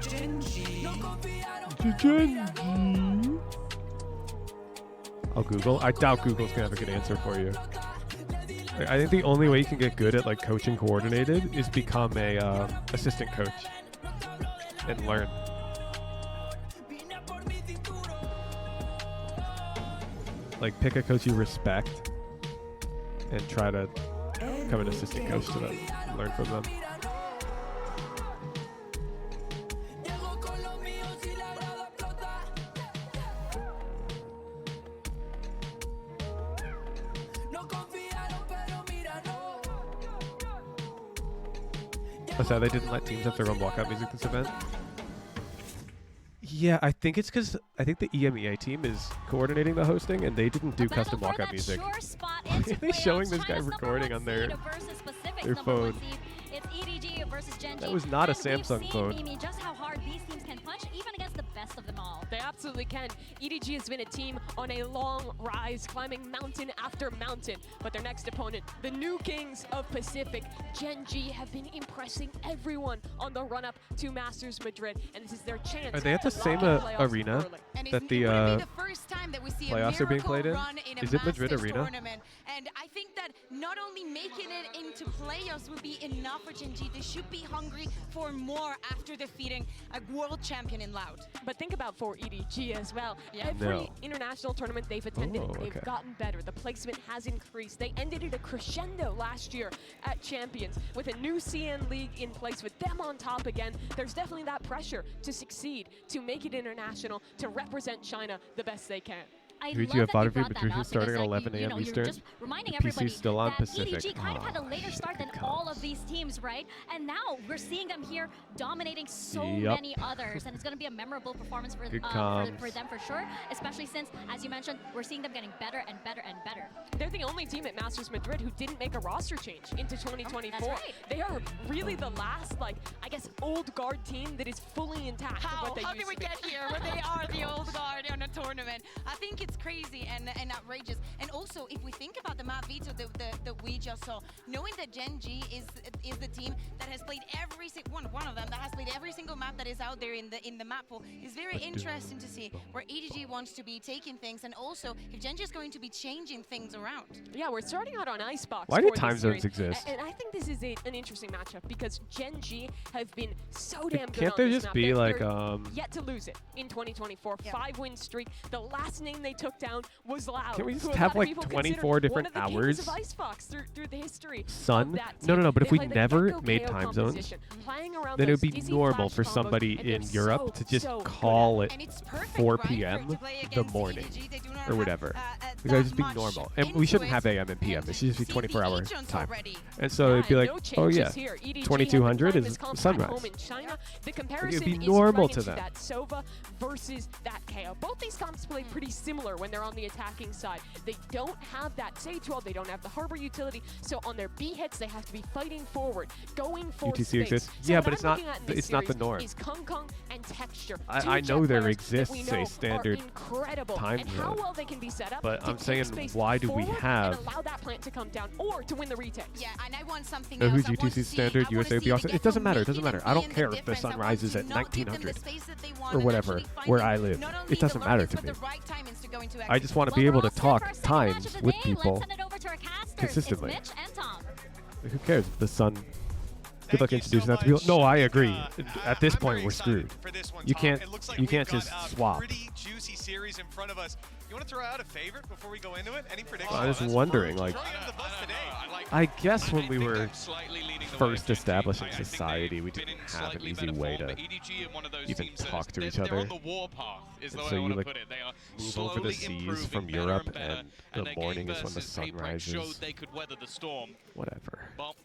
Speaker 4: Gen.G. I'll Google. I doubt Google's gonna have a good answer for you. Like, I think the only way you can get good at like coaching coordinated is become a assistant coach and learn. Like pick a coach you respect and try to become an assistant coach to them. Learn from them. Oh, so they didn't let teams have their own walkout music this event? Yeah, I think it's because I think the EMEA team is coordinating the hosting, and they didn't do custom walkout music. Why are they showing this guy recording on their phone?
Speaker 3: It's EDG versus Gen.G.
Speaker 4: That was not a
Speaker 3: And we've
Speaker 4: Samsung
Speaker 3: seen,
Speaker 4: phone.
Speaker 3: Mimi, just how hard these teams can punch, even against the best of them all.
Speaker 2: They absolutely can. EDG has been a team on a long rise, climbing mountain after mountain. But their next opponent, the new kings of Pacific, Gen.G, have been impressing everyone on the run-up to Masters Madrid. And this is their chance.
Speaker 4: Are they at the
Speaker 2: to
Speaker 4: same
Speaker 2: lock in playoffs
Speaker 4: arena
Speaker 2: early.
Speaker 1: And
Speaker 4: that
Speaker 1: it
Speaker 4: the
Speaker 1: would be the first time that we see a
Speaker 4: playoffs are being
Speaker 1: miracle
Speaker 4: played in?
Speaker 1: run in a
Speaker 4: Is it Madrid
Speaker 1: Masters
Speaker 4: Arena?
Speaker 1: tournament. And I think that not only making it into playoffs would be enough for Gen.G, they should be hungry for more after defeating a world champion in Loud.
Speaker 2: But think about for EDG as well.
Speaker 1: Yeah.
Speaker 2: Every international tournament they've attended,
Speaker 4: Oh,
Speaker 2: they've
Speaker 4: okay.
Speaker 2: gotten better. The placement has increased. They ended at a crescendo last year at Champions with a new CN league in place with them on top again. There's definitely that pressure to succeed, to make it international, to represent China the best they can.
Speaker 3: I
Speaker 4: Who'd
Speaker 3: love
Speaker 4: you have
Speaker 3: that
Speaker 4: thought
Speaker 3: you
Speaker 4: if you
Speaker 3: brought that
Speaker 4: Patricia
Speaker 3: up
Speaker 4: starting
Speaker 3: because,
Speaker 4: at
Speaker 3: like,
Speaker 4: 11
Speaker 3: you
Speaker 4: a.m.
Speaker 3: know,
Speaker 4: Eastern?
Speaker 3: You're just reminding
Speaker 4: The
Speaker 3: everybody
Speaker 4: PC's still on
Speaker 3: that
Speaker 4: Pacific.
Speaker 3: EDG kind of had a
Speaker 4: Oh,
Speaker 3: later start than
Speaker 4: shit,
Speaker 3: all of these teams, right? And now we're seeing them here dominating so
Speaker 4: Yep.
Speaker 3: many others, and it's going to be a memorable performance for,
Speaker 4: Good
Speaker 3: for
Speaker 4: comms.
Speaker 3: them for sure, especially since, as you mentioned, we're seeing them getting better and better and better.
Speaker 2: They're the only team at Masters Madrid who didn't make a roster change into 2024.
Speaker 3: That's right.
Speaker 2: They are really the last, like, I guess, old guard team that is fully intact of what they
Speaker 1: How
Speaker 2: used
Speaker 1: did we
Speaker 2: to be.
Speaker 1: get here where they are the old guard on a tournament? I think it's crazy and outrageous. And also, if we think about the map veto that we just saw, knowing that Gen.G is the team that has played every one of them that has played every single map that is out there in the map pool is very interesting to see where EDG wants to be taking things, and also if Gen.G is going to be changing things around.
Speaker 2: Yeah, we're starting out on Icebox.
Speaker 4: Why do
Speaker 2: for this
Speaker 4: time zones
Speaker 2: series.
Speaker 4: exist?
Speaker 2: And I think this is an interesting matchup because Gen.G have been so damn good
Speaker 4: Can't
Speaker 2: on
Speaker 4: there
Speaker 2: this
Speaker 4: just
Speaker 2: map.
Speaker 4: be,
Speaker 2: They're
Speaker 4: like,
Speaker 2: yet to lose it in 2024. 5-win streak. The last name they took down was Loud.
Speaker 4: Can we just
Speaker 2: who a
Speaker 4: have,
Speaker 2: lot of
Speaker 4: like,
Speaker 2: people
Speaker 4: 24
Speaker 2: consider
Speaker 4: different
Speaker 2: one of the
Speaker 4: hours?
Speaker 2: kings of Icebox through the history
Speaker 4: Sun?
Speaker 2: of that
Speaker 4: No,
Speaker 2: team.
Speaker 4: but if
Speaker 2: They
Speaker 4: we
Speaker 2: play the
Speaker 4: never
Speaker 2: Gecko
Speaker 4: made
Speaker 2: KO
Speaker 4: time zones,
Speaker 2: composition, playing around
Speaker 4: then it would
Speaker 2: those
Speaker 4: be
Speaker 2: dizzy
Speaker 4: normal
Speaker 2: flash
Speaker 4: for
Speaker 2: combos,
Speaker 4: somebody
Speaker 2: and they're
Speaker 4: in Europe to just
Speaker 2: so
Speaker 4: call it
Speaker 1: And it's perfect,
Speaker 4: 4
Speaker 1: right,
Speaker 4: p.m.
Speaker 1: to play
Speaker 4: the
Speaker 1: against
Speaker 4: morning
Speaker 1: EDG. They do not
Speaker 4: or
Speaker 1: have,
Speaker 4: whatever.
Speaker 1: that
Speaker 4: It would just be
Speaker 1: much
Speaker 4: normal. And we shouldn't have AM and PM. It should just be 24-hour time. And so it'd be like,
Speaker 2: no
Speaker 4: oh yeah,
Speaker 2: changes here. EDG
Speaker 4: 2200
Speaker 2: had
Speaker 4: is
Speaker 2: the comp at
Speaker 4: sunrise.
Speaker 2: home in China. The comparison
Speaker 4: be
Speaker 2: is
Speaker 4: normal
Speaker 2: right
Speaker 4: to
Speaker 2: into
Speaker 4: them.
Speaker 2: that Sova versus that KO. Both these comps play pretty similar when they're on the attacking side. They don't have that Sage Wall, they don't have the Harbor utility, so on their B hits they have to be fighting forward, going for
Speaker 4: UTC
Speaker 2: space.
Speaker 4: exists.
Speaker 2: So
Speaker 4: Yeah,
Speaker 2: what
Speaker 4: but it's
Speaker 2: I'm
Speaker 4: not
Speaker 2: looking at in this
Speaker 4: it's not the
Speaker 2: series
Speaker 4: norm.
Speaker 2: Is Kung Kung and Texture.
Speaker 4: I
Speaker 2: Two
Speaker 4: know
Speaker 2: jet
Speaker 4: there
Speaker 2: players that
Speaker 4: exists
Speaker 2: we
Speaker 4: a
Speaker 2: know
Speaker 4: standard
Speaker 2: are incredible,
Speaker 4: time
Speaker 2: and how
Speaker 4: zone.
Speaker 2: well they can be set up
Speaker 4: But
Speaker 2: to
Speaker 4: I'm
Speaker 2: take
Speaker 4: saying,
Speaker 2: space
Speaker 4: why do we
Speaker 2: forward
Speaker 4: have-
Speaker 2: and allow that plant to come down or to win the retake.
Speaker 1: Yeah, and I want something
Speaker 4: Who's
Speaker 1: else. I want to
Speaker 4: UTC
Speaker 1: see-
Speaker 4: standard?
Speaker 1: I wanna
Speaker 4: USA would be
Speaker 1: see
Speaker 4: awesome.
Speaker 1: the
Speaker 4: It doesn't
Speaker 1: Gecko
Speaker 4: matter. It doesn't
Speaker 1: making
Speaker 4: matter.
Speaker 1: and
Speaker 4: I don't
Speaker 1: being
Speaker 4: care
Speaker 1: the
Speaker 4: if the
Speaker 1: difference. I
Speaker 4: sun
Speaker 1: want
Speaker 4: rises
Speaker 1: to
Speaker 4: at
Speaker 1: not give them the
Speaker 4: 1900
Speaker 1: space that they want
Speaker 4: or
Speaker 1: and
Speaker 4: whatever,
Speaker 1: actually finding
Speaker 4: where I live.
Speaker 1: not only
Speaker 4: It doesn't
Speaker 1: the
Speaker 4: matter
Speaker 1: learnings,
Speaker 4: to
Speaker 1: but
Speaker 4: me.
Speaker 1: the right timings to go into
Speaker 4: I just want to
Speaker 3: Well,
Speaker 4: be
Speaker 3: we're
Speaker 4: able to
Speaker 3: all set
Speaker 4: talk
Speaker 3: for our second match
Speaker 4: times
Speaker 3: of the
Speaker 4: with
Speaker 3: day.
Speaker 4: people
Speaker 3: Let's send it over to our casters.
Speaker 4: consistently.
Speaker 3: It's Mitch and Tom.
Speaker 4: Who cares? The sun. Good luck introducing that to people. No, I agree. At this point, we're screwed. You can't. You can't just swap.
Speaker 14: Pretty juicy series in front of us. You want to throw out a favorite before we go into it? Any predictions?
Speaker 4: I was wondering, like, I guess when we were first establishing society, we didn't have an easy way to even talk to each other.
Speaker 14: On the warpath is the
Speaker 4: And
Speaker 14: way
Speaker 4: so
Speaker 14: I
Speaker 4: you
Speaker 14: want to
Speaker 4: like
Speaker 14: put it. They are
Speaker 4: move over the seas from Europe, and the morning is when the sun
Speaker 14: showed
Speaker 4: rises.
Speaker 14: they could weather the storm.
Speaker 4: Whatever.
Speaker 14: Well,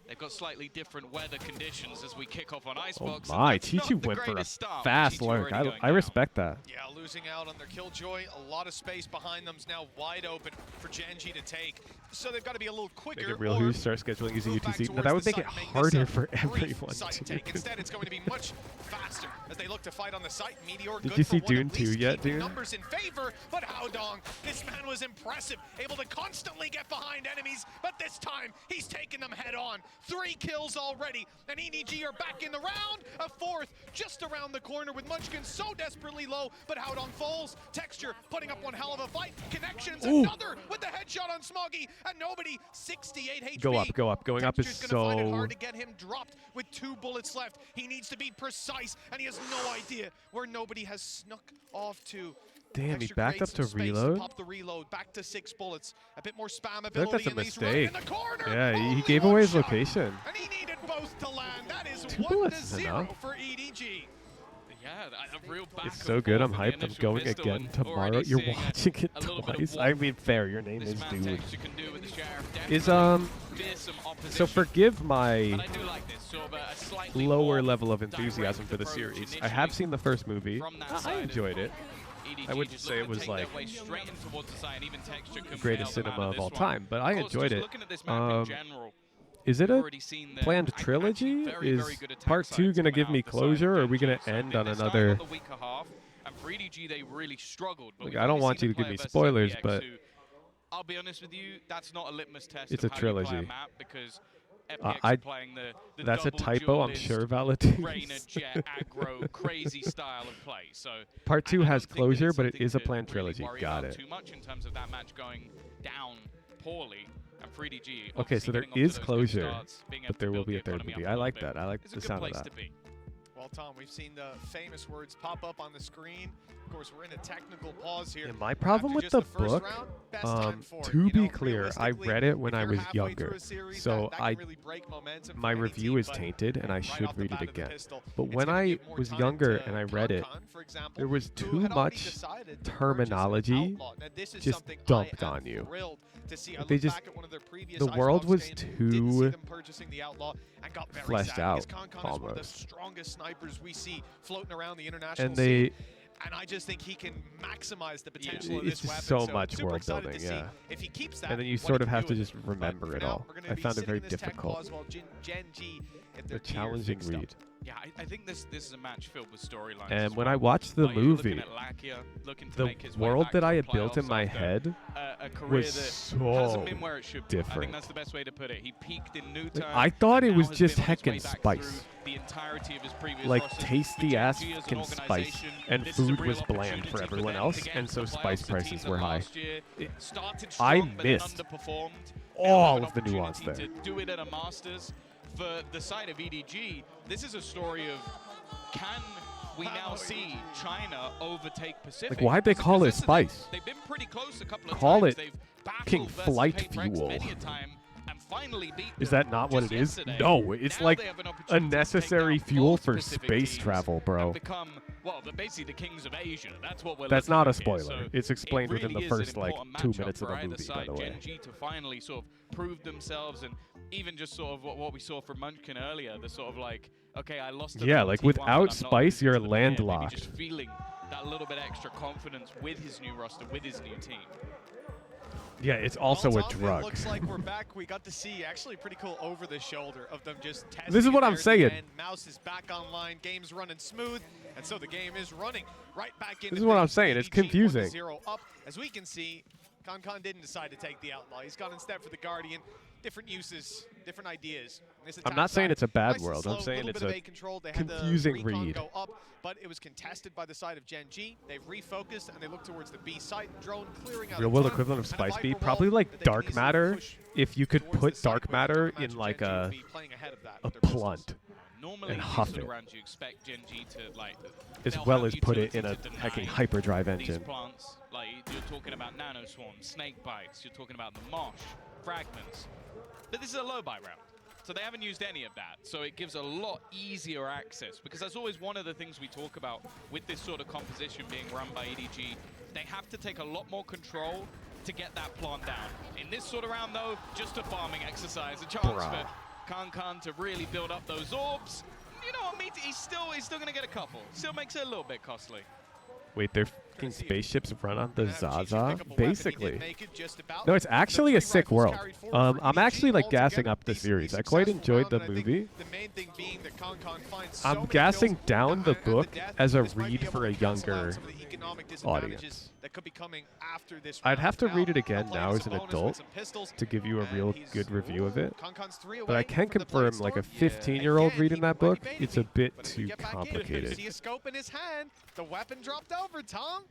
Speaker 14: they've got slightly different weather conditions as we kick off on
Speaker 4: Oh
Speaker 14: Icebox.
Speaker 4: my,
Speaker 14: and that's not
Speaker 4: Chi-Chi
Speaker 14: the
Speaker 4: went for a
Speaker 14: greatest start.
Speaker 4: fast
Speaker 14: Chi-Chi
Speaker 4: lurk.
Speaker 14: already going
Speaker 4: I
Speaker 14: down.
Speaker 4: respect that.
Speaker 14: Yeah, losing out on their Killjoy. A lot of space behind them's now wide open for Gen.G to take. So they've got to be a little quicker.
Speaker 4: Make it real.
Speaker 14: or
Speaker 4: Who start scheduling using
Speaker 14: move back
Speaker 4: UTC? Now
Speaker 14: towards
Speaker 4: that would
Speaker 14: the
Speaker 4: make it
Speaker 14: site, make this
Speaker 4: harder
Speaker 14: a
Speaker 4: for
Speaker 14: brief
Speaker 4: everyone.
Speaker 14: site
Speaker 4: to
Speaker 14: take.
Speaker 4: do.
Speaker 14: Instead, it's going to be much faster as they look to fight on the site. Meteor
Speaker 4: Did
Speaker 14: good
Speaker 4: you
Speaker 14: for
Speaker 4: see
Speaker 14: one,
Speaker 4: Dune
Speaker 14: at
Speaker 4: 2
Speaker 14: least
Speaker 4: yet,
Speaker 14: keeping
Speaker 4: dude?
Speaker 14: numbers in favor, but Haodong, this man was impressive, able to constantly get behind enemies, but this time he's taking them head on. 3 kills already, and EDG are back in the round. A 4th just around the corner with Munchkin so desperately low, but Haodong falls. Texture putting up one hell of a fight. Connections,
Speaker 4: Ooh.
Speaker 14: another with the headshot on Smoggy, and nobody 68 HP.
Speaker 4: Go up, go up. Going up is
Speaker 14: Texture's gonna find it
Speaker 4: so.
Speaker 14: hard to get him dropped with 2 bullets left. He needs to be precise, and he has no idea where nobody has snuck off to.
Speaker 4: Damn, he
Speaker 14: Texture
Speaker 4: backed up
Speaker 14: creates
Speaker 4: to
Speaker 14: some space
Speaker 4: reload.
Speaker 14: Pop the reload, back to 6 bullets. A bit more spam
Speaker 4: I feel like
Speaker 14: ability,
Speaker 4: that's a
Speaker 14: and he's running in
Speaker 4: mistake.
Speaker 14: the corner.
Speaker 4: Yeah, he
Speaker 14: Only
Speaker 4: gave
Speaker 14: one
Speaker 4: away his
Speaker 14: shot,
Speaker 4: location.
Speaker 14: and he needed both to land. That is
Speaker 4: 2
Speaker 14: 1
Speaker 4: bullets
Speaker 14: to
Speaker 4: is
Speaker 14: 0
Speaker 4: enough.
Speaker 14: for EDG. Yeah, a real back
Speaker 4: It's so good. I'm hyped. I'm going again tomorrow. You're watching it twice. I mean, fair. Your name is Dude. Is so forgive my lower level of enthusiasm for the series. I have seen the first movie. I enjoyed it. I wouldn't say it was like the greatest cinema of all time, but I enjoyed it. Is it a planned trilogy? Is part 2 going to give me closure, or are we going to end on another? Like, I don't want you to give me spoilers, but
Speaker 14: I'll be honest with you, that's not a litmus test.
Speaker 4: it's
Speaker 14: of
Speaker 4: a
Speaker 14: how you play
Speaker 4: trilogy.
Speaker 14: map because FPX are playing the
Speaker 4: That's a
Speaker 14: double
Speaker 4: typo. I'm
Speaker 14: duelist,
Speaker 4: sure validates.
Speaker 14: Rainer, Jet, aggro, crazy style of play. So
Speaker 4: Part 2 has closure, but it is a
Speaker 14: to
Speaker 4: planned
Speaker 14: really
Speaker 4: trilogy.
Speaker 14: worry
Speaker 4: Got
Speaker 14: about
Speaker 4: it.
Speaker 14: too much in terms of that match going down
Speaker 9: poorly. And for EDG,
Speaker 4: Okay, so there is closure, but there will be a third BB. I like that. I like the sound of that.
Speaker 14: Well, Tom, we've seen the famous words pop up on the screen. Of course, we're in a technical pause here.
Speaker 4: Yeah, my problem with the book, to be clear, I read it when I was younger, so my review is tainted, and I should read it again. But when I was younger and I read it, there was too much terminology just dumped on you. They just, the world was too fleshed out, almost.
Speaker 14: And I just think he can maximize the potential of
Speaker 4: it's
Speaker 14: this weapon.
Speaker 4: So much world building, yeah.
Speaker 14: If he keeps that,
Speaker 4: and then you sort of have to just remember it all. I found it very difficult.
Speaker 14: Gen.G,
Speaker 4: a challenging read.
Speaker 9: Yeah, I think this is a match filled with storylines.
Speaker 4: And when I watched the movie, the world that I had built in my head was so different.
Speaker 9: I think that's the best way to put it. He peaked in new time.
Speaker 4: I thought it was just heckin' spice.
Speaker 9: The entirety of his previous
Speaker 4: like
Speaker 9: roster.
Speaker 4: tasty ass fucking spice, and food was bland for everyone else, and so spice prices were high. I missed all of the nuance there.
Speaker 9: To do it at a Masters. For the side of EDG, this is a story of can we now see China overtake Pacific?
Speaker 4: Like, why'd they call it spice?
Speaker 9: They've been pretty close a couple of
Speaker 4: call
Speaker 9: times.
Speaker 4: It King Flight Fuel. Is that not what it is?
Speaker 9: Yesterday.
Speaker 4: No, it's
Speaker 9: now
Speaker 4: like a necessary fuel for space travel, bro.
Speaker 9: Become, well, they're basically the kings of Asia. That's what we're
Speaker 4: That's not a
Speaker 9: here.
Speaker 4: spoiler.
Speaker 9: So
Speaker 4: it's explained
Speaker 9: really
Speaker 4: within the first like 2 minutes of the movie, by the way.
Speaker 9: Gen.G to finally sort of prove themselves, and even just sort of what we saw from Munchkin earlier, the sort of like, okay, I lost.
Speaker 4: Yeah, like without spice, you're landlocked.
Speaker 9: Just feeling that little bit extra confidence with his new roster, with his new team.
Speaker 4: Yeah, it's also a drug.
Speaker 14: It looks like we're back. We got to see actually pretty cool over the shoulder of them just testing.
Speaker 4: This is what I'm saying.
Speaker 14: Mouse is back online. Game's running smooth, and so the game is running right back in.
Speaker 4: This is what I'm saying. It's confusing.
Speaker 14: 0 up. As we can see, KC didn't decide to take the Outlaw. He's gone instead for the Guardian. Different uses, different ideas.
Speaker 4: I'm not saying it's a bad world. I'm saying it's a confusing read.
Speaker 14: Go up, but it was contested by the side of Gen.G. They've refocused and they look towards the B site. Drone clearing out.
Speaker 4: Real world equivalent of Spice Bee, probably like dark matter. If you could put dark matter in like a blunt and huff it,
Speaker 9: you expect Gen.G to like,
Speaker 4: as well as put it in a hecking hyperdrive engine.
Speaker 9: Plants, like you're talking about nano swarms, snake bites. You're talking about the mosh, fragments. But this is a low buy round. So they haven't used any of that. So it gives a lot easier access, because that's always one of the things we talk about with this sort of composition being run by EDG. They have to take a lot more control to get that plant down. In this sort of round though, just a farming exercise, a chance for KC to really build up those orbs. You know what, he's still gonna get a couple. Still makes it a little bit costly.
Speaker 4: Wait, their fucking spaceships run on the Zaza? Basically. No, it's actually a sick world. I'm actually like gassing up the series. I quite enjoyed the movie. I'm gassing down the book as a read for a younger audience. I'd have to read it again now as an adult to give you a real good review of it. But I can confirm, like a 15-year-old reading that book, it's a bit too complicated.
Speaker 14: See a scope in his hand. The weapon dropped over, Tom.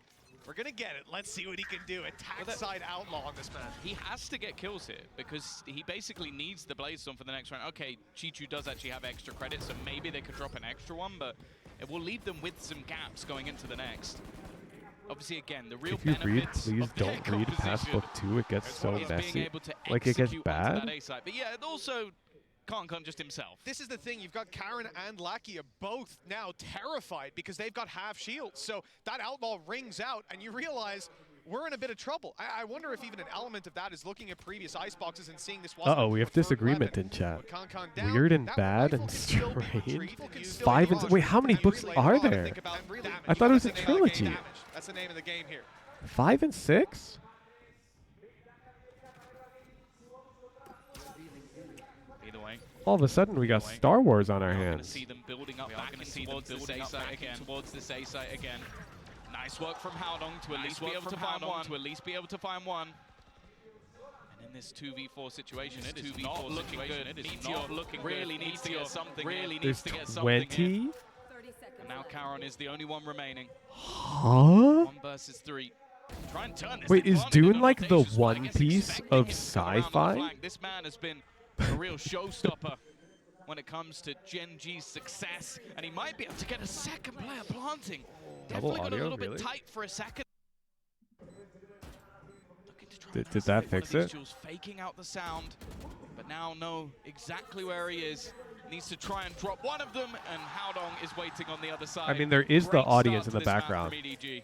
Speaker 14: We're going to get it. Let's see what he can do. Attack side Outlaw on this man.
Speaker 9: He has to get kills here because he basically needs the Blaze Storm for the next round. Okay, Chichu does actually have extra credits, so maybe they could drop an extra one, but it will leave them with some gaps going into the next. Obviously, again, the real
Speaker 4: benefits. If you read, please don't read past book 2. It gets so messy. Like, it gets bad.
Speaker 9: But yeah, it also KC just himself.
Speaker 14: This is the thing. You've got Karen and Lakia both now terrified because they've got half shields. So that Outlaw rings out, and you realize we're in a bit of trouble. I wonder if even an element of that is looking at previous Iceboxes and seeing this.
Speaker 4: Uh-oh, we have disagreement in chat. Weird and bad and strange. 5 and... Wait, how many books are there? I thought it was a trilogy.
Speaker 14: That's the name of the game here.
Speaker 4: 5 and 6? All of a sudden, we got Star Wars on our hands.
Speaker 9: See them building up back towards this A site again. Towards this A site again. Nice work from Haodong to at least be able to find one. To at least be able to find one. And in this 2v4 situation, it is not looking good. It is not looking really needs to get something. Really needs to get something.
Speaker 4: 20.
Speaker 9: And now Karon is the only one remaining.
Speaker 4: Huh?
Speaker 9: 1 versus 3. Try and turn this
Speaker 4: Wait, is
Speaker 9: advantage into
Speaker 4: Dune like the
Speaker 9: advantageous play. I
Speaker 4: One
Speaker 9: guess
Speaker 4: Piece
Speaker 9: expecting
Speaker 4: of
Speaker 9: him to come around on the
Speaker 4: sci-fi?
Speaker 9: flank. This man has been a real showstopper when it comes to Gen.G's success, and he might be able to get a second player planting.
Speaker 4: Double
Speaker 9: Definitely got a
Speaker 4: audio,
Speaker 9: little
Speaker 4: really?
Speaker 9: bit tight for a second.
Speaker 4: Did that fix it?
Speaker 9: Faking out the sound, but now know exactly where he is. Needs to try and drop one of them, and Howdong is waiting on the other side.
Speaker 4: I mean, there is the
Speaker 9: Great
Speaker 4: audience
Speaker 9: start
Speaker 4: in
Speaker 9: to
Speaker 4: the
Speaker 9: this map
Speaker 4: background.
Speaker 9: from EDG.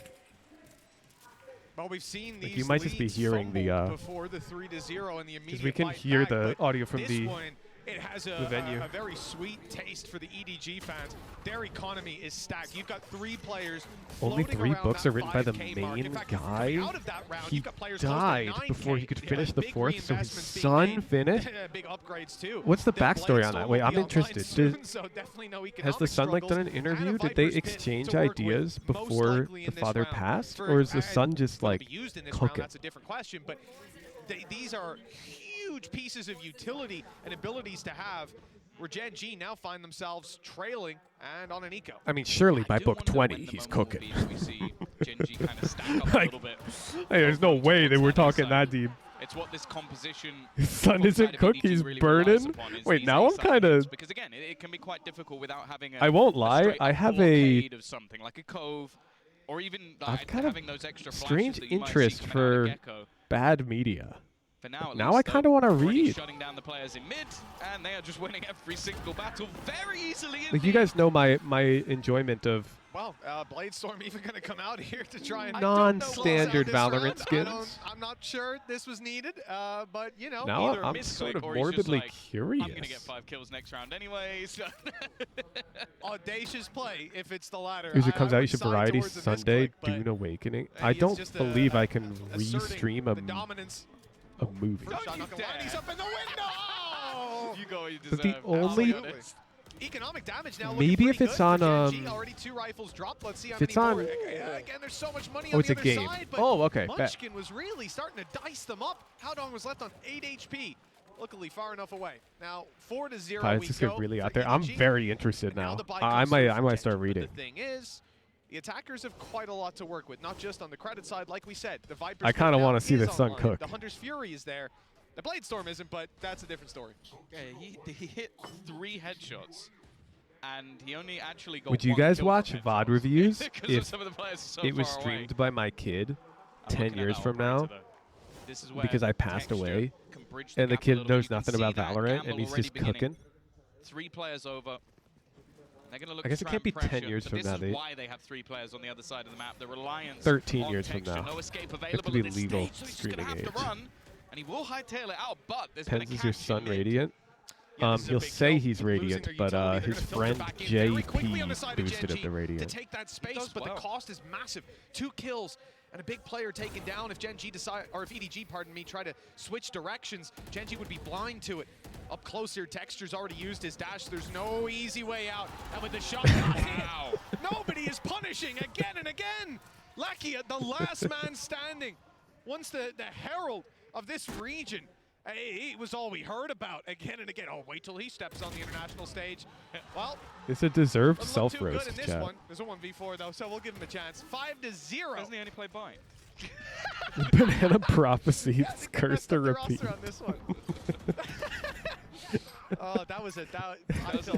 Speaker 5: Well, we've seen
Speaker 4: Like,
Speaker 5: these
Speaker 4: you might just be
Speaker 5: leads
Speaker 4: hearing the,
Speaker 5: fumbled before the 3-0 and the immediate
Speaker 4: because we can
Speaker 5: fight
Speaker 4: hear
Speaker 5: back,
Speaker 4: the
Speaker 5: but
Speaker 4: audio from
Speaker 5: this
Speaker 4: the
Speaker 5: one, it has
Speaker 4: venue.
Speaker 5: a very sweet taste for the EDG fans. Their economy is stacked. You've got 3 players.
Speaker 4: Only
Speaker 5: floating
Speaker 4: 3
Speaker 5: around
Speaker 4: books
Speaker 5: that
Speaker 4: are written by the
Speaker 5: 5K mark.
Speaker 4: main
Speaker 5: In fact,
Speaker 4: guy.
Speaker 5: out of that round,
Speaker 4: He
Speaker 5: you've got players close to
Speaker 4: died
Speaker 5: 9K.
Speaker 4: before he could finish the
Speaker 5: Big
Speaker 4: 4th, so his
Speaker 5: reinvestments being
Speaker 4: son
Speaker 5: made.
Speaker 4: finished.
Speaker 5: Big upgrades too.
Speaker 4: What's the
Speaker 5: Their
Speaker 4: backstory on
Speaker 5: Bladestorm
Speaker 4: that?
Speaker 5: will
Speaker 4: Wait,
Speaker 5: be
Speaker 4: I'm
Speaker 5: online
Speaker 4: interested.
Speaker 5: soon, so definitely no
Speaker 4: Has the
Speaker 5: economic
Speaker 4: son like done an
Speaker 5: struggles.
Speaker 4: interview?
Speaker 5: And a
Speaker 4: Did they
Speaker 5: Viper's Pit
Speaker 4: exchange
Speaker 5: to work with,
Speaker 4: ideas
Speaker 5: most
Speaker 4: before
Speaker 5: likely
Speaker 4: the
Speaker 5: in this
Speaker 4: father
Speaker 5: round.
Speaker 4: passed,
Speaker 5: For-
Speaker 4: or is the
Speaker 5: and
Speaker 4: son just
Speaker 5: will
Speaker 4: like
Speaker 5: be used in this round,
Speaker 4: cooking?
Speaker 5: that's a different question, but these are huge pieces of utility and abilities to have, where Gen.G now find themselves trailing and on an eco.
Speaker 4: I mean, surely by book 20, he's cooking. Like, hey, there's no way they were talking that deep.
Speaker 9: It's what this composition.
Speaker 4: His son isn't cooked, he's burning. Wait, now I'm kind of.
Speaker 9: Because again, it can be quite difficult without having a.
Speaker 4: I won't lie, I have a
Speaker 9: of something like a cove, or even
Speaker 4: I've kind of
Speaker 9: having those extra
Speaker 4: strange
Speaker 9: that you might see
Speaker 4: interest
Speaker 9: coming out
Speaker 4: for
Speaker 9: of Gecko.
Speaker 4: bad media.
Speaker 9: For now,
Speaker 4: Now I kind of want to read.
Speaker 9: Shutting down the players in mid, and they are just winning every single battle very easily.
Speaker 4: Like, you guys know my enjoyment of
Speaker 5: Well, Bladestorm even going to come out here to try and
Speaker 4: non-standard Valorant
Speaker 5: round.
Speaker 4: skins.
Speaker 5: I'm not sure this was needed, but you know.
Speaker 4: Now
Speaker 5: either
Speaker 4: I'm
Speaker 5: mid
Speaker 4: sort
Speaker 5: click
Speaker 4: of
Speaker 5: or he's just
Speaker 4: morbidly
Speaker 5: like,
Speaker 4: curious.
Speaker 9: I'm gonna get 5 kills next round anyways.
Speaker 5: Audacious play if it's the latter.
Speaker 4: As it comes
Speaker 5: I
Speaker 4: out,
Speaker 5: would
Speaker 4: you should
Speaker 5: side
Speaker 4: Variety
Speaker 5: towards the
Speaker 4: Sunday,
Speaker 5: misclick, but
Speaker 4: Dune Awakening.
Speaker 5: he
Speaker 4: I
Speaker 5: is
Speaker 4: don't
Speaker 5: just
Speaker 4: believe I can
Speaker 5: asserting
Speaker 4: restream
Speaker 5: the dominance.
Speaker 4: a movie.
Speaker 5: First shot, not gonna lie, and he's up in the window.
Speaker 9: You go what you
Speaker 4: But
Speaker 9: deserve.
Speaker 4: the only
Speaker 5: Absolutely. Economic damage now.
Speaker 4: Maybe
Speaker 5: looking
Speaker 4: if
Speaker 5: pretty
Speaker 4: it's
Speaker 5: good
Speaker 4: on
Speaker 5: for Gen.G. Already 2 rifles dropped. Let's see how
Speaker 4: if it's
Speaker 5: many
Speaker 4: on-
Speaker 5: more. Again, there's so much money
Speaker 4: Oh,
Speaker 5: on
Speaker 4: it's
Speaker 5: the
Speaker 4: a
Speaker 5: other
Speaker 4: game.
Speaker 5: side. But
Speaker 4: Oh, okay, bet.
Speaker 5: Munchkin was really starting to dice them up. Howdong was left on 8 HP. Luckily, far enough away. Now 4-0.
Speaker 4: Guys,
Speaker 5: we
Speaker 4: this
Speaker 5: go
Speaker 4: get really
Speaker 5: for
Speaker 4: out there. I'm
Speaker 5: EDG.
Speaker 4: very interested
Speaker 5: And now
Speaker 4: now.
Speaker 5: the buy
Speaker 4: I
Speaker 5: comes through
Speaker 4: might
Speaker 5: for
Speaker 4: start
Speaker 5: Gen.G.
Speaker 4: reading.
Speaker 5: But the thing is, the attackers have quite a lot to work with, not just on the credit side. Like we said, the Viper's
Speaker 4: I kind of
Speaker 5: want
Speaker 4: want to see the sun cook.
Speaker 5: The Hunter's Fury is there. The Bladestorm isn't, but that's a different story.
Speaker 9: He hit 3 headshots, and he only actually got
Speaker 4: Would you
Speaker 9: 1
Speaker 4: guys
Speaker 9: kill
Speaker 4: watch
Speaker 9: from
Speaker 4: VOD
Speaker 9: headshots
Speaker 4: reviews
Speaker 9: because
Speaker 4: if
Speaker 9: of some of the players so
Speaker 4: it was
Speaker 9: far
Speaker 4: streamed
Speaker 9: away.
Speaker 4: by my kid
Speaker 9: I'm
Speaker 4: 10
Speaker 9: looking at
Speaker 4: years
Speaker 9: that
Speaker 4: from
Speaker 9: operator,
Speaker 4: now?
Speaker 9: though. This is where
Speaker 4: Because I passed
Speaker 9: texture
Speaker 4: away,
Speaker 9: can bridge
Speaker 4: and the
Speaker 9: gap a
Speaker 4: kid
Speaker 9: little.
Speaker 4: knows
Speaker 9: You can
Speaker 4: nothing
Speaker 9: see
Speaker 4: about
Speaker 9: that
Speaker 4: Valorant,
Speaker 9: gamble
Speaker 4: and he's
Speaker 9: already
Speaker 4: just
Speaker 9: beginning.
Speaker 4: cooking.
Speaker 9: 3 players over. They're gonna look
Speaker 4: I guess
Speaker 9: to
Speaker 4: it
Speaker 9: try
Speaker 4: can't be
Speaker 9: and
Speaker 4: 10
Speaker 9: pressure,
Speaker 4: years
Speaker 9: but
Speaker 4: from
Speaker 9: this
Speaker 4: now.
Speaker 9: is
Speaker 4: They,
Speaker 9: why they have 3 players on the other side of the map. The reliance
Speaker 4: 13
Speaker 9: on
Speaker 4: years from
Speaker 9: texture.
Speaker 4: now.
Speaker 9: No escape
Speaker 4: They have
Speaker 9: available
Speaker 4: to
Speaker 9: at
Speaker 4: be
Speaker 9: this
Speaker 4: legal
Speaker 9: stage, so he's just gonna
Speaker 4: streaming
Speaker 9: have to
Speaker 4: age.
Speaker 9: run, and he will hightail it out. But there's been a
Speaker 4: Depends, is your
Speaker 9: catch
Speaker 4: son
Speaker 9: in mid.
Speaker 4: radiant? He'll say he's radiant, but his friend JP boosted up the
Speaker 5: to
Speaker 4: radiant.
Speaker 5: take that space, but the cost is massive. 2 kills and a big player taken down. If Gen.G decide, or if EDG, pardon me, try to switch directions, Gen.G would be blind to it. Up close here, Texture's already used his dash. There's no easy way out. And with the shot, wow. Nobody is punishing again and again. Lakia, the last man standing. Once the herald of this region. Hey, it was all we heard about again and again. Oh, wait till he steps on the international stage. Well,
Speaker 4: It's a deserved
Speaker 5: doesn't look too good
Speaker 4: self-roast,
Speaker 5: in this
Speaker 4: chat.
Speaker 5: one. There's a 1v4 though, so we'll give him a chance. 5-0.
Speaker 9: Doesn't he only play Bind?
Speaker 4: Banana prophecy. It's cursed to
Speaker 5: the
Speaker 4: repeat.
Speaker 5: roster on this one. Oh, that was a
Speaker 9: Those are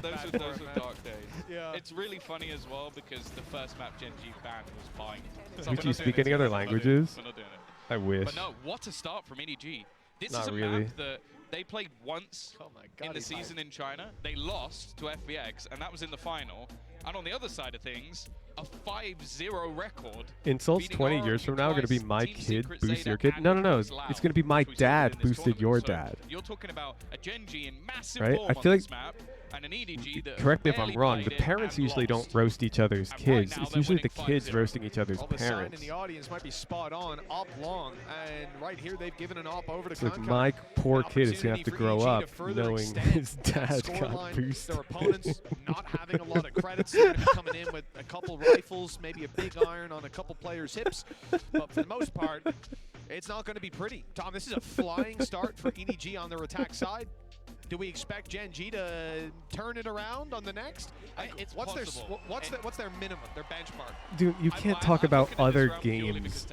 Speaker 9: dark days.
Speaker 5: Yeah.
Speaker 9: It's really funny as well because the first map Gen.G banned was Bind. So
Speaker 4: Would
Speaker 9: we're
Speaker 4: you
Speaker 9: not
Speaker 4: speak
Speaker 9: doing
Speaker 4: any
Speaker 9: it.
Speaker 4: other
Speaker 9: We're not doing it.
Speaker 4: languages?
Speaker 9: We're not doing it.
Speaker 4: I wish.
Speaker 9: But no, what a start from EDG. This
Speaker 4: Not
Speaker 9: is a
Speaker 4: really.
Speaker 9: map that they played once in the season in China. They lost to FBX, and that was in the final. And on the other side of things, a 5-0 record.
Speaker 4: Insults
Speaker 9: beating
Speaker 4: 20
Speaker 9: our
Speaker 4: years from now are going to be
Speaker 9: twice,
Speaker 4: my
Speaker 9: Team
Speaker 4: kid
Speaker 9: Secret,
Speaker 4: boost
Speaker 9: Zeta,
Speaker 4: your kid.
Speaker 9: and
Speaker 4: No, no, no.
Speaker 9: Nicholas Lau,
Speaker 4: It's going to be my
Speaker 9: which we saw
Speaker 4: dad
Speaker 9: in this
Speaker 4: boosted your
Speaker 9: tournament.
Speaker 4: dad.
Speaker 9: So you're talking about a Gen.G in massive
Speaker 4: Right?
Speaker 9: form
Speaker 4: I feel
Speaker 9: on
Speaker 4: like-
Speaker 9: this map, and an EDG that
Speaker 4: Correct me if I'm
Speaker 9: barely
Speaker 4: wrong. The
Speaker 9: played it
Speaker 4: parents
Speaker 9: and
Speaker 4: usually
Speaker 9: lost.
Speaker 4: don't roast each other's
Speaker 9: And right
Speaker 4: kids.
Speaker 9: now
Speaker 4: It's
Speaker 9: they're
Speaker 4: usually
Speaker 9: winning
Speaker 4: the kids
Speaker 9: 5-0.
Speaker 4: roasting each other's
Speaker 5: Well, the sign in
Speaker 4: parents.
Speaker 5: the audience might be spot on, oblong, and right here they've given an op over to
Speaker 4: It's like
Speaker 5: Kanka.
Speaker 4: my poor
Speaker 5: An
Speaker 4: kid is going to have to
Speaker 5: opportunity for
Speaker 4: grow
Speaker 5: EDG
Speaker 4: up
Speaker 5: to further
Speaker 4: knowing
Speaker 5: extend
Speaker 4: his
Speaker 5: that
Speaker 4: dad
Speaker 5: scoreline.
Speaker 4: got boosted.
Speaker 5: Their opponents not having a lot of credits. They're going to be coming in with a couple rifles, maybe a big iron on a couple players' hips. But for the most part, it's not going to be pretty. Tom, this is a flying start for EDG on their attack side.
Speaker 14: Do we expect Gen.G to turn it around on the next?
Speaker 9: It's
Speaker 14: what's
Speaker 9: possible.
Speaker 14: what's their minimum, their benchmark?
Speaker 4: Dude, you can't talk about other games.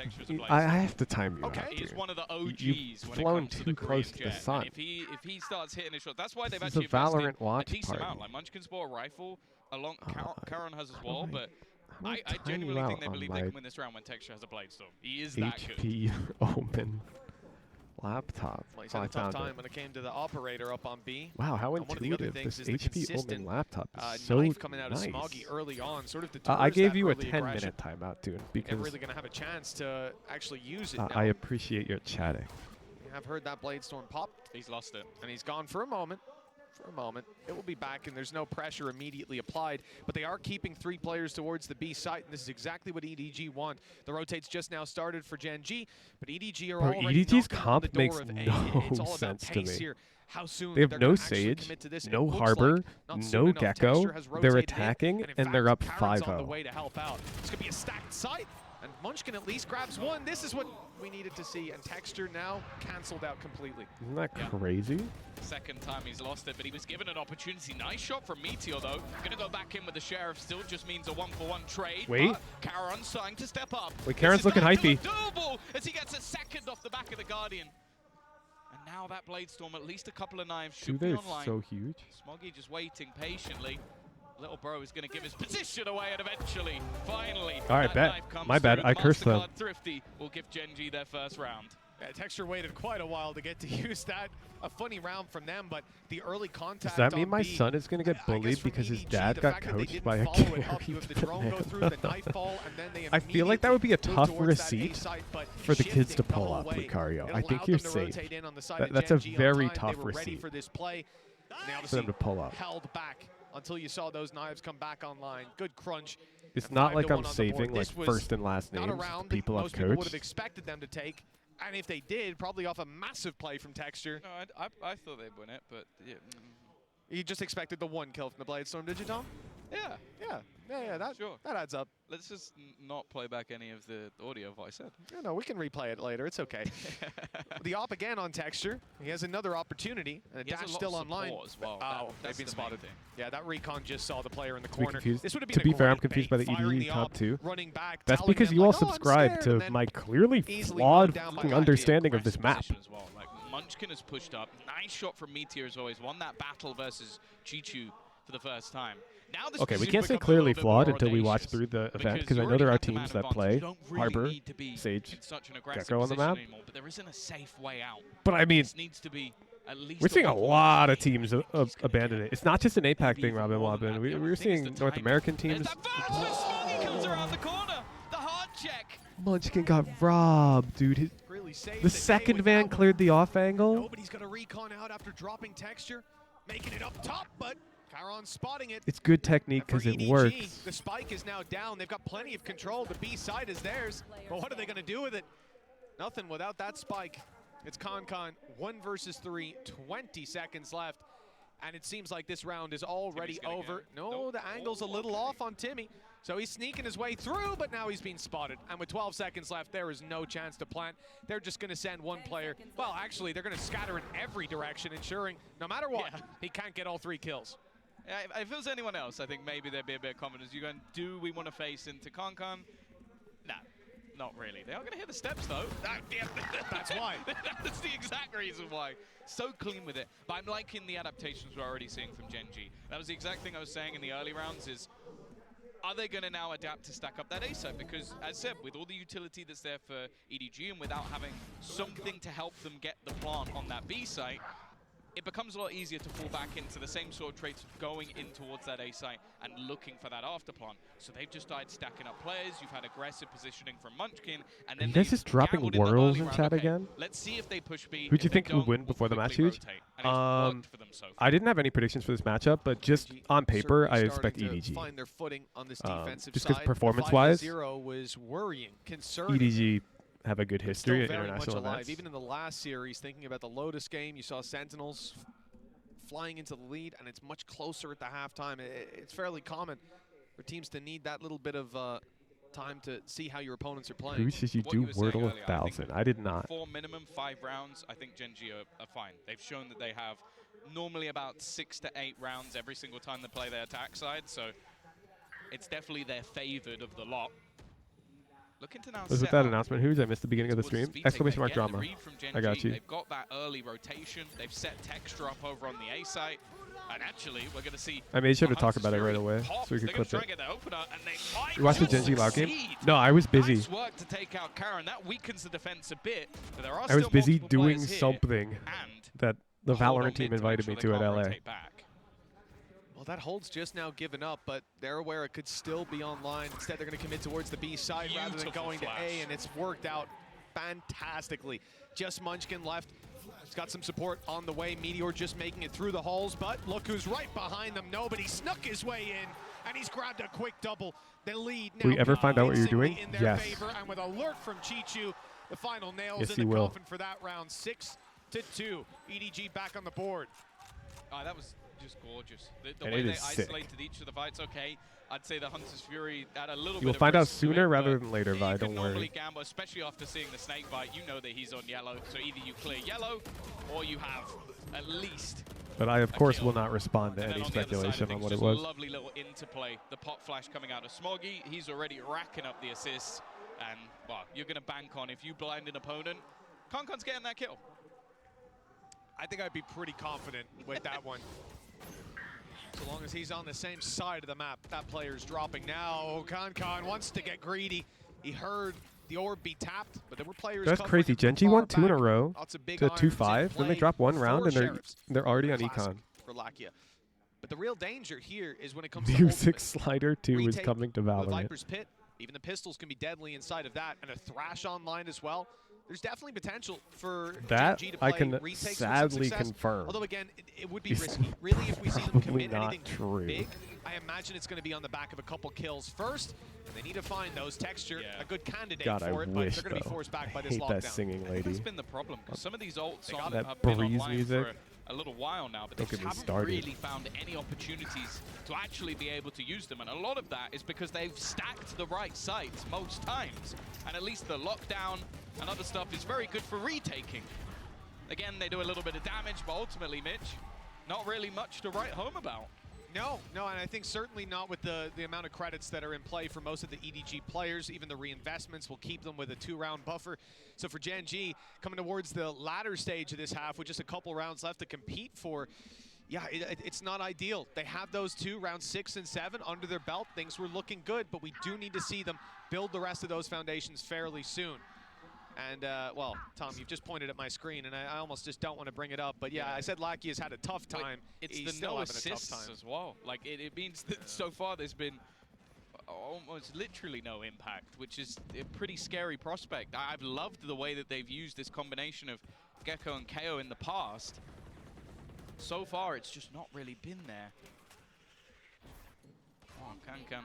Speaker 4: I have to time you
Speaker 14: Okay.
Speaker 4: out,
Speaker 9: He's
Speaker 4: dude.
Speaker 9: one of the OGs
Speaker 4: You've
Speaker 9: when it
Speaker 4: flown
Speaker 9: comes to
Speaker 4: too
Speaker 9: the Korean
Speaker 4: close to the
Speaker 9: jet.
Speaker 4: sun.
Speaker 9: And if he starts hitting his shots, that's why they've
Speaker 4: This is
Speaker 9: actually
Speaker 4: a Valorant
Speaker 9: invested
Speaker 4: watch
Speaker 9: a decent amount.
Speaker 4: party.
Speaker 9: Like Munchkin's bought a rifle, along Karon has as
Speaker 4: do
Speaker 9: well,
Speaker 4: I-
Speaker 9: but
Speaker 4: how do I
Speaker 9: I
Speaker 4: time
Speaker 9: genuinely
Speaker 4: you
Speaker 9: think
Speaker 4: out
Speaker 9: they
Speaker 4: on
Speaker 9: believe they
Speaker 4: my
Speaker 9: can win this round when Texture has a blade storm. He is that good.
Speaker 4: HP open laptop.
Speaker 14: Well, he's
Speaker 4: Oh,
Speaker 14: had
Speaker 4: I
Speaker 14: a tough
Speaker 4: found
Speaker 14: time
Speaker 4: it.
Speaker 14: when it came to the operator up on B.
Speaker 4: Wow, how
Speaker 14: And one of the other
Speaker 4: intuitive.
Speaker 14: things
Speaker 4: This
Speaker 14: is the
Speaker 4: HP
Speaker 14: consistent,
Speaker 4: open laptop is so
Speaker 14: knife coming out
Speaker 4: nice.
Speaker 14: of Smoggy early on, sort of deters
Speaker 4: I gave
Speaker 14: that
Speaker 4: you a
Speaker 14: early
Speaker 4: 10-minute timeout, dude,
Speaker 14: They're
Speaker 4: because
Speaker 14: really going to have a chance to actually use it now.
Speaker 4: I appreciate your chatting.
Speaker 14: We have heard that blade storm pop.
Speaker 9: He's lost it.
Speaker 14: And he's gone for a moment. For a moment. It will be back, and there's no pressure immediately applied. But they are keeping 3 players towards the B site, and this is exactly what EDG want. The rotates just now started for Gen.G, but EDG are
Speaker 4: Bro,
Speaker 14: already
Speaker 4: EDG's
Speaker 14: knocking on the
Speaker 4: comp
Speaker 14: door
Speaker 4: makes
Speaker 14: of
Speaker 4: no
Speaker 14: A. It's all about
Speaker 4: sense to
Speaker 14: pace
Speaker 4: me.
Speaker 14: here. How soon
Speaker 4: They have
Speaker 14: they're
Speaker 4: no
Speaker 14: gonna actually
Speaker 4: Sage,
Speaker 14: commit to this. It
Speaker 4: no
Speaker 14: looks
Speaker 4: Harbor,
Speaker 14: like not soon
Speaker 4: no
Speaker 14: enough.
Speaker 4: Gecko.
Speaker 14: Texture has
Speaker 4: They're
Speaker 14: rotated in,
Speaker 4: attacking,
Speaker 14: in
Speaker 4: and they're up
Speaker 14: fact, Karen's on the
Speaker 4: 5-0.
Speaker 14: way to help out. It's going to be a stacked site, and Munchkin at least grabs one. This is what we needed to see, and Texture now canceled out completely.
Speaker 4: Isn't that crazy?
Speaker 9: Second time he's lost it, but he was given an opportunity. Nice shot from Meteor, though. Gonna go back in with the Sheriff. Still just means a 1-for-1 trade.
Speaker 4: Wait.
Speaker 9: But Karon's starting to step up.
Speaker 4: Wait, Karen's looking hypey.
Speaker 9: Doable as he gets a second off the back of the Guardian. And now that Blade Storm, at least a couple of knives should
Speaker 4: Dude,
Speaker 9: be
Speaker 4: they're
Speaker 9: online.
Speaker 4: so huge.
Speaker 9: Smoggy just waiting patiently. Little bro is going to give his position away, and eventually, finally,
Speaker 4: All right,
Speaker 9: that
Speaker 4: bet.
Speaker 9: knife comes
Speaker 4: My bad,
Speaker 9: through.
Speaker 4: I cursed them.
Speaker 9: MasterCard Thrifty will give Gen.G their first round.
Speaker 14: Yeah, Texture waited quite a while to get to use that. A funny round from them, but the early contact.
Speaker 4: Does that mean
Speaker 14: on
Speaker 4: my
Speaker 14: B,
Speaker 4: son is going to get bullied because his dad got coached by a
Speaker 14: follow it up, you
Speaker 4: carried
Speaker 14: have the drone go through the nightfall, and then they
Speaker 4: I feel like that would be a
Speaker 14: move
Speaker 4: tough
Speaker 14: towards that A
Speaker 4: receipt
Speaker 14: site, but
Speaker 4: for the kids to
Speaker 14: shifting
Speaker 4: pull
Speaker 14: the
Speaker 4: up,
Speaker 14: whole way.
Speaker 4: Lucario.
Speaker 14: It
Speaker 4: I think
Speaker 14: allowed
Speaker 4: you're
Speaker 14: them to
Speaker 4: safe.
Speaker 14: rotate in on the side of
Speaker 4: That's a
Speaker 14: Gen.G on
Speaker 4: very
Speaker 14: time.
Speaker 4: tough
Speaker 14: They were ready
Speaker 4: receipt
Speaker 14: for this play. And they
Speaker 4: for
Speaker 14: obviously
Speaker 4: them to pull up.
Speaker 14: held back until you saw those knives come back online. Good crunch.
Speaker 4: It's not like
Speaker 14: 5-1
Speaker 4: I'm
Speaker 14: on the board.
Speaker 4: saving like
Speaker 14: This was
Speaker 4: first and last
Speaker 14: not a
Speaker 4: names.
Speaker 14: round
Speaker 4: The people I've
Speaker 14: most people would have
Speaker 4: coached.
Speaker 14: expected them to take. And if they did, probably off a massive play from Texture.
Speaker 9: No, I thought they'd win it, but yeah.
Speaker 14: You just expected the 1 kill from the Blade Storm, did you, Tom?
Speaker 9: Yeah.
Speaker 14: Yeah, that adds up.
Speaker 9: Let's just not play back any of the audio of what I said.
Speaker 14: Yeah, no, we can replay it later. It's okay. The op again on Texture. He has another opportunity, and the
Speaker 9: He has
Speaker 14: dash
Speaker 9: a lot
Speaker 14: still
Speaker 9: of
Speaker 14: online.
Speaker 9: support as well.
Speaker 14: Oh,
Speaker 9: That's
Speaker 14: they've been
Speaker 9: the main
Speaker 14: spotted.
Speaker 9: thing.
Speaker 14: Yeah, that recon just saw the player in the
Speaker 4: To be
Speaker 14: corner.
Speaker 4: confused.
Speaker 14: This would have been
Speaker 4: To be
Speaker 14: a
Speaker 4: fair, I'm
Speaker 14: great
Speaker 4: confused by
Speaker 14: bait,
Speaker 4: the
Speaker 14: firing
Speaker 4: EDG
Speaker 14: the
Speaker 4: top
Speaker 14: op,
Speaker 4: 2.
Speaker 14: running back,
Speaker 4: That's
Speaker 14: telling
Speaker 4: because
Speaker 14: them
Speaker 4: you all
Speaker 14: like, "Oh, I'm
Speaker 4: subscribe
Speaker 14: scared,"
Speaker 4: to
Speaker 14: and then
Speaker 4: my clearly
Speaker 14: easily
Speaker 4: flawed
Speaker 14: mowed down by
Speaker 4: fucking
Speaker 14: Gatti.
Speaker 4: understanding of this map.
Speaker 9: Position as well. Like Munchkin has pushed up. Nice shot from Meteor as always. Won that battle versus Chichu for the first time. Now this
Speaker 4: Okay, we
Speaker 9: position
Speaker 4: can't say
Speaker 9: becomes a
Speaker 4: clearly
Speaker 9: little bit
Speaker 4: flawed
Speaker 9: more
Speaker 4: until we watch
Speaker 9: audacious
Speaker 4: through the event, because
Speaker 9: you
Speaker 4: I know
Speaker 9: already
Speaker 4: there are
Speaker 9: have the
Speaker 4: teams
Speaker 9: man
Speaker 4: that
Speaker 9: advantage.
Speaker 4: play
Speaker 9: You don't really
Speaker 4: Harbor,
Speaker 9: need to be
Speaker 4: Sage,
Speaker 9: in such an aggressive
Speaker 4: Gecko on the
Speaker 9: position
Speaker 4: map.
Speaker 9: anymore, but there isn't a safe way out.
Speaker 4: But I mean,
Speaker 9: This needs to be at least
Speaker 4: we're seeing a
Speaker 9: 1-for-1
Speaker 4: lot of
Speaker 9: trade.
Speaker 4: teams abandon it. It's not just an APAC thing, Robin Wobbin. We're seeing North American teams.
Speaker 9: Smoggy comes around the corner. The hard check.
Speaker 4: Munchkin got robbed, dude.
Speaker 14: Really saved
Speaker 4: The
Speaker 14: the day
Speaker 4: second
Speaker 14: with
Speaker 4: van
Speaker 14: that one.
Speaker 4: cleared the off angle.
Speaker 14: Nobody's going to recon out after dropping Texture, making it up top, but Chiron spotting it.
Speaker 4: It's good technique
Speaker 14: And for
Speaker 4: because it
Speaker 14: EDG,
Speaker 4: works.
Speaker 14: The spike is now down. They've got plenty of control. The B side is theirs. But what are they going to do with it? Nothing without that spike. It's Con 1 versus 3, 20 seconds left. And it seems like this round is already over. No, the angle's a little off on Timmy. So he's sneaking his way through, but now he's being spotted. And with 12 seconds left, there is no chance to plant. They're just going to send one player. Well, actually, they're going to scatter in every direction, ensuring no matter what, he can't get all 3 kills.
Speaker 9: Yeah, if it was anyone else, I think maybe there'd be a bit of confidence. You're going, do we want to face into Con? Nah, not really. They are going to hit the steps, though.
Speaker 14: That's why.
Speaker 9: That's the exact reason why. So clean with it. But I'm liking the adaptations we're already seeing from Gen.G. That was the exact thing I was saying in the early rounds is, are they going to now adapt to stack up that A side? Because, as said, with all the utility that's there for EDG and without having something to help them get the plant on that B site, it becomes a lot easier to fall back into the same sort of traits of going in towards that A site and looking for that after plant. So they've just started stacking up players. You've had aggressive positioning from Munchkin, and then
Speaker 4: You guys
Speaker 9: they've
Speaker 4: just dropping
Speaker 9: gambled in the
Speaker 4: whirls
Speaker 9: early
Speaker 4: in
Speaker 9: round.
Speaker 4: chat
Speaker 9: Okay,
Speaker 4: again?
Speaker 9: Let's see if they push B.
Speaker 4: Who do you
Speaker 9: If they
Speaker 4: think will
Speaker 9: don't,
Speaker 4: win
Speaker 9: we'll
Speaker 4: before the match,
Speaker 9: quickly
Speaker 4: Huge?
Speaker 9: rotate. And it's worked for them so far.
Speaker 4: I didn't have any predictions for this matchup, but just on paper, I
Speaker 14: Certainly
Speaker 4: expect
Speaker 14: starting to
Speaker 4: EDG.
Speaker 14: find their footing on this defensive
Speaker 4: just because
Speaker 14: side.
Speaker 4: performance-wise,
Speaker 14: 5-0 was worrying, concerning.
Speaker 4: EDG have a good
Speaker 14: But
Speaker 4: history
Speaker 14: still
Speaker 4: at
Speaker 14: very much
Speaker 4: international
Speaker 14: alive.
Speaker 4: events.
Speaker 14: Even in the last series, thinking about the Lotus game, you saw Sentinels flying into the lead, and it's much closer at the halftime. It's fairly common for teams to need that little bit of time to see how your opponents are playing.
Speaker 4: Who says you
Speaker 9: What
Speaker 4: do
Speaker 9: you were saying
Speaker 4: Wordle
Speaker 9: earlier, I think
Speaker 4: 1,000? I did not.
Speaker 9: For minimum 5 rounds, I think Gen.G are fine. They've shown that they have normally about 6 to 8 rounds every single time they play their attack side, so it's definitely their favored of the lot. Looking to now
Speaker 4: Was with that announcement? Who's I missed the beginning of the stream? Exclamation mark drama. I got you.
Speaker 9: They've got that early rotation. They've set texture up over on the A site. And actually, we're going to see.
Speaker 4: I made sure to talk about it right away so we could clip it. You watched the Gen.G loud game? No, I was busy.
Speaker 9: Nice work to take out Karen. That weakens the defense a bit. But there are
Speaker 4: I was busy
Speaker 9: multiple
Speaker 4: doing
Speaker 9: players here,
Speaker 4: something that the Valorant team invited me to at LA.
Speaker 14: Well, that hold's just now given up, but they're aware it could still be online. Instead, they're going to commit towards the B side rather than going to A, and it's worked out fantastically. Just Munchkin left. He's got some support on the way. Meteor just making it through the halls, but look who's right behind them. Nobody snuck his way in, and he's grabbed a quick double. The lead now.
Speaker 4: Will we ever find out what you're doing?
Speaker 14: In their
Speaker 4: Yes.
Speaker 14: favor, and with alert from Chichu, the final nails
Speaker 4: Yes,
Speaker 14: in
Speaker 4: he
Speaker 14: the
Speaker 4: will.
Speaker 14: coffin for that round. 6-2. EDG back on the board.
Speaker 9: Oh, that was just gorgeous. The
Speaker 4: And
Speaker 9: way
Speaker 4: it
Speaker 9: they
Speaker 4: is sick.
Speaker 9: isolated each of the fights, okay. I'd say the Hunter's Fury had a little
Speaker 4: You will
Speaker 9: bit of
Speaker 4: find out
Speaker 9: risk to
Speaker 4: sooner
Speaker 9: it,
Speaker 4: rather
Speaker 9: but
Speaker 4: than later, Vi.
Speaker 9: you
Speaker 4: Don't
Speaker 9: can normally
Speaker 4: worry.
Speaker 9: gamble, especially after seeing the snake bite. You know that he's on yellow, so either you clear yellow or you have at least.
Speaker 4: But I, of course, will not respond to
Speaker 9: And
Speaker 4: any
Speaker 9: then on the other side of
Speaker 4: speculation on
Speaker 9: things,
Speaker 4: what it
Speaker 9: just
Speaker 4: was.
Speaker 9: a lovely little interplay. The pot flash coming out of Smoggy. He's already racking up the assists. And, well, you're going to bank on if you blind an opponent, Concon's getting that kill.
Speaker 14: I think I'd be pretty confident with that one. So long as he's on the same side of the map, that player's dropping now. Concon wants to get greedy. He heard the orb be tapped, but there were players.
Speaker 4: That's
Speaker 14: covering
Speaker 4: crazy.
Speaker 14: him
Speaker 4: Gen.G
Speaker 14: far
Speaker 4: won 2 in a
Speaker 14: back.
Speaker 4: row
Speaker 14: Lots of big
Speaker 4: to
Speaker 14: irons in
Speaker 4: 2-5. Then they
Speaker 14: play
Speaker 4: drop one
Speaker 14: for
Speaker 4: round and
Speaker 14: Sheriffs.
Speaker 4: they're already on
Speaker 14: Classic
Speaker 4: econ.
Speaker 14: for Lakia. But the real danger here is when it comes to
Speaker 4: Music
Speaker 14: ultimates.
Speaker 4: Slider 2 is
Speaker 14: Retake
Speaker 4: coming to
Speaker 14: with
Speaker 4: Valorant.
Speaker 14: Viper's Pit. Even the pistols can be deadly inside of that, and a Thrash online as well. There's definitely potential for
Speaker 4: That
Speaker 14: Gen.G to play
Speaker 4: I can
Speaker 14: retakes with some
Speaker 4: sadly
Speaker 14: success.
Speaker 4: confirm.
Speaker 14: Although again, it would be
Speaker 4: is
Speaker 14: risky. Really, if we see them
Speaker 4: probably
Speaker 14: commit
Speaker 4: not
Speaker 14: anything
Speaker 4: true.
Speaker 14: big, I imagine it's going to be on the back of a couple kills first. And they need to find those texture, a good candidate
Speaker 4: God, I
Speaker 14: for it,
Speaker 4: wish,
Speaker 14: but they're going to be
Speaker 4: though.
Speaker 14: forced back by
Speaker 4: I
Speaker 14: this
Speaker 4: hate
Speaker 14: lockdown.
Speaker 4: that singing lady.
Speaker 9: That's been the problem, because some of these ults
Speaker 4: That
Speaker 9: have been
Speaker 4: breeze
Speaker 9: online
Speaker 4: music.
Speaker 9: for a little while now, but they
Speaker 4: Don't get
Speaker 9: just
Speaker 4: me
Speaker 9: haven't
Speaker 4: started.
Speaker 9: really found any opportunities to actually be able to use them. And a lot of that is because they've stacked the right sites most times. And at least the lockdown and other stuff is very good for retaking. Again, they do a little bit of damage, but ultimately, Mitch, not really much to write home about.
Speaker 14: No, and I think certainly not with the amount of credits that are in play for most of the EDG players. Even the reinvestments will keep them with a 2-round buffer. So for Gen.G, coming towards the latter stage of this half with just a couple rounds left to compete for, yeah, it's not ideal. They have those 2, rounds 6 and 7 under their belt. Things were looking good, but we do need to see them build the rest of those foundations fairly soon. And, well, Tom, you've just pointed at my screen, and I almost just don't want to bring it up. But, yeah, I said Lackey has had a tough time.
Speaker 9: It's
Speaker 14: He's
Speaker 9: the
Speaker 14: still
Speaker 9: no
Speaker 14: having a tough
Speaker 9: assists
Speaker 14: time.
Speaker 9: as well. Like, it means that so far there's been almost literally no impact, which is a pretty scary prospect. I've loved the way that they've used this combination of Gecko and KO in the past. So far, it's just not really been there. Oh, Can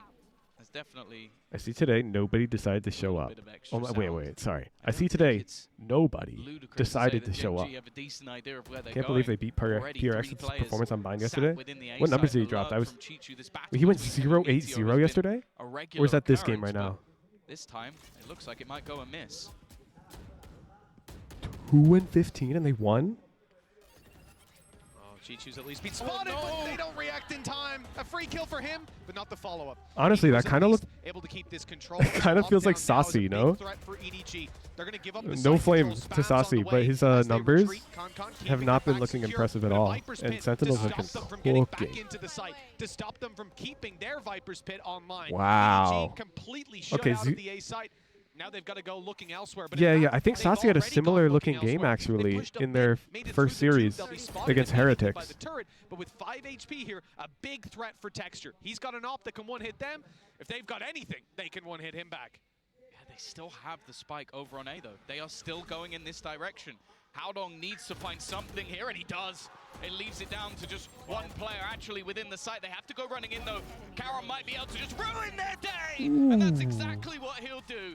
Speaker 9: has definitely...
Speaker 4: I see today nobody decided to show up. Oh, wait, sorry. I see today nobody decided to show up. Can't believe they beat PRX's performance on Bind yesterday. What numbers did he drop? He went 0-8-0 yesterday? Or is that this game right now?
Speaker 9: This time, it looks like it might go amiss.
Speaker 4: 2-15 and they won?
Speaker 14: Chichu's at least been spotted, but they don't react in time. A free kill for him, but not the follow-up.
Speaker 4: Honestly, that kind of looks...
Speaker 14: able to keep this control.
Speaker 4: It kind of feels like Saucy, no? No flame to Saucy, but his numbers have not been looking impressive at all. And Sentinels have been cooking.
Speaker 14: To stop them from keeping their Viper's Pit online.
Speaker 4: Wow.
Speaker 14: Completely shut out of the A site. Now they've got to go looking elsewhere. But
Speaker 4: Yeah, I think Saucy had a similar looking game actually in their first series against Heretics.
Speaker 14: But with 5 HP here, a big threat for Texture. He's got an op that can one-hit them. If they've got anything, they can one-hit him back.
Speaker 9: Yeah, they still have the spike over on A, though. They are still going in this direction. Howdong needs to find something here, and he does. It leaves it down to just one player actually within the site. They have to go running in, though. Karon might be able to just ruin their day, and that's exactly what he'll do.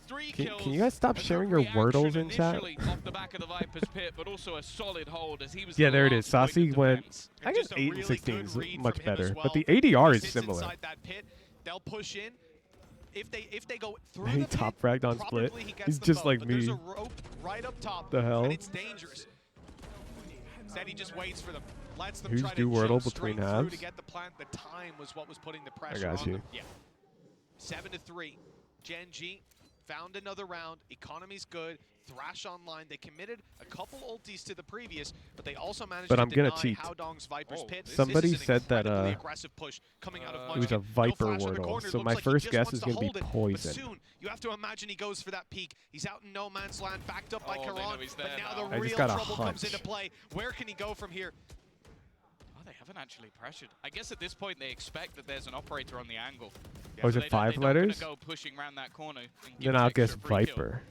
Speaker 4: Can you guys stop sharing your Wordles in chat?
Speaker 9: Off the back of the Viper's Pit, but also a solid hold as he was
Speaker 4: Yeah, there it is. Saucy went, I guess 8 and 16 is much better, but the ADR is similar.
Speaker 14: They'll push in. If they go through
Speaker 4: He top fragged on split. He's just like me.
Speaker 14: There's a rope right up top,
Speaker 4: The hell?
Speaker 14: and it's dangerous. Instead, he just waits for them, lets them
Speaker 4: Who's
Speaker 14: try to
Speaker 4: do Wordle
Speaker 14: jump
Speaker 4: between
Speaker 14: straight through
Speaker 4: halves?
Speaker 14: to get the plant. The time was what was putting the pressure
Speaker 4: got
Speaker 14: on
Speaker 4: you.
Speaker 14: them. Yeah. 7-3. Gen.G found another round. Economy's good. Thrash online. They committed a couple ultis to the previous, but they also managed
Speaker 4: But
Speaker 14: to
Speaker 4: I'm gonna
Speaker 14: deny
Speaker 4: cheat.
Speaker 14: Howdong's Viper's Pit.
Speaker 4: Somebody
Speaker 14: This is an
Speaker 4: said that
Speaker 14: incredibly aggressive push coming out of
Speaker 4: it was a
Speaker 14: Munchkin.
Speaker 4: Viper
Speaker 14: No flash in the
Speaker 4: Wordle,
Speaker 14: corner.
Speaker 4: so
Speaker 14: Looks
Speaker 4: my
Speaker 14: like he
Speaker 4: first
Speaker 14: just
Speaker 4: guess
Speaker 14: wants
Speaker 4: is
Speaker 14: to
Speaker 4: going to be
Speaker 14: hold it, but
Speaker 4: poison.
Speaker 14: soon you have to imagine he goes for that peak. He's out in no man's land, backed up by Karan, but now the
Speaker 4: I just
Speaker 14: real
Speaker 4: got a
Speaker 14: trouble comes
Speaker 4: hunch.
Speaker 14: into play. Where can he go from here?
Speaker 9: Oh, they haven't actually pressured. I guess at this point they expect that there's an operator on the angle.
Speaker 4: Oh, is
Speaker 9: So
Speaker 4: it
Speaker 9: they don't-
Speaker 4: 5
Speaker 9: they're not gonna
Speaker 4: letters?
Speaker 9: go pushing around that corner and give
Speaker 4: Then I'll
Speaker 9: Texture
Speaker 4: guess
Speaker 9: a free kill.
Speaker 4: Viper.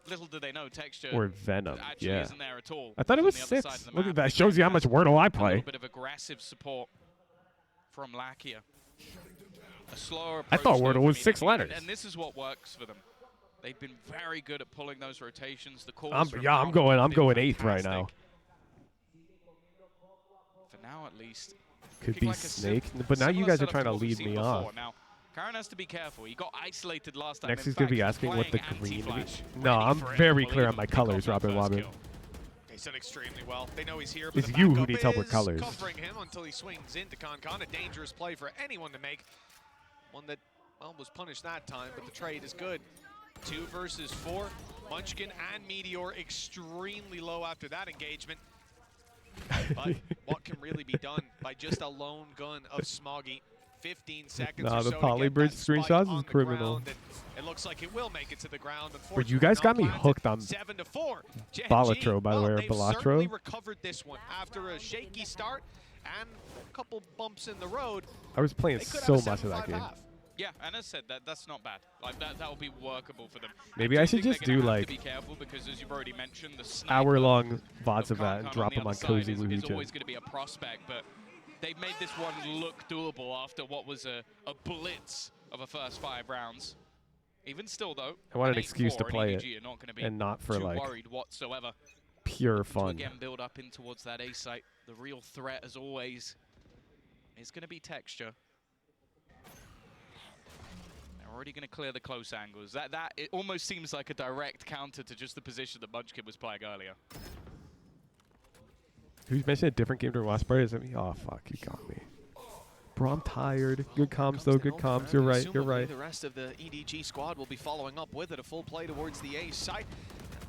Speaker 9: Little do they know, Texture
Speaker 4: Or Venom,
Speaker 9: actually
Speaker 4: yeah.
Speaker 9: isn't there at all.
Speaker 4: I thought it
Speaker 9: He's
Speaker 4: was
Speaker 9: on the other
Speaker 4: 6.
Speaker 9: side of the
Speaker 4: Look
Speaker 9: map.
Speaker 4: at that. Shows you how much Wordle I
Speaker 9: A
Speaker 4: play.
Speaker 9: little bit of aggressive support from Lakia. A slower
Speaker 4: I
Speaker 9: approach
Speaker 4: thought
Speaker 9: though
Speaker 4: Wordle
Speaker 9: from
Speaker 4: was 6
Speaker 9: EDG,
Speaker 4: letters.
Speaker 9: And this is what works for them. They've been very good at pulling those rotations. The calls
Speaker 4: I'm
Speaker 9: from
Speaker 4: going 8th right now.
Speaker 9: For now, at least.
Speaker 4: Could
Speaker 9: Looking
Speaker 4: be
Speaker 9: like a
Speaker 4: Snake, but now you
Speaker 9: similar
Speaker 4: guys are
Speaker 9: setup
Speaker 4: trying
Speaker 9: to
Speaker 4: to
Speaker 9: what we've
Speaker 4: lead
Speaker 9: seen
Speaker 4: me
Speaker 9: before.
Speaker 4: off.
Speaker 9: Now, Karen has to be careful. He got isolated last time.
Speaker 4: Next
Speaker 9: In
Speaker 4: he's going to be
Speaker 9: fact,
Speaker 4: asking what the
Speaker 9: playing
Speaker 4: green
Speaker 9: anti-flash,
Speaker 4: No,
Speaker 9: ready
Speaker 4: I'm
Speaker 9: for
Speaker 4: very
Speaker 9: anyone
Speaker 4: clear on
Speaker 9: leaving
Speaker 4: my
Speaker 9: to pick off
Speaker 4: colors,
Speaker 9: that
Speaker 4: Robin
Speaker 9: first
Speaker 4: Robin.
Speaker 9: kill.
Speaker 14: He's done extremely well. They know he's here, but
Speaker 4: It's
Speaker 14: the
Speaker 4: you who
Speaker 14: backup
Speaker 4: needs help with
Speaker 14: is
Speaker 4: colors.
Speaker 14: covering him until he swings into Con. A dangerous play for anyone to make. One that, well, was punished that time, but the trade is good. 2 versus 4. Munchkin and Meteor extremely low after that engagement. But what can really be done by just a lone gun of Smoggy? 15 seconds
Speaker 4: Nah,
Speaker 14: or
Speaker 4: the
Speaker 14: so to
Speaker 4: Poly
Speaker 14: get
Speaker 4: Bridge
Speaker 14: that spike
Speaker 4: screenshots
Speaker 14: on
Speaker 4: is
Speaker 14: the
Speaker 4: criminal.
Speaker 14: ground, and it looks like it will make it to the ground.
Speaker 4: But you guys got me hooked on
Speaker 14: 7-4. Gen.G,
Speaker 4: Balatro, by the way, or
Speaker 14: they've certainly
Speaker 4: Balatro.
Speaker 14: recovered this one after a shaky start and a couple bumps in the road.
Speaker 4: I was playing
Speaker 14: They could have
Speaker 4: so
Speaker 14: a
Speaker 4: much of that
Speaker 14: 7-5
Speaker 4: game.
Speaker 14: half.
Speaker 9: Yeah, and as I said, that's not bad. Like that will be workable for them.
Speaker 4: Maybe I should just do like
Speaker 9: be careful because, as you've already mentioned, the sniper
Speaker 4: hour-long VODs
Speaker 9: of
Speaker 4: of that and
Speaker 9: Kankan
Speaker 4: drop
Speaker 9: the
Speaker 4: them on
Speaker 9: other side
Speaker 4: Cozy
Speaker 9: is
Speaker 4: Luigi.
Speaker 9: always going to be a prospect, but they've made this one look doable after what was a blitz of a first 5 rounds. Even still, though,
Speaker 4: I want an
Speaker 9: 8-4
Speaker 4: excuse to
Speaker 9: and
Speaker 4: play
Speaker 9: EDG
Speaker 4: it,
Speaker 9: are not going to be
Speaker 4: and not for
Speaker 9: too
Speaker 4: like
Speaker 9: worried whatsoever.
Speaker 4: pure
Speaker 9: To
Speaker 4: fun.
Speaker 9: again build up in towards that A site. The real threat, as always, is going to be Texture. They're already going to clear the close angles. It almost seems like a direct counter to just the position that Munchkin was playing earlier.
Speaker 4: Who's mentioned a different game during last part? Is it me? Oh fuck, you got me. Bro, I'm tired. Good comms though, good comms. You're right, you're right.
Speaker 5: The rest of the EDG squad will be following up with it. A full play towards the A site.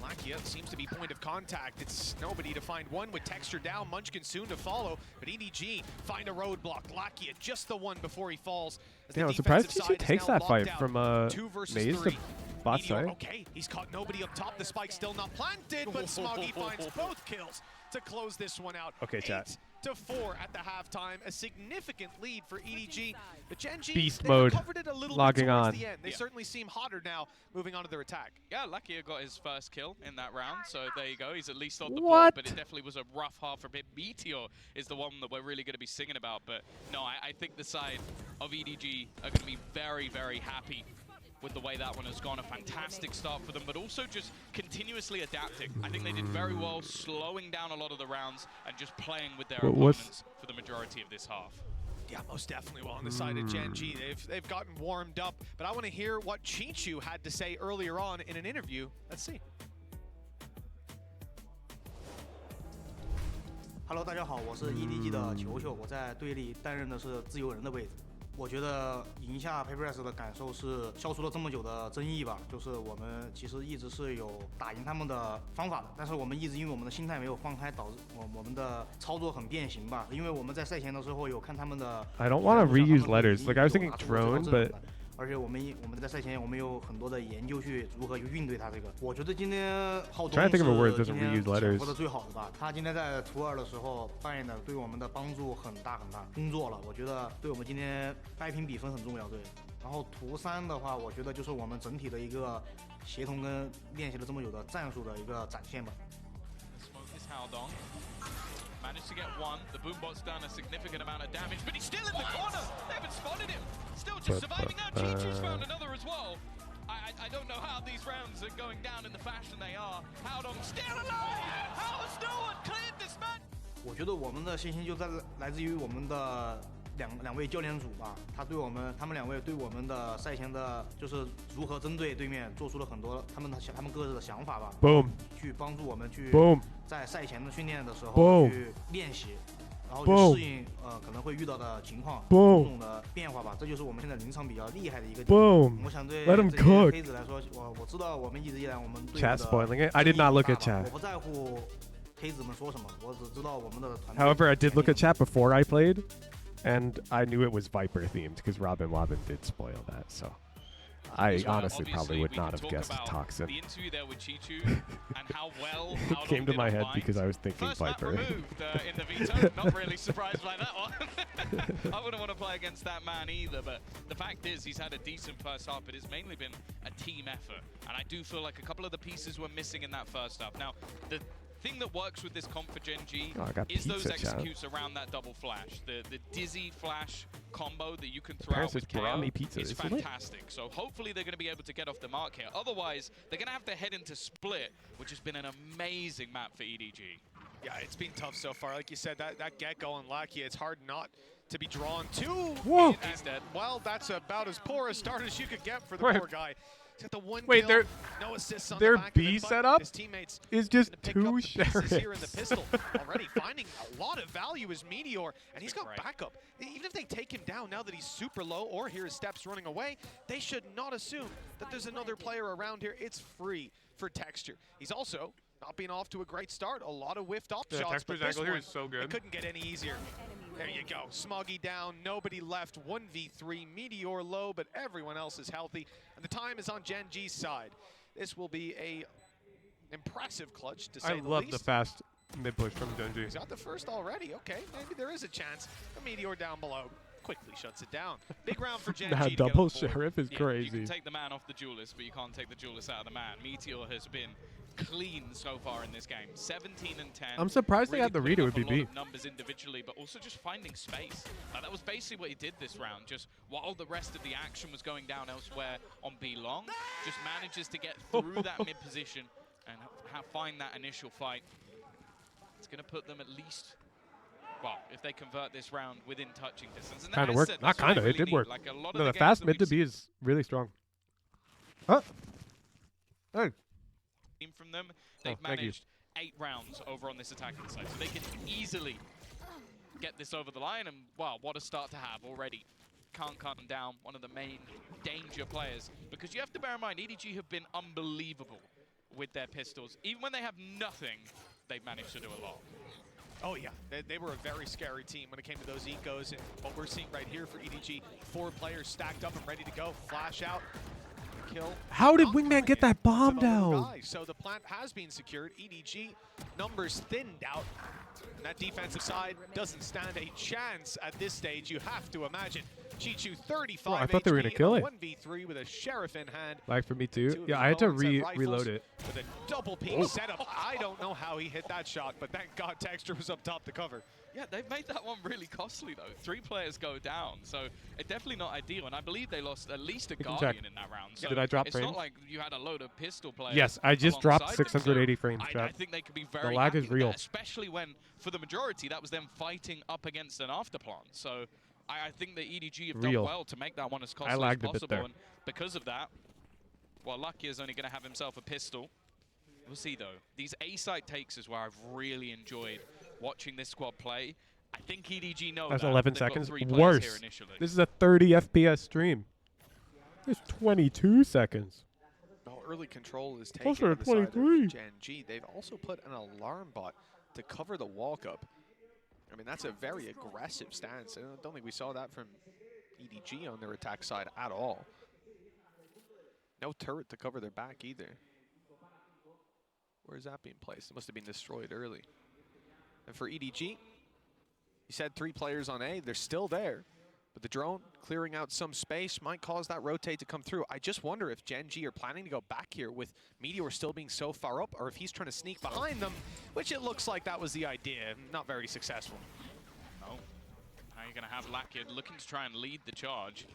Speaker 5: Lakia seems to be point of contact. It's nobody to find one with Texture down. Munchkin soon to follow, but EDG find a roadblock. Lakia just the one before he falls. As
Speaker 4: Damn,
Speaker 5: the
Speaker 4: I'm surprised
Speaker 5: defensive
Speaker 4: TC
Speaker 5: side is
Speaker 4: takes
Speaker 5: now
Speaker 4: that fight
Speaker 5: locked
Speaker 4: from
Speaker 5: down. 2 versus
Speaker 4: Maze to
Speaker 5: 3.
Speaker 4: bot
Speaker 5: Meteor,
Speaker 4: side.
Speaker 5: okay, he's caught nobody up top. The spike's still not planted, but Smoggy finds both kills to close this one out.
Speaker 4: Okay, chat.
Speaker 5: 8-4 at the halftime, a significant lead for EDG. But Gen.G,
Speaker 4: Beast
Speaker 5: they
Speaker 4: mode.
Speaker 5: recovered it a little
Speaker 4: Logging
Speaker 5: bit towards
Speaker 4: on.
Speaker 5: the end. They certainly seem hotter now, moving on to their attack.
Speaker 9: Yeah, Lakia got his first kill in that round, so there you go. He's at least on the
Speaker 4: What?
Speaker 9: board, but it definitely was a rough half for him. Meteor is the one that we're really going to be singing about, but no, I think the side of EDG are going to be very, very happy with the way that one has gone. A fantastic start for them, but also just continuously adapting. I think they did very well slowing down a lot of the rounds and just playing with their opponents for the majority of this half.
Speaker 5: Yeah, most definitely well on the side of Gen.G. They've gotten warmed up, but I want to hear what Chichu had to say earlier on in an interview. Let's see.
Speaker 12: Hello， 大家好，我是 EDG 的球球，我在队里担任的是自由人的位置。我觉得赢下 Paperless 的感受是消除了这么久的争议吧，就是我们其实一直是有打赢他们的方法的，但是我们一直因为我们的心态没有放开，导致我们的操作很变形吧。因为我们在赛前的时候有看他们的
Speaker 4: I don't want to reuse letters. Like I was thinking drone, but
Speaker 12: 而且我们在赛前我们有很多的研究去如何去应对它这个。我觉得今天浩东是今天抢过的最好的吧。他今天在图2的时候扮演的对我们的帮助很大很大，工作了，我觉得对我们今天掰平比分很重要。对，然后图3的话，我觉得就是我们整体的一个协同跟练习了这么久的战术的一个展现吧。
Speaker 9: Managed to get one. The Boombot's done a significant amount of damage, but he's still in the corner. They haven't spotted him. Still just surviving out. Chichu's found another as well. I don't know how these rounds are going down in the fashion they are. Howdong still alive. How has no one cleared this match?
Speaker 12: 我觉得我们的信心就来自于我们的两位教练组吧，他们两位对我们的赛前的就是如何针对对面做出了很多他们各自的想法吧
Speaker 4: Boom
Speaker 12: 去帮助我们去
Speaker 4: Boom
Speaker 12: 在赛前的训练的时候
Speaker 4: Boom
Speaker 12: 去练习。然后
Speaker 4: Boom
Speaker 12: 去适应可能会遇到的情况，
Speaker 4: Boom
Speaker 12: 种种的变化吧，这就是我们现在临场比较厉害的一个点。
Speaker 4: Boom
Speaker 12: 我想对
Speaker 4: Let
Speaker 12: 这
Speaker 4: him
Speaker 12: 些
Speaker 4: cook
Speaker 12: 黑子来说，我知道我们一直以来我们队伍
Speaker 4: Chat
Speaker 12: 的
Speaker 4: spoiling it. I did not look at chat.
Speaker 12: 我不在乎黑子们说什么，我只知道我们的团队。
Speaker 4: However, I did look at chat before I played, and I knew it was Viper themed because Robin did spoil that. So I honestly probably would not have guessed Toxin.
Speaker 9: The interview there with Chichu and how well
Speaker 4: It came to my head because I was thinking
Speaker 9: First
Speaker 4: Viper.
Speaker 9: map removed in the veto. Not really surprised by that one. I wouldn't want to play against that man either, but the fact is he's had a decent first half, but it's mainly been a team effort. And I do feel like a couple of the pieces were missing in that first half. Now, the thing that works with this comp for Gen.G is those executes around that double flash. The dizzy flash combo that you can throw out with KO is fantastic. So hopefully they're going to be able to get off the mark here. Otherwise, they're going to have to head into Split, which has been an amazing map for EDG.
Speaker 14: Yeah, it's been tough so far. Like you said, that get-go on Lucky, it's hard not to be drawn to.
Speaker 4: Whoa!
Speaker 14: He's dead. Well, that's about as poor a start as you could get for the poor guy. He's got the one
Speaker 4: Wait,
Speaker 14: kill, no assists on
Speaker 4: their
Speaker 14: the back
Speaker 4: B
Speaker 14: of it,
Speaker 4: setup
Speaker 14: his teammates
Speaker 4: is just
Speaker 14: pick
Speaker 4: two
Speaker 14: up the pieces here in the
Speaker 4: sheriffs.
Speaker 14: pistol already, finding a lot of value as Meteor, and he's got backup. Even if they take him down now that he's super low or hear his steps running away, they should not assume that there's another player around here. It's free for Texture. He's also not been off to a great start. A lot of whiffed up shots, but this
Speaker 4: angle here
Speaker 14: one,
Speaker 4: is so good.
Speaker 14: it couldn't get any easier. There you go. Smoggy down, nobody left. 1v3, Meteor low, but everyone else is healthy. And the time is on Gen.G's side. This will be a impressive clutch, to say the least.
Speaker 4: I love the fast mid push from Gen.G.
Speaker 14: He's got the first already. Okay, maybe there is a chance. The Meteor down below quickly shuts it down. Big round for Gen.G.
Speaker 4: That double sheriff is
Speaker 9: You
Speaker 4: crazy.
Speaker 9: can take the man off the duelist, but you can't take the duelist out of the man. Meteor has been clean so far in this game. 17 and 10.
Speaker 4: I'm surprised they
Speaker 9: really
Speaker 4: had the read, it would be
Speaker 9: putting up a lot
Speaker 4: B.
Speaker 9: of numbers individually, but also just finding space. That was basically what he did this round. Just while the rest of the action was going down elsewhere on B long, just manages to get through that mid position and find that initial fight. It's going to put them at least, well, if they convert this round within touching distance.
Speaker 4: Kind of worked. Not kind of. It did work.
Speaker 9: Like a lot of
Speaker 4: No, the
Speaker 9: games
Speaker 4: fast
Speaker 9: that
Speaker 4: mid to
Speaker 9: we've
Speaker 4: B is really strong. Huh? Hey.
Speaker 9: From them, they've managed 8 rounds over on this attacking side, so they can easily get this over the line. And wow, what a start to have already. Can't cut them down, one of the main danger players, because you have to bear in mind EDG have been unbelievable with their pistols. Even when they have nothing, they've managed to do a lot.
Speaker 14: Oh yeah, they were a very scary team when it came to those ecos, and what we're seeing right here for EDG, 4 players stacked up and ready to go. Flash out. Kill.
Speaker 4: How did Wingman get that bomb down?
Speaker 14: So the plant has been secured. EDG numbers thinned out. That defensive side doesn't stand a chance at this stage, you have to imagine. Chichu 35
Speaker 4: I thought they were going to kill it.
Speaker 14: 1v3 with a sheriff in hand.
Speaker 4: Like for me too. Yeah, I had to reload it.
Speaker 14: With a double peek setup. I don't know how he hit that shot, but thank God Texture was up top to cover.
Speaker 9: Yeah, they've made that one really costly though. 3 players go down, so it's definitely not ideal. And I believe they lost at least a Guardian in that round. So
Speaker 4: did I drop
Speaker 9: it's
Speaker 4: frames?
Speaker 9: not like you had a load of pistol players.
Speaker 4: Yes, I just dropped
Speaker 9: alongside them,
Speaker 4: 680 frames,
Speaker 9: I
Speaker 4: chat.
Speaker 9: think they could be very
Speaker 4: The lag
Speaker 9: happy
Speaker 4: is
Speaker 9: with
Speaker 4: real.
Speaker 9: that, especially when, for the majority, that was them fighting up against an afterplant. So I think that EDG have done well to make that one as costly as possible. And because of that, well, Lucky is only going to have himself a pistol. We'll see, though. These A-side takes is where I've really enjoyed watching this squad play. I think EDG know
Speaker 4: That's
Speaker 9: that.
Speaker 4: 11
Speaker 9: They've got
Speaker 4: seconds.
Speaker 9: 3 players
Speaker 4: Worse.
Speaker 9: here initially.
Speaker 4: This is a 30 FPS stream. There's 22 seconds.
Speaker 14: No, early control is taken
Speaker 4: Closer
Speaker 14: on
Speaker 4: to
Speaker 14: the side of
Speaker 4: 23.
Speaker 14: Gen.G. They've also put an alarm bot to cover the walk-up. I mean, that's a very aggressive stance. I don't think we saw that from EDG on their attack side at all. No turret to cover their back either. Where is that being placed? It must have been destroyed early. And for EDG, you said 3 players on A. They're still there. But the drone clearing out some space might cause that rotate to come through. I just wonder if Gen.G are planning to go back here with Meteor still being so far up, or if he's trying to sneak behind them, which it looks like that was the idea. Not very successful.
Speaker 9: Oh, now you're going to have Lackid looking to try and lead the charge.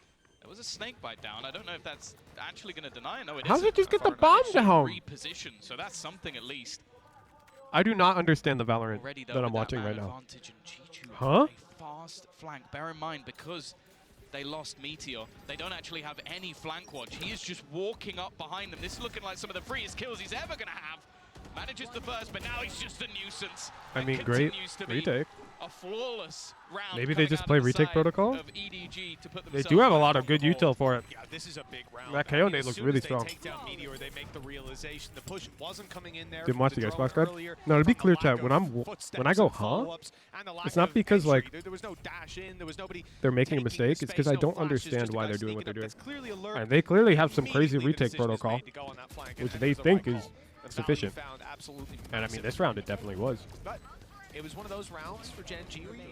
Speaker 9: There was a snake bite down. I don't know if that's actually going to deny it. No, it
Speaker 4: How
Speaker 9: isn't.
Speaker 4: did it just get the bomb down?
Speaker 9: Reposition, so that's something at least.
Speaker 4: I do not understand the Valorant
Speaker 9: Already, though,
Speaker 4: that I'm
Speaker 9: with
Speaker 4: watching
Speaker 9: man
Speaker 4: right now.
Speaker 9: advantage and Chichu
Speaker 4: Huh?
Speaker 9: a fast flank. Bear in mind, because they lost Meteor, they don't actually have any flank watch. He is just walking up behind them. This is looking like some of the freest kills he's ever going to have. Manages the first, but now he's just a nuisance.
Speaker 4: I mean, great retake.
Speaker 9: A flawless round.
Speaker 4: Maybe they just play retake protocol.
Speaker 9: EDG to put
Speaker 4: They do have a lot of good util for it.
Speaker 14: Yeah, this is a big round.
Speaker 4: That KO nade looks really strong.
Speaker 14: Take down Meteor, they make the realization the push wasn't coming in there.
Speaker 4: Didn't watch the Icebox guide. No, to be clear, chat. When I go it's not because like
Speaker 14: there was no dash in, there was nobody
Speaker 4: they're making a mistake. It's because I don't understand why they're doing what they're doing. And they clearly have some crazy retake protocol, which they think is sufficient. And I mean, this round it definitely was.
Speaker 14: But it was one of those rounds for Gen.G where you're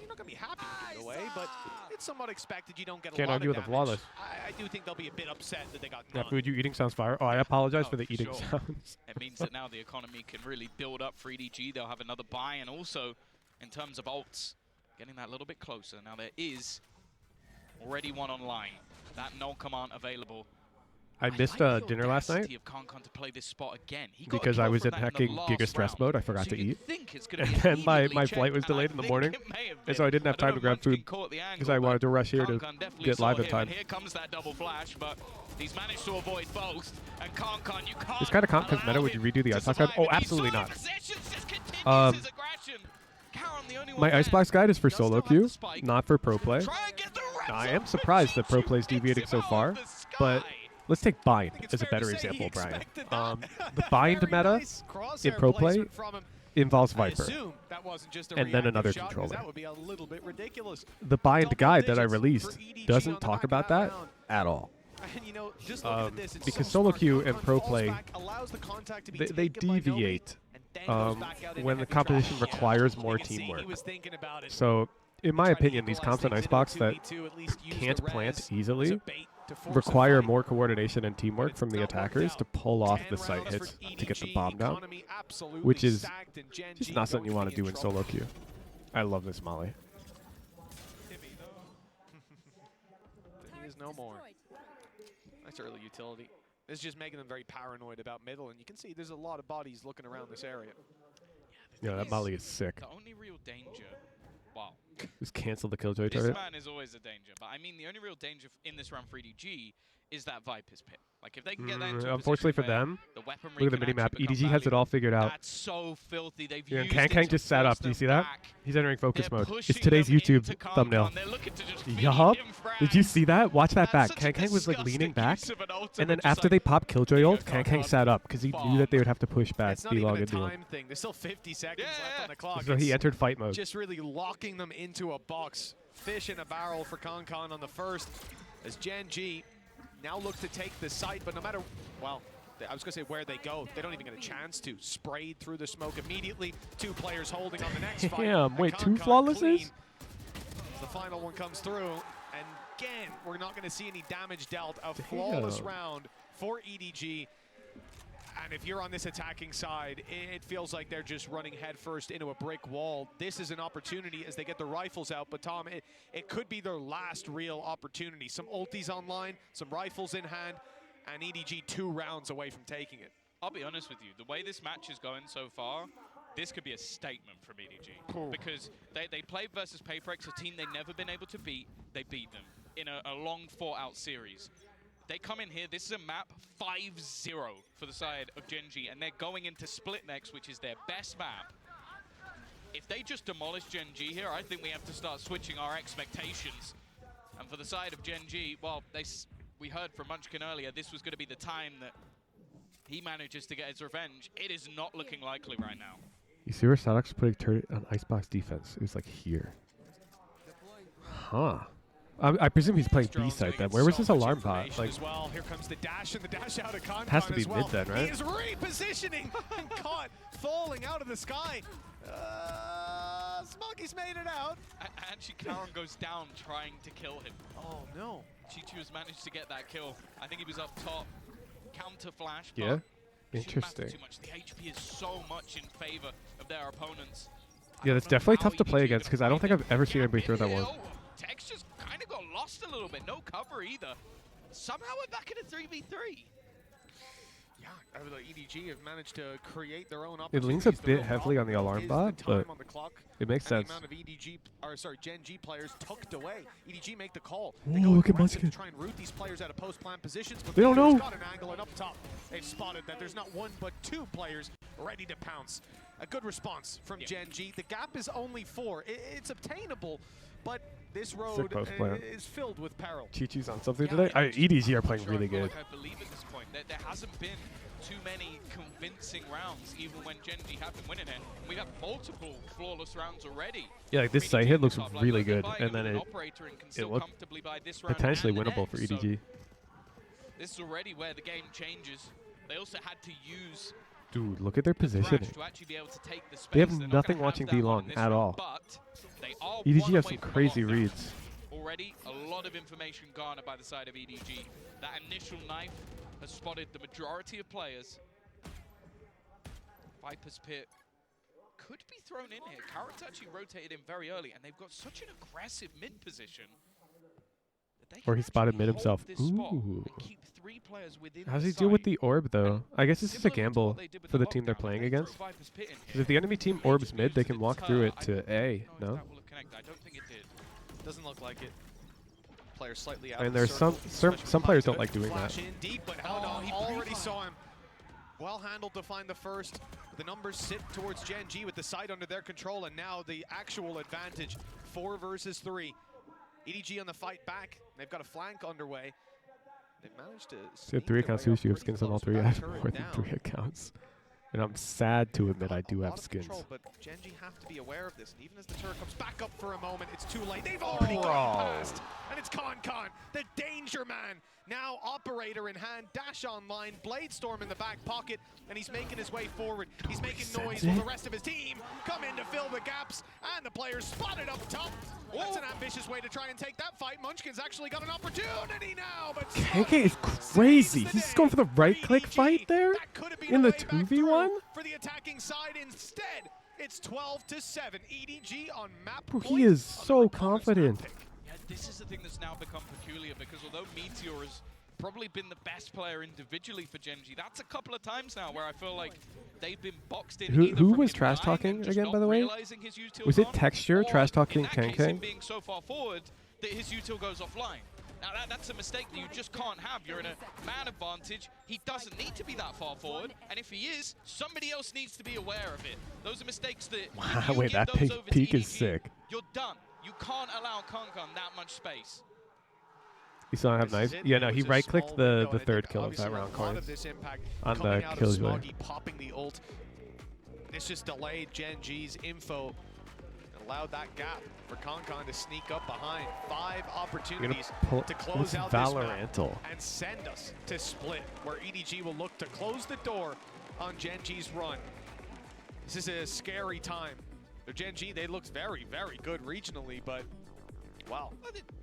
Speaker 14: not going to be happy with it away, but it's somewhat expected. You don't get a
Speaker 4: Can't
Speaker 14: lot
Speaker 4: argue
Speaker 14: of
Speaker 4: with the
Speaker 14: damage.
Speaker 4: flawless.
Speaker 14: I do think they'll be a bit upset that they got
Speaker 4: That
Speaker 14: none.
Speaker 4: food you eating sounds fire. Oh, I apologize for the eating sounds.
Speaker 9: It means that now the economy can really build up for EDG. They'll have another buy, and also in terms of ults, getting that a little bit closer. Now there is already one online. That null command available.
Speaker 4: I missed dinner last night
Speaker 9: Of Concon to play this spot again.
Speaker 4: because I was in hecking Giga Stress mode. I forgot to eat. And then my flight was delayed in the morning, and so I didn't have time to grab food because I wanted to rush here to get live in time.
Speaker 9: Here comes that double flash, but he's managed to avoid both. And Concon, you can't
Speaker 4: This kind of Concon meta, would you redo the Icebox guide? Oh, absolutely not. My Icebox guide is for solo queue, not for pro play. Now, I am surprised that pro play is deviating so far, but let's take Bind as a better example, Brian. The Bind meta in pro play involves Viper, and then another controller.
Speaker 14: That would be a little bit ridiculous.
Speaker 4: The Bind guide that I released doesn't talk about that at all.
Speaker 14: And, you know, just looking at this, it's
Speaker 4: because
Speaker 14: so
Speaker 4: solo
Speaker 14: smart.
Speaker 4: queue and pro play,
Speaker 14: allows the contact to be
Speaker 4: they deviate when the composition requires more teamwork. So, in my opinion, these comps on Icebox that can't plant easily require more coordination and teamwork from the attackers to pull off the site hits to get the bomb down, which is just not something you want to do in solo queue. I love this Molly.
Speaker 14: He is no more. Nice early utility. This is just making them very paranoid about middle, and you can see there's a lot of bodies looking around this area.
Speaker 4: Yeah, that Molly is sick.
Speaker 9: The only real danger, wow.
Speaker 4: Just cancel the Killjoy
Speaker 9: This
Speaker 4: turret.
Speaker 9: man is always a danger, but I mean the only real danger in this round for EDG is that Viper's pit. Like if they can get that into a
Speaker 4: unfortunately for
Speaker 9: position
Speaker 4: them,
Speaker 9: where the weaponry
Speaker 4: look at the
Speaker 9: can
Speaker 4: minimap.
Speaker 9: actually become
Speaker 4: EDG has it all figured out.
Speaker 9: That's so filthy. They've
Speaker 4: Yeah,
Speaker 9: used
Speaker 4: Kang
Speaker 9: it to
Speaker 4: just sat
Speaker 9: force
Speaker 4: up. Do you
Speaker 9: them
Speaker 4: see that?
Speaker 9: back.
Speaker 4: He's entering focus
Speaker 9: They're
Speaker 4: mode. It's
Speaker 9: pushing
Speaker 4: today's
Speaker 9: them
Speaker 4: YouTube
Speaker 9: into Concon.
Speaker 4: thumbnail.
Speaker 9: They're looking to just
Speaker 4: Yup.
Speaker 9: feed him
Speaker 4: Did you see that? Watch that
Speaker 9: That's
Speaker 4: back.
Speaker 9: such a
Speaker 4: Kang was like leaning back,
Speaker 9: disgusting use of an ultimate,
Speaker 4: and then
Speaker 9: just
Speaker 4: after
Speaker 9: like,
Speaker 4: they popped Killjoy ult, Kang sat up because he knew that they would have to push back
Speaker 14: It's not even
Speaker 4: D-Log
Speaker 14: a
Speaker 4: and D-Log.
Speaker 14: time thing. There's still 50 seconds left on the clock.
Speaker 4: So he
Speaker 14: It's
Speaker 4: entered fight mode.
Speaker 14: just really locking them into a box. Fish in a barrel for Concon on the first as Gen.G now look to take the site, but no matter, well, I was going to say where they go, they don't even get a chance to. Sprayed through the smoke immediately. 2 players holding on the next fight.
Speaker 4: Damn, wait, 2
Speaker 14: Concon
Speaker 4: flawlesses?
Speaker 14: clean. The final one comes through, and again, we're not going to see any damage dealt. A flawless round for EDG. And if you're on this attacking side, it feels like they're just running headfirst into a brick wall. This is an opportunity as they get the rifles out, but Tom, it could be their last real opportunity. Some ultis online, some rifles in hand, and EDG 2 rounds away from taking it.
Speaker 9: I'll be honest with you, the way this match is going so far, this could be a statement from EDG. Because they played versus Paperex, a team they've never been able to beat. They beat them in a long fought-out series. They come in here, this is a map 5-0 for the side of Gen.G, and they're going into Split next, which is their best map. If they just demolish Gen.G here, I think we have to start switching our expectations. And for the side of Gen.G, well, we heard from Munchkin earlier, this was going to be the time that he manages to get his revenge. It is not looking likely right now.
Speaker 4: You see where Sadok's putting turret on Icebox defense? It was like here. Huh. I presume he's playing B side then. Where was this alarm bot? Like,
Speaker 14: as well. Here comes the dash and the dash out of Concon
Speaker 4: has to be
Speaker 14: as well.
Speaker 4: mid then, right?
Speaker 14: He is repositioning and caught falling out of the sky. Smoggy's made it out.
Speaker 9: Actually, Karen goes down trying to kill him.
Speaker 14: Oh no.
Speaker 9: Chi-Chi has managed to get that kill. I think he was up top. Counter flash.
Speaker 4: yeah.
Speaker 9: But
Speaker 4: Interesting.
Speaker 9: too much. The HP is so much in favor of their opponents.
Speaker 4: Yeah, that's definitely tough to play against because I don't think I've ever seen anybody throw that one.
Speaker 9: Tex just kind of got lost a little bit. No cover either. Somehow we're back in a 3v3.
Speaker 14: EDG have managed to create their own
Speaker 4: It leans a bit heavily on the alarm bot, but it makes sense.
Speaker 14: The amount of EDG, or sorry, Gen.G players tucked away. EDG make the call.
Speaker 4: Ooh, look at Munchkin.
Speaker 14: Try and root these players out of post-plant positions, but
Speaker 4: they don't know.
Speaker 14: got an angle, and up top, they've spotted that there's not one but two players ready to pounce. A good response from Gen.G. The gap is only 4. It's obtainable, but this road is filled with peril.
Speaker 4: Chi-Chi's on something today. EDG are playing really good.
Speaker 9: I believe at this point there hasn't been too many convincing rounds, even when Gen.G have been winning it. We've had multiple flawless rounds already.
Speaker 4: Yeah, like this side hit looks really good, and then it looked potentially winnable for EDG.
Speaker 9: This is already where the game changes. They also had to use.
Speaker 4: Dude, look at their positioning. They have nothing watching B long at all. EDG have some crazy reads.
Speaker 9: Already a lot of information garnered by the side of EDG. That initial knife has spotted the majority of players. Viper's Pit could be thrown in here. Carrot's actually rotated in very early, and they've got such an aggressive mid position.
Speaker 4: Or he spotted mid himself. Ooh. How does he deal with the orb, though? I guess this is a gamble for the team they're playing against. Because if the enemy team orbs mid, they can walk through it to A, no?
Speaker 9: I don't think it did.
Speaker 14: Doesn't look like it. Players slightly out.
Speaker 4: And there's some players don't like doing that.
Speaker 14: Deep, but he already saw him. Well handled to find the first. The numbers sit towards Gen.G with the side under their control, and now the actual advantage. 4 versus 3. EDG on the fight back. They've got a flank underway. They've managed to.
Speaker 4: So 3 accounts, you have skins on all 3. I have more than 3 accounts. And I'm sad to admit I do have skins.
Speaker 14: But Gen.G have to be aware of this. And even as the turret comes back up for a moment, it's too late. They've already gone past. And it's KC, the danger man. Now operator in hand, dash online, Bladestorm in the back pocket, and he's making his way forward. He's making noise while the rest of his team come in to fill the gaps, and the players spotted up top. That's an ambitious way to try and take that fight. Munchkin's actually got an opportunity now, but
Speaker 4: KK is crazy. He's just going for the right-click fight there in the 2v1.
Speaker 14: For the attacking side instead, it's 12-7. EDG on map.
Speaker 4: Bro, he is so confident.
Speaker 9: This is the thing that's now become peculiar, because although Meteor has probably been the best player individually for Gen.G, that's a couple of times now where I feel like they've been boxed in.
Speaker 4: Who was trash talking again, by the way? Was it Texture trash talking KC?
Speaker 9: Being so far forward that his util goes offline. Now that's a mistake that you just can't have. You're in a man advantage. He doesn't need to be that far forward, and if he is, somebody else needs to be aware of it. Those are mistakes that.
Speaker 4: Wow, wait, that peak is sick.
Speaker 9: You're done. You can't allow KC that much space.
Speaker 4: You still don't have knives? Yeah, no, he right-clicked the third kill of that round card on the Killjoy.
Speaker 14: Popping the ult. This just delayed Gen.G's info and allowed that gap for KC to sneak up behind. 5 opportunities to close out this map and send us to split, where EDG will look to close the door on Gen.G's run. This is a scary time. Gen.G, they looked very, very good regionally, but wow,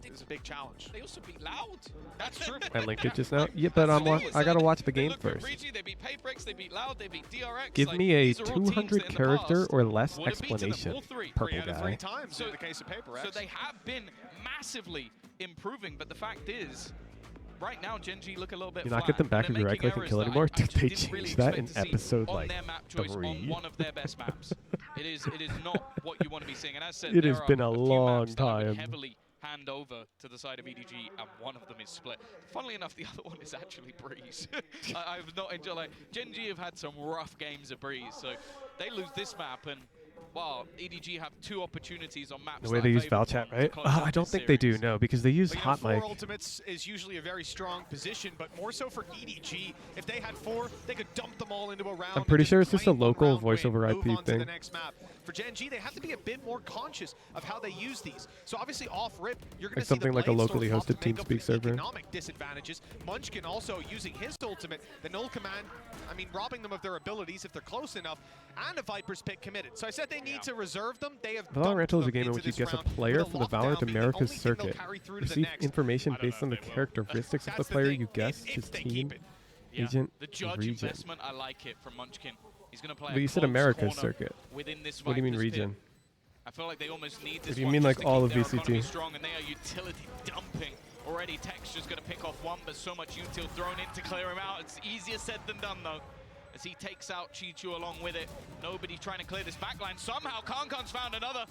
Speaker 14: it was a big challenge.
Speaker 9: They also beat Loud.
Speaker 14: That's true.
Speaker 4: I linked it just now. Yeah, but I gotta watch the game first.
Speaker 9: They beat Paperex, they beat Loud, they beat DRX.
Speaker 4: Give me a 200 character or less explanation, purple guy.
Speaker 14: So in the case of Paperex.
Speaker 9: So they have been massively improving, but the fact is, right now, Gen.G look a little bit
Speaker 4: flat. Not get them back in your right click and kill anymore? Did they change that in episode like 3?
Speaker 9: On one of their best maps. It is not what you want to be seeing. And as said,
Speaker 4: it has been a long time.
Speaker 9: Heavily hand over to the side of EDG, and one of them is split. Funnily enough, the other one is actually Breeze. I've not enjoyed, like, Gen.G have had some rough games of Breeze, so they lose this map, and wow, EDG have 2 opportunities on maps.
Speaker 4: The way they use Val Chat, right? I don't think they do, no, because they use Hot Mic.
Speaker 14: 4 ultimates is usually a very strong position, but more so for EDG. If they had 4, they could dump them all into a round.
Speaker 4: I'm pretty sure it's just a local voiceover IP thing.
Speaker 14: For Gen.G, they have to be a bit more conscious of how they use these. So obviously off rip, you're going to see
Speaker 4: something like a locally hosted TeamSpeak server.
Speaker 14: Economic disadvantages. Munchkin also using his ultimate, the null command. I mean, robbing them of their abilities if they're close enough, and a Viper's Pit committed. So I said they need to reserve them. They have
Speaker 4: Valorant Rental is a game in which you guess a player from the Valorant Americas circuit. Receive information based on the characteristics of the player you guess, his team, agent,
Speaker 9: the judge
Speaker 4: region.
Speaker 9: Investment, I like it from Munchkin. He's going to play.
Speaker 4: But you said America's circuit. What do you mean region?
Speaker 9: I feel like they almost need this.
Speaker 4: If you mean like all of VCT.
Speaker 9: Strong, and they are utility dumping Already Texture's going to pick off one, but so much util thrown in to clear him out. It's easier said than done, though, as he takes out Chi-Chu along with it. Nobody trying to clear this backline. Somehow KC found another.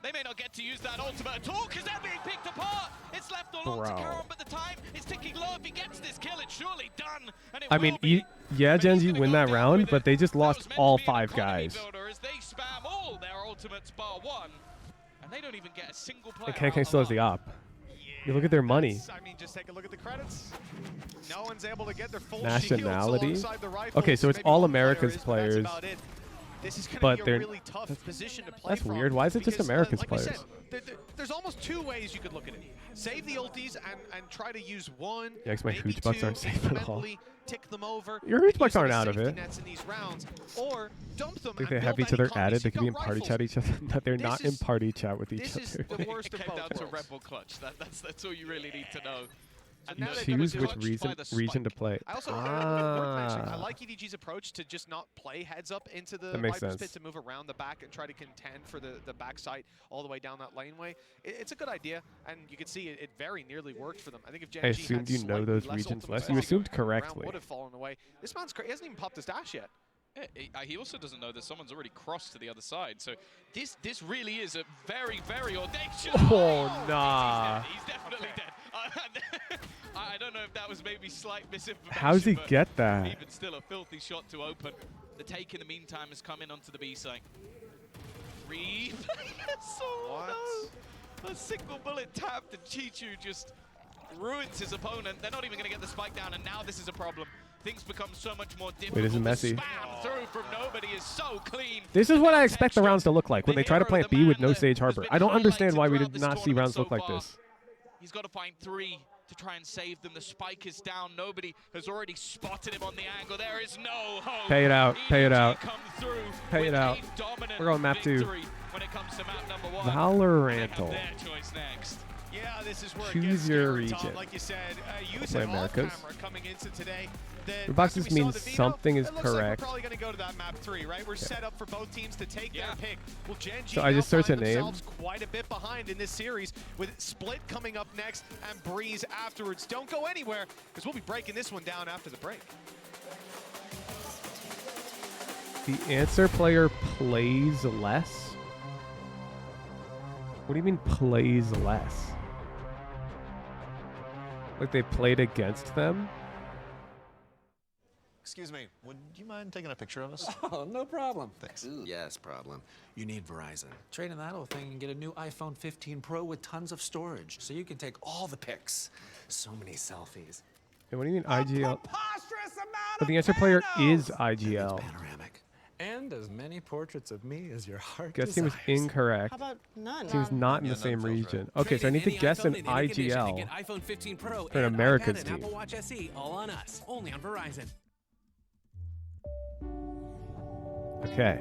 Speaker 9: They may not get to use that ultimate at all because they're being picked apart. It's left all on to Karon, but the time is ticking low. If he gets this kill, it's surely done. And it
Speaker 4: I mean, yeah, Gen.G win that round, but they just lost all 5 guys.
Speaker 9: As they spam all their ultimates bar one, and they don't even get a single player.
Speaker 4: And KC still has the op. You look at their money.
Speaker 14: I mean, just take a look at the credits. No one's able to get their full
Speaker 4: Nationality.
Speaker 14: shields alongside the rifles.
Speaker 4: Okay, so it's
Speaker 14: Maybe
Speaker 4: all
Speaker 14: one
Speaker 4: America's
Speaker 14: player is,
Speaker 4: players.
Speaker 14: but that's about it. This is
Speaker 4: But
Speaker 14: going to be
Speaker 4: they're
Speaker 14: a really tough position to play
Speaker 4: that's
Speaker 14: from
Speaker 4: weird. Why is it just
Speaker 14: because,
Speaker 4: Americans
Speaker 14: like
Speaker 4: players?
Speaker 14: I said, there's almost 2 ways you could look at it. Save the ultis and try to use one.
Speaker 4: Yeah, 'cause my hooch bucks aren't safe at all.
Speaker 14: Tick them over.
Speaker 4: Your hooch bucks aren't out of
Speaker 14: safety
Speaker 4: it.
Speaker 14: nets in these rounds, or dump them.
Speaker 4: Think
Speaker 14: and
Speaker 4: they have
Speaker 14: build
Speaker 4: each other
Speaker 14: any
Speaker 4: added.
Speaker 14: colonies.
Speaker 4: They
Speaker 14: You've
Speaker 4: could be in
Speaker 14: got
Speaker 4: party
Speaker 14: rifles.
Speaker 4: chat each other. No, they're
Speaker 14: This
Speaker 4: not in
Speaker 14: is-
Speaker 4: party chat with each
Speaker 14: This is
Speaker 4: other.
Speaker 14: the worst
Speaker 9: It
Speaker 14: of
Speaker 9: came
Speaker 14: both
Speaker 9: down to
Speaker 14: worlds.
Speaker 9: Red Bull clutch. That's all you really need to know. And
Speaker 4: You
Speaker 9: now they're gonna
Speaker 4: choose
Speaker 9: be
Speaker 4: which
Speaker 9: clutched by the
Speaker 4: region to play.
Speaker 14: I also worth mentioning, I like EDG's approach to just not play heads up into the
Speaker 4: That makes
Speaker 14: Viper's
Speaker 4: sense.
Speaker 14: pit, to move around the back and try to contend for the backside all the way down that laneway. It's a good idea, and you can see it very nearly worked for them. I think if Gen.G
Speaker 4: I assumed you know those regions less. You assumed correctly.
Speaker 14: would have fallen away. This man's he hasn't even popped his dash yet.
Speaker 9: He also doesn't know that someone's already crossed to the other side. So this really is a very, very audacious.
Speaker 4: Oh, nah.
Speaker 9: He's definitely dead. I don't know if that was maybe slight misinformation.
Speaker 4: How's he
Speaker 9: but
Speaker 4: get that?
Speaker 9: Even still, a filthy shot to open. The take in the meantime has come in onto the B site. Reed. A single bullet tapped, and Chi-Chu just ruins his opponent. They're not even going to get the spike down, and now this is a problem. Things become so much more difficult.
Speaker 4: Wait, is it
Speaker 9: The
Speaker 4: messy?
Speaker 9: spam through from nobody is so clean.
Speaker 4: This is what I expect the rounds to look like when they try to plant B with no Sage Harbor. I don't understand why we did not see rounds look like this.
Speaker 9: He's got to find 3 to try and save them. The spike is down. Nobody has already spotted him on the angle. There is no hope.
Speaker 4: Pay it out. Pay it out.
Speaker 9: Comes through
Speaker 4: Pay it
Speaker 9: with
Speaker 4: out.
Speaker 9: a dominant
Speaker 4: We're going map 2.
Speaker 9: victory when it comes to map number 1.
Speaker 4: Valorantal.
Speaker 9: Their choice next.
Speaker 14: Yeah, this is where it
Speaker 4: Choose
Speaker 14: gets
Speaker 4: your
Speaker 14: scary, Tom.
Speaker 4: region.
Speaker 14: Like you said,
Speaker 4: Play
Speaker 14: using
Speaker 4: Americas.
Speaker 14: off-camera coming into today.
Speaker 4: The boxes means something is
Speaker 14: it looks like
Speaker 4: correct.
Speaker 14: we're probably going to go to that map 3, right? We're set up for both teams to take their pick. Well, Gen.G
Speaker 4: So I just search a name.
Speaker 14: themselves quite a bit behind in this series, with Split coming up next and Breeze afterwards. Don't go anywhere, because we'll be breaking this one down after the break.
Speaker 4: The answer player plays less? What do you mean plays less? Like they played against them?
Speaker 11: Excuse me, would you mind taking a picture of us?
Speaker 15: Oh, no problem.
Speaker 11: Thanks.
Speaker 15: Yes, problem. You need Verizon. Trade in that old thing and get a new iPhone 15 Pro with tons of storage, so you can take all the pics. So many selfies.
Speaker 4: Hey, what do you mean IGL? But the answer player is IGL.
Speaker 15: Panoramic. And as many portraits of me as your heart
Speaker 4: Guess team was
Speaker 15: desires.
Speaker 4: incorrect.
Speaker 15: How about none?
Speaker 4: Team's not in the same region. Okay, so I need to guess an IGL
Speaker 17: iPhone 15 Pro
Speaker 4: for an
Speaker 17: and
Speaker 4: Americans
Speaker 17: iPad and
Speaker 4: team.
Speaker 17: Apple Watch SE all on us, only on Verizon.
Speaker 4: Okay.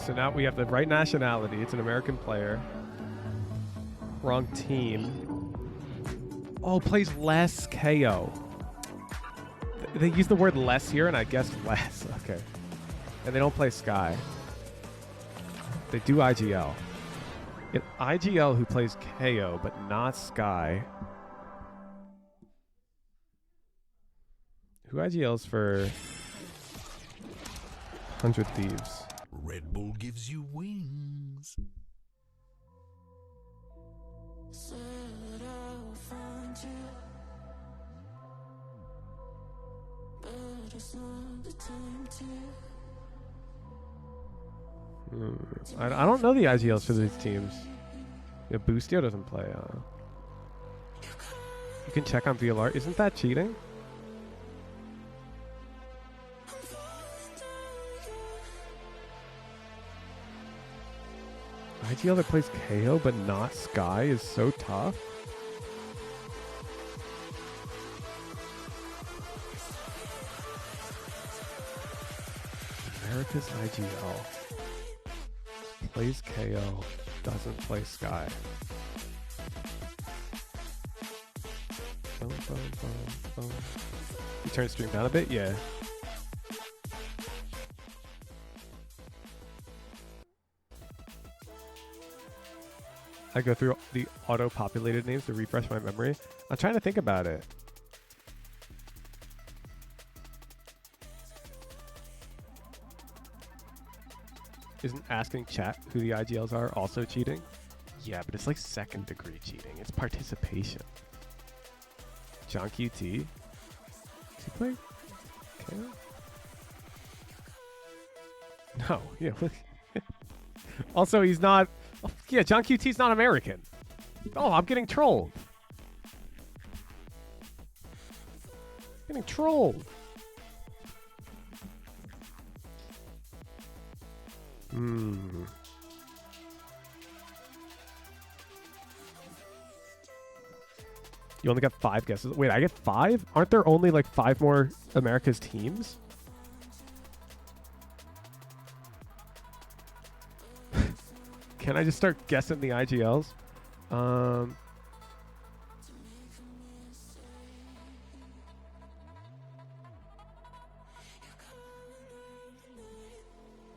Speaker 4: So now we have the right nationality. It's an American player. Wrong team. Oh, plays less KO. They use the word less here, and I guessed less. Okay. And they don't play Sky. They do IGL. An IGL who plays KO, but not Sky. Who IGLs for 100 Thieves?
Speaker 13: Red Bull gives you wings.
Speaker 4: I don't know the IGLs for these teams. Yeah, Boostio doesn't play. You can check on VLR. Isn't that cheating? IGL that plays KO but not Sky is so tough. America's IGL plays KO, doesn't play Sky. Boom, boom, boom, boom. You turn stream down a bit? Yeah. I go through the auto-populated names to refresh my memory. I'm trying to think about it. Isn't asking chat who the IGLs are also cheating? Yeah, but it's like second-degree cheating. It's participation. John QT. Does he play KO? No. Yeah. Also, he's not... Oh, yeah, John QT's not American. Oh, I'm getting trolled. Getting trolled. You only got 5 guesses. Wait, I get 5? Aren't there only like 5 more America's teams? Can I just start guessing the IGLs?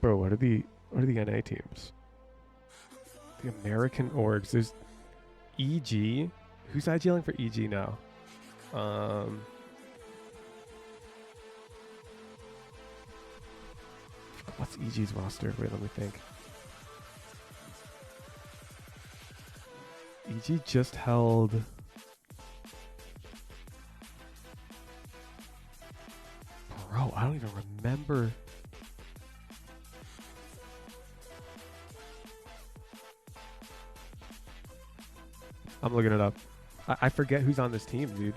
Speaker 4: Bro, what are the NA teams? The American orgs. There's EG. Who's IGLing for EG now? What's EG's roster? Wait, let me think. EG just held... Bro, I don't even remember... I'm looking it up. I forget who's on this team, dude.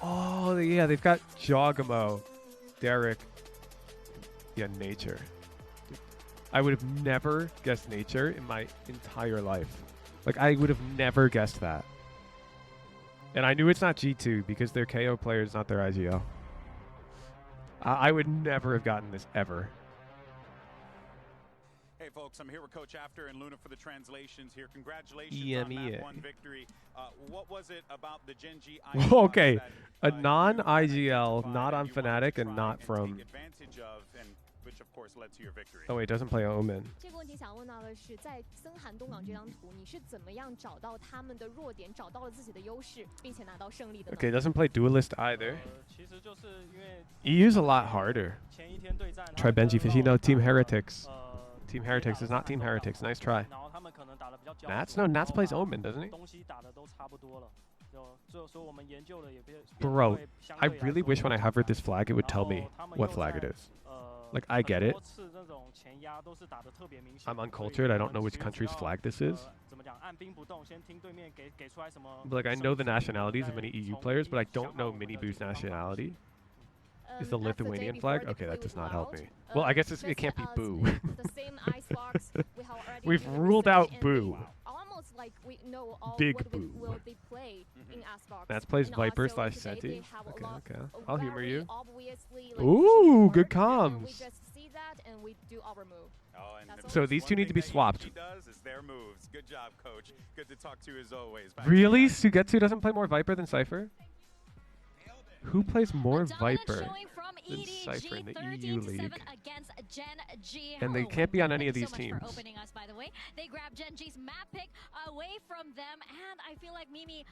Speaker 4: Oh, yeah, they've got Jogamo, Derek. Yeah, Nature. I would have never guessed Nature in my entire life. Like, I would have never guessed that. And I knew it's not G2 because their KO player is not their IGL. I would never have gotten this ever.
Speaker 21: Hey folks, I'm here with Coach After and Luna for the translations here. Congratulations on that one victory. What was it about the Gen.G?
Speaker 4: Okay, a non-IGL, not on Fnatic, and not from...
Speaker 21: Which of course led to your victory.
Speaker 4: Oh wait, it doesn't play Omen. Okay, it doesn't play Duelist either. EU's a lot harder. Try Benji Fishy. No, Team Heretics. Team Heretics is not Team Heretics. Nice try. Nats? No, Nats plays Omen, doesn't he? Bro, I really wish when I hovered this flag, it would tell me what flag it is. Like, I get it. I'm uncultured. I don't know which country's flag this is. But, like, I know the nationalities of many EU players, but I don't know Miniboo's nationality. Is the Lithuanian flag? Okay, that does not help me. Well, I guess it can't be Boo. We've ruled out Boo. Big Boo. That plays Viper / Senti. Okay, okay. I'll humor you. Ooh, good comms. So these two need to be swapped.
Speaker 21: Good job, Coach. Good to talk to you as always.
Speaker 4: Really? Sugetsu doesn't play more Viper than Cypher? Who plays more Viper than Cypher in the EU League? And they can't be on any of these teams.
Speaker 3: They grab Gen.G's map pick away from them, and I feel like Mimi,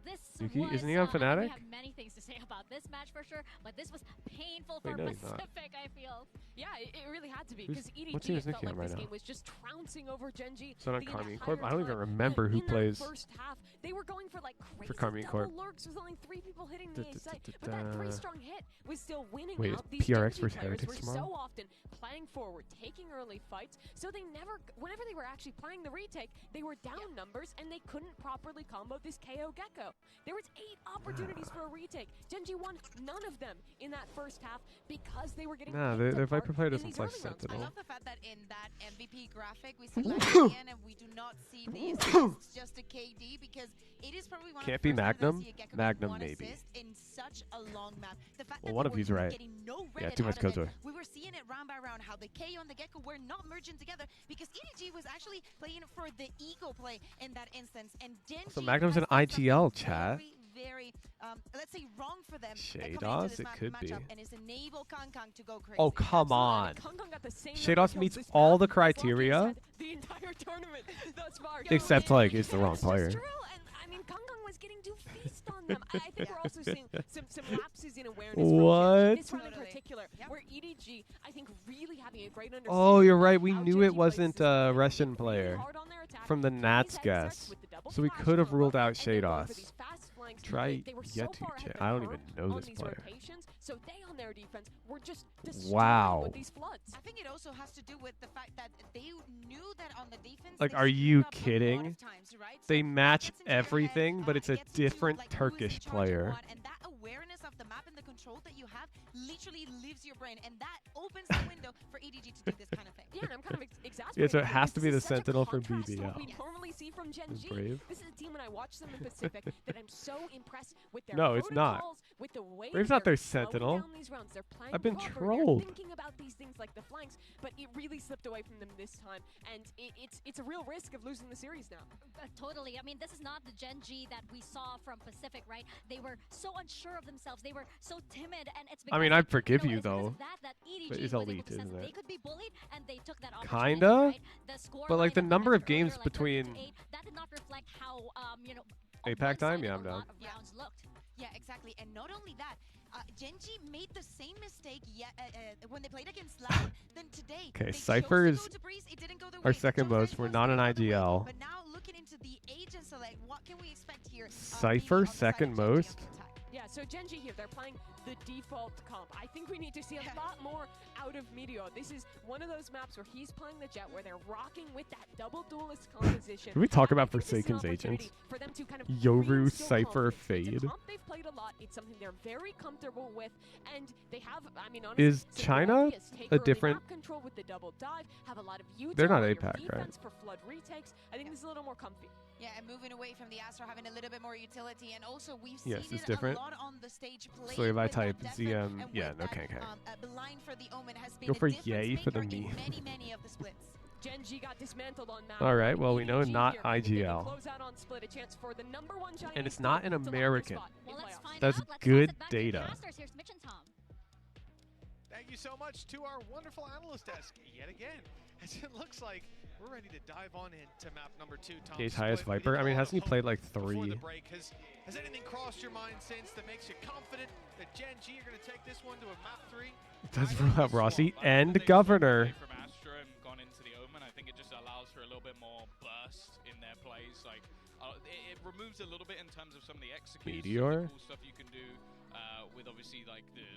Speaker 3: this
Speaker 4: Yuki,
Speaker 3: was,
Speaker 4: isn't he on Fnatic?
Speaker 3: We have many things to say about this match for sure, but this was painful for Pacific, I feel.
Speaker 2: Yeah, it really had to be, because EDG felt like this game was just trouncing over Gen.G.
Speaker 4: So on Carmine Corp, I don't even remember who plays
Speaker 2: first half. They were going for like crazy
Speaker 4: Carmine Corp.
Speaker 2: lurks with only 3 people hitting the A site, but that 3-strong hit was still winning
Speaker 4: Wait,
Speaker 2: out. These
Speaker 4: PRX
Speaker 2: Gen.G
Speaker 4: versus
Speaker 2: players
Speaker 4: Heretics
Speaker 2: were
Speaker 4: tomorrow?
Speaker 2: so often playing forward, taking early fights, so they never, whenever they were actually playing the retake, they were down numbers and they couldn't properly combo this KO Gecko. There was 8 opportunities for a retake. Gen.G won none of them in that first half because they were getting
Speaker 4: their Viper player doesn't play Sentinel.
Speaker 1: I love the fact that in that MVP graphic we see Lion and we do not see the assists just to KD because it is probably one
Speaker 4: Can't
Speaker 1: of
Speaker 4: be
Speaker 1: the first
Speaker 4: Magnum?
Speaker 1: times I see a Gecko
Speaker 4: Magnum
Speaker 1: one
Speaker 4: maybe.
Speaker 1: assist in such a long map. The fact
Speaker 4: Well,
Speaker 1: that
Speaker 4: one
Speaker 1: they
Speaker 4: of you's
Speaker 1: were
Speaker 4: right.
Speaker 1: getting no
Speaker 4: Yeah,
Speaker 1: Reddit
Speaker 4: too much
Speaker 1: out of it.
Speaker 4: Kozo.
Speaker 1: We were seeing it round by round how the KO and the Gecko were not merging together because EDG was actually playing for the ego play in that instance, and Gen.G
Speaker 4: So Magnum's an IGL, chat.
Speaker 1: very, let's say, wrong for them coming into
Speaker 4: Shados,
Speaker 1: this
Speaker 4: it could be.
Speaker 1: matchup, and it's enable Kang to go crazy.
Speaker 4: Oh, come on.
Speaker 2: Kang got the same
Speaker 4: Shados meets all the criteria,
Speaker 2: the entire tournament thus far.
Speaker 4: except like it's the wrong player.
Speaker 2: It's true, and I mean, Kang was getting to feast on them. I think we're also seeing some lapses in awareness
Speaker 4: What?
Speaker 2: from this round in particular, where EDG, I think, really having a great understanding.
Speaker 4: Oh, you're right. We knew it wasn't a Russian player from the Nats guess. So we could have ruled out Shados. Try Yetu. I don't even know this player.
Speaker 2: So they on their defense were just
Speaker 4: Wow.
Speaker 2: with these floods.
Speaker 1: I think it also has to do with the fact that they knew that on the defense.
Speaker 4: Like, are you kidding? They match everything, but it's a different Turkish player.
Speaker 1: And that awareness of the map and the control that you have literally leaves your brain, and that opens the window for EDG to do this kind of thing.
Speaker 2: Yeah, and I'm kind of exasperated.
Speaker 4: Yeah, so it has to be the
Speaker 2: This is such a
Speaker 4: Sentinel for
Speaker 2: contrast to
Speaker 4: BBL.
Speaker 2: what we normally see from Gen.G.
Speaker 4: Brave.
Speaker 2: This is a team when I watch them in Pacific that I'm so impressed with their
Speaker 4: No, it's not.
Speaker 2: protocols, with the way
Speaker 4: Brave's
Speaker 2: that
Speaker 4: not their
Speaker 2: they're slowing
Speaker 4: Sentinel.
Speaker 2: down these rounds. They're playing
Speaker 4: I've been
Speaker 2: cover,
Speaker 4: trolled.
Speaker 2: They're thinking about these things like the flanks, but it really slipped away from them this time, and it's a real risk of losing the series now.
Speaker 3: Totally. I mean, this is not the Gen.G that we saw from Pacific, right? They were so unsure of themselves. They were so timid, and it's because
Speaker 4: I mean, I'd forgive
Speaker 3: it's
Speaker 4: you,
Speaker 3: because
Speaker 4: though.
Speaker 3: of that EDG
Speaker 4: But it's
Speaker 3: was able
Speaker 4: elite,
Speaker 3: to sense
Speaker 4: isn't
Speaker 3: that
Speaker 4: it?
Speaker 3: they could be bullied, and they took that opportunity.
Speaker 4: Kinda?
Speaker 3: Right? The score
Speaker 4: But like the
Speaker 3: line
Speaker 4: number
Speaker 3: I
Speaker 4: of
Speaker 3: mentioned
Speaker 4: games
Speaker 3: earlier, like
Speaker 4: between
Speaker 3: 13-8, that did not reflect how on
Speaker 4: APAC time,
Speaker 3: one-sided
Speaker 4: yeah,
Speaker 3: a
Speaker 4: I'm down.
Speaker 3: lot of rounds looked.
Speaker 1: Yeah, exactly. And not only that, Gen.G made the same mistake when they played against Loud than today.
Speaker 4: Okay,
Speaker 1: They
Speaker 4: Cypher
Speaker 1: chose
Speaker 4: is
Speaker 1: to go to Breeze, it didn't go their
Speaker 4: our
Speaker 1: way.
Speaker 4: second most. We're not an IGL.
Speaker 1: But now looking into the agent select, what can we expect here?
Speaker 4: Cypher second most.
Speaker 2: Yeah, so Gen.G here, they're playing the default comp. I think we need to see a lot more out of Meteor. This is one of those maps where he's playing the Jet, where they're rocking with that double duelist composition.
Speaker 4: Can we talk about
Speaker 2: I think this is an
Speaker 4: Forsaken's
Speaker 2: opportunity
Speaker 4: agents?
Speaker 2: for them to kind of
Speaker 4: Yoru,
Speaker 2: reinstill
Speaker 4: Cypher,
Speaker 2: confidence.
Speaker 4: Fade.
Speaker 2: It's a comp they've played a lot. It's something they're very comfortable with, and they have, I mean, honestly,
Speaker 4: Is
Speaker 2: some
Speaker 4: China
Speaker 2: obvious take
Speaker 4: a
Speaker 2: early
Speaker 4: different-
Speaker 2: map control with the double dive, have a lot of util
Speaker 4: They're not
Speaker 2: on your
Speaker 4: APAC, right?
Speaker 2: defense for flood retakes. I think this is a little more comfy.
Speaker 1: Yeah, and moving away from the Astra, having a little bit more utility, and also we've
Speaker 4: Yes,
Speaker 1: seen
Speaker 4: it's
Speaker 1: it
Speaker 4: different.
Speaker 1: a lot on the stage.
Speaker 4: So if I
Speaker 1: with that
Speaker 4: type
Speaker 1: depth
Speaker 4: ZM,
Speaker 1: and
Speaker 4: yeah,
Speaker 1: with
Speaker 4: no,
Speaker 1: that,
Speaker 4: okay.
Speaker 1: blind for the Omen has been
Speaker 4: Go
Speaker 1: a
Speaker 4: for
Speaker 1: difference
Speaker 4: yay for the
Speaker 1: maker in
Speaker 4: me.
Speaker 1: many of the splits.
Speaker 2: Gen.G got dismantled on map.
Speaker 4: All right, well, we know
Speaker 2: EDG
Speaker 4: not
Speaker 2: here, they can
Speaker 4: IGL.
Speaker 2: close out on split, a chance for the #1 Chinese
Speaker 4: And it's not an
Speaker 2: team to lock their
Speaker 4: American.
Speaker 2: spot in
Speaker 3: Well, let's
Speaker 2: playoffs.
Speaker 3: find
Speaker 4: That's
Speaker 3: out. Let's
Speaker 4: good
Speaker 3: toss it back to
Speaker 4: data.
Speaker 3: Casters. Here's Mitch and Tom.
Speaker 14: Thank you so much to our wonderful analyst desk yet again. As it looks like we're ready to dive on into map number 2. Tom
Speaker 4: Gage highest
Speaker 14: Split. We
Speaker 4: Viper.
Speaker 14: did
Speaker 4: I mean,
Speaker 14: a lot
Speaker 4: hasn't he
Speaker 14: of
Speaker 4: played like
Speaker 14: hope before
Speaker 4: 3?
Speaker 14: the break. Has anything crossed your mind since that makes you confident that Gen.G are going to take this one to a map 3?
Speaker 4: Does rule out Rossi and Governor.
Speaker 9: From Astra and gone into the Omen, I think it just allows for a little bit more burst in their plays. Like it removes a little bit in terms of some of the execution,
Speaker 4: Meteor?
Speaker 9: cool stuff you can do with obviously like the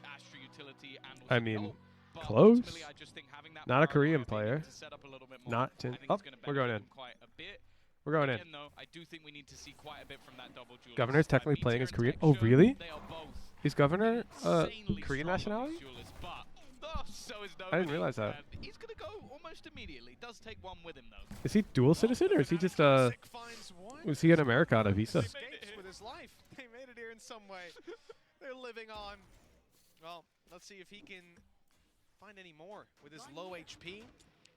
Speaker 9: Astra utility and also
Speaker 4: I mean,
Speaker 9: but
Speaker 4: close.
Speaker 9: ultimately, I just think having that
Speaker 4: Not a
Speaker 9: power
Speaker 4: Korean
Speaker 9: line
Speaker 4: player.
Speaker 9: to set up a little bit more,
Speaker 4: Not
Speaker 9: I
Speaker 4: Jin.
Speaker 9: think
Speaker 4: Oh,
Speaker 9: it's gonna
Speaker 4: we're going
Speaker 9: benefit
Speaker 4: in.
Speaker 9: them quite a bit.
Speaker 4: We're going in.
Speaker 9: Again, though, I do think we need to see quite a bit from that double duelist.
Speaker 4: Governor's technically
Speaker 9: Meteor
Speaker 4: playing as
Speaker 9: and
Speaker 4: Korean.
Speaker 9: Texture,
Speaker 4: Oh, really?
Speaker 9: They are both
Speaker 4: Is Governor
Speaker 9: insanely
Speaker 4: Korean
Speaker 9: strong on
Speaker 4: nationality?
Speaker 9: these duelists, but so is
Speaker 4: I didn't realize that.
Speaker 9: and he's gonna go almost immediately. Does take one with him though.
Speaker 4: Is he dual citizen or is he just was he an America on a visa?
Speaker 14: Escapes with his life. They made it here in some way. They're living on. Well, let's see if he can find any more with his low HP.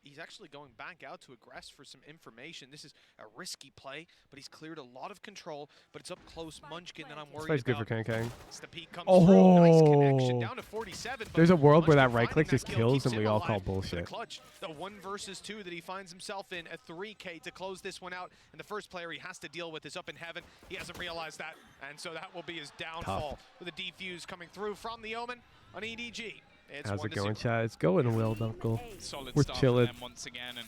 Speaker 14: He's actually going back out to aggress for some information. This is a risky play, but he's cleared a lot of control. But it's up close, Munchkin, that I'm worried
Speaker 4: This
Speaker 14: about.
Speaker 4: good for Kang.
Speaker 14: As the peak comes through. Nice connection,
Speaker 4: Oh,
Speaker 14: down to 47. but
Speaker 4: there's a world where that
Speaker 14: Munchkin
Speaker 4: right click
Speaker 14: finding
Speaker 4: just
Speaker 14: that kill
Speaker 4: kills
Speaker 14: keeps
Speaker 4: and
Speaker 14: him
Speaker 4: we all
Speaker 14: alive
Speaker 4: call
Speaker 14: for the
Speaker 4: bullshit.
Speaker 14: clutch. The 1 versus 2 that he finds himself in at 3K to close this one out. And the first player he has to deal with is up in heaven. He hasn't realized that. And so that will be his downfall. With a defuse coming through from the Omen on EDG. It's
Speaker 4: How's it
Speaker 14: 1-0.
Speaker 4: going, Chad? It's going well, Uncle.
Speaker 9: Solid
Speaker 4: We're
Speaker 9: start for
Speaker 4: chilling.
Speaker 9: them once again, and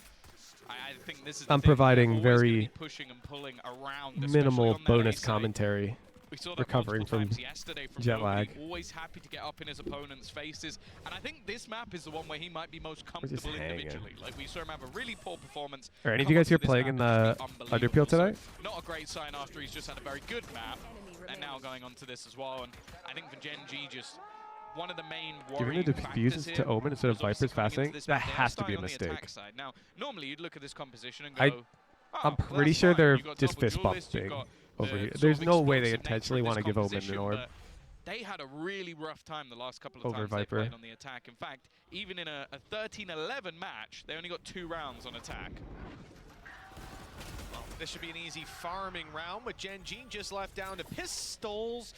Speaker 9: I think this is the
Speaker 4: I'm
Speaker 9: thing,
Speaker 4: providing
Speaker 9: they're always gonna
Speaker 4: very
Speaker 9: be pushing and pulling around, especially
Speaker 4: minimal
Speaker 9: on their A
Speaker 4: bonus
Speaker 9: side.
Speaker 4: commentary.
Speaker 9: We saw that
Speaker 4: Recovering
Speaker 9: multiple
Speaker 4: from
Speaker 9: times yesterday from
Speaker 4: jet
Speaker 9: Kobe,
Speaker 4: lag.
Speaker 9: always happy to get up in his opponent's faces, and I think this map is the one where he might be most
Speaker 4: just
Speaker 9: comfortable
Speaker 4: hanging.
Speaker 9: individually. Like we saw him have a really poor performance.
Speaker 4: Are any of
Speaker 9: come
Speaker 4: you guys here
Speaker 9: onto this
Speaker 4: playing in
Speaker 9: map
Speaker 4: the
Speaker 9: and just be
Speaker 4: Underpeel
Speaker 9: unbelievable.
Speaker 4: tonight?
Speaker 9: So not a great sign after he's just had a very good map, and now going on to this as well. And I think for Gen.G, just one of the main
Speaker 4: Giving
Speaker 9: worrying
Speaker 4: the
Speaker 9: factors
Speaker 4: defuses to
Speaker 9: here
Speaker 4: Omen instead of
Speaker 9: is obviously
Speaker 4: Viper's
Speaker 9: coming into
Speaker 4: fasting,
Speaker 9: this
Speaker 4: that
Speaker 9: map, they are
Speaker 4: has to be
Speaker 9: starting
Speaker 4: a
Speaker 9: on the
Speaker 4: mistake.
Speaker 9: attack side. Now, normally you'd look at this composition and
Speaker 4: I-
Speaker 9: go,
Speaker 4: I'm
Speaker 9: well,
Speaker 4: pretty
Speaker 9: that's
Speaker 4: sure
Speaker 9: fine.
Speaker 4: they're
Speaker 9: You've got
Speaker 4: just
Speaker 9: double
Speaker 4: fist
Speaker 9: duelists, you've
Speaker 4: bumping
Speaker 9: got
Speaker 4: over
Speaker 9: the
Speaker 4: here.
Speaker 9: sort
Speaker 4: There's
Speaker 9: of
Speaker 4: no way they
Speaker 9: explosive nature
Speaker 4: intentionally
Speaker 9: of
Speaker 4: want to
Speaker 9: this
Speaker 4: give Omen an
Speaker 9: composition,
Speaker 4: orb.
Speaker 9: but they had a really rough time the last couple of
Speaker 4: Over
Speaker 9: times they
Speaker 4: Viper.
Speaker 9: played on the attack. In fact, even in a 13-11 match, they only got 2 rounds on attack.
Speaker 14: This should be an easy farming round with Gen.G just left down to pistols.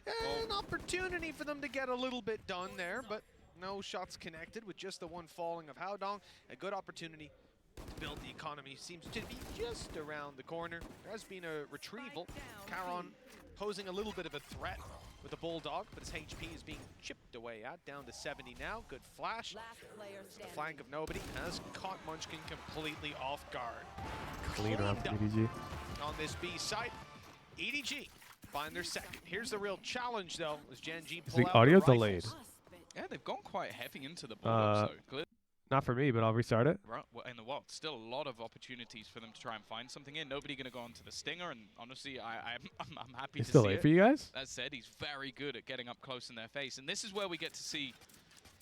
Speaker 14: An opportunity for them to get a little bit done there, but no shots connected with just the one falling of Haodong. A good opportunity to build the economy seems to be just around the corner. There has been a retrieval. Caron posing a little bit of a threat with the Bulldog, but his HP is being chipped away at, down to 70 now. Good flash. The flank of nobody has caught Munchkin completely off guard.
Speaker 4: Clean round from EDG.
Speaker 14: On this B site, EDG find their second. Here's the real challenge, though, as Gen.G
Speaker 4: Is
Speaker 14: pull
Speaker 4: the
Speaker 14: out
Speaker 4: audio
Speaker 14: the
Speaker 4: delayed?
Speaker 9: Yeah, they've gone quite heavy into the Bulldogs, though.
Speaker 4: Not for me, but I'll restart it.
Speaker 9: Right, well, in the wild, still a lot of opportunities for them to try and find something in. Nobody going to go onto the Stinger, and honestly, I'm happy
Speaker 4: It's
Speaker 9: to
Speaker 4: still
Speaker 9: see
Speaker 4: late
Speaker 9: it.
Speaker 4: for you guys?
Speaker 9: That said, he's very good at getting up close in their face, and this is where we get to see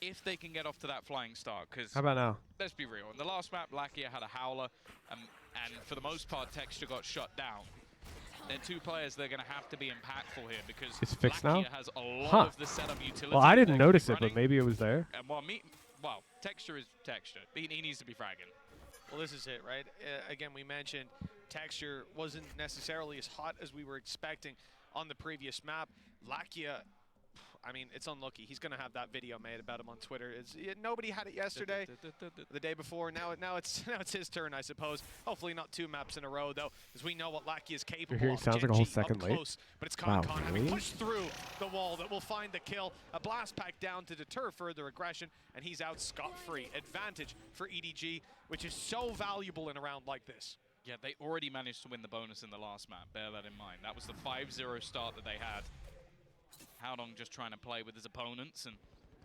Speaker 9: if they can get off to that flying start. Because
Speaker 4: how about now?
Speaker 9: Let's be real. In the last map, Lakia had a Howler, and for the most part, Texture got shut down. They're two players that are going to have to be impactful here because
Speaker 4: It's fixed
Speaker 9: Lakia
Speaker 4: now?
Speaker 9: has a lot of the setup utility.
Speaker 4: Well, I didn't
Speaker 9: they're
Speaker 4: notice it,
Speaker 9: running.
Speaker 4: but maybe it was there.
Speaker 9: And well, Texture is Texture. He needs to be fragging.
Speaker 14: Well, this is it, right? Again, we mentioned Texture wasn't necessarily as hot as we were expecting on the previous map. Lakia, I mean, it's unlucky. He's going to have that video made about him on Twitter. Nobody had it yesterday, the day before. Now it's his turn, I suppose. Hopefully not 2 maps in a row, though, as we know what Lakia is capable
Speaker 4: You're hearing
Speaker 14: of.
Speaker 4: sounds like a whole
Speaker 14: Gen.G
Speaker 4: second
Speaker 14: up
Speaker 4: late.
Speaker 14: close, but it's
Speaker 4: Wow,
Speaker 14: KonKon
Speaker 4: really?
Speaker 14: having pushed through the wall that will find the kill. A blast pack down to deter further aggression, and he's out scot-free. Advantage for EDG, which is so valuable in a round like this.
Speaker 9: Yeah, they already managed to win the bonus in the last map. Bear that in mind. That was the 5-0 start that they had. Haodong just trying to play with his opponents, and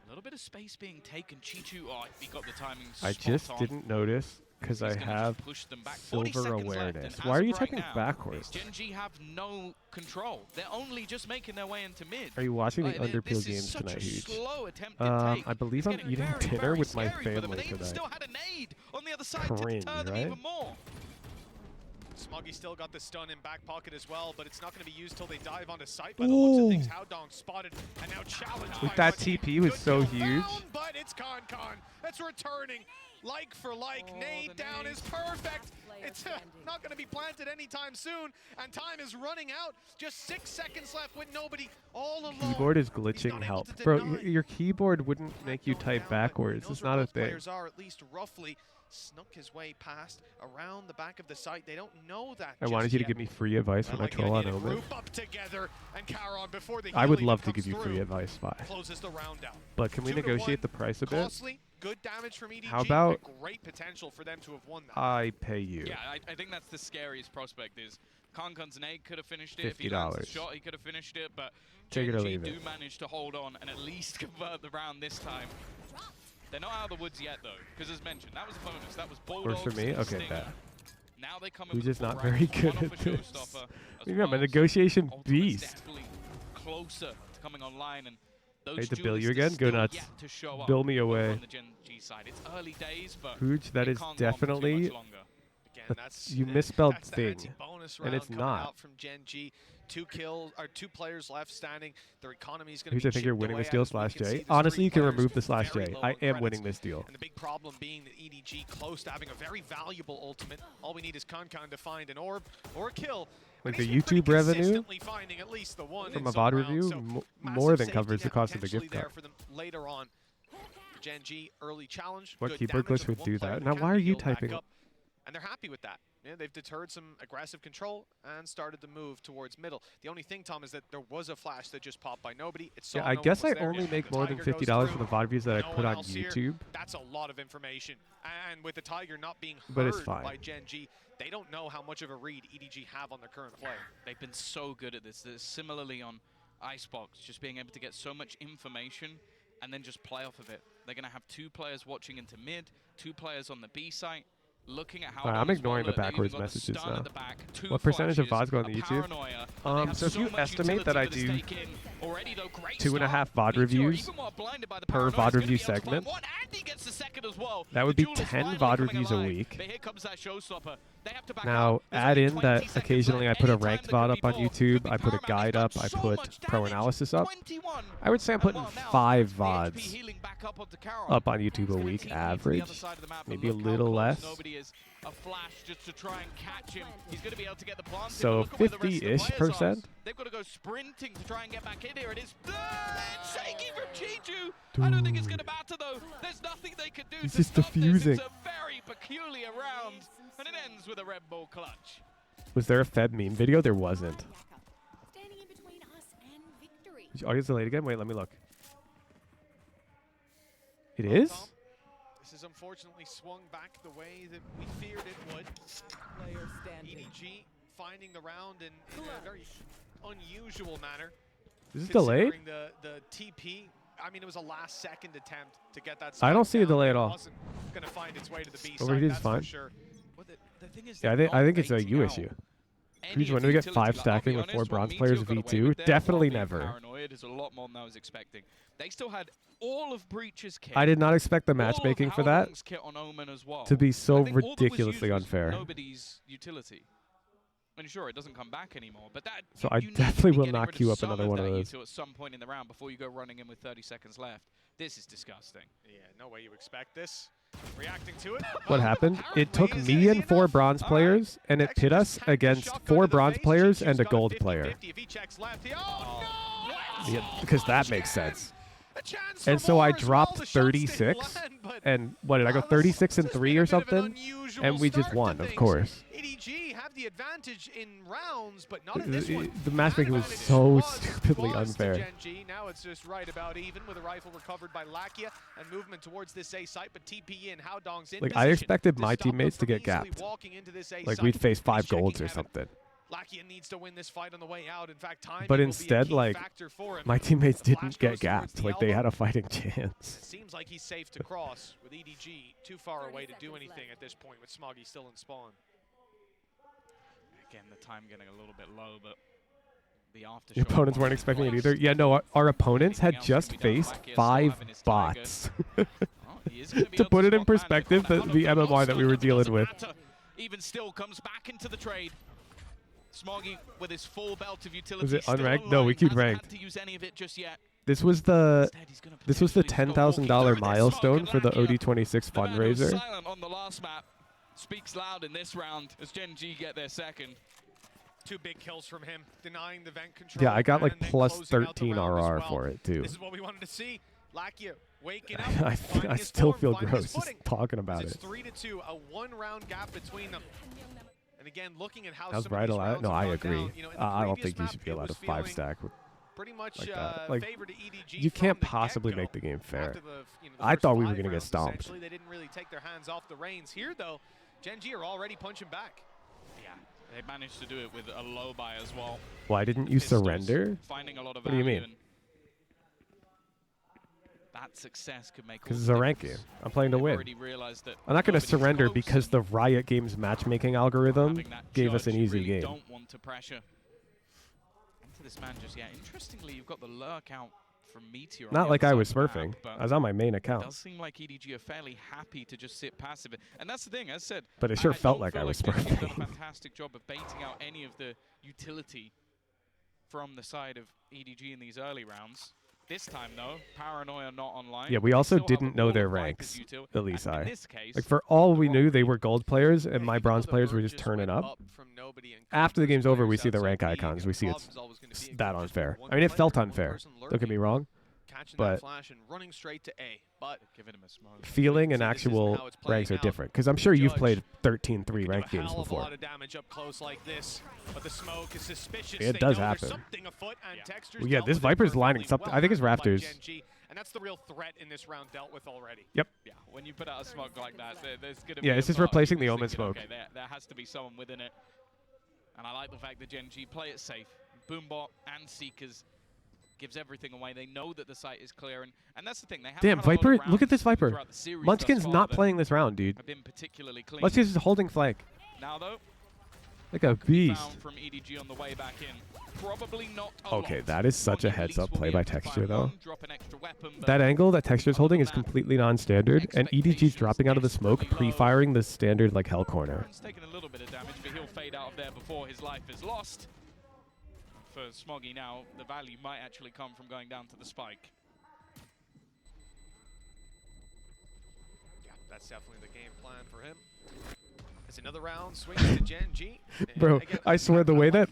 Speaker 9: a little bit of space being taken. Chichu, he got the timing
Speaker 4: I
Speaker 9: spot
Speaker 4: just
Speaker 9: on.
Speaker 4: didn't notice because I have
Speaker 9: Push them back. 40
Speaker 4: silver
Speaker 9: seconds left,
Speaker 4: awareness.
Speaker 9: and
Speaker 4: Why
Speaker 9: as
Speaker 4: are you
Speaker 9: of right
Speaker 4: checking
Speaker 9: now,
Speaker 4: backwards?
Speaker 9: Gen.G have no control. They're only just making their way into mid.
Speaker 4: Are you watching the
Speaker 9: Like,
Speaker 4: Underpeel
Speaker 9: this is
Speaker 4: games
Speaker 9: such
Speaker 4: tonight,
Speaker 9: a
Speaker 4: Huge?
Speaker 9: slow attempted take.
Speaker 4: I believe I'm
Speaker 9: It's
Speaker 4: eating
Speaker 9: getting
Speaker 4: dinner
Speaker 9: very
Speaker 4: with my
Speaker 9: scary for them, and
Speaker 4: family
Speaker 9: they even
Speaker 4: tonight.
Speaker 9: still had a nade on the other side
Speaker 4: Cringe,
Speaker 9: to deter them
Speaker 4: right?
Speaker 9: even more.
Speaker 14: Smoggy still got the stun in back pocket as well, but it's not going to be used till they dive onto site. By the looks of things, Haodong spotted and now challenged.
Speaker 4: With
Speaker 14: by
Speaker 4: that
Speaker 14: Munchkin.
Speaker 4: TP was
Speaker 14: Good
Speaker 4: so
Speaker 14: kill
Speaker 4: huge.
Speaker 14: found, but it's KonKon that's returning like for like. Nade down is perfect. It's not going to be planted anytime soon, and time is running out. Just 6 seconds left with nobody all alone.
Speaker 4: Keyboard is glitching help. Bro, your keyboard wouldn't make you type backwards. It's not a thing.
Speaker 14: Players are at least roughly snuck his way past around the back of the site. They don't know that.
Speaker 4: I wanted you to give me free advice when I troll on Omen.
Speaker 14: Group up together, and Caron, before the
Speaker 4: I would
Speaker 14: heal
Speaker 4: love
Speaker 14: even
Speaker 4: to give you
Speaker 14: comes
Speaker 4: free
Speaker 14: through,
Speaker 4: advice, Vi.
Speaker 14: closes the round out.
Speaker 4: But can we
Speaker 14: 2-1,
Speaker 4: negotiate the price a bit?
Speaker 14: Costly, good damage from EDG.
Speaker 4: How about
Speaker 14: but great potential for them to have won that.
Speaker 4: I pay you?
Speaker 9: Yeah, I think that's the scariest prospect is KonKon's nade could have finished it. If he lands the shot, he could have finished it, but
Speaker 4: Take it or
Speaker 9: Gen.G
Speaker 4: leave
Speaker 9: do
Speaker 4: it.
Speaker 9: manage to hold on and at least convert the round this time. They're not out of the woods yet, though, because as mentioned, that was a bonus. That was Bulldogs.
Speaker 4: Works for me?
Speaker 9: and
Speaker 4: Okay,
Speaker 9: Stinger.
Speaker 4: bad.
Speaker 9: Now they come in
Speaker 4: We're
Speaker 9: with
Speaker 4: just
Speaker 9: the full
Speaker 4: not very
Speaker 9: round,
Speaker 4: good
Speaker 9: one
Speaker 4: at
Speaker 9: off a
Speaker 4: this.
Speaker 9: showstopper as
Speaker 4: I'm a
Speaker 9: well,
Speaker 4: negotiation
Speaker 9: so
Speaker 4: beast.
Speaker 9: definitely closer to coming online, and those
Speaker 4: I hate to bill you
Speaker 9: duelists
Speaker 4: again.
Speaker 9: are
Speaker 4: Go
Speaker 9: still
Speaker 4: nuts.
Speaker 9: yet to show up
Speaker 4: Bill me
Speaker 9: on
Speaker 4: away.
Speaker 9: the Gen.G side. It's early days, but
Speaker 4: Huge, that
Speaker 9: it
Speaker 4: is
Speaker 9: can't go on for too
Speaker 4: definitely
Speaker 9: much longer.
Speaker 14: Again, that's
Speaker 4: you misspelled
Speaker 14: that's the
Speaker 4: thing,
Speaker 14: anti-bonus
Speaker 4: and
Speaker 14: round
Speaker 4: it's
Speaker 14: coming
Speaker 4: not.
Speaker 14: out from Gen.G. 2 players left standing. Their economy is going to
Speaker 4: Huge,
Speaker 14: be
Speaker 4: I think you're
Speaker 14: chipped
Speaker 4: winning
Speaker 14: away
Speaker 4: this deal
Speaker 14: as we
Speaker 4: slash
Speaker 14: can see
Speaker 4: J.
Speaker 14: the
Speaker 4: Honestly,
Speaker 14: three
Speaker 4: you can
Speaker 14: players
Speaker 4: remove the slash
Speaker 14: very
Speaker 4: J.
Speaker 14: low
Speaker 4: I
Speaker 14: in
Speaker 4: am
Speaker 14: credits.
Speaker 4: winning this deal.
Speaker 14: And the big problem being that EDG close to having a very valuable ultimate. All we need is KonKon to find an orb or a kill.
Speaker 4: Like
Speaker 14: And
Speaker 4: the
Speaker 14: he's been
Speaker 4: YouTube
Speaker 14: pretty
Speaker 4: revenue
Speaker 14: consistently finding at least the one
Speaker 4: from
Speaker 14: in
Speaker 4: a
Speaker 14: some
Speaker 4: VOD
Speaker 14: rounds.
Speaker 4: review
Speaker 14: So
Speaker 4: more
Speaker 14: massive
Speaker 4: than
Speaker 14: safety
Speaker 4: covers the
Speaker 14: net
Speaker 4: cost of the
Speaker 14: potentially
Speaker 4: gift
Speaker 14: there
Speaker 4: card.
Speaker 14: for them later on. Gen.G early challenge.
Speaker 4: What
Speaker 14: good
Speaker 4: keyboard
Speaker 14: damage
Speaker 4: glitch
Speaker 14: on
Speaker 4: would
Speaker 14: one
Speaker 4: do
Speaker 14: player
Speaker 4: that?
Speaker 14: who
Speaker 4: Now,
Speaker 14: can
Speaker 4: why are you
Speaker 14: heal back
Speaker 4: typing?
Speaker 14: up, and they're happy with that. Yeah, they've deterred some aggressive control and started to move towards middle. The only thing, Tom, is that there was a flash that just popped by nobody. It saw
Speaker 4: Yeah, I
Speaker 14: no one
Speaker 4: guess
Speaker 14: was
Speaker 4: I
Speaker 14: there.
Speaker 4: only make
Speaker 14: The
Speaker 4: more than
Speaker 14: Tiger goes
Speaker 4: $50 for
Speaker 14: through,
Speaker 4: the VOD views that I
Speaker 14: no
Speaker 4: put
Speaker 14: one
Speaker 4: on
Speaker 14: else here.
Speaker 4: YouTube.
Speaker 14: That's a lot of information. And with the Tiger not being
Speaker 4: But it's
Speaker 14: heard
Speaker 4: fine.
Speaker 14: by Gen.G, they don't know how much of a read EDG have on their current play.
Speaker 9: They've been so good at this. They're similarly on Icebox, just being able to get so much information and then just play off of it. They're going to have 2 players watching into mid, 2 players on the B site, looking at how
Speaker 4: I'm ignoring the backwards messages now. What percentage of VODs go on the YouTube? So if you estimate that I do 2.5 VOD reviews per VOD review segment, that would be 10 VOD reviews a week.
Speaker 9: But here comes that showstopper.
Speaker 4: Now, add in that occasionally I put a ranked VOD up on YouTube, I put a guide up, I put pro analysis up. I would say I'm putting 5 VODs up on YouTube a week, average. Maybe a little less. So 50-ish%.
Speaker 9: They've got to go sprinting to try and get back in here. It is shaky from G2. I don't think it's going to matter though. There's nothing they can do.
Speaker 4: It's just diffusing.
Speaker 9: It's a very peculiar round, and it ends with a Red Bull clutch.
Speaker 4: Was there a Feb meme video? There wasn't. Is audience delayed again? Wait, let me look. It is?
Speaker 14: This has unfortunately swung back the way that we feared it would. EDG finding the round in a very unusual manner.
Speaker 4: Is it delayed?
Speaker 14: The TP, I mean, it was a last-second attempt to get that.
Speaker 4: I don't see a delay at all.
Speaker 14: Wasn't going to find its way to the B
Speaker 4: Over
Speaker 14: side,
Speaker 4: here is
Speaker 14: that's
Speaker 4: fine.
Speaker 14: for sure.
Speaker 4: Yeah, I think it's a U issue. When do we get 5 stacking with 4 bronze players V2? Definitely never.
Speaker 9: Paranoid is a lot more than I was expecting. They still had all of Breach's kit.
Speaker 4: I did not expect the matchmaking for that to be so ridiculously unfair.
Speaker 9: Nobody's utility. And sure, it doesn't come back anymore, but that.
Speaker 4: So I definitely will not queue up another one of those.
Speaker 9: At some point in the round before you go running in with 30 seconds left. This is disgusting.
Speaker 14: Yeah, no way you expect this. Reacting to it.
Speaker 4: What happened? It took me and 4 bronze players, and it pit us against 4 bronze players and a gold player. Yeah, because that makes sense. And so I dropped 36, and what did I go 36 and 3 or something? And we just won, of course.
Speaker 14: EDG have the advantage in rounds, but not in this one.
Speaker 4: The matchmaking was so stupidly unfair.
Speaker 14: GEN.G. Now it's just right about even with a rifle recovered by Lakia and movement towards this A site, but TPE and Howdong's in
Speaker 4: Like I expected my teammates to get gapped. Like we'd face 5 golds or something.
Speaker 14: Lakia needs to win this fight on the way out. In fact, time
Speaker 4: but instead, like, my teammates didn't get gapped. Like, they had a fighting chance.
Speaker 14: It seems like he's safe to cross with EDG too far away to do anything at this point with Smoggy still in spawn.
Speaker 9: Again, the time getting a little bit low, but the aftershock.
Speaker 4: Your opponents weren't expecting it either. Yeah, no, our opponents had just faced 5 bots. To put it in perspective, the MMR that we were dealing with.
Speaker 9: Even still comes back into the trade. Smoggy with his full belt of utility.
Speaker 4: Was it unranked? No, we queued ranked.
Speaker 9: To use any of it just yet.
Speaker 4: This was the $10,000 milestone for the OD26 fundraiser.
Speaker 9: Silent on the last map. Speaks loud in this round as Gen.G get their second.
Speaker 14: 2 big kills from him, denying the vent control.
Speaker 4: Yeah, I got like plus 13 RR for it too.
Speaker 14: This is what we wanted to see. Lakia waking up.
Speaker 4: I still feel gross just talking about it.
Speaker 14: It's 3-2, a 1-round gap between them. And again, looking at how
Speaker 4: How's Bright allowed? No, I agree. I don't think you should be allowed to 5-stack
Speaker 14: pretty much
Speaker 4: like that. Like,
Speaker 14: favor to EDG
Speaker 4: you can't possibly make the game fair. I thought we were going to get stomped.
Speaker 14: They didn't really take their hands off the reins. Here, though, Gen.G are already punching back.
Speaker 9: Yeah, they managed to do it with a low buy as well.
Speaker 4: Why didn't you surrender?
Speaker 9: Finding a lot of
Speaker 4: what do you mean?
Speaker 9: That success could make
Speaker 4: because it's a rank game. I'm playing to win. I'm not going to surrender because the Riot Games matchmaking algorithm gave us an easy game.
Speaker 9: Don't want to pressure into this man just yet. Interestingly, you've got the lurk out from Meteor.
Speaker 4: Not like I was smurfing. I was on my main account.
Speaker 9: It does seem like EDG are fairly happy to just sit passive. And that's the thing, as I said.
Speaker 4: But it sure felt like I was smurfing.
Speaker 9: They've done a fantastic job of baiting out any of the utility from the side of EDG in these early rounds. This time, though, Paranoia not online.
Speaker 4: Yeah, we also didn't know their ranks, at least like, for all we knew, they were gold players, and my bronze players were just turning up. After the game's over, we see the rank icons. We see it's that unfair. I mean, it felt unfair. Don't get me wrong. But
Speaker 14: running straight to A, but
Speaker 4: feeling and actual ranks are different. Because I'm sure you've played 13-3 ranked games before.
Speaker 14: A lot of damage up close like this, but the smoke is suspicious.
Speaker 4: It does happen. Well, yeah, this Viper's lining something. I think it's Raptors.
Speaker 14: And that's the real threat in this round dealt with already.
Speaker 4: Yep.
Speaker 9: Yeah, when you put out a smoke like that, there's going to
Speaker 4: be it's just replacing the Omen smoke.
Speaker 9: Okay, there has to be someone within it. And I like the fact that Gen.G play it safe. Boombot and Seekers gives everything away. They know that the site is clear, and that's the thing. They have
Speaker 4: damn, Viper, look at this Viper. Munchkin's not playing this round, dude.
Speaker 9: Been particularly clean.
Speaker 4: Munchkin's just holding flank.
Speaker 9: Now, though,
Speaker 4: Like a beast.
Speaker 9: From EDG on the way back in. Probably not
Speaker 4: Okay, that is such a heads-up play by Texture, though. That angle that Texture's holding is completely non-standard, and EDG's dropping out of the smoke, pre-firing the standard, like, hell corner.
Speaker 9: He's taking a little bit of damage, but he'll fade out of there before his life is lost. For Smoggy now, the value might actually come from going down to the spike.
Speaker 14: Yeah, that's definitely the game plan for him. As another round swings to Gen.G.
Speaker 4: Bro,
Speaker 14: again,
Speaker 4: I swear the way that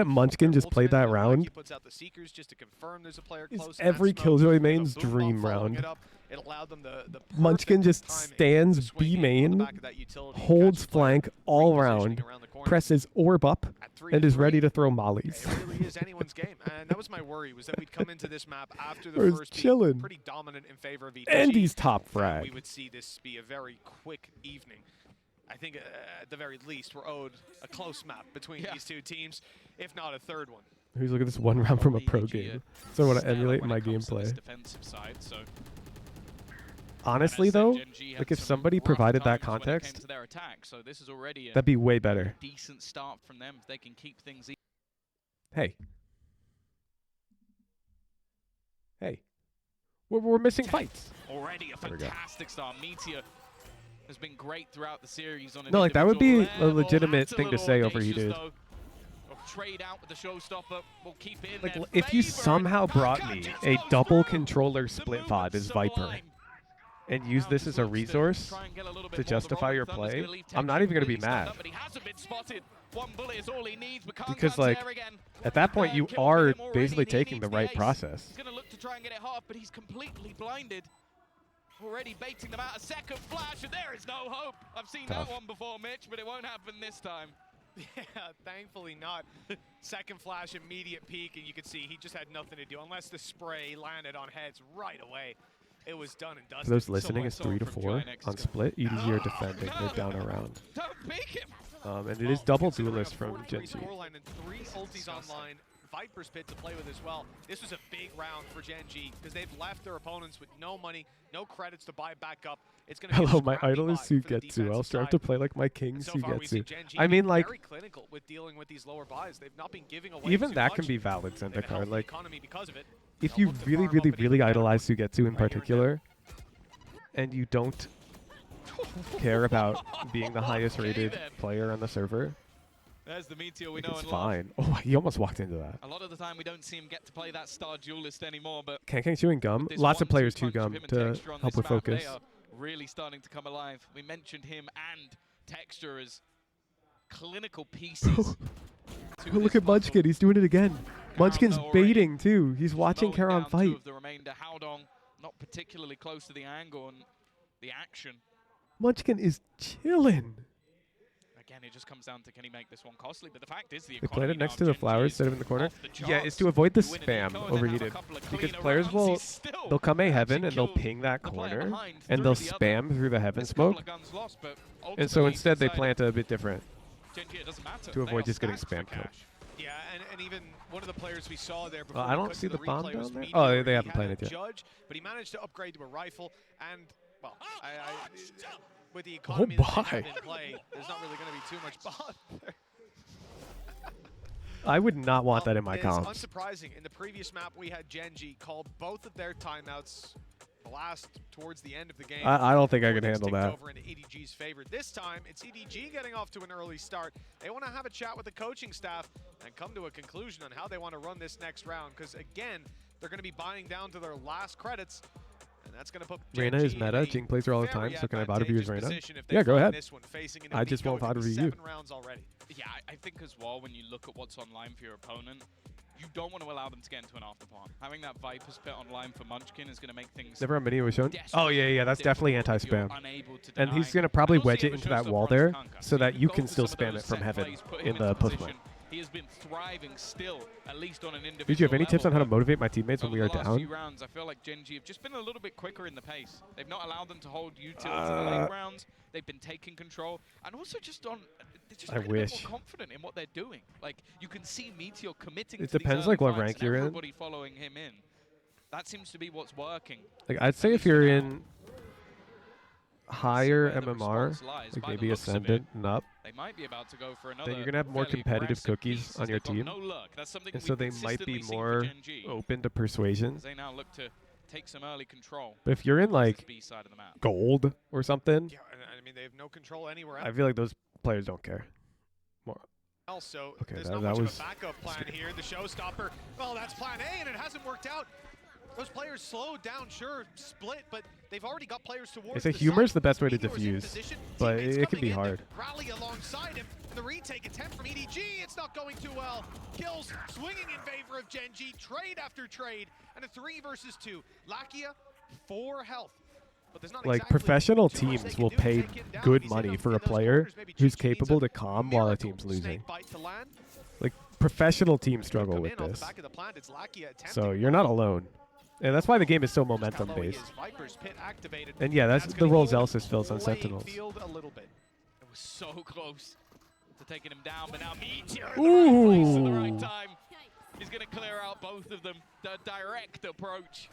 Speaker 4: Munchkin just played that round
Speaker 14: he puts out the Seekers just to confirm there's a player
Speaker 4: is
Speaker 14: close.
Speaker 4: every Killjoy main's dream round.
Speaker 14: It allowed them the
Speaker 4: Munchkin just stands B main, holds flank all round, presses orb up, and is ready to throw mollies.
Speaker 14: It really is anyone's game, and that was my worry, was that we'd come into this map after the first
Speaker 4: chillin'.
Speaker 14: pretty dominant in favor of EDG.
Speaker 4: And he's top frag.
Speaker 14: We would see this be a very quick evening. I think at the very least we're owed a close map between these two teams, if not a third one.
Speaker 4: Who's look at this one round from a pro game. So I want to emulate my gameplay. Honestly, though, like if somebody provided that context, that'd be way better.
Speaker 9: Decent start from them if they can keep things.
Speaker 4: Hey. Hey. We're missing fights.
Speaker 9: Already a fantastic start. Meteor has been great throughout the series. On
Speaker 4: no, like that would be a legitimate thing to say overheated.
Speaker 9: Trade out with the showstopper. We'll keep in
Speaker 4: like if you somehow brought me a double controller split VOD as Viper and use this as a resource to justify your play, I'm not even going to be mad. Because like at that point you are basically taking the right process.
Speaker 9: He's going to look to try and get it hard, but he's completely blinded. Already baiting them out. A second flash, and there is no hope. I've seen that one before, Mitch, but it won't happen this time.
Speaker 14: Yeah, thankfully not. Second flash, immediate peak, and you could see he just had nothing to do unless the spray landed on heads right away. It was done and dusted.
Speaker 4: For those listening, it's 3-4 on split. EDG are defending. They're down around. And it is double duelist from Gen.G.
Speaker 14: Scoreline and 3 ultis online. Viper's Pit to play with as well. This was a big round for Gen.G because they've left their opponents with no money, no credits to buy back up. It's going to
Speaker 4: Hello, my idol is Sugetsu. I'll strive to play like my king Sugetsu. I mean, like,
Speaker 14: very clinical with dealing with these lower buys. They've not been giving away
Speaker 4: even
Speaker 14: too
Speaker 4: that
Speaker 14: much.
Speaker 4: can be valid, Zendikar. Like,
Speaker 14: because of it.
Speaker 4: if you really, really, really idolize Sugetsu in particular, and you don't care about being the highest rated player on the server,
Speaker 9: there's the Meteor we know
Speaker 4: it's
Speaker 9: and
Speaker 4: fine. Oh, he almost walked into that.
Speaker 9: A lot of the time we don't see him get to play that star duelist anymore, but
Speaker 4: Kang chewing gum. Lots of players chew gum to help with focus.
Speaker 9: They are really starting to come alive. We mentioned him and Texture as clinical pieces.
Speaker 4: Look at Munchkin. He's doing it again. Munchkin's baiting too. He's watching Karon fight.
Speaker 9: Of the remainder, Howdong not particularly close to the angle and the action.
Speaker 4: Munchkin is chilling.
Speaker 9: Again, it just comes down to can he make this one costly, but the fact is
Speaker 4: they played it next to the flowers instead of in the corner. Yeah, it's to avoid the spam overheated. Because players will, they'll come A heaven and they'll ping that corner and they'll spam through the heaven smoke. And so instead they plant a bit different to avoid just getting spam killed.
Speaker 14: Yeah, and even one of the players we saw there
Speaker 4: before I don't see the bomb down there. Oh, they haven't planted yet.
Speaker 14: Judge, but he managed to upgrade to a rifle and, well, with the economy in play, there's not really going to be too much bother.
Speaker 4: I would not want that in my comps.
Speaker 14: It's unsurprising. In the previous map, we had Gen.G called both of their timeouts towards the end of the game.
Speaker 4: I don't think I can handle that.
Speaker 14: Over into EDG's favor. This time, it's EDG getting off to an early start. They want to have a chat with the coaching staff and come to a conclusion on how they want to run this next round. Because again, they're going to be buying down to their last credits. And that's going to put
Speaker 4: Reyna is meta. Jing plays her all the time, so can I VOD review as Reyna? Yeah, go ahead. I just won't VOD review you.
Speaker 9: Yeah, I think as well, when you look at what's online for your opponent, you don't want to allow them to get into an afterpart. Having that Viper's Pit online for Munchkin is going to make things...
Speaker 4: Never a mini was shown? Oh, yeah, that's definitely anti-spam. And he's going to probably wedge it into that wall there so that you can still spam it from heaven in the push lane.
Speaker 9: He has been thriving still, at least on an individual
Speaker 4: Did you have any tips on how to motivate my teammates when we are down?
Speaker 9: Over the last few rounds, I feel like Gen.G have just been a little bit quicker in the pace. They've not allowed them to hold util to the late rounds. They've been taking control, and also just on. They're just a bit more confident in what they're doing. Like you can see Meteor committing.
Speaker 4: It depends like what rank you're in.
Speaker 9: Everybody following him in. That seems to be what's working.
Speaker 4: Like I'd say if you're in higher MMR, like maybe Ascendant and up,
Speaker 9: they might be about to go for another
Speaker 4: then you're gonna have more competitive cookies on your team, and so they might be more open to persuasion.
Speaker 9: They now look to take some early control.
Speaker 4: But if you're in like gold or something,
Speaker 14: Yeah, I mean, they have no control anywhere else.
Speaker 4: I feel like those players don't care. More.
Speaker 14: Also,
Speaker 4: Okay,
Speaker 14: there's
Speaker 4: that
Speaker 14: not much
Speaker 4: was
Speaker 14: of a backup plan here. The showstopper, well, that's plan A, and it hasn't worked out. Those players slowed down, sure, split, but they've already got players towards
Speaker 4: It's a
Speaker 14: the
Speaker 4: humor's
Speaker 14: side.
Speaker 4: the best way to
Speaker 14: Meteor's in
Speaker 4: diffuse,
Speaker 14: position.
Speaker 4: but
Speaker 14: Teammates
Speaker 4: it can
Speaker 14: coming
Speaker 4: be
Speaker 14: in to
Speaker 4: hard.
Speaker 14: Rally alongside him. The retake attempt from EDG, it's not going too well. Kills swinging in favor of Gen.G, trade after trade, and a 3 versus 2. Lakia, 4 health. But there's not
Speaker 4: Like
Speaker 14: exactly
Speaker 4: professional
Speaker 14: too much they
Speaker 4: teams
Speaker 14: can
Speaker 4: will
Speaker 14: do.
Speaker 4: pay
Speaker 14: Take him down.
Speaker 4: good
Speaker 14: He's
Speaker 4: money
Speaker 14: in
Speaker 4: for a
Speaker 14: those
Speaker 4: player
Speaker 14: corners. Maybe
Speaker 4: who's
Speaker 14: Chi-Chi needs
Speaker 4: capable
Speaker 14: a
Speaker 4: to calm while a
Speaker 14: miracle
Speaker 4: team's losing.
Speaker 14: snake bite to land.
Speaker 4: Like professional teams struggle with
Speaker 14: In off the
Speaker 4: this,
Speaker 14: back of the plant, it's Lakia
Speaker 4: so you're not alone. And that's why the game is so momentum based.
Speaker 14: Viper's pit activated.
Speaker 4: And yeah, that's the
Speaker 14: gonna
Speaker 4: role
Speaker 14: even
Speaker 4: Zelsis fills on
Speaker 14: playing
Speaker 4: Sentinels.
Speaker 14: field a little bit.
Speaker 9: It was so close to taking him down, but now Meteor in the right place at the right time. He's going to clear out both of them. The direct approach.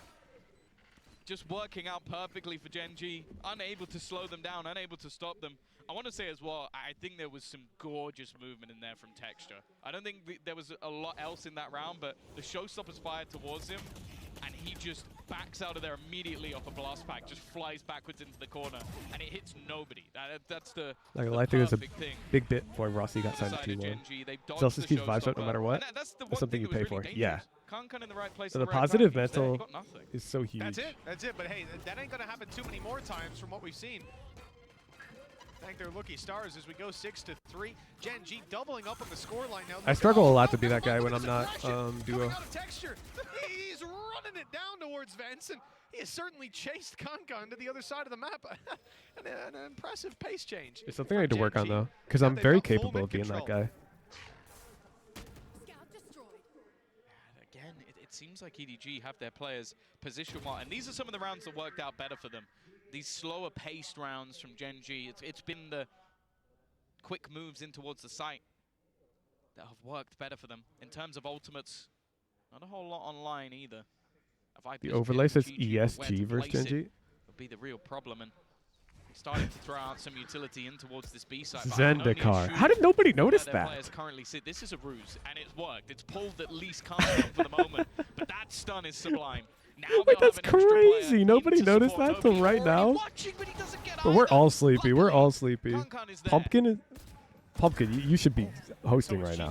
Speaker 9: Just working out perfectly for Gen.G. Unable to slow them down, unable to stop them. I want to say as well, I think there was some gorgeous movement in there from Texture. I don't think there was a lot else in that round, but the showstoppers fired towards him, and he just backs out of there immediately off a blast pack, just flies backwards into the corner, and it hits nobody. That's the
Speaker 4: Like, I think it was a
Speaker 9: perfect thing.
Speaker 4: big bit before Rossi got signed to
Speaker 9: Side of
Speaker 4: T1.
Speaker 9: Gen.G, they've dodged
Speaker 4: Zelsis
Speaker 9: the
Speaker 4: keeps vibes up no
Speaker 9: showstopper.
Speaker 4: matter what.
Speaker 9: And that's the
Speaker 4: That's
Speaker 9: one
Speaker 4: something
Speaker 9: thing
Speaker 4: you
Speaker 9: that was
Speaker 4: pay
Speaker 9: really
Speaker 4: for. Yeah.
Speaker 9: dangerous. Kankan in the right place
Speaker 4: So
Speaker 9: at
Speaker 4: the
Speaker 9: the right
Speaker 4: positive
Speaker 9: time. He was there, he
Speaker 4: mental
Speaker 9: got nothing.
Speaker 4: is so huge.
Speaker 14: That's it. But hey, that ain't gonna happen too many more times from what we've seen. Thank their lucky stars as we go 6-3. Gen.G doubling up on the scoreline now.
Speaker 4: I struggle a lot to be that guy when I'm not duo.
Speaker 14: Out of Texture. He's running it down towards Vance, and he has certainly chased Kankan to the other side of the map. an impressive pace change.
Speaker 4: It's something I need to work on though, because I'm very capable of being that guy.
Speaker 9: Again, it seems like EDG have their players positioned well, and these are some of the rounds that worked out better for them. These slower paced rounds from Gen.G, it's been the quick moves in towards the site that have worked better for them. In terms of ultimates, not a whole lot online either.
Speaker 4: The overlay says ESG versus Gen.G.
Speaker 9: Would be the real problem, and starting to throw out some utility in towards this B side.
Speaker 4: Zendikar. How did nobody notice that?
Speaker 9: Players currently sit. This is a ruse, and it's worked. It's pulled at least Kankan for the moment, but that stun is sublime. Now
Speaker 4: Wait, that's crazy. Nobody noticed that till right now. But we're all sleepy. We're all sleepy. Pumpkin, you should be hosting right now.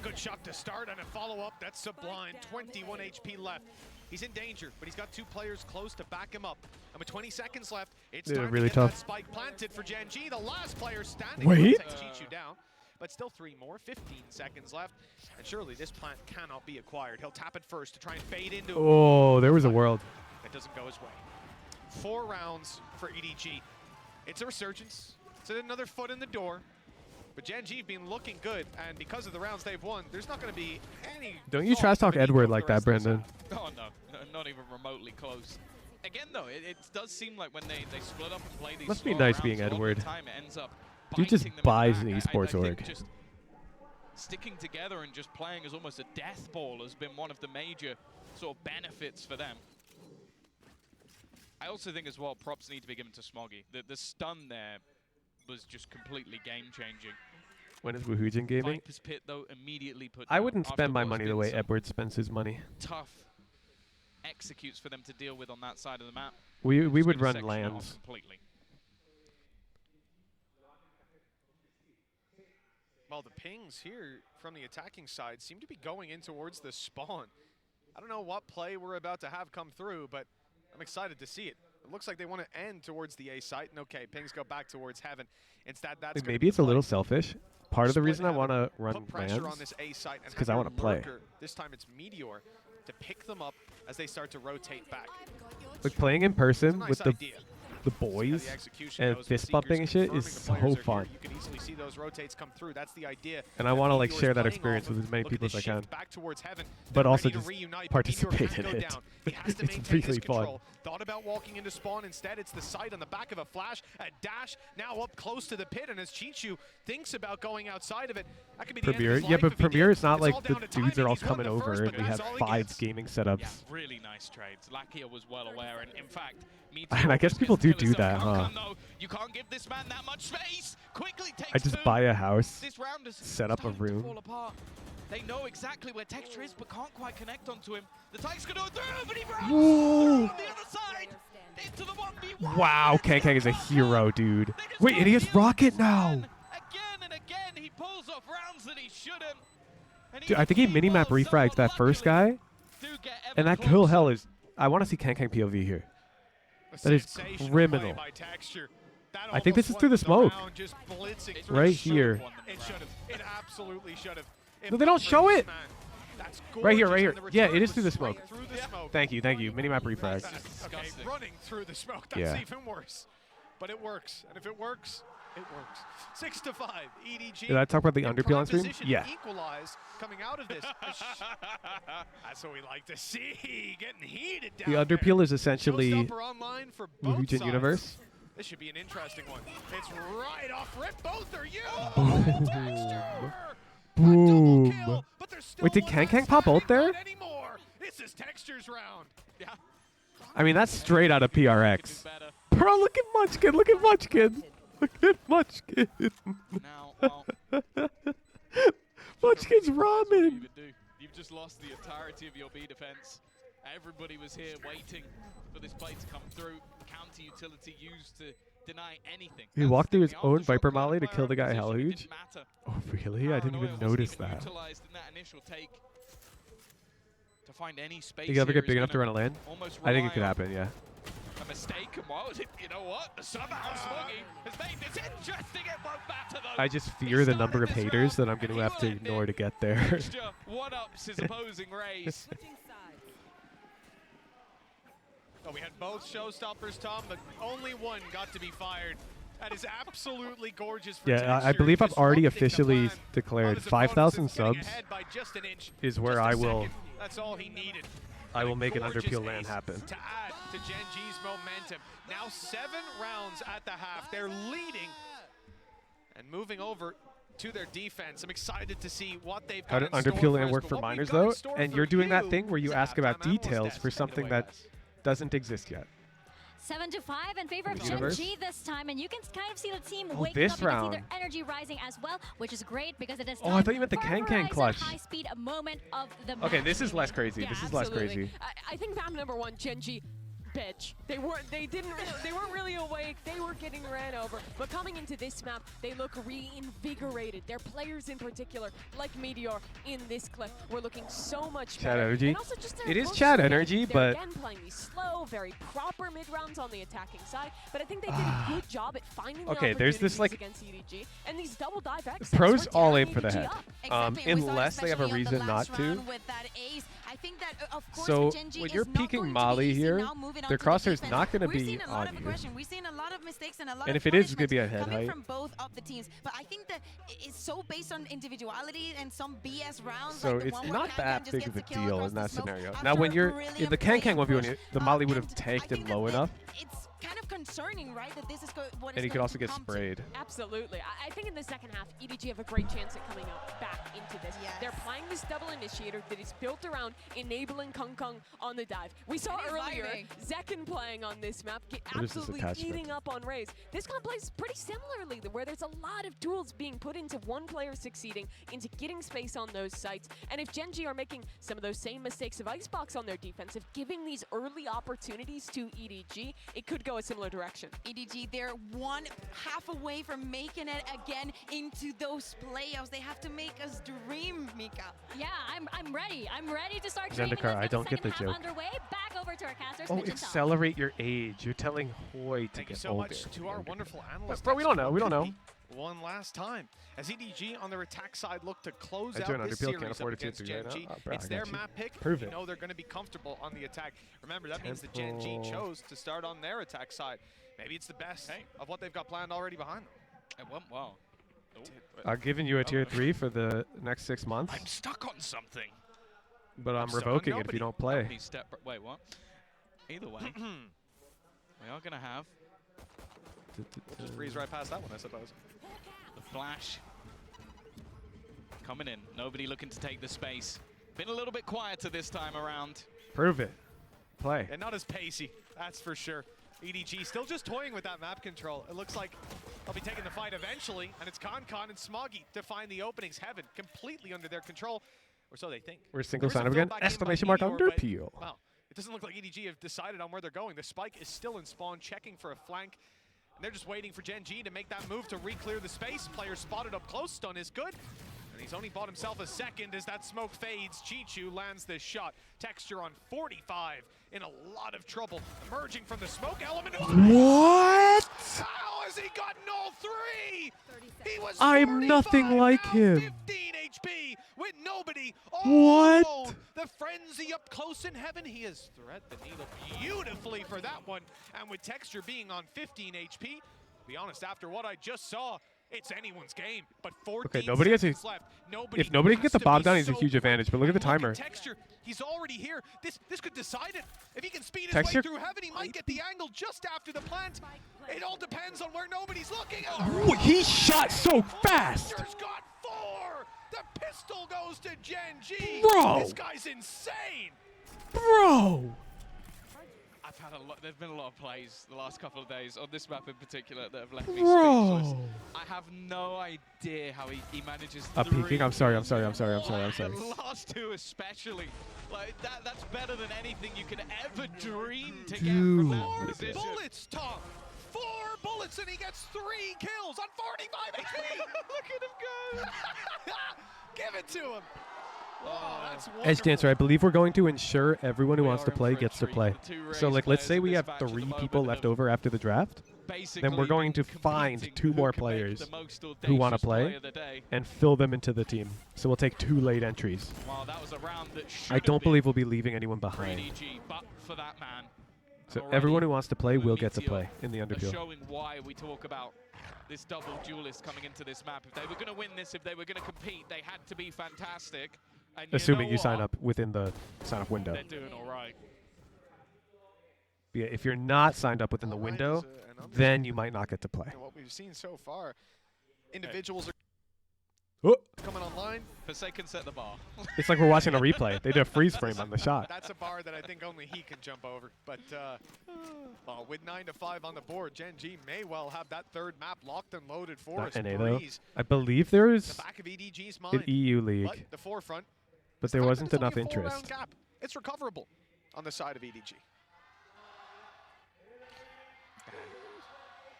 Speaker 14: Good shot to start and a follow-up. That's sublime. 21 HP left. He's in danger, but he's got 2 players close to back him up. And with 20 seconds left, it's time
Speaker 4: really
Speaker 14: to get that
Speaker 4: tough.
Speaker 14: spike planted for Gen.G. The last player standing.
Speaker 4: Wait.
Speaker 14: Takes Chi-Chu down, but still 3 more. 15 seconds left, and surely this plant cannot be acquired. He'll tap it first to try and fade into.
Speaker 4: Oh, there was a world.
Speaker 14: That doesn't go his way. 4 rounds for EDG. It's a resurgence. It's another foot in the door. But Gen.G have been looking good, and because of the rounds they've won, there's not going to be any.
Speaker 4: Don't you trash talk Edward like that, Brendan.
Speaker 9: Oh no, not even remotely close. Again though, it does seem like when they split up and play these
Speaker 4: Must be
Speaker 9: slower
Speaker 4: nice
Speaker 9: rounds,
Speaker 4: being
Speaker 9: a lot of the
Speaker 4: Edward.
Speaker 9: time it ends up
Speaker 4: Dude just
Speaker 9: biting them in the
Speaker 4: buys
Speaker 9: back.
Speaker 4: an
Speaker 9: I
Speaker 4: esports
Speaker 9: think
Speaker 4: org.
Speaker 9: just sticking together and just playing as almost a death ball has been one of the major sort of benefits for them. I also think as well, props need to be given to Smoggy. The stun there was just completely game-changing.
Speaker 4: When is Woohoojin gaming?
Speaker 9: Viper's Pit, though, immediately put
Speaker 4: I
Speaker 9: down
Speaker 4: wouldn't
Speaker 9: after
Speaker 4: spend my
Speaker 9: what's
Speaker 4: money the
Speaker 9: been
Speaker 4: way
Speaker 9: some
Speaker 4: Edward spends his money.
Speaker 9: tough executes for them to deal with on that side of the map.
Speaker 4: We
Speaker 9: Just
Speaker 4: would
Speaker 9: gonna
Speaker 4: run
Speaker 9: section it off
Speaker 4: lands.
Speaker 9: completely.
Speaker 14: Well, the pings here from the attacking side seem to be going in towards the spawn. I don't know what play we're about to have come through, but I'm excited to see it. It looks like they want to end towards the A site, and okay, pings go back towards heaven. Instead, that's
Speaker 4: Like,
Speaker 14: gonna
Speaker 4: maybe
Speaker 14: be
Speaker 4: it's a
Speaker 14: the play.
Speaker 4: little selfish. Part of the
Speaker 14: Split
Speaker 4: reason I
Speaker 14: heaven,
Speaker 4: want to run
Speaker 14: put pressure on
Speaker 4: lands
Speaker 14: this A site
Speaker 4: is
Speaker 14: and
Speaker 4: because
Speaker 14: have
Speaker 4: I
Speaker 14: their
Speaker 4: want to play.
Speaker 14: lurker, this time it's Meteor, to pick them up as they start to rotate back.
Speaker 4: Like playing in person
Speaker 14: Nice
Speaker 4: with the
Speaker 14: idea.
Speaker 4: boys
Speaker 14: The execution
Speaker 4: and
Speaker 14: goes with
Speaker 4: fist
Speaker 14: Seekers
Speaker 4: bumping and shit
Speaker 14: confirming
Speaker 4: is
Speaker 14: the players
Speaker 4: so
Speaker 14: are here.
Speaker 4: fun.
Speaker 14: You can easily see those rotates come through. That's the idea.
Speaker 4: And I want to like share that experience with as many people as I can.
Speaker 14: Back towards heaven.
Speaker 4: But
Speaker 14: They're
Speaker 4: also
Speaker 14: ready to
Speaker 4: just
Speaker 14: reunite, but
Speaker 4: participate
Speaker 14: Meteor
Speaker 4: in
Speaker 14: can't
Speaker 4: it.
Speaker 14: go down. He has to
Speaker 4: It's
Speaker 14: maintain his
Speaker 4: really fun.
Speaker 14: control. Thought about walking into spawn. Instead, it's the sight on the back of a flash. A dash now up close to the pit. And as Chi-Chu thinks about going outside of it, that could be the end
Speaker 4: Premier,
Speaker 14: of his
Speaker 4: yeah,
Speaker 14: life
Speaker 4: but
Speaker 14: if he
Speaker 4: Premier
Speaker 14: did.
Speaker 4: is not
Speaker 14: It's
Speaker 4: like
Speaker 14: all
Speaker 4: the
Speaker 14: down to
Speaker 4: dudes are
Speaker 14: timing.
Speaker 4: all
Speaker 14: He's won
Speaker 4: coming
Speaker 14: the
Speaker 4: over
Speaker 14: first,
Speaker 4: and
Speaker 14: but
Speaker 4: we
Speaker 14: that's
Speaker 4: have
Speaker 14: all he
Speaker 4: 5
Speaker 14: gets.
Speaker 4: gaming setups.
Speaker 9: Yeah, really nice trades. Lakia was well aware, and in fact,
Speaker 4: And I guess people do do do that, huh?
Speaker 9: You can't give this man that much space. Quickly takes
Speaker 4: I just
Speaker 9: two.
Speaker 4: buy a house,
Speaker 9: This round is
Speaker 4: set up a
Speaker 9: starting to
Speaker 4: room.
Speaker 9: fall apart. They know exactly where Texture is, but can't quite connect onto him. The Tiger's gonna go through, but he runs
Speaker 4: Whoa.
Speaker 9: on the other side into the 1v1.
Speaker 4: Wow, KC is a hero, dude. Wait, and he has Rocket now.
Speaker 9: Again and again, he pulls off rounds that he shouldn't. And
Speaker 4: Dude, I think he minimap refragged that first guy, and that kill hell is. I want to see KC POV here. That is criminal. I think this is through the smoke. Right here.
Speaker 14: It should have. It absolutely should have.
Speaker 4: No, they don't show it. Right here, right here.
Speaker 14: gorgeous, and the
Speaker 4: Yeah,
Speaker 14: return
Speaker 4: it is
Speaker 14: was
Speaker 4: through the smoke.
Speaker 14: straight through the smoke.
Speaker 4: Thank you, thank you. Minimap refrag.
Speaker 14: Okay, running through the smoke. That's
Speaker 4: Yeah.
Speaker 14: even worse. But it works. And if it works, it works. 6-5. EDG.
Speaker 4: Did I talk about the
Speaker 14: in
Speaker 4: underpeel
Speaker 14: prime
Speaker 4: on stream?
Speaker 14: position
Speaker 4: Yeah.
Speaker 14: to equalize coming out of this. That's what we like to see. Getting heated down
Speaker 4: The underpeel is essentially
Speaker 14: Showstopper online for both
Speaker 4: Mugen
Speaker 14: sides.
Speaker 4: Universe.
Speaker 14: This should be an interesting one. It's right off rip. Both are you.
Speaker 4: Boom. Wait, did KC pop ult there?
Speaker 14: Anymore. This is Texture's round. Yeah.
Speaker 4: I mean, that's straight out of PRX. Bro, look at Munchkin. Look at Munchkin. Look at Munchkin. Munchkin's ramen.
Speaker 9: You've just lost the entirety of your B defense. Everybody was here waiting for this play to come through. Counter utility used to deny anything.
Speaker 4: He walked through his own Viper Molly to kill the guy Hell Huge. Oh, really? I didn't even notice that.
Speaker 9: Utilized in that initial take to find any space.
Speaker 4: Think he'll ever
Speaker 9: here
Speaker 4: get big
Speaker 9: is
Speaker 4: enough to run
Speaker 9: gonna
Speaker 4: a land?
Speaker 9: almost
Speaker 4: I think it
Speaker 9: rely
Speaker 4: could
Speaker 9: on
Speaker 4: happen, yeah.
Speaker 9: a mistake, and what was it? You know what? Somehow Smoggy has made this interesting. It won't matter though.
Speaker 4: I just fear the number of haters that I'm going to have to ignore to get there.
Speaker 9: Extra one-ups his opposing raise.
Speaker 14: Oh, we had both showstoppers, Tom, but only one got to be fired. That is absolutely gorgeous for
Speaker 4: Yeah,
Speaker 14: Texture.
Speaker 4: I believe I've
Speaker 14: Disrupting
Speaker 4: already
Speaker 14: the
Speaker 4: officially
Speaker 14: plan
Speaker 4: declared
Speaker 14: of his
Speaker 4: 5,000
Speaker 14: opponents. It's getting
Speaker 4: subs
Speaker 14: ahead by just an inch,
Speaker 4: is where
Speaker 14: just a
Speaker 4: I will
Speaker 14: second. That's all he needed.
Speaker 4: I will make an
Speaker 14: Gorgeous
Speaker 4: underpeel land
Speaker 14: ace
Speaker 4: happen.
Speaker 14: To add to Gen.G's momentum. Now 7 rounds at the half. They're leading and moving over to their defense. I'm excited to see what they've
Speaker 4: How
Speaker 14: got
Speaker 4: did
Speaker 14: in store
Speaker 4: underpeel
Speaker 14: for
Speaker 4: land
Speaker 14: us,
Speaker 4: work
Speaker 14: but
Speaker 4: for
Speaker 14: what we've
Speaker 4: miners
Speaker 14: got in
Speaker 4: though?
Speaker 14: store
Speaker 4: And
Speaker 14: for
Speaker 4: you're doing that
Speaker 14: you
Speaker 4: thing where you
Speaker 14: is
Speaker 4: ask about
Speaker 14: halftime analyst
Speaker 4: details
Speaker 14: desk.
Speaker 4: for
Speaker 14: Take it
Speaker 4: something
Speaker 14: away,
Speaker 4: that
Speaker 14: guys.
Speaker 4: doesn't exist yet.
Speaker 3: 7-5 in favor of
Speaker 4: The universe?
Speaker 3: Gen.G this time, and you can kind of see the team
Speaker 4: Oh,
Speaker 3: waking
Speaker 4: this
Speaker 3: up. You can see
Speaker 4: round.
Speaker 3: their energy rising as well, which is great because it is
Speaker 4: Oh, I thought you meant the
Speaker 3: time for
Speaker 4: KC
Speaker 3: Verizon
Speaker 4: clutch.
Speaker 3: high-speed moment of the
Speaker 4: Okay,
Speaker 3: match.
Speaker 4: this is less crazy.
Speaker 2: Yeah,
Speaker 4: This is less
Speaker 2: absolutely.
Speaker 4: crazy.
Speaker 2: I think map number 1, Gen.G, bitch. They weren't really awake. They were getting ran over. But coming into this map, they look reinvigorated. Their players in particular, like Meteor in this clip, were looking so much
Speaker 4: Chat
Speaker 2: better.
Speaker 4: energy.
Speaker 2: And also just their
Speaker 4: It is
Speaker 2: approach
Speaker 4: chat
Speaker 2: to the game.
Speaker 4: energy,
Speaker 2: They're
Speaker 4: but
Speaker 2: again playing these slow, very proper mid rounds on the attacking side. But I think they did a good job at finding the
Speaker 4: Okay, there's this,
Speaker 2: opportunities
Speaker 4: like-
Speaker 2: against EDG, and these double dive X
Speaker 4: Pros
Speaker 2: were
Speaker 4: all
Speaker 2: tearing
Speaker 4: aim for the
Speaker 2: EDG
Speaker 4: head.
Speaker 2: up.
Speaker 1: Exactly, and we saw it
Speaker 4: Unless they have a
Speaker 1: especially on the
Speaker 4: reason not
Speaker 1: last
Speaker 4: to.
Speaker 1: round with that ace. I think that, of course,
Speaker 4: So
Speaker 1: Gen.G
Speaker 4: when
Speaker 1: is
Speaker 4: you're
Speaker 1: not
Speaker 4: peeking
Speaker 1: going to be
Speaker 4: Molly
Speaker 1: easy
Speaker 4: here,
Speaker 1: now moving on
Speaker 4: their
Speaker 1: to the
Speaker 4: crosshair's
Speaker 1: defense.
Speaker 4: not going to
Speaker 1: We're
Speaker 4: be
Speaker 1: seeing a lot
Speaker 4: on
Speaker 1: of
Speaker 4: you.
Speaker 1: aggression. We're seeing a lot of mistakes and a lot
Speaker 4: And
Speaker 1: of
Speaker 4: if it is, it's gonna
Speaker 1: punishments
Speaker 4: be a head
Speaker 1: coming
Speaker 4: height.
Speaker 1: from both of the teams. But I think that it's so based on individuality and some BS rounds.
Speaker 4: So
Speaker 1: like the
Speaker 4: it's
Speaker 1: one where
Speaker 4: not
Speaker 1: KC
Speaker 4: that
Speaker 1: just
Speaker 4: big
Speaker 1: gets
Speaker 4: of a
Speaker 1: the kill
Speaker 4: deal
Speaker 1: across
Speaker 4: in
Speaker 1: the
Speaker 4: that
Speaker 1: smoke
Speaker 4: scenario.
Speaker 1: after
Speaker 4: Now, when
Speaker 1: a
Speaker 4: you're
Speaker 1: brilliant
Speaker 4: the
Speaker 1: play
Speaker 4: KC
Speaker 1: and
Speaker 4: 1v1,
Speaker 1: push.
Speaker 4: the Molly would have
Speaker 1: And
Speaker 4: tanked
Speaker 1: I
Speaker 4: him
Speaker 1: think
Speaker 4: low
Speaker 1: that
Speaker 4: enough,
Speaker 1: It's kind of concerning, right? That this is what
Speaker 4: and he
Speaker 1: it's
Speaker 4: could
Speaker 1: going
Speaker 4: also
Speaker 1: to
Speaker 4: get
Speaker 1: come to.
Speaker 4: sprayed.
Speaker 2: Absolutely. I think in the second half, EDG have a great chance at coming out back into this.
Speaker 1: Yes.
Speaker 2: They're playing this double initiator that is built around enabling KC on the dive. We saw
Speaker 1: It is
Speaker 2: earlier
Speaker 1: vibing.
Speaker 2: Zekken playing on this map,
Speaker 4: What is this
Speaker 2: absolutely
Speaker 4: attachment?
Speaker 2: eating up on Raze. This comp plays pretty similarly, where there's a lot of tools being put into one player succeeding, into getting space on those sites. And if Gen.G are making some of those same mistakes of Icebox on their defense, of giving these early opportunities to EDG, it could go a similar direction.
Speaker 1: EDG, they're one half away from making it again into those playoffs. They have to make us dream, Mika.
Speaker 3: Yeah, I'm ready. I'm ready to start dreaming.
Speaker 4: Zendikar,
Speaker 3: Let's
Speaker 4: I don't get the
Speaker 3: second half
Speaker 4: joke.
Speaker 3: Underway. Back over to our casters.
Speaker 4: Oh,
Speaker 3: Mitch and Tom.
Speaker 4: accelerate your age. You're telling Hoy to
Speaker 14: Thank you
Speaker 4: get
Speaker 14: so
Speaker 4: older.
Speaker 14: much to our wonderful analyst.
Speaker 4: Bro, we don't know. We don't know.
Speaker 14: One last time. As EDG on their attack side look to close
Speaker 4: I
Speaker 14: out
Speaker 4: join
Speaker 14: this
Speaker 4: Underpeel,
Speaker 14: series
Speaker 4: can't afford
Speaker 14: up
Speaker 4: a
Speaker 14: against
Speaker 4: 2-3 right now.
Speaker 14: Gen.G.
Speaker 4: Oh, bro,
Speaker 14: It's
Speaker 4: I
Speaker 14: their
Speaker 4: got you.
Speaker 14: map pick.
Speaker 4: Prove
Speaker 14: You
Speaker 4: it.
Speaker 14: know they're going to be comfortable on the attack. Remember, that means that Gen.G
Speaker 4: Tempo.
Speaker 14: chose to start on their attack side. Maybe it's the best of what they've got planned already behind them.
Speaker 9: It went well.
Speaker 4: I've given you a tier 3 for the next 6 months,
Speaker 9: I'm stuck on something.
Speaker 4: but I'm
Speaker 14: stuck on
Speaker 4: revoking it if
Speaker 14: nobody.
Speaker 4: you don't play.
Speaker 9: Nobody wait, what? Either way, we are going to have
Speaker 14: Just breeze right past that one, I suppose.
Speaker 9: the flash coming in. Nobody looking to take the space. Been a little bit quieter this time around.
Speaker 4: Prove it. Play.
Speaker 14: And not as pacey, that's for sure. EDG still just toying with that map control. It looks like they'll be taking the fight eventually, and it's KC and Smoggy to find the openings. Heaven completely under their control, or so they think.
Speaker 4: We're single sign up again. Exclamation mark under Peel.
Speaker 14: Wow, it doesn't look like EDG have decided on where they're going. The spike is still in spawn, checking for a flank. And they're just waiting for Gen.G to make that move to re-clear the space. Player spotted up close, stun is good. And he's only bought himself a second as that smoke fades. Chichu lands this shot. Texture on 45, in a lot of trouble. Emerging from the smoke element.
Speaker 4: What?
Speaker 14: How has he gotten all three? He was
Speaker 4: I'm nothing like him.
Speaker 14: 15 HP with nobody.
Speaker 4: What?
Speaker 14: Alone. The frenzy up close in Heaven. He has thread the needle beautifully for that one. And with Texture being on 15 HP, to be honest, after what I just saw, it's anyone's game. But 14
Speaker 4: nobody has
Speaker 14: seconds left.
Speaker 4: If nobody can get the bomb down, he's a
Speaker 14: so
Speaker 4: huge advantage. But look at the timer.
Speaker 14: Texture, he's already here. This could decide it. If he can speed his
Speaker 4: Texture?
Speaker 14: way through Heaven, he might get the angle just after the plant. It all depends on where nobody's looking.
Speaker 4: Ooh, he shot so fast.
Speaker 14: Texture's got 4. The pistol goes to Gen.G.
Speaker 4: Bro.
Speaker 14: This guy's insane.
Speaker 4: Bro.
Speaker 9: I've had a lot. There've been a lot of plays the last couple of days on this map in particular that have left me
Speaker 4: Bro.
Speaker 9: speechless. I have no idea how he manages.
Speaker 4: Peeking. I'm sorry.
Speaker 9: The last two especially. Like that's better than anything you could ever dream to get from that position.
Speaker 14: 4 bullets, Tom. 4 bullets and he gets 3 kills on 45 HP.
Speaker 9: Look at him go.
Speaker 14: Give it to him. Oh, that's
Speaker 4: Edge Dancer, I believe we're going to ensure everyone who wants to play gets to play. So, like, let's say we have 3 people left over after the draft. Then we're going to find 2 more players who want to play and fill them into the team. So we'll take 2 late entries.
Speaker 9: Wow, that was a round that
Speaker 4: I don't believe we'll be leaving anyone behind.
Speaker 9: EDG, but for that man.
Speaker 4: So everyone who wants to play will get to play in the underfield.
Speaker 9: Showing why we talk about this double duelist coming into this map. If they were going to win this, if they were going to compete, they had to be fantastic. And
Speaker 4: Assuming
Speaker 9: you
Speaker 4: you sign up within the sign-up window.
Speaker 9: They're doing all right.
Speaker 4: Yeah, if you're not signed up within the window, then you might not get to play.
Speaker 14: And what we've seen so far, individuals are coming online.
Speaker 9: Forsaken set the bar.
Speaker 4: It's like we're watching a replay. They did a freeze frame on the shot.
Speaker 14: That's a bar that I think only he can jump over. But well, with 9 to 5 on the board, Gen.G may well have that 3rd map locked and loaded for us.
Speaker 4: NA though. I believe there is
Speaker 14: the back of EDG's
Speaker 4: an
Speaker 14: mind,
Speaker 4: EU league,
Speaker 14: but the forefront.
Speaker 4: but there wasn't enough interest.
Speaker 14: Gap. It's recoverable on the side of EDG.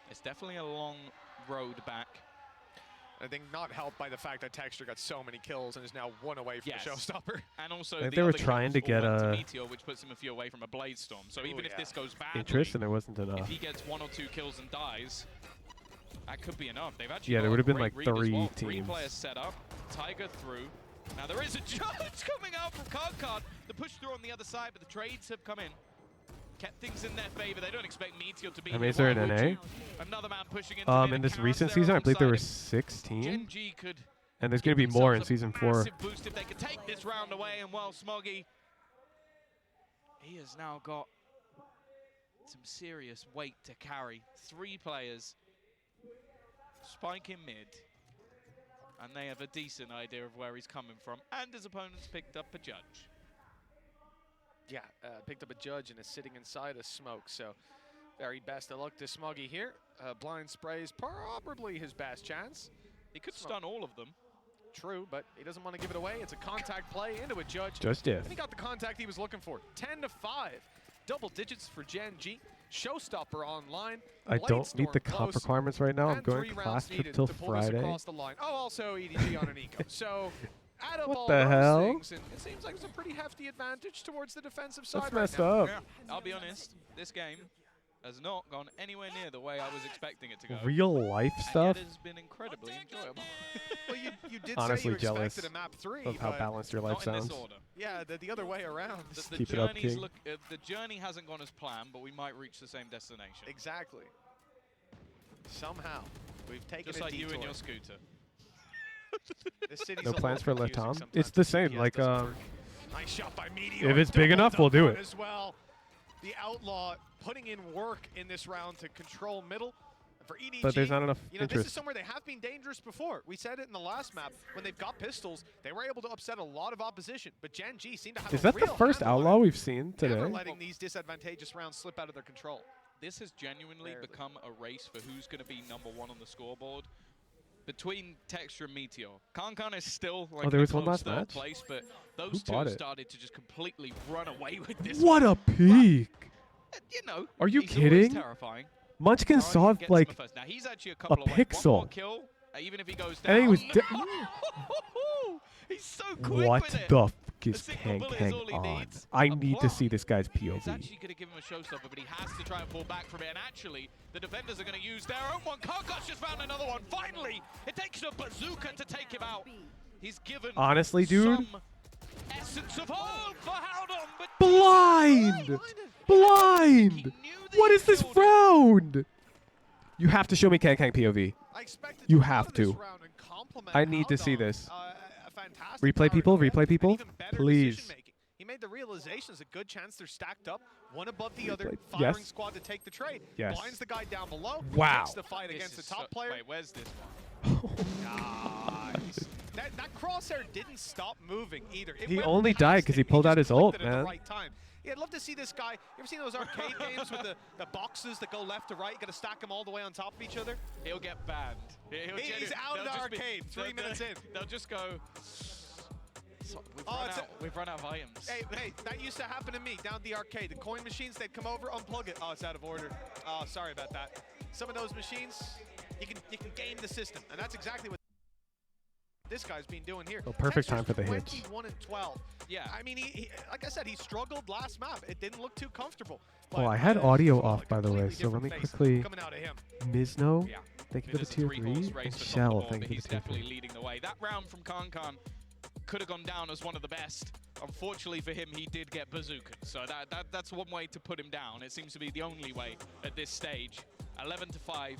Speaker 9: It's definitely a long road back.
Speaker 14: I think not helped by the fact that Texture got so many kills and is now 1 away from the showstopper.
Speaker 9: And also,
Speaker 4: I think they were trying to get a
Speaker 9: Meteor, which puts him a few away from a Blade Storm. So even if this goes badly,
Speaker 4: interest, and there wasn't
Speaker 9: if
Speaker 4: enough.
Speaker 9: he gets 1 or 2 kills and dies, that could be enough. They've actually
Speaker 4: Yeah, there would have been like 3
Speaker 9: 3
Speaker 4: teams.
Speaker 9: players set up. Tiger through. Now there is a judge coming out from KC. The push through on the other side, but the trades have come in. Kept things in their favor. They don't expect Meteor to be
Speaker 4: I mean, is there an NA?
Speaker 9: Another man pushing into
Speaker 4: In this recent season, I believe there were 16.
Speaker 9: Gen.G could
Speaker 4: And there's going to be more in season 4.
Speaker 9: massive boost if they could take this round away. And well, Smoggy, he has now got some serious weight to carry. 3 players, Spike in mid, and they have a decent idea of where he's coming from. And his opponents picked up a judge.
Speaker 14: Yeah, picked up a judge and is sitting inside a smoke. So very best of luck to Smoggy here. Blind spray is probably his best chance.
Speaker 9: He could stun all of them.
Speaker 14: True, but he doesn't want to give it away. It's a contact play into a judge.
Speaker 4: Just did.
Speaker 14: And he got the contact he was looking for. 10 to 5. Double digits for Gen.G. Showstopper online.
Speaker 4: I don't meet the comp requirements right now. I'm going class trip till Friday.
Speaker 14: Across the line. Oh, also EDG on an eco. So add up
Speaker 4: What
Speaker 14: all
Speaker 4: the
Speaker 14: those
Speaker 4: hell?
Speaker 14: things, and it seems like it's a pretty hefty advantage towards the defensive side.
Speaker 4: That's
Speaker 14: right
Speaker 4: messed
Speaker 14: now.
Speaker 4: up.
Speaker 9: I'll be honest, this game has not gone anywhere near the way I was expecting it to go.
Speaker 4: Real life stuff?
Speaker 9: And it has been incredibly enjoyable.
Speaker 14: Well, you did
Speaker 4: Honestly
Speaker 14: say you
Speaker 4: jealous
Speaker 14: expected a map 3
Speaker 4: of how
Speaker 14: but
Speaker 4: balanced your life
Speaker 9: Not in this
Speaker 4: sounds.
Speaker 9: order.
Speaker 14: Yeah, the other way around.
Speaker 9: The
Speaker 4: Keep it up,
Speaker 9: journey's
Speaker 4: King.
Speaker 9: the journey hasn't gone as planned, but we might reach the same destination.
Speaker 14: Exactly. Somehow, we've taken
Speaker 9: Just
Speaker 14: a
Speaker 9: like
Speaker 14: detour.
Speaker 9: you and your scooter.
Speaker 14: This city's
Speaker 4: No
Speaker 14: a
Speaker 4: plans for
Speaker 14: little confusing
Speaker 4: Latam?
Speaker 14: sometimes.
Speaker 4: It's the same.
Speaker 14: GPS
Speaker 4: Like,
Speaker 14: doesn't work. Nice shot by Meteor.
Speaker 4: if it's big
Speaker 14: Double
Speaker 4: enough, we'll do
Speaker 14: dunk
Speaker 4: it.
Speaker 14: As well. The Outlaw putting in work in this round to control middle. And for EDG,
Speaker 4: But there's not enough
Speaker 14: you know, this
Speaker 4: interest.
Speaker 14: is somewhere they have been dangerous before. We said it in the last map. When they've got pistols, they were able to upset a lot of opposition. But Gen.G seemed to have
Speaker 4: Is
Speaker 14: a
Speaker 4: that
Speaker 14: real
Speaker 4: the first
Speaker 14: handle on
Speaker 4: outlaw
Speaker 14: it.
Speaker 4: we've seen today?
Speaker 14: Never letting these disadvantageous rounds slip out of their control.
Speaker 9: this has genuinely become a race for who's going to be #1 on the scoreboard between Texture and Meteor. KC is still like
Speaker 4: there
Speaker 9: in a
Speaker 4: was one
Speaker 9: close
Speaker 4: last
Speaker 9: third
Speaker 4: match?
Speaker 9: place, but those
Speaker 4: Who
Speaker 9: two
Speaker 4: bought
Speaker 9: have
Speaker 4: it?
Speaker 9: started to just completely run away with this.
Speaker 4: What
Speaker 9: one.
Speaker 4: a peak!
Speaker 9: You know,
Speaker 4: Are you
Speaker 9: he's always
Speaker 4: kidding?
Speaker 9: terrifying.
Speaker 4: Munchkin
Speaker 9: Trying
Speaker 4: saw
Speaker 9: to get
Speaker 4: like
Speaker 9: some first. Now he's actually a
Speaker 4: a
Speaker 9: couple away. One more
Speaker 4: pixel.
Speaker 9: kill, even if he goes
Speaker 4: And he
Speaker 9: down.
Speaker 4: was
Speaker 9: He's so quick
Speaker 4: what
Speaker 9: with it.
Speaker 4: the f is
Speaker 9: A single bullet is
Speaker 4: Kang
Speaker 9: all he
Speaker 4: on?
Speaker 9: needs.
Speaker 4: I need to see this guy's
Speaker 9: He's
Speaker 4: POV.
Speaker 9: actually going to give him a showstopper, but he has to try and pull back from it. And actually, the defenders are going to use their own one. KC just found another one. Finally, it takes a bazooka to take him out. He's given
Speaker 4: Honestly, dude.
Speaker 9: some essence of hope for Howdon, but
Speaker 4: Blind! Blind! What is this round? You have to show me Kang POV. You have to. I need to see this. Replay people, please.
Speaker 14: He made the realization there's a good chance they're stacked up, one above the other,
Speaker 4: Yes.
Speaker 14: firing squad to take the trade.
Speaker 4: Yes.
Speaker 14: Blinds the guy down below.
Speaker 4: Wow.
Speaker 14: Takes the fight against the top player.
Speaker 9: Wait, where's this one?
Speaker 14: Nice. That crosshair didn't stop moving either. It
Speaker 4: He
Speaker 14: went
Speaker 4: only
Speaker 14: past
Speaker 4: died because
Speaker 14: him.
Speaker 4: he pulled out
Speaker 14: just
Speaker 4: his ult,
Speaker 14: clicked it at the
Speaker 4: man.
Speaker 14: right time. Yeah, I'd love to see this guy. You ever seen those arcade games with the boxes that go left to right? You got to stack them all the way on top of each other.
Speaker 9: He'll get banned.
Speaker 14: He's out of the arcade. 3 minutes in.
Speaker 9: They'll just go. So we've run out of items.
Speaker 14: Hey, that used to happen to me down at the arcade. The coin machines, they'd come over, unplug it. Oh, it's out of order. Oh, sorry about that. Some of those machines, you can game the system, and that's exactly what this guy's been doing here.
Speaker 4: Oh, perfect time for the hitch.
Speaker 14: 21 and 12.
Speaker 9: Yeah.
Speaker 14: I mean, he like I said, he struggled last map. It didn't look too comfortable.
Speaker 4: Oh, I had audio off, by the way, so let me quickly...
Speaker 14: coming out of him.
Speaker 4: Mizno,
Speaker 9: Yeah.
Speaker 4: thank you for the
Speaker 9: It is a
Speaker 4: tier
Speaker 9: three-horse
Speaker 4: 3,
Speaker 9: race
Speaker 4: and
Speaker 9: for top of the
Speaker 4: Shell,
Speaker 9: board,
Speaker 4: thank
Speaker 9: but
Speaker 4: you
Speaker 9: he's
Speaker 4: for the tier
Speaker 9: definitely
Speaker 4: 3.
Speaker 9: leading the way. That round from KC could have gone down as one of the best. Unfortunately for him, he did get bazooka, so that's one way to put him down. It seems to be the only way at this stage. 11-5.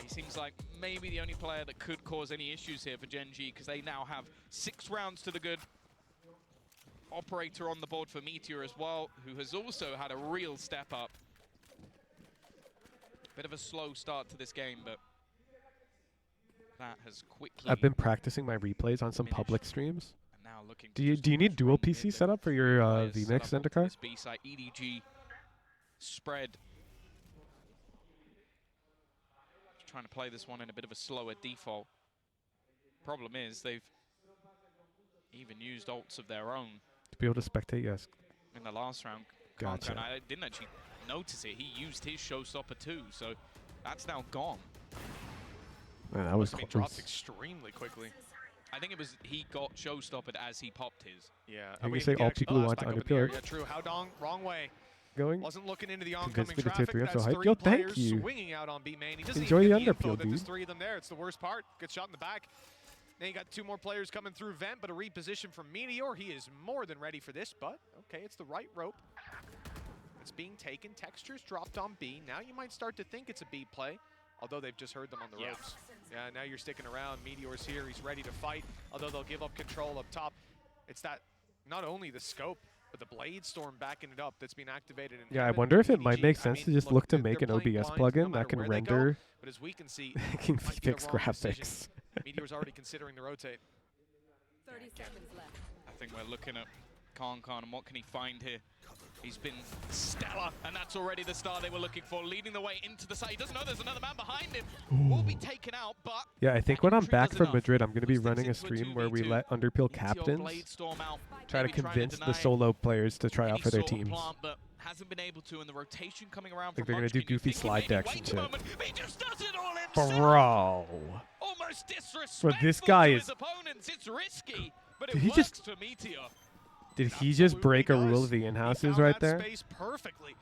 Speaker 9: He seems like maybe the only player that could cause any issues here for Gen.G, because they now have 6 rounds to the good. Operator on the board for Meteor as well, who has also had a real step up. Bit of a slow start to this game, but that has quickly...
Speaker 4: I've been practicing my replays on some public streams.
Speaker 9: And now looking
Speaker 4: Do you need dual PC setup for your VMix Zendikar?
Speaker 9: B-side EDG spread. Trying to play this one in a bit of a slower default. Problem is they've even used ults of their own.
Speaker 4: To be able to spectate, yes.
Speaker 9: In the last round.
Speaker 4: Gotcha.
Speaker 9: And I didn't actually notice it. He used his showstopper too, so that's now gone.
Speaker 4: Man, that was
Speaker 14: He
Speaker 4: close.
Speaker 14: dropped extremely quickly.
Speaker 9: I think it was he got showstoppered as he popped his.
Speaker 14: Yeah.
Speaker 4: Can you say all people who want to underpill?
Speaker 14: Yeah, true. Howdong, wrong way.
Speaker 4: Going?
Speaker 14: Wasn't looking into the
Speaker 4: Convinced
Speaker 14: oncoming
Speaker 4: me to tier
Speaker 14: traffic.
Speaker 4: 3, I'm so
Speaker 14: That's
Speaker 4: hyped.
Speaker 14: 3
Speaker 4: Yo, thank
Speaker 14: players
Speaker 4: you.
Speaker 14: swinging out on B main. He doesn't
Speaker 4: Enjoy
Speaker 14: even
Speaker 4: the
Speaker 14: get info
Speaker 4: underpeel,
Speaker 14: that there's
Speaker 4: dude.
Speaker 14: 3 of them there. It's the worst part. Gets shot in the back. Then you got 2 more players coming through vent, but a reposition from Meteor. He is more than ready for this, but okay, it's the right rope. It's being taken. Textures dropped on B. Now you might start to think it's a B play, although they've just heard them on the ropes. Yeah, now you're sticking around. Meteor's here. He's ready to fight, although they'll give up control up top. It's that, not only the scope, but the Blade Storm backing it up that's been activated. In
Speaker 4: Yeah, I
Speaker 14: heaven.
Speaker 4: wonder if it might
Speaker 14: EDG,
Speaker 4: make
Speaker 14: I
Speaker 4: sense
Speaker 14: mean,
Speaker 4: to just look to make an
Speaker 14: they're playing
Speaker 4: OBS
Speaker 14: blind
Speaker 4: plugin
Speaker 14: no matter
Speaker 4: that can
Speaker 14: where they go,
Speaker 4: render
Speaker 14: but as we can see,
Speaker 4: King
Speaker 14: it might be the
Speaker 4: VFX
Speaker 14: wrong decision.
Speaker 4: graphics.
Speaker 14: Meteor's already considering the rotate.
Speaker 16: 30 seconds left.
Speaker 9: I think we're looking at KC and what can he find here. He's been stellar, and that's already the star they were looking for, leading the way into the side. He doesn't know there's another man behind him. Will be taken out, but
Speaker 4: Yeah, I think when I'm back from
Speaker 9: enough.
Speaker 4: Madrid, I'm going to be running a
Speaker 9: into a
Speaker 4: stream where we
Speaker 9: 2v2.
Speaker 4: let Underpill
Speaker 9: Meteor
Speaker 4: captains
Speaker 9: Blade Storm out,
Speaker 4: try to
Speaker 9: maybe trying
Speaker 4: convince
Speaker 9: deny
Speaker 4: the solo players to try out
Speaker 9: any
Speaker 4: for their
Speaker 9: sort of
Speaker 4: teams.
Speaker 9: plant, but hasn't been able to, and the rotation coming around
Speaker 4: I think
Speaker 9: from
Speaker 4: they're going to do
Speaker 9: Munchkin, you
Speaker 4: goofy
Speaker 9: think he
Speaker 4: slide
Speaker 9: maybe
Speaker 4: decks and
Speaker 9: waits a
Speaker 4: shit.
Speaker 9: moment, but he just does it all himself.
Speaker 4: Bro.
Speaker 9: Almost disrespectful
Speaker 4: this guy
Speaker 9: to
Speaker 4: is-
Speaker 9: his opponents. It's risky, but
Speaker 4: Did
Speaker 9: it
Speaker 4: he
Speaker 9: works
Speaker 4: just-
Speaker 9: for Meteor.
Speaker 4: Did he just break a rule of the in-houses right
Speaker 14: That
Speaker 4: there?
Speaker 14: space perfectly.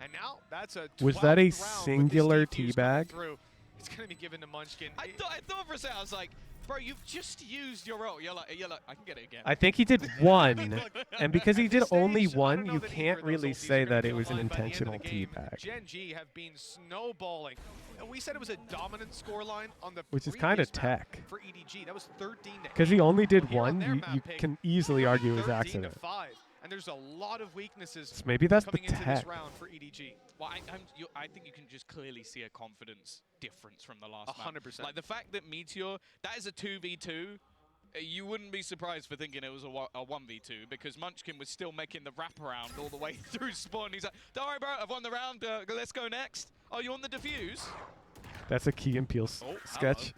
Speaker 14: And now that's a
Speaker 4: Was that a
Speaker 14: 12th round with this
Speaker 4: singular
Speaker 14: defuse coming
Speaker 4: teabag?
Speaker 14: through. It's going to be given to Munchkin.
Speaker 9: I thought for a second, I was like, bro, you've just used your ult. You're like, I can get it again.
Speaker 4: I think he did one, and because he did only one, you can't really say that it was an intentional teabag.
Speaker 14: Gen.G have been snowballing. And we said it was a dominant scoreline on the
Speaker 4: Which is
Speaker 14: previous
Speaker 4: kinda
Speaker 14: map
Speaker 4: tech.
Speaker 14: for EDG. That was 13 to 8.
Speaker 4: Because he only did
Speaker 14: Here on
Speaker 4: one,
Speaker 14: their
Speaker 4: you
Speaker 14: map pick,
Speaker 4: can easily argue it was
Speaker 14: 13
Speaker 4: accident.
Speaker 14: to 5. And there's a lot of weaknesses
Speaker 4: So maybe that's the
Speaker 14: coming into this
Speaker 4: tech.
Speaker 14: round for EDG.
Speaker 9: Well, I think you can just clearly see a confidence difference from the last map.
Speaker 14: 100%.
Speaker 9: Like the fact that Meteor, that is a 2v2. you wouldn't be surprised for thinking it was a 1v2 because Munchkin was still making the wraparound all the way through spawn. He's like, don't worry, bro, I've won the round. Let's go next. Oh, you on the defuse?
Speaker 4: That's a Key and Peele sketch.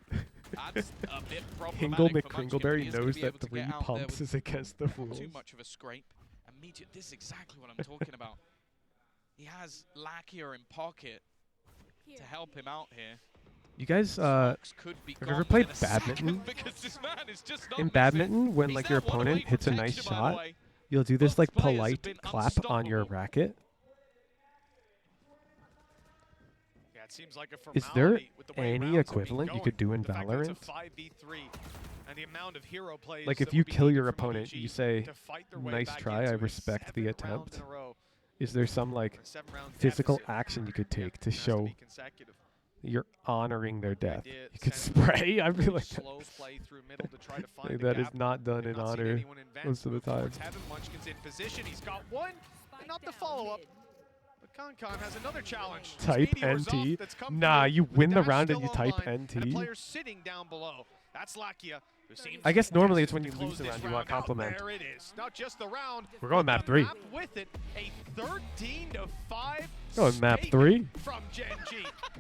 Speaker 9: That's a bit
Speaker 4: Hingle
Speaker 9: problematic for Munchkin, but
Speaker 4: McCringleberry
Speaker 9: he is gonna
Speaker 4: knows
Speaker 9: be
Speaker 4: that
Speaker 9: able to
Speaker 4: 3
Speaker 9: get out there
Speaker 4: pumps
Speaker 9: with
Speaker 4: is against the rules.
Speaker 9: too much of a scrape. Immediate. This is exactly what I'm talking about. He has Lakia in pocket to help him out here.
Speaker 4: You guys, have you ever played badminton? In badminton, when like your opponent hits a nice shot, you'll do this like polite clap on your racket.
Speaker 14: Yeah, it seems like a
Speaker 4: Is there
Speaker 14: formality with the way
Speaker 4: any
Speaker 14: rounds have been
Speaker 4: equivalent you
Speaker 14: going.
Speaker 4: could do in
Speaker 14: The fact that
Speaker 4: Valorant?
Speaker 14: it's a 5v3 and the amount of hero plays
Speaker 4: Like if
Speaker 14: that
Speaker 4: you
Speaker 14: would be
Speaker 4: kill
Speaker 14: needed
Speaker 4: your
Speaker 14: from
Speaker 4: opponent,
Speaker 14: EDG
Speaker 4: you say,
Speaker 14: to fight their way
Speaker 4: nice
Speaker 14: back
Speaker 4: try, I
Speaker 14: into a
Speaker 4: respect the
Speaker 14: 7
Speaker 4: attempt.
Speaker 14: rounds in a row.
Speaker 4: Is there some like
Speaker 14: 7-round
Speaker 4: physical
Speaker 14: deficit.
Speaker 4: action you could take to
Speaker 14: Has to
Speaker 4: show
Speaker 14: be consecutive.
Speaker 4: you're honoring their death?
Speaker 14: idea
Speaker 4: You could
Speaker 14: sending
Speaker 4: spray. I feel like
Speaker 14: slow play through middle to try to find
Speaker 4: like
Speaker 14: the
Speaker 4: that is
Speaker 14: gap.
Speaker 4: not done in
Speaker 14: Not seen
Speaker 4: honor
Speaker 14: anyone advance
Speaker 4: most of the
Speaker 14: move
Speaker 4: time.
Speaker 14: towards heaven. Munchkin's in position. He's got one, but not the follow-up. But Con has another challenge. This
Speaker 4: Type
Speaker 14: meteor's off
Speaker 4: NT.
Speaker 14: that's come
Speaker 4: Nah,
Speaker 14: through
Speaker 4: you
Speaker 14: with
Speaker 4: win the
Speaker 14: dash
Speaker 4: round and
Speaker 14: still
Speaker 4: you type
Speaker 14: online, and a
Speaker 4: NT.
Speaker 14: player sitting down below. That's Lakia, who seems
Speaker 4: I guess normally it's when you
Speaker 14: to
Speaker 4: lose
Speaker 14: close
Speaker 4: the
Speaker 14: this
Speaker 4: round you want
Speaker 14: out.
Speaker 4: compliment.
Speaker 14: There it is. Not just the round.
Speaker 4: We're going
Speaker 14: but
Speaker 4: map
Speaker 14: the
Speaker 4: 3.
Speaker 14: Map with it, a 13-5
Speaker 4: Going map
Speaker 14: stake
Speaker 4: 3.
Speaker 14: from Gen.G.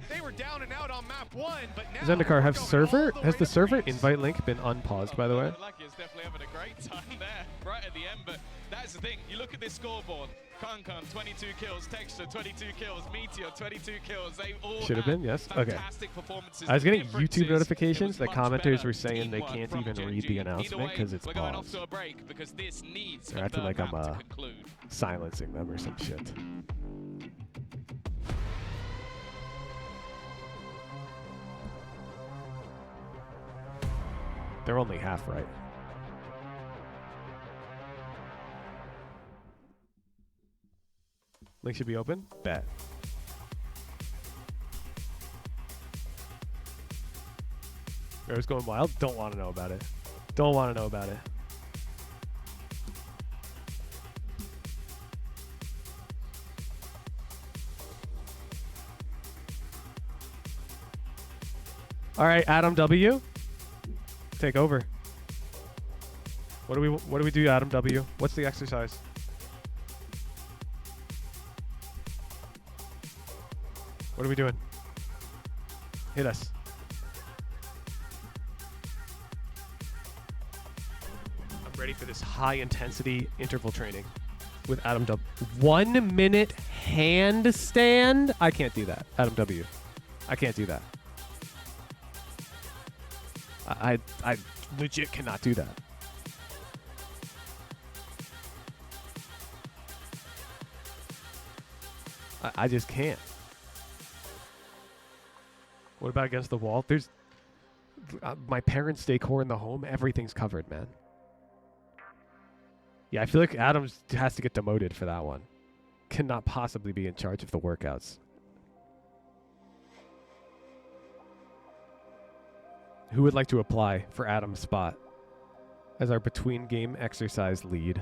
Speaker 14: They were down and out on map 1, but now
Speaker 4: Does Zendikar have
Speaker 14: we're going
Speaker 4: server?
Speaker 14: all the
Speaker 4: Has
Speaker 14: way
Speaker 4: the
Speaker 14: to
Speaker 4: server
Speaker 14: Greece.
Speaker 4: invite link been unpaused, by the way?
Speaker 9: Lakia's definitely having a great time there, right at the end. But that's the thing. You look at this scoreboard. Con 22 kills, Texture 22 kills, Meteor 22 kills. They all
Speaker 4: Should have been, yes. Okay.
Speaker 9: fantastic performances.
Speaker 4: I was
Speaker 9: The
Speaker 4: getting
Speaker 9: difference
Speaker 4: YouTube
Speaker 9: is
Speaker 4: notifications
Speaker 9: it
Speaker 4: that
Speaker 9: was much
Speaker 4: commenters
Speaker 9: better
Speaker 4: were saying they
Speaker 9: teamwork
Speaker 4: can't
Speaker 9: from
Speaker 4: even
Speaker 9: Gen.G.
Speaker 4: read the
Speaker 9: Either
Speaker 4: announcement
Speaker 9: way,
Speaker 4: because it's
Speaker 9: we're going off
Speaker 4: paused.
Speaker 9: to a break because this needs
Speaker 4: They're
Speaker 9: a
Speaker 4: acting
Speaker 9: third
Speaker 4: like I'm
Speaker 9: map to conclude.
Speaker 4: silencing them or some shit. They're only half right. Link should be open? Bet. Arrow's going wild? Don't want to know about it. Don't want to know about it. All right, Adam W. Take over. What do we do, Adam W? What's the exercise? What are we doing? Hit us. I'm ready for this high intensity interval training with Adam W. 1 minute handstand? I can't do that. Adam W. I can't do that. I legit cannot do that. I just can't. What about against the wall? There's my parents' decor in the home. Everything's covered, man. Yeah, I feel like Adams has to get demoted for that one. Cannot possibly be in charge of the workouts. Who would like to apply for Adam's spot as our between game exercise lead?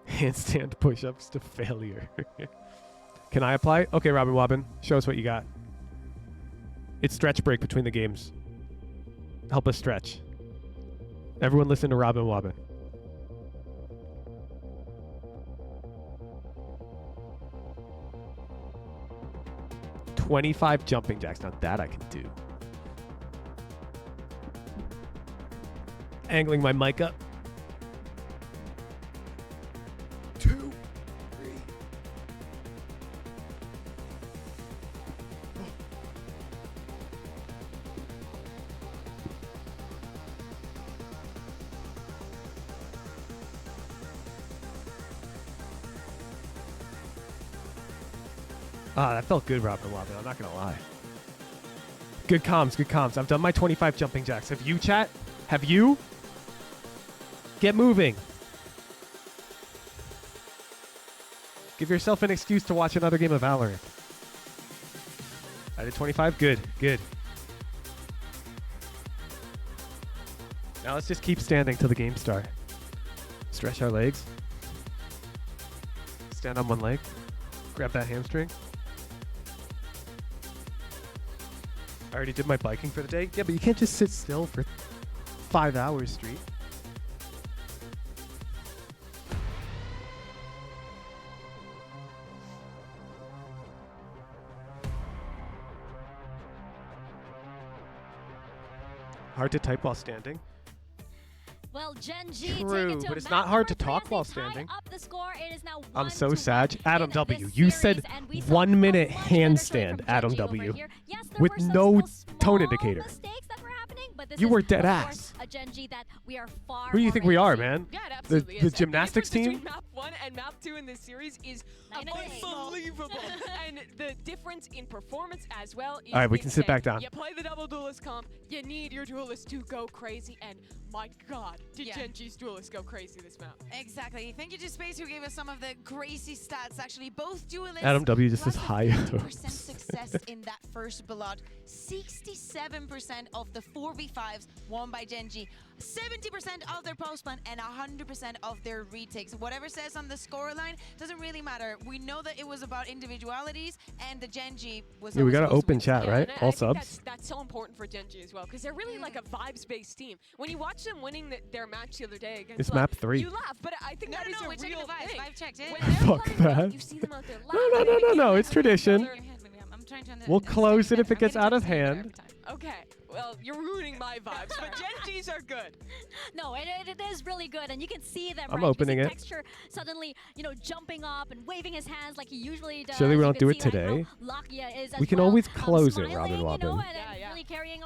Speaker 4: Handstand push-ups to failure. Can I apply? Okay, Robin Wobbin, show us what you got. It's stretch break between the games. Help us stretch. Everyone listen to Robin Wobbin. "25 jumping jacks." Now that I can do. Angling my mic up. 2, 3. Ah, that felt good, Robin Wobbin. I'm not going to lie. Good comms, good comms. I've done my 25 jumping jacks. Have you, chat? Have you? Get moving. Give yourself an excuse to watch another game of Valorant. I did 25. Good, good. Now let's just keep standing till the game starts. Stretch our legs. Stand on one leg. Grab that hamstring. All already did my biking for the day. Yeah, but you can't just sit still for 5 hours straight. Hard to type while standing.
Speaker 3: Well, Gen.G
Speaker 4: True, but it's not hard to talk while standing.
Speaker 3: Up the score. It is now
Speaker 4: I'm so sad. Adam W, you said 1 minute handstand, Adam W,
Speaker 3: yes,
Speaker 4: with no tone indicator.
Speaker 3: Mistakes that were happening, but this
Speaker 4: You
Speaker 3: is,
Speaker 4: were dead
Speaker 3: of
Speaker 4: ass.
Speaker 3: course, a Gen.G that we are far
Speaker 4: Who do you think we are, man?
Speaker 2: Yeah, it
Speaker 4: The
Speaker 2: absolutely is.
Speaker 4: gymnastics
Speaker 2: And the
Speaker 4: team?
Speaker 2: difference between map 1 and map 2 in this series is unbelievable. And the difference in performance as well is
Speaker 4: All right, we can sit
Speaker 2: insane.
Speaker 4: back down.
Speaker 2: You play the double duelist comp, you need your duelist to go crazy, and my god, did Gen.G's duelist go crazy this map.
Speaker 1: Exactly. Thank you to Space who gave us some of the crazy stats. Actually, both duelists.
Speaker 4: Adam W just says
Speaker 1: plus
Speaker 4: hi.
Speaker 1: 50% success in that first blood. 67% of the 4v5s won by Gen.G. 70% of their post-plant and 100% of their retakes. Whatever says on the scoreline doesn't really matter. We know that it was about individualities, and the Gen.G was.
Speaker 4: Yeah, we got an
Speaker 1: always
Speaker 4: open
Speaker 1: supposed to
Speaker 4: chat,
Speaker 1: win.
Speaker 4: right?
Speaker 2: And
Speaker 4: All
Speaker 2: I think
Speaker 4: subs.
Speaker 2: that's so important for Gen.G as well, because they're really like a vibes-based team. When you watch them winning their match the other day against
Speaker 4: It's map 3.
Speaker 2: you laugh, but I think that is a
Speaker 1: we're checking
Speaker 2: real
Speaker 1: the vibes.
Speaker 2: thing.
Speaker 1: Vibe checked in.
Speaker 2: When they're
Speaker 4: Fuck
Speaker 2: playing well,
Speaker 4: that.
Speaker 2: you see them out there
Speaker 4: No, it's tradition.
Speaker 1: I'm trying to
Speaker 4: We'll close it if it gets out of hand.
Speaker 2: Okay, well, you're ruining my vibes, but Gen.G's are good.
Speaker 3: No, it is really good, and you can see them.
Speaker 4: I'm
Speaker 3: right?
Speaker 4: opening
Speaker 3: you
Speaker 4: it.
Speaker 3: see Texture suddenly, jumping up and waving his hands like he usually does.
Speaker 4: Surely we
Speaker 3: You
Speaker 4: don't
Speaker 3: can
Speaker 4: do
Speaker 3: see,
Speaker 4: it
Speaker 3: like,
Speaker 4: today.
Speaker 3: how Lakia is as
Speaker 4: We can
Speaker 3: well,
Speaker 4: always close it,
Speaker 3: smiling,
Speaker 4: Robin Wobbin.
Speaker 3: and really carrying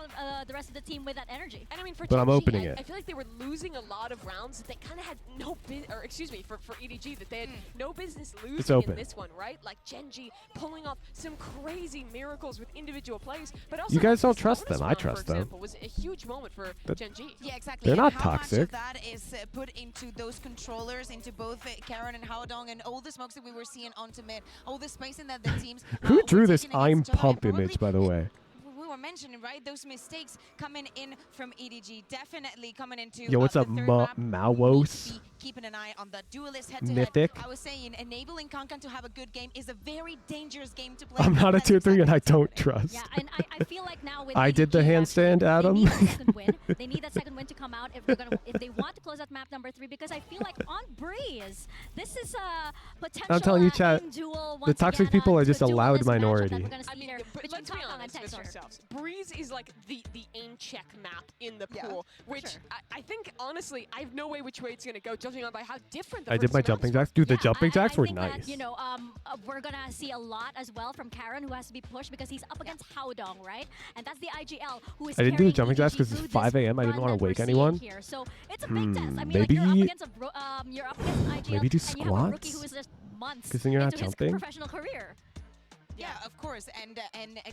Speaker 3: the rest of the team with that energy.
Speaker 2: And I mean, for
Speaker 4: But I'm
Speaker 2: Gen.G,
Speaker 4: opening it.
Speaker 2: I feel like they were losing a lot of rounds that they kind of had no for EDG, that they had no business losing
Speaker 4: open.
Speaker 2: in this one, right? Like Gen.G pulling off some crazy miracles with individual plays, but also
Speaker 4: You guys
Speaker 2: this
Speaker 4: don't trust
Speaker 2: bonus
Speaker 4: them. I
Speaker 2: round,
Speaker 4: trust
Speaker 2: for
Speaker 4: them.
Speaker 2: example, was a huge moment for Gen.G.
Speaker 1: Yeah, exactly.
Speaker 4: They're
Speaker 1: And
Speaker 4: not
Speaker 1: how much
Speaker 4: toxic.
Speaker 1: of that is put into those controllers, into both Karen and Haodong, and all the smokes that we were seeing onto mid, all the spacing that the teams.
Speaker 4: Who
Speaker 1: were
Speaker 4: drew this
Speaker 1: taking
Speaker 4: I'm
Speaker 1: against each other, and
Speaker 4: Pump image, by the way?
Speaker 1: We were mentioning, right, those mistakes coming in from EDG, definitely coming into
Speaker 4: Yo, what's
Speaker 1: the
Speaker 4: up,
Speaker 1: third map.
Speaker 4: Mawos?
Speaker 1: Keeping an eye on the duelist head-to-head.
Speaker 4: Mythic.
Speaker 1: I was saying, enabling Kankan to have a good game is a very dangerous game to play.
Speaker 4: I'm not a tier 3 and I don't trust.
Speaker 3: Yeah, and I feel like now with
Speaker 4: I did the
Speaker 3: EDG,
Speaker 4: handstand, Adam.
Speaker 3: They need that second win. They need that second win to come out if they want to close out map number 3, because I feel like on Breeze, this is a potential
Speaker 4: I'm telling you, chat,
Speaker 3: duel
Speaker 4: the toxic people are just a loud
Speaker 3: duelist matchup that
Speaker 4: minority.
Speaker 3: we're gonna see
Speaker 2: I mean,
Speaker 3: here
Speaker 2: but
Speaker 3: between
Speaker 2: let's be
Speaker 3: Kankan and
Speaker 2: honest with
Speaker 3: Texture.
Speaker 2: ourselves. Breeze is like the aim check map in the pool, which I think, honestly, I have no way which way it's going to go, judging on by how different the
Speaker 4: I did
Speaker 2: first
Speaker 4: my
Speaker 2: two
Speaker 4: jumping
Speaker 2: maps
Speaker 4: jacks. Dude, the
Speaker 3: Yeah,
Speaker 4: jumping jacks
Speaker 3: I
Speaker 4: were
Speaker 3: think
Speaker 4: nice.
Speaker 3: that, we're gonna see a lot as well from Karen, who has to be pushed because he's up against Haodong, right? And that's the IGL who is
Speaker 4: I didn't do the
Speaker 3: carrying
Speaker 4: jumping jacks
Speaker 3: EDG
Speaker 4: because it's
Speaker 3: through
Speaker 4: 5
Speaker 3: this
Speaker 4: a.m. I didn't
Speaker 3: run
Speaker 4: want
Speaker 3: that
Speaker 4: to
Speaker 3: we're
Speaker 4: wake
Speaker 3: seeing
Speaker 4: anyone.
Speaker 3: Here. So it's a big test. I mean,
Speaker 4: Maybe
Speaker 3: like, you're up against you're up against an IGL,
Speaker 4: maybe do
Speaker 3: and you have a rookie
Speaker 4: squats?
Speaker 3: who is just months
Speaker 4: 'Cause then you're not
Speaker 3: into his
Speaker 4: jumping.
Speaker 3: professional career.
Speaker 1: Yeah, of course. And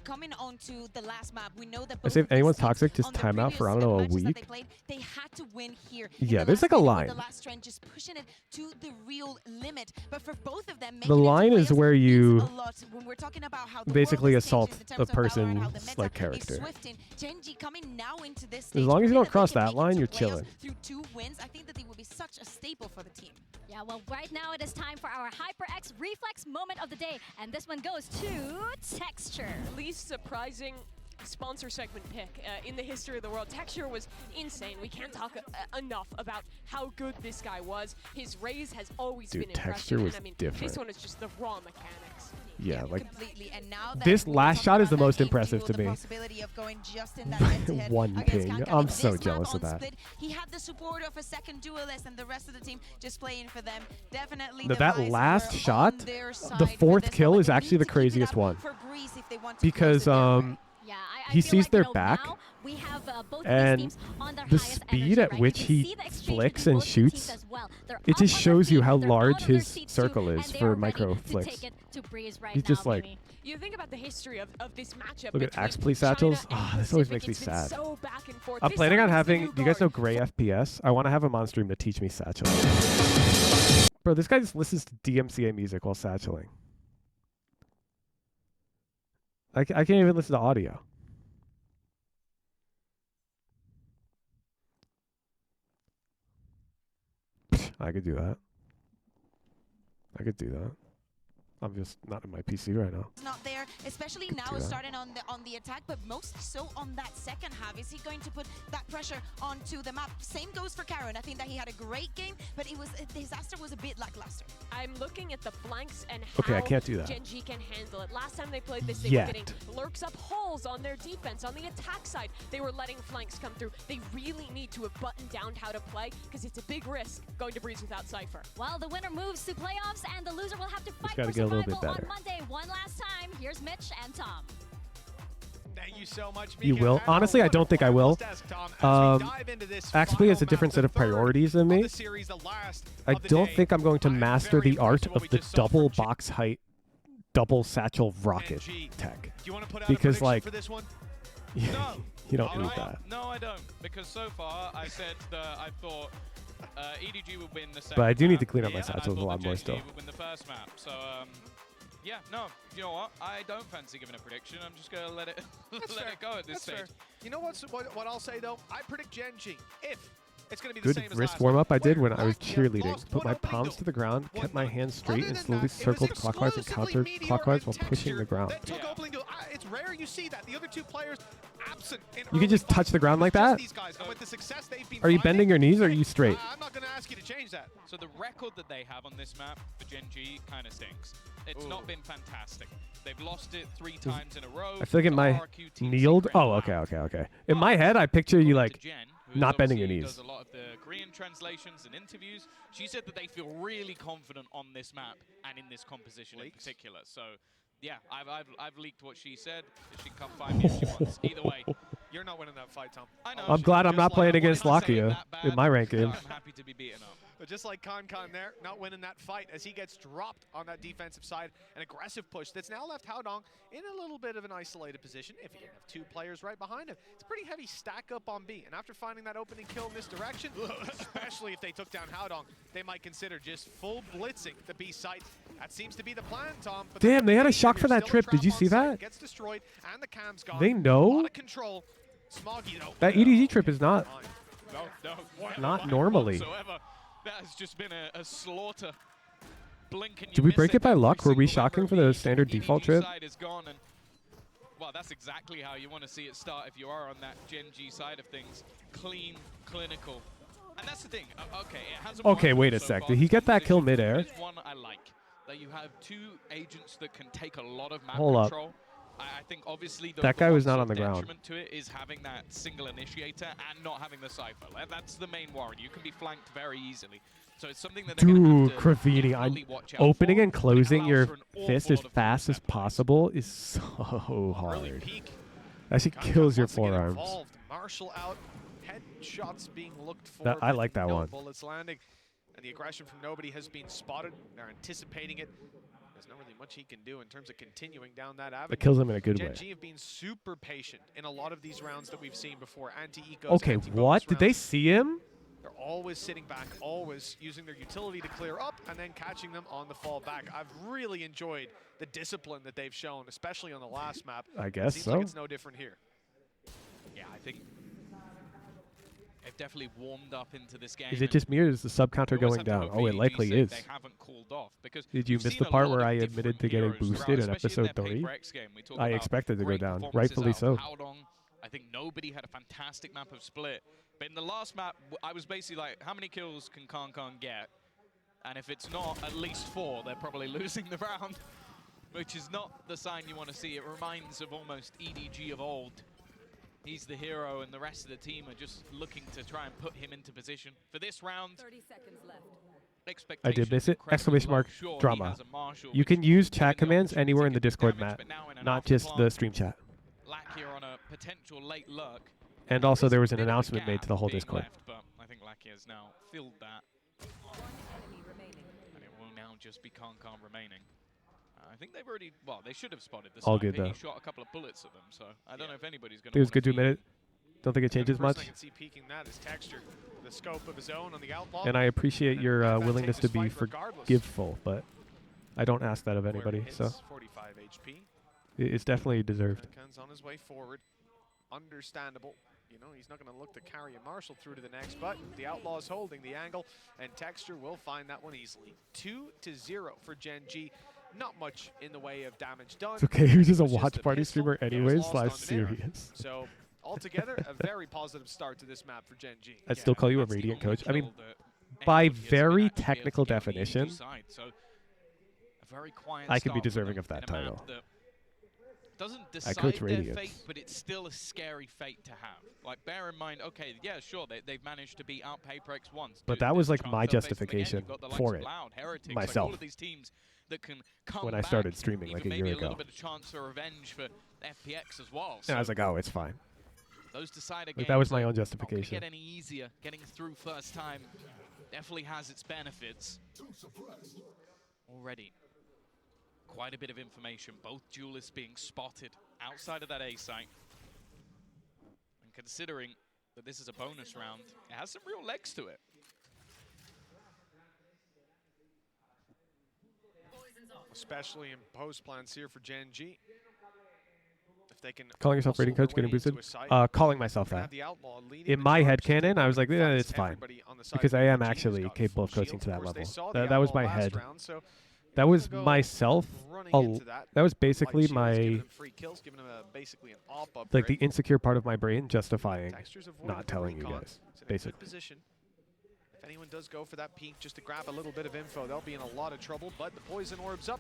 Speaker 1: coming on to the last map, we know that
Speaker 4: I
Speaker 1: both
Speaker 4: say if
Speaker 1: of these
Speaker 4: anyone's
Speaker 1: teams
Speaker 4: toxic, just
Speaker 1: on the
Speaker 4: time out for, I don't
Speaker 1: previous
Speaker 4: know, a
Speaker 1: matches that
Speaker 4: week.
Speaker 1: They played, they had to win here.
Speaker 4: Yeah,
Speaker 1: in the
Speaker 4: there's
Speaker 1: last
Speaker 4: like a
Speaker 1: minute with
Speaker 4: line.
Speaker 1: The last trend, just pushing it to the real limit. But for both of them,
Speaker 4: The line is where you
Speaker 1: when we're talking about how the
Speaker 4: basically
Speaker 1: world is
Speaker 4: assault
Speaker 1: changing in
Speaker 4: a
Speaker 1: terms of valor and how the
Speaker 4: person's
Speaker 1: meta
Speaker 4: like
Speaker 1: is
Speaker 4: character.
Speaker 1: swifting. Gen.G coming now into this
Speaker 4: As
Speaker 1: stage,
Speaker 4: long as you
Speaker 1: proving
Speaker 4: don't
Speaker 1: that they
Speaker 4: cross
Speaker 1: can
Speaker 4: that
Speaker 1: make it
Speaker 4: line,
Speaker 1: to
Speaker 4: you're
Speaker 1: playoffs
Speaker 4: chilling.
Speaker 1: Through 2 wins, I think that they would be such a staple for the team.
Speaker 3: Yeah, well, right now it is time for our HyperX Reflex moment of the day, and this one goes to Texture.
Speaker 2: Least surprising sponsor segment pick in the history of the world. Texture was insane. We can't talk enough about how good this guy was. His raise has always
Speaker 4: Dude,
Speaker 2: been impressive.
Speaker 4: Texture
Speaker 2: And
Speaker 4: was
Speaker 2: I mean,
Speaker 4: different.
Speaker 2: This one is just the raw mechanics.
Speaker 4: Yeah, like
Speaker 1: Completely. And now that
Speaker 4: this
Speaker 1: we're
Speaker 4: last
Speaker 1: talking
Speaker 4: shot is the
Speaker 1: about
Speaker 4: most
Speaker 1: that
Speaker 4: impressive
Speaker 1: duel,
Speaker 4: to
Speaker 1: the
Speaker 4: me.
Speaker 1: possibility of going just in that head-to-head
Speaker 4: One
Speaker 1: against
Speaker 4: ping.
Speaker 1: Kankan.
Speaker 4: I'm
Speaker 1: In
Speaker 4: so
Speaker 1: this
Speaker 4: jealous
Speaker 1: map
Speaker 4: of
Speaker 1: on
Speaker 4: that.
Speaker 1: Split, he had the support of a second duelist and the rest of the team just playing for them. Definitely
Speaker 4: No,
Speaker 1: the
Speaker 4: that
Speaker 1: Vice
Speaker 4: last
Speaker 1: were
Speaker 4: shot,
Speaker 1: on their
Speaker 4: the
Speaker 1: side for
Speaker 4: fourth
Speaker 1: this
Speaker 4: kill
Speaker 1: one,
Speaker 4: is
Speaker 1: but they
Speaker 4: actually
Speaker 1: need
Speaker 4: the
Speaker 1: to keep it
Speaker 4: craziest
Speaker 1: up
Speaker 4: one.
Speaker 1: for Breeze if they want to
Speaker 4: Because
Speaker 3: Yeah, I
Speaker 4: he
Speaker 3: feel
Speaker 4: sees
Speaker 3: like,
Speaker 4: their
Speaker 3: you know,
Speaker 4: back,
Speaker 3: now we have both
Speaker 4: and
Speaker 3: these teams on their
Speaker 4: the
Speaker 3: highest
Speaker 4: speed
Speaker 3: energy,
Speaker 4: at
Speaker 3: right?
Speaker 4: which
Speaker 3: You can
Speaker 4: he
Speaker 3: see the exchange
Speaker 4: flicks
Speaker 3: between
Speaker 4: and
Speaker 3: both the teams
Speaker 4: shoots,
Speaker 3: as well. They're
Speaker 4: it
Speaker 3: up
Speaker 4: just
Speaker 3: on their
Speaker 4: shows you
Speaker 3: feet,
Speaker 4: how
Speaker 3: they're
Speaker 4: large
Speaker 3: out of their
Speaker 4: his
Speaker 3: seats
Speaker 4: circle
Speaker 3: too,
Speaker 4: is
Speaker 3: and they
Speaker 4: for
Speaker 3: are ready
Speaker 4: micro
Speaker 3: to
Speaker 4: flicks.
Speaker 3: take it to Breeze right
Speaker 4: He's
Speaker 3: now,
Speaker 4: just like,
Speaker 3: Mimi.
Speaker 2: You think about the history of this matchup.
Speaker 4: look at
Speaker 2: between
Speaker 4: Axe Police
Speaker 2: China
Speaker 4: Satchels.
Speaker 2: and
Speaker 4: Ah, this always
Speaker 2: Pacific.
Speaker 4: makes me
Speaker 2: It's been
Speaker 4: sad.
Speaker 2: so back and forth.
Speaker 4: I'm
Speaker 2: This
Speaker 4: planning
Speaker 2: time
Speaker 4: on
Speaker 2: it's the
Speaker 4: having.
Speaker 2: new
Speaker 4: Do you guys know
Speaker 2: guard.
Speaker 4: Gray FPS? I want to have him on stream to teach me satchel. Bro, this guy just listens to DMCA music while satcheling. I can't even listen to audio. I could do that. I could do that. I'm just not in my PC right now.
Speaker 1: It's not there. especially now starting on the attack, but mostly so on that second half. Is he going to put that pressure onto the map? Same goes for Karen. I think that he had a great game, but the disaster was a bit lackluster.
Speaker 2: I'm looking at the flanks and how
Speaker 4: I can't do that.
Speaker 2: Gen.G can handle it. Last time they played this, they were getting lurks up holes on their defense. On the attack side, they were letting flanks come through. They really need to have buttoned down how to play because it's a big risk going to Breeze without Cypher.
Speaker 3: Well, the winner moves to playoffs, and the loser will have to fight
Speaker 4: gotta
Speaker 3: for
Speaker 4: get a little
Speaker 3: survival
Speaker 4: bit better.
Speaker 3: on Monday. One last time. Here's Mitch and Tom.
Speaker 14: Thank you so much,
Speaker 4: You will. Honestly, I don't think I will. Axby has a different set of priorities than me. I don't think I'm going to master the art of the double box height, double satchel rocket tech. Because, like, you don't need that.
Speaker 9: No, I don't. Because so far, I said that I thought EDG would win the second
Speaker 4: But I do need to
Speaker 9: map,
Speaker 4: clean up my
Speaker 9: and I
Speaker 4: satchels a
Speaker 9: thought
Speaker 4: lot
Speaker 9: that
Speaker 4: more
Speaker 9: Gen.G
Speaker 4: still.
Speaker 9: would win the first map. So, yeah, no. You know what? I don't fancy giving a prediction. I'm just going to let it let it go at this stage.
Speaker 14: Fair. You know what I'll say, though? I predict Gen.G. If it's going to be the same
Speaker 4: Good
Speaker 14: as
Speaker 4: wrist
Speaker 14: last
Speaker 4: warm-up
Speaker 14: time,
Speaker 4: I did
Speaker 14: where
Speaker 4: when I was
Speaker 14: Lakia
Speaker 4: cheerleading.
Speaker 14: lost
Speaker 4: Put my
Speaker 14: one opening
Speaker 4: palms to the ground, kept my hands straight, and slowly
Speaker 14: that,
Speaker 4: circled clockwise and counterclockwise while pushing the ground.
Speaker 14: That took opening duel. It's rare you see that. The other two players absent in
Speaker 4: You can just touch the ground like that?
Speaker 14: these guys. And with the success they've been
Speaker 4: Are you
Speaker 14: finding,
Speaker 4: bending your knees or are you straight?
Speaker 14: I'm not going to ask you to change that.
Speaker 9: So the record that they have on this map for Gen.G kind of stinks. It's not been fantastic. They've lost it 3 times in a row.
Speaker 4: I feel like in my kneeled. Oh, okay. In my head, I picture you like not bending your knees.
Speaker 9: Does a lot of the Korean translations and interviews. She said that they feel really confident on this map and in this composition in particular. So, yeah, I've leaked what she said. She can come find me if she wants. Either way,
Speaker 14: you're not winning that fight, Tom.
Speaker 9: I know.
Speaker 4: I'm glad I'm not playing against Lakia in my rank game.
Speaker 9: I'm happy to be beaten up.
Speaker 14: But just like KC there, not winning that fight as he gets dropped on that defensive side. An aggressive push that's now left Haodong in a little bit of an isolated position. If he didn't have 2 players right behind him, it's a pretty heavy stack up on B. And after finding that opening kill in this direction, especially if they took down Haodong, they might consider just full blitzing the B site. That seems to be the plan, Tom. But
Speaker 4: Damn, they had a shock for that trip. Did you see that?
Speaker 14: Gets destroyed, and the cam's gone.
Speaker 4: They know?
Speaker 14: A lot of control. Smoggy, though.
Speaker 4: That EDG trip is not
Speaker 9: No,
Speaker 4: normally.
Speaker 9: Whatsoever. That has just been a slaughter. Blink and
Speaker 4: Did we break it by luck? Were we shocking for the standard default trip?
Speaker 9: Side is gone, and well, that's exactly how you want to see it start if you are on that Gen.G side of things. Clean, clinical. And that's the thing. Okay, it hasn't
Speaker 4: Okay,
Speaker 9: worked
Speaker 4: wait a
Speaker 9: so
Speaker 4: sec.
Speaker 9: far.
Speaker 4: Did he get that kill midair?
Speaker 9: There's one I like. That you have 2 agents that can take a lot of map
Speaker 4: Hold up.
Speaker 9: control. I think obviously
Speaker 4: That guy was not on the ground.
Speaker 9: detriment to it is having that single initiator and not having the Cypher. That's the main worry. You can be flanked very easily. So it's something that they're
Speaker 4: Dude,
Speaker 9: have to
Speaker 4: Kravini, I'm
Speaker 9: watch out
Speaker 4: opening
Speaker 9: for.
Speaker 4: and closing your fist as
Speaker 9: lot of
Speaker 4: fast as possible is so hard. Actually kills your forearms.
Speaker 14: Involved. Marshall out. Headshots being looked for.
Speaker 4: I like that
Speaker 14: no
Speaker 4: one.
Speaker 14: Bullets landing. And the aggression from nobody has been spotted. They're anticipating it. There's not really much he can do in terms of continuing down that avenue.
Speaker 4: It kills him in a good way.
Speaker 14: Gen.G have been super patient in a lot of these rounds that we've seen before. Anti-ecos,
Speaker 4: Okay, what? Did they
Speaker 14: rounds.
Speaker 4: see him?
Speaker 14: They're always sitting back, always using their utility to clear up and then catching them on the fall back. I've really enjoyed the discipline that they've shown, especially on the last map.
Speaker 4: I guess
Speaker 14: Seems
Speaker 4: so.
Speaker 14: like it's no different here.
Speaker 9: Yeah, I think they've definitely warmed up into this game.
Speaker 4: Is it just me or is the sub counter
Speaker 9: We always
Speaker 4: going
Speaker 9: have to
Speaker 4: down?
Speaker 9: hope
Speaker 4: Oh, it
Speaker 9: EDG
Speaker 4: likely
Speaker 9: say
Speaker 4: is.
Speaker 9: They haven't cooled off because
Speaker 4: Did you
Speaker 9: we've
Speaker 4: miss
Speaker 9: seen
Speaker 4: the
Speaker 9: a
Speaker 4: part
Speaker 9: lot
Speaker 4: where
Speaker 9: of
Speaker 4: I
Speaker 9: different
Speaker 4: admitted to getting
Speaker 9: heroes
Speaker 4: boosted
Speaker 9: throughout,
Speaker 4: in
Speaker 9: especially
Speaker 4: episode
Speaker 9: their
Speaker 4: 3?
Speaker 9: Paper X game. We talk
Speaker 4: I
Speaker 9: about
Speaker 4: expected to go
Speaker 9: great
Speaker 4: down.
Speaker 9: performances
Speaker 4: Rightfully
Speaker 9: out
Speaker 4: so.
Speaker 9: of Haodong. I think nobody had a fantastic map of Split. But in the last map, I was basically like, how many kills can KC get? And if it's not at least 4, they're probably losing the round, which is not the sign you want to see. It reminds of almost EDG of old. He's the hero, and the rest of the team are just looking to try and put him into position. For this round,
Speaker 16: 30 seconds left.
Speaker 4: I did miss it. Exclamation mark,
Speaker 9: Sure, he
Speaker 4: drama.
Speaker 9: has a Marshall,
Speaker 4: You
Speaker 9: which
Speaker 4: can
Speaker 9: is
Speaker 4: use
Speaker 9: given
Speaker 4: chat
Speaker 9: the
Speaker 4: commands
Speaker 9: opportunity
Speaker 4: anywhere
Speaker 9: to
Speaker 4: in the
Speaker 9: get
Speaker 4: Discord
Speaker 9: damage,
Speaker 4: map,
Speaker 9: but now in an
Speaker 4: not
Speaker 9: alpha
Speaker 4: just the
Speaker 9: plant,
Speaker 4: stream chat.
Speaker 9: Lakia on a potential late lurk.
Speaker 4: And also there was an announcement made to the whole
Speaker 9: being
Speaker 4: Discord.
Speaker 9: Left, but I think Lakia has now filled that. And it will now just be KC remaining. I think they've already, well, they should have spotted the
Speaker 4: All
Speaker 9: sniper.
Speaker 4: good, though.
Speaker 9: He shot a couple of bullets at them, so I don't know if anybody's going
Speaker 4: It was good to admit it. Don't think it changes
Speaker 14: The
Speaker 4: much.
Speaker 14: person I can see peeking that is Texture, the scope of his own on the outlaw.
Speaker 4: And I appreciate your
Speaker 14: that
Speaker 4: willingness
Speaker 14: takes
Speaker 4: to be
Speaker 14: his fight regardless.
Speaker 4: forgiveful, but I don't ask that of
Speaker 14: Where
Speaker 4: anybody,
Speaker 14: hits
Speaker 4: so
Speaker 14: 45 HP.
Speaker 4: it's definitely deserved.
Speaker 14: Kan's on his way forward. Understandable. You know, he's not going to look to carry a Marshall through to the next, but the Outlaw's holding the angle, and Texture will find that one easily. 2-0 for Gen.G. not much in the way of damage done.
Speaker 4: It's okay. He was just a
Speaker 14: It was
Speaker 4: watch
Speaker 14: the
Speaker 4: party
Speaker 14: pistol
Speaker 4: streamer
Speaker 14: that was
Speaker 4: anyways
Speaker 14: lost
Speaker 4: slash
Speaker 14: on Nair.
Speaker 4: serious.
Speaker 14: So altogether, a very positive start to this map for Gen.G.
Speaker 4: I'd still call you a Radiant coach. I mean, by very technical definition, I could be deserving of that title.
Speaker 9: Doesn't
Speaker 4: I
Speaker 9: decide
Speaker 4: coach
Speaker 9: their
Speaker 4: Radiance.
Speaker 9: fate, but it's still a scary fate to have. Like, bear in mind, okay, yeah, sure, they've managed to beat out Paperex once.
Speaker 4: But
Speaker 9: Dude,
Speaker 4: that was
Speaker 9: there's
Speaker 4: like
Speaker 9: a
Speaker 4: my
Speaker 9: chance they'll face them again.
Speaker 4: justification
Speaker 9: You've got the likes
Speaker 4: for
Speaker 9: of
Speaker 4: it
Speaker 9: Loud, Heretics, like
Speaker 4: myself
Speaker 9: all of these teams that can come
Speaker 4: when I
Speaker 9: back,
Speaker 4: started streaming
Speaker 9: even
Speaker 4: like a
Speaker 9: maybe
Speaker 4: year
Speaker 9: a little
Speaker 4: ago.
Speaker 9: bit of chance for revenge for FPX as well.
Speaker 4: And I was
Speaker 9: So
Speaker 4: like, oh, it's fine.
Speaker 9: those decider
Speaker 4: Like, that was my own
Speaker 9: games are
Speaker 4: justification.
Speaker 9: not gonna get any easier. Getting through first time definitely has its benefits. Already quite a bit of information. Both duelists being spotted outside of that A site. And considering that this is a bonus round, it has some real legs to it.
Speaker 14: Especially in post plans here for Gen.G. If they can
Speaker 4: Calling yourself
Speaker 14: also
Speaker 4: rating coach, getting
Speaker 14: their way
Speaker 4: boosted?
Speaker 14: into a site,
Speaker 4: Calling myself
Speaker 14: gonna
Speaker 4: that.
Speaker 14: have the Outlaw leading
Speaker 4: In
Speaker 14: the
Speaker 4: my
Speaker 14: charge
Speaker 4: head canon, I was like, yeah,
Speaker 14: focus
Speaker 4: it's fine.
Speaker 14: everybody on the side
Speaker 4: Because
Speaker 14: of
Speaker 4: I am
Speaker 14: EDG who's
Speaker 4: actually
Speaker 14: got
Speaker 4: capable of
Speaker 14: full
Speaker 4: coaching
Speaker 14: shield.
Speaker 4: to that
Speaker 14: Of course, they
Speaker 4: level.
Speaker 14: saw the
Speaker 4: That was
Speaker 14: Outlaw
Speaker 4: my
Speaker 14: last
Speaker 4: head.
Speaker 14: round, so
Speaker 4: That
Speaker 14: they're
Speaker 4: was
Speaker 14: gonna go
Speaker 4: myself.
Speaker 14: running into that.
Speaker 4: That was
Speaker 14: Light
Speaker 4: basically
Speaker 14: shields, giving
Speaker 4: my,
Speaker 14: them free kills, giving them basically an op
Speaker 4: like the
Speaker 14: upgrade.
Speaker 4: insecure part of my brain justifying
Speaker 14: Textures avoided
Speaker 4: not
Speaker 14: the
Speaker 4: telling you
Speaker 14: recon.
Speaker 4: guys,
Speaker 14: It's in a good
Speaker 4: basically.
Speaker 14: position. If anyone does go for that peek just to grab a little bit of info, they'll be in a lot of trouble, but the poison orb's up,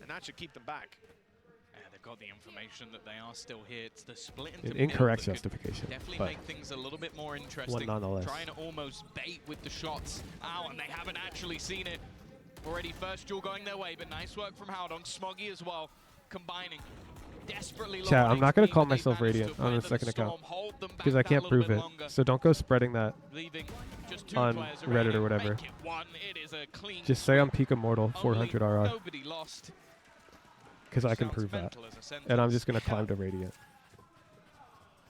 Speaker 14: and that should keep them back.
Speaker 9: Yeah, they've got the information that they are still here. It's the split into
Speaker 4: An
Speaker 9: middle
Speaker 4: incorrect
Speaker 9: that could
Speaker 4: justification,
Speaker 9: definitely
Speaker 4: but
Speaker 9: make things a little bit more interesting.
Speaker 4: nonetheless.
Speaker 9: Trying to almost bait with the shots out, and they haven't actually seen it. Already first duel going their way, but nice work from Howdong. Smoggy as well, combining. Desperately low
Speaker 4: Chat,
Speaker 9: on
Speaker 4: I'm not going
Speaker 9: XP,
Speaker 4: to call
Speaker 9: but they've
Speaker 4: myself
Speaker 9: managed to
Speaker 4: Radiant on
Speaker 9: weather
Speaker 4: the
Speaker 9: the
Speaker 4: second
Speaker 9: storm,
Speaker 4: account
Speaker 9: hold them back
Speaker 4: because I
Speaker 9: that
Speaker 4: can't
Speaker 9: little
Speaker 4: prove
Speaker 9: bit
Speaker 4: it.
Speaker 9: longer.
Speaker 4: So don't go spreading that
Speaker 9: Leaving just two
Speaker 4: on
Speaker 9: players
Speaker 4: Reddit or
Speaker 9: remaining.
Speaker 4: whatever.
Speaker 9: Make it one. It is a clean
Speaker 4: Just say I'm
Speaker 9: sweep.
Speaker 4: peak immortal, 400 RR,
Speaker 9: Nobody lost.
Speaker 4: because I can
Speaker 9: Sounds
Speaker 4: prove that.
Speaker 9: mental as a sentence.
Speaker 4: And I'm just going to climb to Radiant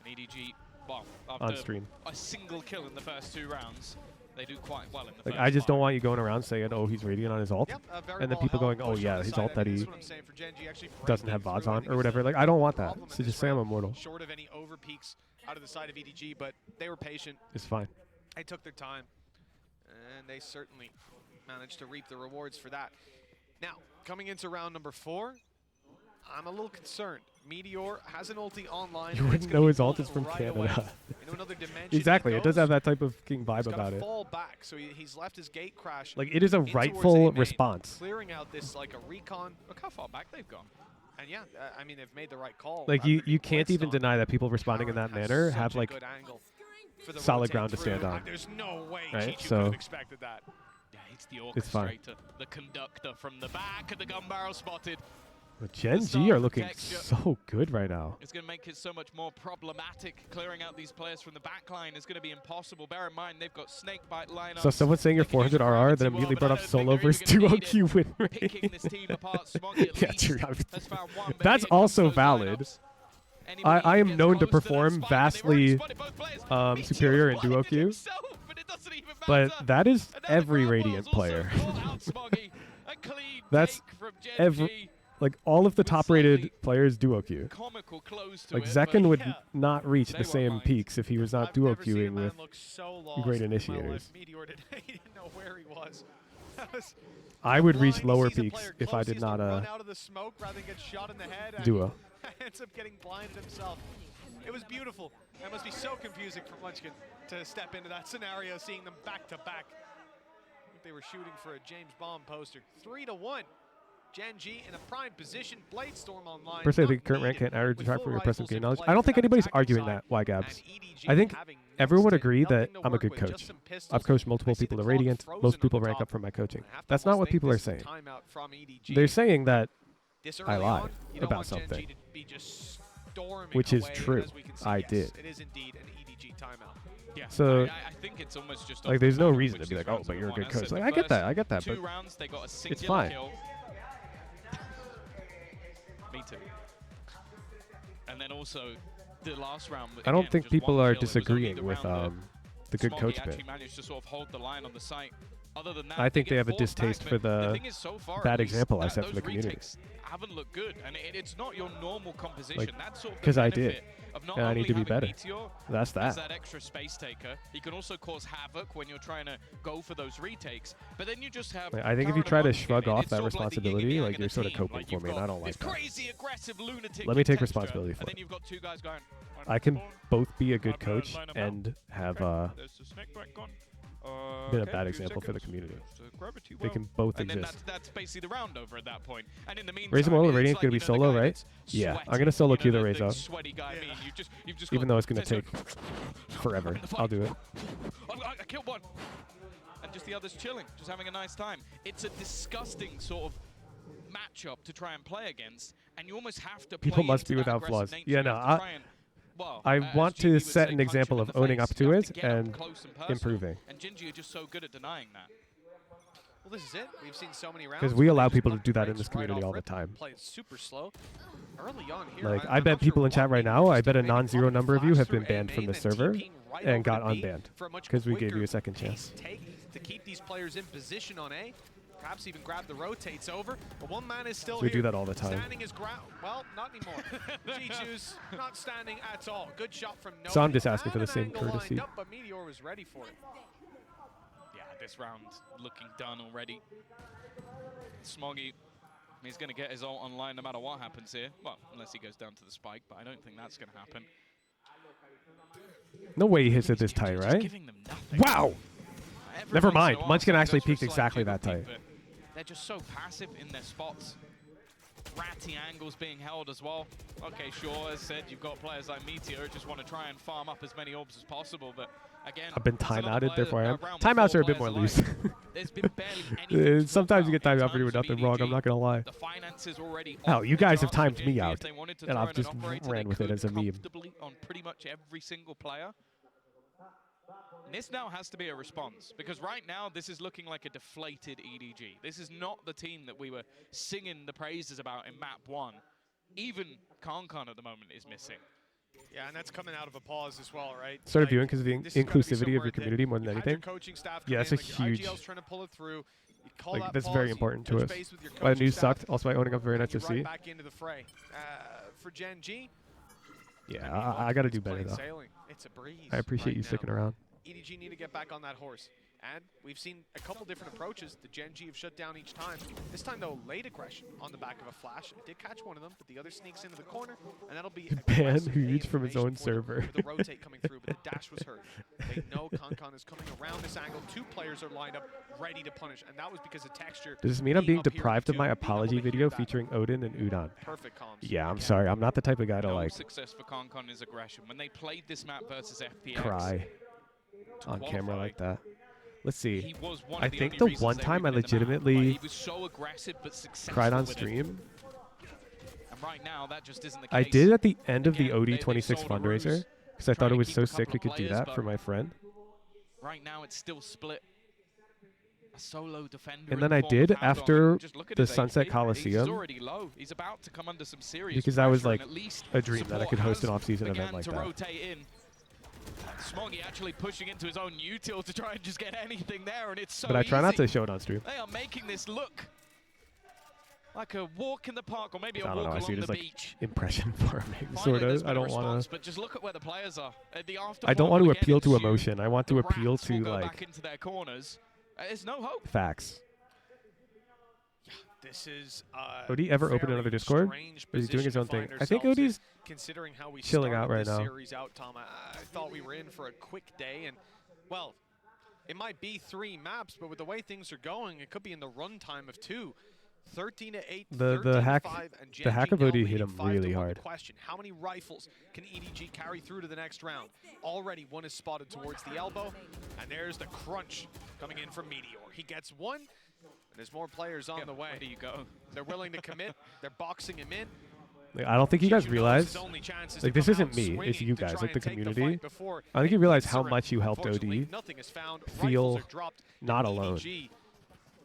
Speaker 9: And EDG, well,
Speaker 4: on
Speaker 9: after
Speaker 4: stream.
Speaker 9: a single kill in the first 2 rounds, they do quite well in the
Speaker 4: Like,
Speaker 9: first
Speaker 4: I just don't
Speaker 9: 5.
Speaker 4: want you going around saying, oh, he's Radiant on his ult,
Speaker 14: Very
Speaker 4: and then
Speaker 14: well
Speaker 4: people
Speaker 14: held
Speaker 4: going, oh
Speaker 14: push
Speaker 4: yeah,
Speaker 14: on the
Speaker 4: his
Speaker 14: side.
Speaker 4: ult
Speaker 14: I
Speaker 4: that
Speaker 14: mean,
Speaker 4: he
Speaker 14: that's what I'm saying for Gen.G actually
Speaker 4: doesn't have
Speaker 14: breaking
Speaker 4: VODs
Speaker 14: through. I
Speaker 4: on
Speaker 14: think
Speaker 4: or
Speaker 14: it's
Speaker 4: whatever.
Speaker 14: a
Speaker 4: Like, I don't want that.
Speaker 14: problem
Speaker 4: So
Speaker 14: this
Speaker 4: just say I'm
Speaker 14: round,
Speaker 4: immortal.
Speaker 14: Short of any over peaks out of the side of EDG, but they were patient.
Speaker 4: It's fine.
Speaker 14: They took their time, and they certainly managed to reap the rewards for that. Now, coming into round number 4, I'm a little concerned. Meteor has an ulti online.
Speaker 4: You
Speaker 14: and
Speaker 4: wouldn't
Speaker 14: it's gonna
Speaker 4: know
Speaker 14: be
Speaker 4: his ult
Speaker 14: pulled
Speaker 4: is from
Speaker 14: right
Speaker 4: Canada.
Speaker 14: away. Into another dimension
Speaker 4: Exactly,
Speaker 14: he
Speaker 4: it does
Speaker 14: goes.
Speaker 4: have that type of king vibe
Speaker 14: He's
Speaker 4: about
Speaker 14: gotta
Speaker 4: it.
Speaker 14: fall back, so he's left his gate crash.
Speaker 4: Like, it is a
Speaker 14: in towards
Speaker 4: rightful
Speaker 14: A main,
Speaker 4: response.
Speaker 14: Clearing out this like a recon.
Speaker 9: Look how far back they've gone.
Speaker 14: And yeah, I mean they've made the right call.
Speaker 4: Like,
Speaker 14: rather
Speaker 4: you
Speaker 14: than
Speaker 4: can't
Speaker 14: blitzed
Speaker 4: even
Speaker 14: on.
Speaker 4: deny that people responding in that manner
Speaker 14: Such
Speaker 4: have
Speaker 14: a
Speaker 4: like
Speaker 14: good angle for the
Speaker 4: solid
Speaker 14: rotate
Speaker 4: ground to
Speaker 14: through.
Speaker 4: stand on.
Speaker 14: There's no way
Speaker 4: Right,
Speaker 14: Chichu could
Speaker 4: so
Speaker 14: have expected that.
Speaker 9: Yeah, it's the
Speaker 4: It's fine.
Speaker 9: orchestrator, the conductor from the back of the gun barrel spotted.
Speaker 4: But Gen.G are looking so good right now.
Speaker 9: It's going to make it so much more problematic. Clearing out these players from the back line is going to be impossible. Bear in mind, they've got Snakebite lineups.
Speaker 4: So someone saying you're 400 RR, then immediately brought up solo versus duo Q win rate. Yeah, true. I mean, that's also valid. I am known to perform vastly superior in duo Q, but that is every Radiant player. That's every. Like, all of the top-rated players duo Q. Like, Zekken would not reach the same peaks if he was not duo Queuing with great initiators. I would reach lower peaks if I did not duo.
Speaker 14: Ends up getting blinded himself. It was beautiful. That must be so confusing for Munchkin to step into that scenario, seeing them back to back. I think they were shooting for a James Bond poster. 3-1. Gen.G in a prime position. Bladestorm online.
Speaker 4: Personally, I think current rank can't average track for your impressive game knowledge. I don't think anybody's arguing that, Y-Gabs. I think everyone would agree that I'm a good coach. I've coached multiple people to Radiant. Most people rank up from my coaching. That's not what people are saying. They're saying that I lied about something, which is true. I did.
Speaker 14: It is indeed an EDG timeout.
Speaker 9: Yeah,
Speaker 4: so,
Speaker 9: I think it's almost just
Speaker 4: like, there's no reason to be like, oh, but you're a good coach. Like, I get that, but
Speaker 9: 2 rounds, they got a singular
Speaker 4: it's fine.
Speaker 9: kill. Me too. And then also the last round.
Speaker 4: I don't
Speaker 9: again,
Speaker 4: think
Speaker 9: just
Speaker 4: people
Speaker 9: one
Speaker 4: are
Speaker 9: kill. It was only
Speaker 4: disagreeing with
Speaker 9: round that
Speaker 4: the good
Speaker 9: Smoggy
Speaker 4: coach
Speaker 9: actually
Speaker 4: bit.
Speaker 9: managed to sort of hold the line on the site. Other than that,
Speaker 4: I think they have a
Speaker 9: get forced back,
Speaker 4: distaste
Speaker 9: but
Speaker 4: for
Speaker 9: the
Speaker 4: the
Speaker 9: thing is, so far, at
Speaker 4: bad
Speaker 9: least,
Speaker 4: example I
Speaker 9: that
Speaker 4: set for
Speaker 9: those
Speaker 4: the community.
Speaker 9: retakes haven't looked good, and it's not your normal composition.
Speaker 4: Like,
Speaker 9: That's sort of the
Speaker 4: because I
Speaker 9: benefit
Speaker 4: did,
Speaker 9: of not
Speaker 4: and I
Speaker 9: only
Speaker 4: need to be
Speaker 9: having
Speaker 4: better.
Speaker 9: Meteor
Speaker 4: That's
Speaker 9: as
Speaker 4: that.
Speaker 9: that extra space taker. He can also cause havoc when you're trying to go for those retakes. But then you just have.
Speaker 4: Like, I think if you try to shrug off that responsibility, like you're sort of coping for me, and I don't like that.
Speaker 9: Crazy aggressive lunatic
Speaker 4: Let me take
Speaker 9: contexture,
Speaker 4: responsibility for
Speaker 9: and
Speaker 4: it.
Speaker 9: then you've got two guys going.
Speaker 4: I can both be a good coach and have
Speaker 9: There's the snake back gone.
Speaker 4: been a
Speaker 9: Okay,
Speaker 4: bad
Speaker 9: few
Speaker 4: example for the
Speaker 9: seconds.
Speaker 4: community.
Speaker 9: Gravity
Speaker 4: They
Speaker 9: well.
Speaker 4: can both
Speaker 9: and
Speaker 4: exist.
Speaker 9: Then that's basically the round over at that point. And in the meantime,
Speaker 4: Raise Oil
Speaker 9: it's
Speaker 4: Radiant's
Speaker 9: like,
Speaker 4: gonna be
Speaker 9: you know, the
Speaker 4: solo,
Speaker 9: guy
Speaker 4: right?
Speaker 9: that's
Speaker 4: Yeah, I'm
Speaker 9: sweating,
Speaker 4: gonna solo
Speaker 9: you
Speaker 4: queue
Speaker 9: know,
Speaker 4: the
Speaker 9: the
Speaker 4: Raise Up.
Speaker 9: sweaty guy. I mean, you've just
Speaker 4: Even
Speaker 9: got
Speaker 4: though it's gonna
Speaker 9: to
Speaker 4: take forever, I'll do it.
Speaker 9: I killed one. And just the others chilling, just having a nice time. It's a disgusting sort of matchup to try and play against, and you almost have to
Speaker 4: People
Speaker 9: play
Speaker 4: must
Speaker 9: into
Speaker 4: be
Speaker 9: that
Speaker 4: without
Speaker 9: aggressive
Speaker 4: flaws.
Speaker 9: nature.
Speaker 4: Yeah,
Speaker 9: You
Speaker 4: no,
Speaker 9: have to try and, well,
Speaker 4: I
Speaker 9: as
Speaker 4: want
Speaker 9: GG
Speaker 4: to
Speaker 9: would
Speaker 4: set
Speaker 9: say,
Speaker 4: an
Speaker 9: punch
Speaker 4: example
Speaker 9: him
Speaker 4: of
Speaker 9: in the
Speaker 4: owning
Speaker 9: face.
Speaker 4: up to
Speaker 9: You have
Speaker 4: it
Speaker 9: get up
Speaker 4: and
Speaker 9: close and personal,
Speaker 4: improving.
Speaker 9: And GEN.G are just so good at denying that.
Speaker 18: Well, this is it. We've seen so many rounds.
Speaker 4: Because we
Speaker 18: where
Speaker 4: allow
Speaker 18: they just
Speaker 4: people to
Speaker 18: pump
Speaker 4: do
Speaker 18: the
Speaker 4: that in
Speaker 18: brakes
Speaker 4: this
Speaker 18: right
Speaker 4: community
Speaker 18: off
Speaker 4: all the
Speaker 18: rip,
Speaker 4: time.
Speaker 18: Play it super slow. Early on here,
Speaker 4: Like,
Speaker 18: I'm
Speaker 4: I bet
Speaker 18: not
Speaker 4: people
Speaker 18: sure
Speaker 4: in chat
Speaker 18: why
Speaker 4: right now, I bet a
Speaker 18: maybe
Speaker 4: non-zero number of you
Speaker 18: flash
Speaker 4: have been
Speaker 18: through A
Speaker 4: banned from
Speaker 18: main
Speaker 4: the
Speaker 18: and
Speaker 4: server
Speaker 18: TPing right
Speaker 4: and
Speaker 18: over
Speaker 4: got
Speaker 18: to B
Speaker 4: unbanned
Speaker 18: for a much
Speaker 4: because we gave
Speaker 18: quicker
Speaker 4: you a second
Speaker 18: pace
Speaker 4: chance.
Speaker 18: take to keep these players in position on A. Perhaps even grab the rotates over, but one man is still
Speaker 4: So we
Speaker 18: here.
Speaker 4: do that all the time.
Speaker 18: Standing his ground. Well, not anymore. G2's not standing at all. Good shot from nobody.
Speaker 4: So I'm just asking for
Speaker 18: And
Speaker 4: the
Speaker 18: an
Speaker 4: same
Speaker 18: angle lined
Speaker 4: courtesy.
Speaker 18: up, but Meteor was ready for it.
Speaker 9: Yeah, this round looking done already. Smoggy, he's going to get his ult online no matter what happens here. Well, unless he goes down to the spike, but I don't think that's going to happen.
Speaker 4: No way he hits it this tight, right? Wow! Never mind. Munchkin actually peaked exactly that tight.
Speaker 9: They're just so passive in their spots. Ratty angles being held as well. Okay, sure, as said, you've got players like Meteor who just want to try and farm up as many orbs as possible, but again,
Speaker 4: I've been timeouted, therefore I am. Timeouts are a bit more loose.
Speaker 9: There's been barely anything
Speaker 4: Sometimes you get timed out for doing nothing wrong, I'm not gonna lie.
Speaker 9: The finances already
Speaker 4: Hell, you guys have timed me
Speaker 9: if
Speaker 4: out,
Speaker 9: they wanted to
Speaker 4: and
Speaker 9: throw
Speaker 4: I've
Speaker 9: in an
Speaker 4: just
Speaker 9: operator,
Speaker 4: ran
Speaker 9: they
Speaker 4: with it
Speaker 9: could
Speaker 4: as a meme.
Speaker 9: comfortably on pretty much every single player. And this now has to be a response, because right now this is looking like a deflated EDG. This is not the team that we were singing the praises about in map 1. Even KC at the moment is missing.
Speaker 14: Yeah, and that's coming out of a pause as well, right?
Speaker 4: Started
Speaker 14: Like,
Speaker 4: viewing because of the
Speaker 14: this has gotta be
Speaker 4: inclusivity of
Speaker 14: somewhere
Speaker 4: your
Speaker 14: that
Speaker 4: community more than
Speaker 14: you've had
Speaker 4: anything.
Speaker 14: your coaching staff
Speaker 4: Yeah,
Speaker 14: come
Speaker 4: that's
Speaker 14: in,
Speaker 4: a
Speaker 14: like,
Speaker 4: huge.
Speaker 14: IGL's trying to pull it through. You call
Speaker 4: Like,
Speaker 14: that
Speaker 4: that's
Speaker 14: pause,
Speaker 4: very
Speaker 14: you
Speaker 4: important to
Speaker 14: touch
Speaker 4: us.
Speaker 14: base with your
Speaker 4: My
Speaker 14: coaching
Speaker 4: news
Speaker 14: staff,
Speaker 4: sucked. Also, by owning up very nice
Speaker 14: and
Speaker 4: to
Speaker 14: you're
Speaker 4: see.
Speaker 14: right back into the fray. For Gen.G,
Speaker 4: Yeah, I gotta do better
Speaker 14: plain
Speaker 4: though.
Speaker 14: sailing. It's a breeze
Speaker 4: I appreciate
Speaker 14: right
Speaker 4: you
Speaker 14: now.
Speaker 4: sticking around.
Speaker 14: EDG need to get back on that horse. And we've seen a couple different approaches. The Gen.G have shut down each time. This time, though, late aggression on the back of a flash. It did catch one of them, but the other sneaks into the corner, and that'll be
Speaker 4: Ban
Speaker 14: aggressive
Speaker 4: huge from his own
Speaker 14: information for
Speaker 4: server.
Speaker 14: the rotate coming through, but the dash was heard. They know KC is coming around this angle. Two players are lined up, ready to punish, and that was because of texture.
Speaker 4: Does this mean I'm being
Speaker 14: up here
Speaker 4: deprived of
Speaker 14: too,
Speaker 4: my
Speaker 14: being
Speaker 4: apology
Speaker 14: able to hear
Speaker 4: video
Speaker 14: that.
Speaker 4: featuring Odin and Udon?
Speaker 14: Perfect comms.
Speaker 4: Yeah, I'm sorry. I'm not the type of guy to
Speaker 9: No
Speaker 4: like
Speaker 9: success for KC is aggression. When they played this map versus FPX,
Speaker 4: cry on camera like that. Let's see.
Speaker 9: he was one
Speaker 4: I
Speaker 9: of the
Speaker 4: think
Speaker 9: only
Speaker 4: the
Speaker 9: reasons
Speaker 4: one
Speaker 9: they
Speaker 4: time
Speaker 9: were
Speaker 4: I
Speaker 9: in the map, but
Speaker 4: legitimately
Speaker 9: he was so aggressive but successful
Speaker 4: cried on
Speaker 9: with it.
Speaker 4: stream.
Speaker 9: And right now, that just isn't the
Speaker 4: I
Speaker 9: case.
Speaker 4: did at the end of the
Speaker 9: Again, they
Speaker 4: OD26
Speaker 9: sold a ruse,
Speaker 4: fundraiser because I thought
Speaker 9: trying
Speaker 4: it
Speaker 9: to
Speaker 4: was
Speaker 9: keep
Speaker 4: so
Speaker 9: a
Speaker 4: sick
Speaker 9: couple
Speaker 4: we
Speaker 9: of
Speaker 4: could do
Speaker 9: players,
Speaker 4: that for
Speaker 9: but
Speaker 4: my friend.
Speaker 9: Right now, it's still split. A solo defender.
Speaker 4: And
Speaker 9: in
Speaker 4: then I
Speaker 9: form of
Speaker 4: did
Speaker 9: Haldon.
Speaker 4: after
Speaker 9: Just look at
Speaker 4: the
Speaker 9: his
Speaker 4: Sunset
Speaker 9: HP.
Speaker 4: Coliseum.
Speaker 9: He's already low. He's about to come under some serious
Speaker 4: Because that was
Speaker 9: pressure,
Speaker 4: like
Speaker 9: and at least
Speaker 4: a dream that I
Speaker 9: support
Speaker 4: could host an
Speaker 9: has
Speaker 4: off-season
Speaker 9: began
Speaker 4: event like
Speaker 9: to
Speaker 4: that.
Speaker 9: rotate in. Smoggy actually pushing into his own util to try and just get anything there, and it's so
Speaker 4: But I try not
Speaker 9: easy.
Speaker 4: to show it on stream.
Speaker 9: They are making this look like a walk in the park, or maybe a
Speaker 4: I don't
Speaker 9: walk
Speaker 4: know. I see
Speaker 9: along
Speaker 4: it as
Speaker 9: the
Speaker 4: like
Speaker 9: beach.
Speaker 4: impression farming,
Speaker 9: Finally,
Speaker 4: sort
Speaker 9: there's
Speaker 4: of.
Speaker 9: been
Speaker 4: I
Speaker 9: a
Speaker 4: don't
Speaker 9: response,
Speaker 4: want to.
Speaker 9: but just look at where the players are. The
Speaker 4: I don't want to
Speaker 9: again
Speaker 4: appeal to
Speaker 9: ensue.
Speaker 4: emotion. I want to
Speaker 9: The
Speaker 4: appeal
Speaker 9: rats will
Speaker 4: to
Speaker 9: go
Speaker 4: like
Speaker 9: back into their corners. There's no hope.
Speaker 4: facts.
Speaker 14: This is
Speaker 4: Odie ever open another Discord? Or is he doing his own thing? I think Odie's
Speaker 14: considering how we
Speaker 4: chilling out right
Speaker 14: this
Speaker 4: now.
Speaker 14: series out, Tom, I thought we were in for a quick day, and well, it might be 3 maps, but with the way things are going, it could be in the runtime of 2. 13-8,
Speaker 4: The hack
Speaker 14: 13-5, and
Speaker 4: the hack of
Speaker 14: Gen.G now
Speaker 4: Odie hit
Speaker 14: leading
Speaker 4: him
Speaker 14: 5-1.
Speaker 4: really
Speaker 14: The
Speaker 4: hard.
Speaker 14: question, how many rifles can EDG carry through to the next round? Already one is spotted towards the elbow, and there's the crunch coming in from Meteor. He gets one, and there's more players on the way.
Speaker 9: Where do you go?
Speaker 14: They're willing to commit. They're boxing him in.
Speaker 4: Like, I don't think you guys realize,
Speaker 14: his only chance is
Speaker 4: like
Speaker 14: to
Speaker 4: this
Speaker 14: come
Speaker 4: isn't
Speaker 14: out
Speaker 4: me, it's
Speaker 14: swinging
Speaker 4: you
Speaker 14: to
Speaker 4: guys,
Speaker 14: try
Speaker 4: like the
Speaker 14: and take the
Speaker 4: community.
Speaker 14: fight before
Speaker 4: I think you
Speaker 14: it
Speaker 4: realize
Speaker 14: gets
Speaker 4: how
Speaker 14: surrendered.
Speaker 4: much you helped
Speaker 14: Unfortunately,
Speaker 4: OD
Speaker 14: nothing is found.
Speaker 4: feel
Speaker 14: Rifles are dropped.
Speaker 4: not
Speaker 14: And
Speaker 4: alone.
Speaker 14: EDG,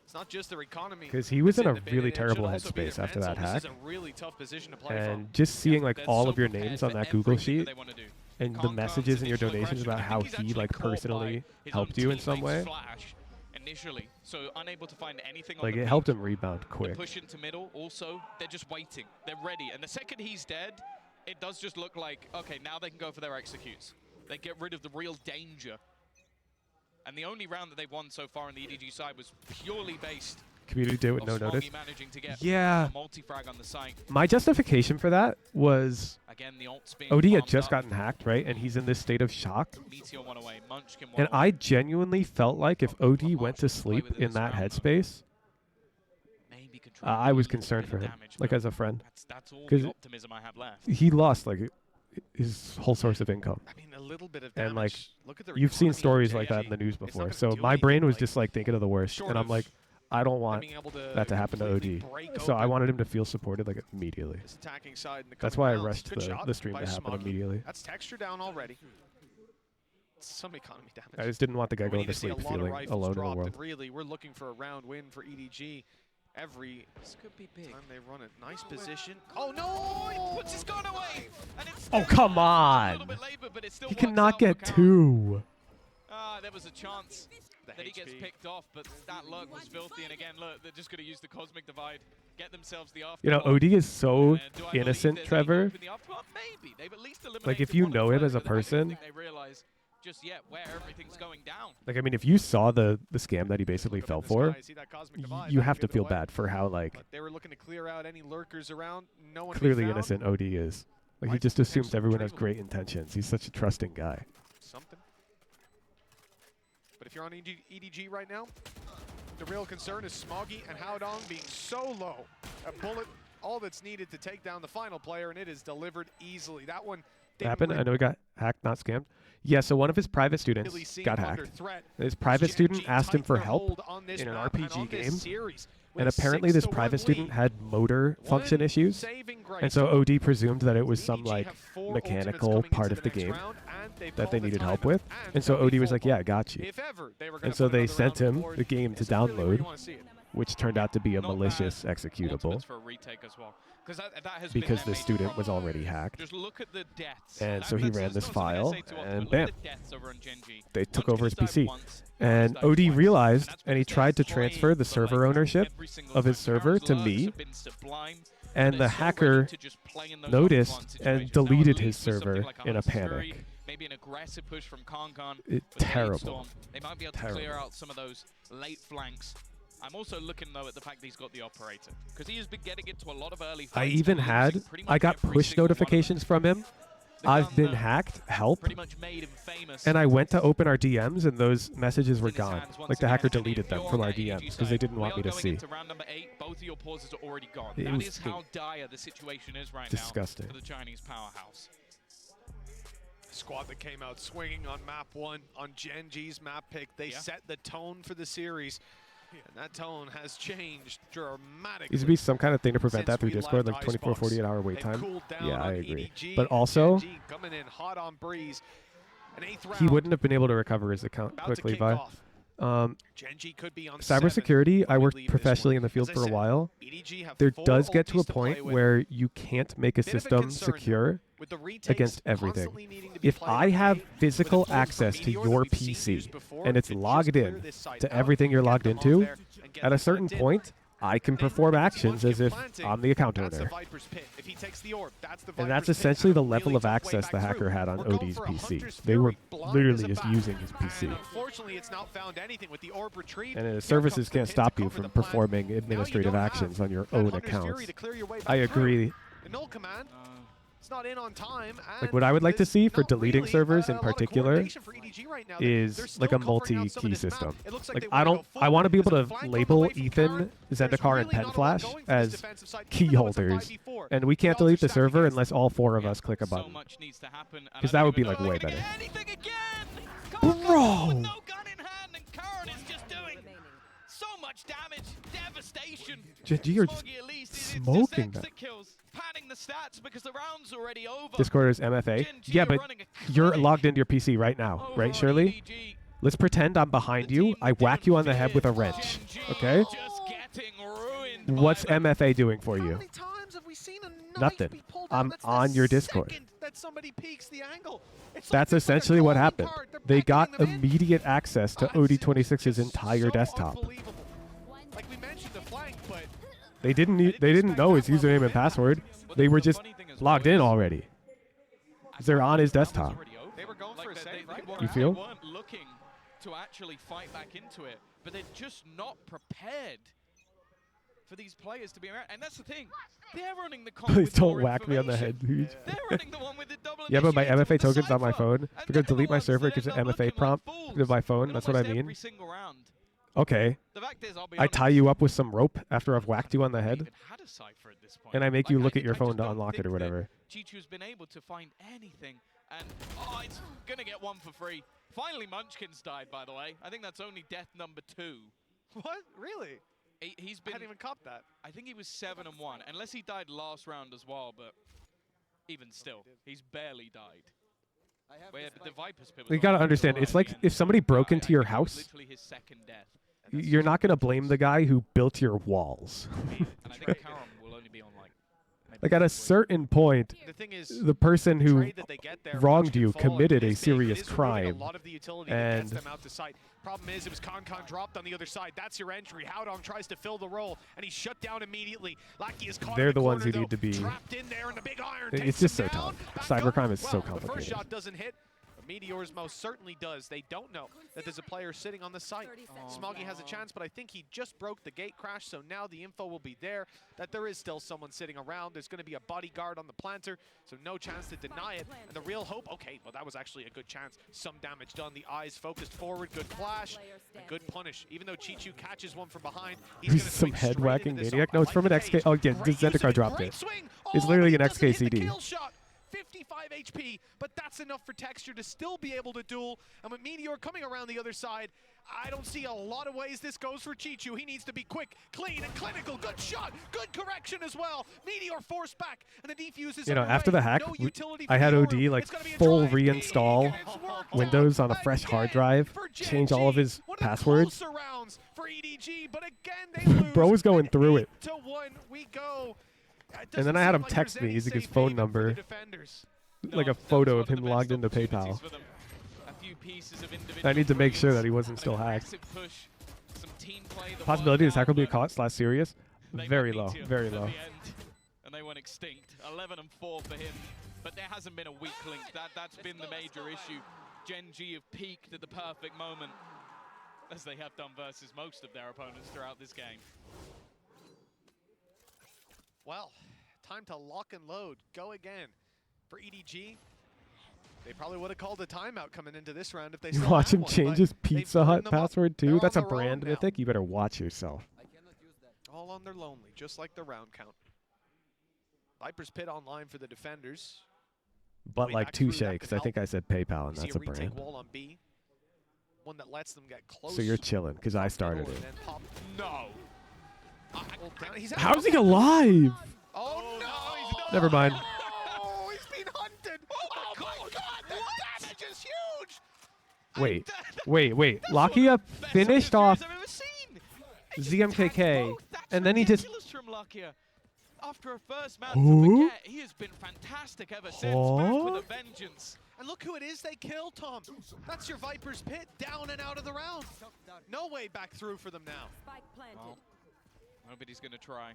Speaker 14: it's not just their economy.
Speaker 4: Because he was
Speaker 14: that's
Speaker 4: in a
Speaker 14: the bin,
Speaker 4: really
Speaker 14: it should
Speaker 4: terrible
Speaker 14: also be
Speaker 4: headspace
Speaker 14: their
Speaker 4: after
Speaker 14: mental.
Speaker 4: that hack.
Speaker 14: This is a really tough position to play from.
Speaker 4: And just seeing like
Speaker 9: they're
Speaker 4: all
Speaker 9: so
Speaker 4: of your
Speaker 9: prepared
Speaker 4: names
Speaker 9: for
Speaker 4: on that Google
Speaker 9: everything
Speaker 4: sheet
Speaker 9: that they wanna do.
Speaker 4: and the
Speaker 9: Concom's
Speaker 4: messages and your
Speaker 9: initial
Speaker 4: donations
Speaker 9: aggression,
Speaker 4: about
Speaker 9: I
Speaker 4: how
Speaker 9: think he's
Speaker 4: he
Speaker 9: actually
Speaker 4: like
Speaker 9: caught by
Speaker 4: personally
Speaker 9: his
Speaker 4: helped
Speaker 9: own
Speaker 4: you in some
Speaker 9: teammate's
Speaker 4: way.
Speaker 9: flash, and initially, so unable to find anything on
Speaker 4: Like,
Speaker 9: the
Speaker 4: it helped him rebound quick.
Speaker 9: The push into middle, also, they're just waiting. They're ready. And the second he's dead, it does just look like, okay, now they can go for their executes. They get rid of the real danger. And the only round that they've won so far on the EDG side was purely based
Speaker 4: Community did with no
Speaker 9: of
Speaker 4: notice.
Speaker 9: Smoggy managing to get
Speaker 4: Yeah.
Speaker 9: a multi-frag on the site.
Speaker 4: My justification for that was
Speaker 9: Again, the ult's being
Speaker 4: OD had
Speaker 9: farmed
Speaker 4: just
Speaker 9: up.
Speaker 4: gotten hacked, right? And he's in this state of shock.
Speaker 9: Meteor one away, Munchkin one
Speaker 4: And
Speaker 9: away.
Speaker 4: I genuinely felt like if OD went to sleep in that headspace, I was concerned for him, like as a friend.
Speaker 9: That's all
Speaker 4: Because
Speaker 9: the optimism I have left.
Speaker 4: he lost like his whole source of income.
Speaker 18: I mean, a little bit of
Speaker 4: And like,
Speaker 18: damage. Look at the
Speaker 4: you've seen
Speaker 18: economy of
Speaker 4: stories like that
Speaker 18: Gen.G.
Speaker 4: in the news
Speaker 18: It's not
Speaker 4: before.
Speaker 18: gonna
Speaker 4: So
Speaker 18: do
Speaker 4: my
Speaker 18: anything,
Speaker 4: brain was
Speaker 18: like,
Speaker 4: just like thinking of the worst.
Speaker 18: short
Speaker 4: And I'm
Speaker 18: of
Speaker 4: like, I don't want
Speaker 18: being able to
Speaker 4: that to happen to
Speaker 18: completely
Speaker 4: OD.
Speaker 18: break
Speaker 4: So I
Speaker 18: open
Speaker 4: wanted him to feel supported like immediately.
Speaker 18: this attacking side in the
Speaker 4: That's
Speaker 18: coming
Speaker 4: why I
Speaker 18: rounds.
Speaker 4: rushed
Speaker 18: Good shot
Speaker 4: the stream
Speaker 18: by
Speaker 4: to happen
Speaker 18: Smoggy.
Speaker 4: immediately.
Speaker 18: That's texture down already. Some economy damage.
Speaker 4: I just didn't want the guy
Speaker 18: We
Speaker 4: going
Speaker 18: need
Speaker 4: to
Speaker 18: see a
Speaker 4: sleep
Speaker 18: lot of
Speaker 4: feeling
Speaker 18: rifles
Speaker 4: alone in the
Speaker 18: dropped,
Speaker 4: world.
Speaker 18: and really, we're looking for a round win for EDG. Every time they run it. Nice position. Oh no!
Speaker 9: He puts his gun away! And it's
Speaker 4: Oh,
Speaker 9: still
Speaker 4: come
Speaker 9: a
Speaker 4: on!
Speaker 9: little bit later, but it still
Speaker 4: He
Speaker 9: works
Speaker 4: cannot
Speaker 9: out
Speaker 4: get
Speaker 9: for Karen.
Speaker 4: two.
Speaker 9: There was a chance that he gets picked off, but that luck was filthy. And again, look, they're just going to use the Cosmic Divide, get themselves the after.
Speaker 4: You know, OD is so innocent, Trevor.
Speaker 9: Maybe. They've at least
Speaker 4: Like, if you know him as a person,
Speaker 9: they realize just yet where everything's going down.
Speaker 4: like, I mean, if you saw the scam that he basically fell for, you have to feel bad for how, like,
Speaker 18: They were looking to clear out any lurkers around. No one to be
Speaker 4: clearly
Speaker 18: found.
Speaker 4: innocent OD is. Like, he just assumes everyone has great intentions. He's such a trusting guy.
Speaker 18: Something. But if you're on EDG right now, the real concern is Smoggy and Howdong being so low. A bullet, all that's needed to take down the final player, and it is delivered easily. That one
Speaker 4: What happened? I know he got hacked, not scammed. Yeah, so one of his private students got hacked. His private student asked him for help in an RPG game. And apparently this private student had motor function issues. And so OD presumed that it was some like mechanical part of the game that they needed help with. And so OD was like, yeah, I got you. And so they sent him the game to download, which turned out to be a malicious executable because the student was already hacked.
Speaker 9: Just look at the deaths.
Speaker 4: And so he ran this file, and
Speaker 9: look
Speaker 4: bam,
Speaker 9: at the deaths over on Gen.G.
Speaker 4: they took over his PC. And OD realized, and he tried to transfer the server ownership of his server to me, and the hacker noticed and deleted his server in a panic.
Speaker 9: Maybe an aggressive push from Khan.
Speaker 4: Terrible.
Speaker 9: They might be able to clear out some of those late flanks. I'm also looking, though, at the fact that he's got the operator, because he has been getting into a lot of early fights.
Speaker 4: I even had, I got push notifications from him. I've been hacked, help. And I went to open our DMs, and those messages were gone. Like, the hacker deleted them from our DMs because they didn't want me to see.
Speaker 9: Round number 8, both of your pauses are already gone.
Speaker 4: It
Speaker 9: That
Speaker 4: was
Speaker 9: is how dire the situation is right
Speaker 4: disgusting.
Speaker 9: now for the Chinese powerhouse.
Speaker 18: Squad that came out swinging on map 1 on Gen.G's map pick. They set the tone for the series, and that tone has changed dramatically.
Speaker 4: Needs to be some kind of thing to prevent that through Discord, like 24, 48 hour wait time. Yeah, I agree. But also,
Speaker 18: coming in hot on breeze. An 8th round.
Speaker 4: he wouldn't have been able to recover his account quickly, Vi.
Speaker 18: Gen.G could be on
Speaker 4: Cybersecurity, I worked
Speaker 18: believe
Speaker 4: professionally in the field
Speaker 18: As I
Speaker 4: for a
Speaker 18: said,
Speaker 4: while.
Speaker 18: EDG have
Speaker 4: There
Speaker 18: full
Speaker 4: does get to a
Speaker 18: ultis to
Speaker 4: point
Speaker 18: play with.
Speaker 4: where you can't make a
Speaker 18: Bit of a
Speaker 4: system
Speaker 18: concern
Speaker 4: secure
Speaker 18: with the retakes
Speaker 4: against
Speaker 18: constantly
Speaker 4: everything.
Speaker 18: needing to be
Speaker 4: If
Speaker 18: played
Speaker 4: I
Speaker 18: on
Speaker 4: have
Speaker 18: A,
Speaker 4: physical
Speaker 18: with a force
Speaker 4: access
Speaker 18: from
Speaker 4: to
Speaker 18: Meteor that
Speaker 4: your
Speaker 18: we've seen
Speaker 4: PC
Speaker 18: used before,
Speaker 4: and it's
Speaker 18: to just
Speaker 4: logged
Speaker 18: clear
Speaker 4: in
Speaker 18: this site
Speaker 4: to
Speaker 18: out,
Speaker 4: everything you're
Speaker 18: get
Speaker 4: logged
Speaker 18: them on
Speaker 4: into,
Speaker 18: there and get
Speaker 4: at
Speaker 18: them
Speaker 4: a certain
Speaker 18: planted.
Speaker 4: point, I can perform actions as if I'm the account
Speaker 18: That's the
Speaker 4: owner.
Speaker 18: Viper's pit. If he takes the orb, that's the
Speaker 4: And that's
Speaker 18: Viper's pit.
Speaker 4: essentially the
Speaker 18: Really
Speaker 4: level of
Speaker 18: tough way
Speaker 4: access
Speaker 18: back
Speaker 4: the hacker
Speaker 18: through.
Speaker 4: had on
Speaker 18: We're going
Speaker 4: OD's
Speaker 18: for a
Speaker 4: PC.
Speaker 18: Hunter's
Speaker 4: They were
Speaker 18: Fury, blind
Speaker 4: literally
Speaker 18: as a
Speaker 4: just
Speaker 18: bat.
Speaker 4: using his PC.
Speaker 18: And unfortunately, it's not found anything with the orb retrieved.
Speaker 4: And
Speaker 18: Here
Speaker 4: services
Speaker 18: comes the
Speaker 4: can't
Speaker 18: pit to
Speaker 4: stop you
Speaker 18: cover
Speaker 4: from
Speaker 18: the plant.
Speaker 4: performing administrative actions on your own
Speaker 18: Hunter's
Speaker 4: accounts.
Speaker 18: Fury to clear your way back
Speaker 4: I
Speaker 18: through.
Speaker 4: agree.
Speaker 18: The null command. It's not in on time.
Speaker 4: Like, what I would like to see for deleting servers in particular
Speaker 18: right now.
Speaker 4: is like a multi-key system. Like, I want to be able to label Ethan, Zendikar, and Penflash as key holders, and we can't delete the server unless all 4 of us click a button. Because that would be like way better. Bro!
Speaker 9: So much damage, devastation.
Speaker 4: Gen.G are just smoking that.
Speaker 9: Padding the stats because the round's already over.
Speaker 4: Discord is MFA. Yeah, but you're logged into your PC right now, right, Shirley? Let's pretend I'm behind you. I whack you on the head with a wrench, okay? What's MFA doing for you? Nothing. I'm on your Discord.
Speaker 18: that somebody peeks the angle.
Speaker 4: That's essentially what happened. They got immediate access to OD26's entire desktop.
Speaker 18: Like we mentioned the flank, but
Speaker 4: They didn't know his username and password. They were just logged in already. They're on his desktop.
Speaker 18: they were going for a save, right?
Speaker 4: You feel?
Speaker 9: They weren't looking to actually fight back into it, but they're just not prepared for these players to be around. And that's the thing. They're running the comp.
Speaker 4: Please don't whack me on the head, dude.
Speaker 9: They're running the one with the double
Speaker 4: Yeah, but my
Speaker 9: initiator
Speaker 4: MFA
Speaker 9: with the
Speaker 4: token's on my
Speaker 9: Cypher.
Speaker 4: phone. If you're going to delete my server because of MFA prompt to my phone, that's what I mean.
Speaker 9: Every single round.
Speaker 4: Okay.
Speaker 9: The fact is, I'll be
Speaker 4: I
Speaker 9: honest,
Speaker 4: tie you up with some rope after I've whacked you on the head,
Speaker 9: even had a Cypher at this point.
Speaker 4: and I make you
Speaker 9: Like,
Speaker 4: look at your
Speaker 9: I
Speaker 4: phone
Speaker 9: just
Speaker 4: to
Speaker 9: don't
Speaker 4: unlock it
Speaker 9: think
Speaker 4: or
Speaker 9: that
Speaker 4: whatever.
Speaker 9: Chichu's been able to find anything, and it's gonna get one for free. Finally, Munchkin's died, by the way. I think that's only death number 2.
Speaker 18: What? Really?
Speaker 9: He's been.
Speaker 18: I hadn't even copped that.
Speaker 9: I think he was 7-1, unless he died last round as well. But even still, he's barely died. But the Viper's pit was
Speaker 4: You got to
Speaker 9: on
Speaker 4: understand,
Speaker 9: right
Speaker 4: it's like
Speaker 9: at the end.
Speaker 4: if somebody broke into your
Speaker 9: I think it was
Speaker 4: house,
Speaker 9: literally his second death.
Speaker 4: you're not going to blame the guy who built your walls.
Speaker 9: And I think Karam will only be on like.
Speaker 4: Like at a certain point,
Speaker 18: The thing is,
Speaker 4: the person who
Speaker 18: trade that they get there,
Speaker 4: wronged
Speaker 18: Munchkin
Speaker 4: you
Speaker 18: fall,
Speaker 4: committed
Speaker 18: it
Speaker 4: a
Speaker 18: is big.
Speaker 4: serious
Speaker 18: It is removing
Speaker 4: crime.
Speaker 18: A lot of the utility that
Speaker 4: And
Speaker 18: gets them out to sight. Problem is, it was KC dropped on the other side. That's your entry. Howdong tries to fill the role, and he's shut down immediately. Lackey is caught
Speaker 4: they're
Speaker 18: in
Speaker 4: the ones who
Speaker 18: corner,
Speaker 4: need to be.
Speaker 18: trapped in there, and the big iron
Speaker 4: It's
Speaker 18: takes
Speaker 4: just
Speaker 18: him
Speaker 4: so
Speaker 18: down.
Speaker 4: tough.
Speaker 18: Back up.
Speaker 4: Cybercrime is so
Speaker 18: Well, the first
Speaker 4: complicated.
Speaker 18: shot doesn't hit. But Meteors most certainly does. They don't know that there's a player sitting on the site. Smoggy has a chance, but I think he just broke the gate crash, so now the info will be there that there is still someone sitting around. There's going to be a bodyguard on the planter, so no chance to deny it. And the real hope, okay, well, that was actually a good chance. Some damage done. The eyes focused forward. Good flash and good punish. Even though Chichu catches one from behind, he's going to
Speaker 4: Some
Speaker 18: swing
Speaker 4: head
Speaker 18: straight
Speaker 4: wacking
Speaker 18: into this
Speaker 4: maniac.
Speaker 18: arm.
Speaker 4: No, it's from an XK. Oh, yeah, the Zendikar dropped it. It's literally an XK CD.
Speaker 18: 55 HP, but that's enough for Texture to still be able to duel. And with Meteor coming around the other side, I don't see a lot of ways this goes for Chichu. He needs to be quick, clean, and clinical. Good shot, good correction as well. Meteor forced back, and the defuse is
Speaker 4: You know,
Speaker 18: underway.
Speaker 4: after the hack,
Speaker 18: No utility
Speaker 4: I
Speaker 18: for
Speaker 4: had
Speaker 18: Meteor.
Speaker 4: OD like
Speaker 18: It's gonna be a
Speaker 4: full
Speaker 18: drive.
Speaker 4: reinstall Windows on a fresh hard drive, change all of his passwords.
Speaker 18: Closer rounds for EDG, but again they lose.
Speaker 4: Bro was going through it.
Speaker 18: 8-1 we go.
Speaker 4: And then I had him text me using his phone number, like a photo of him logged into PayPal. I need to make sure that he wasn't still hacked. Possibility this hack will be caught / serious? Very low, very low.
Speaker 9: And they went extinct. 11 and 4 for him. But there hasn't been a weak link. That's been the major issue. Gen.G have peaked at the perfect moment, as they have done versus most of their opponents throughout this game.
Speaker 18: Well, time to lock and load. Go again. For EDG, they probably would have called a timeout coming into this round if they
Speaker 4: You
Speaker 18: still
Speaker 4: watch
Speaker 18: had
Speaker 4: him
Speaker 18: one,
Speaker 4: change
Speaker 18: but
Speaker 4: his
Speaker 18: they've
Speaker 4: Pizza Hut
Speaker 18: cleaned them up.
Speaker 4: password
Speaker 18: They're
Speaker 4: too?
Speaker 18: on
Speaker 4: That's a
Speaker 18: their own
Speaker 4: brand
Speaker 18: now.
Speaker 4: mythic. You better watch yourself.
Speaker 18: All on their lonely, just like the round count. Viper's Pit online for the defenders.
Speaker 4: But
Speaker 18: Way
Speaker 4: like
Speaker 18: back through,
Speaker 4: touche,
Speaker 18: that
Speaker 4: because
Speaker 18: could
Speaker 4: I think
Speaker 18: help.
Speaker 4: I said PayPal, and
Speaker 18: You see
Speaker 4: that's a
Speaker 18: retake
Speaker 4: brand.
Speaker 18: wall on B. One that lets them get close.
Speaker 4: So you're chilling, because I started
Speaker 18: and
Speaker 4: it.
Speaker 18: then pop. No. He's
Speaker 4: How's he alive?
Speaker 18: Oh no!
Speaker 4: Never mind.
Speaker 18: Oh, he's been hunted! Oh my god, the damage is huge!
Speaker 4: Wait. Lakia finished off ZMKK, and then he just...
Speaker 9: From Lakia. After a first match
Speaker 4: Huh?
Speaker 9: to forget, he has been fantastic ever since. Back with a vengeance.
Speaker 18: And look who it is they killed, Tom. That's your Viper's Pit, down and out of the round. No way back through for them now.
Speaker 9: Well, nobody's going to try.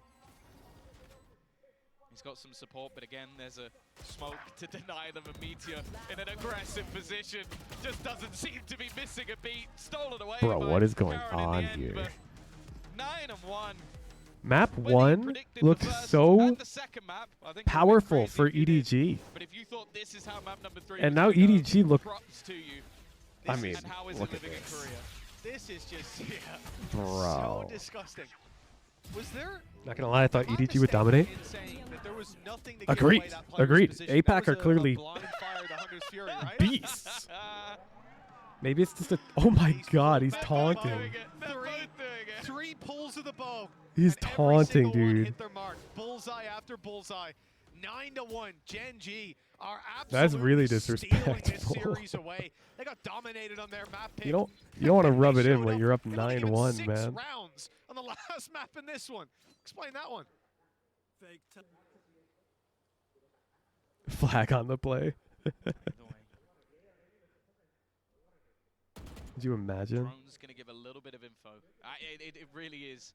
Speaker 9: He's got some support, but again, there's a smoke to deny them a Meteor in an aggressive position. Just doesn't seem to be missing a beat. Stolen away
Speaker 4: Bro,
Speaker 9: by
Speaker 4: what is going
Speaker 9: Karen in the
Speaker 4: on
Speaker 9: end,
Speaker 4: here?
Speaker 9: but 9-1.
Speaker 4: Map 1 looked so powerful for EDG.
Speaker 9: But if you thought this is how map number 3
Speaker 4: And now EDG look...
Speaker 9: props to you.
Speaker 4: I mean,
Speaker 9: And how is
Speaker 4: look
Speaker 9: it
Speaker 4: at
Speaker 9: living in
Speaker 4: this.
Speaker 9: Korea?
Speaker 18: This is just,
Speaker 4: Bro.
Speaker 18: so disgusting. Was there...
Speaker 4: Not gonna lie, I thought EDG would dominate.
Speaker 18: that there was nothing to give
Speaker 4: Agreed.
Speaker 18: away that player's
Speaker 4: Agreed.
Speaker 18: position? That
Speaker 4: APAC
Speaker 18: was
Speaker 4: are
Speaker 18: a
Speaker 4: clearly
Speaker 18: blind fire to Hunter's Fury, right?
Speaker 4: beasts. Maybe it's just a... Oh my god, he's taunting.
Speaker 18: Three pulls of the bow.
Speaker 4: He's
Speaker 18: and every
Speaker 4: taunting,
Speaker 18: single one
Speaker 4: dude.
Speaker 18: hit their mark. Bullseye after bullseye. 9-1. Gen.G are
Speaker 4: That's really
Speaker 18: absolutely stealing this
Speaker 4: disrespectful.
Speaker 18: series away. They got dominated on their map pick.
Speaker 4: You don't want to rub it in when
Speaker 18: up.
Speaker 4: you're up
Speaker 18: They only given
Speaker 4: 9-1,
Speaker 18: 6
Speaker 4: man.
Speaker 18: rounds on the last map in this one. Explain that one.
Speaker 4: Flag on the play. Could you imagine?
Speaker 9: Drone's going to give a little bit of info. It really is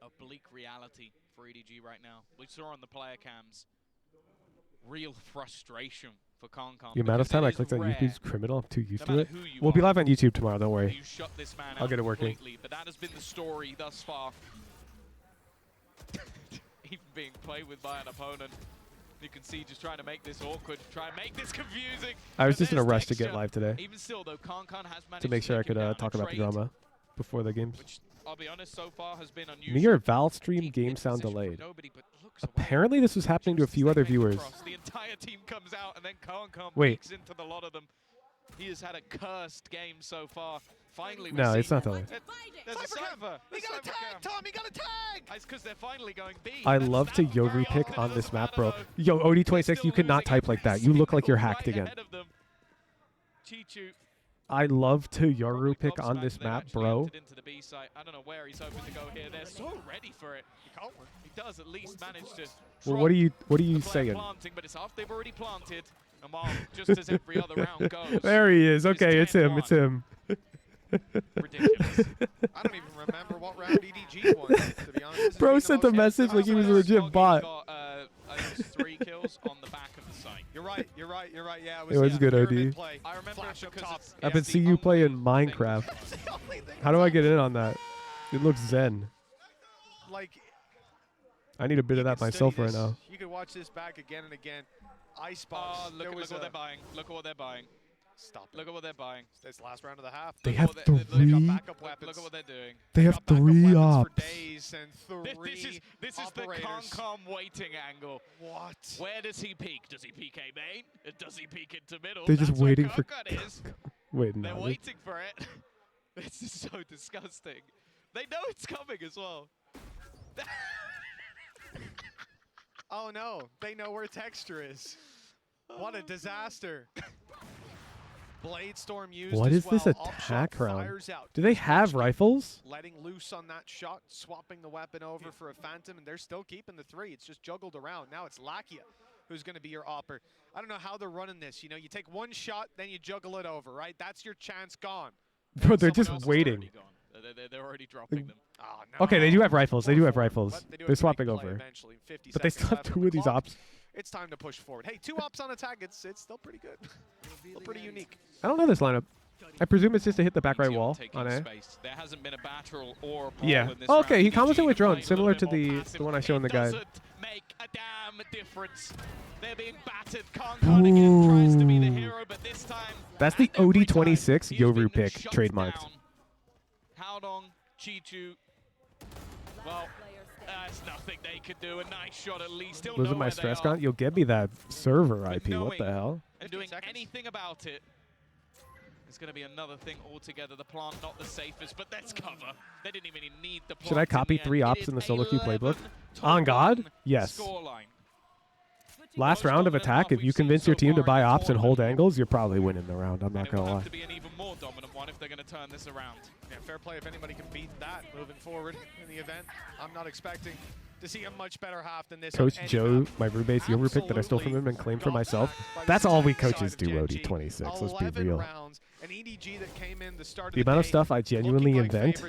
Speaker 9: a bleak reality for EDG right now. We saw on the player cams real frustration for KC.
Speaker 4: The amount of time I clicked on YouTube's criminal, I'm too used to it. We'll be live on YouTube tomorrow, don't worry.
Speaker 9: You shut this man
Speaker 4: I'll get it working.
Speaker 9: But that has been the story thus far. Even being played with by an opponent. You can see just trying to make this awkward, try and make this confusing.
Speaker 4: I was just in a rush to get live today.
Speaker 9: Even still, though, KC has managed
Speaker 4: to make sure I could talk about the drama before the games.
Speaker 9: Which, I'll be honest, so far has been unusual.
Speaker 4: Near Val stream game sound delayed. Apparently this was happening to a few other viewers.
Speaker 9: The entire team comes out and then KC
Speaker 4: Wait.
Speaker 9: peeks into the lot of them. He has had a cursed game so far. Finally,
Speaker 4: no, it's not delayed.
Speaker 9: There's a Cypher. He got a tag, Tom. He got a tag. It's because they're finally going B.
Speaker 4: I love to Yoru pick on this map, bro. Yo, OD26, you could not type like that. You look like you're hacked again. I love to Yoru pick on this map, bro.
Speaker 9: I don't know where he's hoping to go here. They're so ready for it. He does at least manage to.
Speaker 4: Well, what are you saying?
Speaker 9: Planting, but it's after they've already planted. And while just as every other round goes.
Speaker 4: There he is. Okay, it's him. It's him.
Speaker 9: Ridiculous.
Speaker 18: I don't even remember what round EDG won, to be honest.
Speaker 4: Bro sent a message like he was a legit bot.
Speaker 9: Got, I think it was 3 kills on the back of the site.
Speaker 18: You're right. Yeah,
Speaker 4: it was good, OD.
Speaker 9: I remember it because
Speaker 4: I've been seeing you play in Minecraft. How do I get in on that? It looks zen.
Speaker 18: Like,
Speaker 4: I need a bit of that myself right now.
Speaker 18: You can watch this back again and again. Icebox.
Speaker 9: Oh, look at what they're buying. Look at what they're buying.
Speaker 18: Stop it.
Speaker 9: Look at what they're buying.
Speaker 18: This last round of the half.
Speaker 4: They have 3.
Speaker 9: Look at what they're doing.
Speaker 4: They have 3 ops.
Speaker 18: For days and 3
Speaker 9: this is the KC waiting angle.
Speaker 18: What?
Speaker 9: Where does he peek? Does he peek A main? Does he peek into middle?
Speaker 4: They're just waiting for.
Speaker 9: Wait, no. They're waiting for it. This is so disgusting. They know it's coming as well.
Speaker 18: Oh no, they know where Texture is. What a disaster. Blade Storm used.
Speaker 4: What is this
Speaker 18: well.
Speaker 4: attack round? Do they have rifles?
Speaker 18: Letting loose on that shot, swapping the weapon over for a Phantom, and they're still keeping the 3. It's just juggled around. Now it's Lakia who's going to be your opper. I don't know how they're running this. You know, you take one shot, then you juggle it over, right? That's your chance gone.
Speaker 4: Bro, they're just waiting.
Speaker 9: They're already dropping them.
Speaker 18: Oh, no.
Speaker 4: Okay, they do have rifles. They do have rifles. They're swapping over.
Speaker 18: But
Speaker 4: they still have 2 of these ops.
Speaker 18: It's time to push forward. Hey, 2 ops on attack. It's still pretty good. Still pretty unique.
Speaker 4: I don't know this lineup. I presume it's just to hit the back right wall on A.
Speaker 9: There hasn't been a battle or a
Speaker 4: yeah.
Speaker 9: in this
Speaker 4: Okay,
Speaker 9: round.
Speaker 4: he commented with drone, similar to the one I showed in the guide.
Speaker 9: Make a damn difference. They're being battered. KC again tries to be the hero, but this time.
Speaker 4: That's the OD26 Yoru pick trademarked.
Speaker 9: Howdong, Chichu. Well, there's nothing they could do. A nice shot at least.
Speaker 4: Was it my stress count? You'll give me that server IP. What the hell?
Speaker 9: And doing anything about it. It's going to be another thing altogether. The plant not the safest, but that's cover. They didn't even need the plant.
Speaker 4: Should I copy 3 ops in the solo queue playbook? On God? Yes. Last round of attack, if you convince your team to buy ops and hold angles, you're probably winning the round. I'm not going to lie.
Speaker 9: To be an even more dominant one if they're going to turn this around.
Speaker 18: Yeah, fair play if anybody can beat that moving forward in the event. I'm not expecting to see a much better half than this.
Speaker 4: Coach Joe, my roommate's Yoru pick that I stole from him and claimed for myself. That's all we coaches do, OD26. Let's be real. The amount of stuff I genuinely invent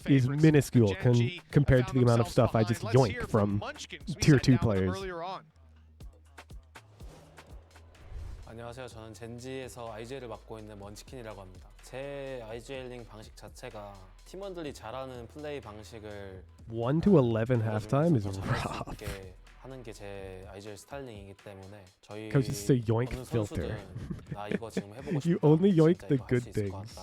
Speaker 4: is minuscule compared to the amount of stuff I just yoink from tier 2 players.
Speaker 19: 안녕하세요. 저는 젠지에서 IGL을 맡고 있는 먼치킨이라고 합니다. 제 IGL링 방식 자체가 팀원들이 잘하는 플레이 방식을
Speaker 4: 1 to 11 halftime is rough.
Speaker 19: 하는 게 제 IGL 스타일링이기 때문에 저희
Speaker 4: Coach, it's a yoink filter.
Speaker 19: 나 이거 지금 해보고
Speaker 4: You only yoink the good things.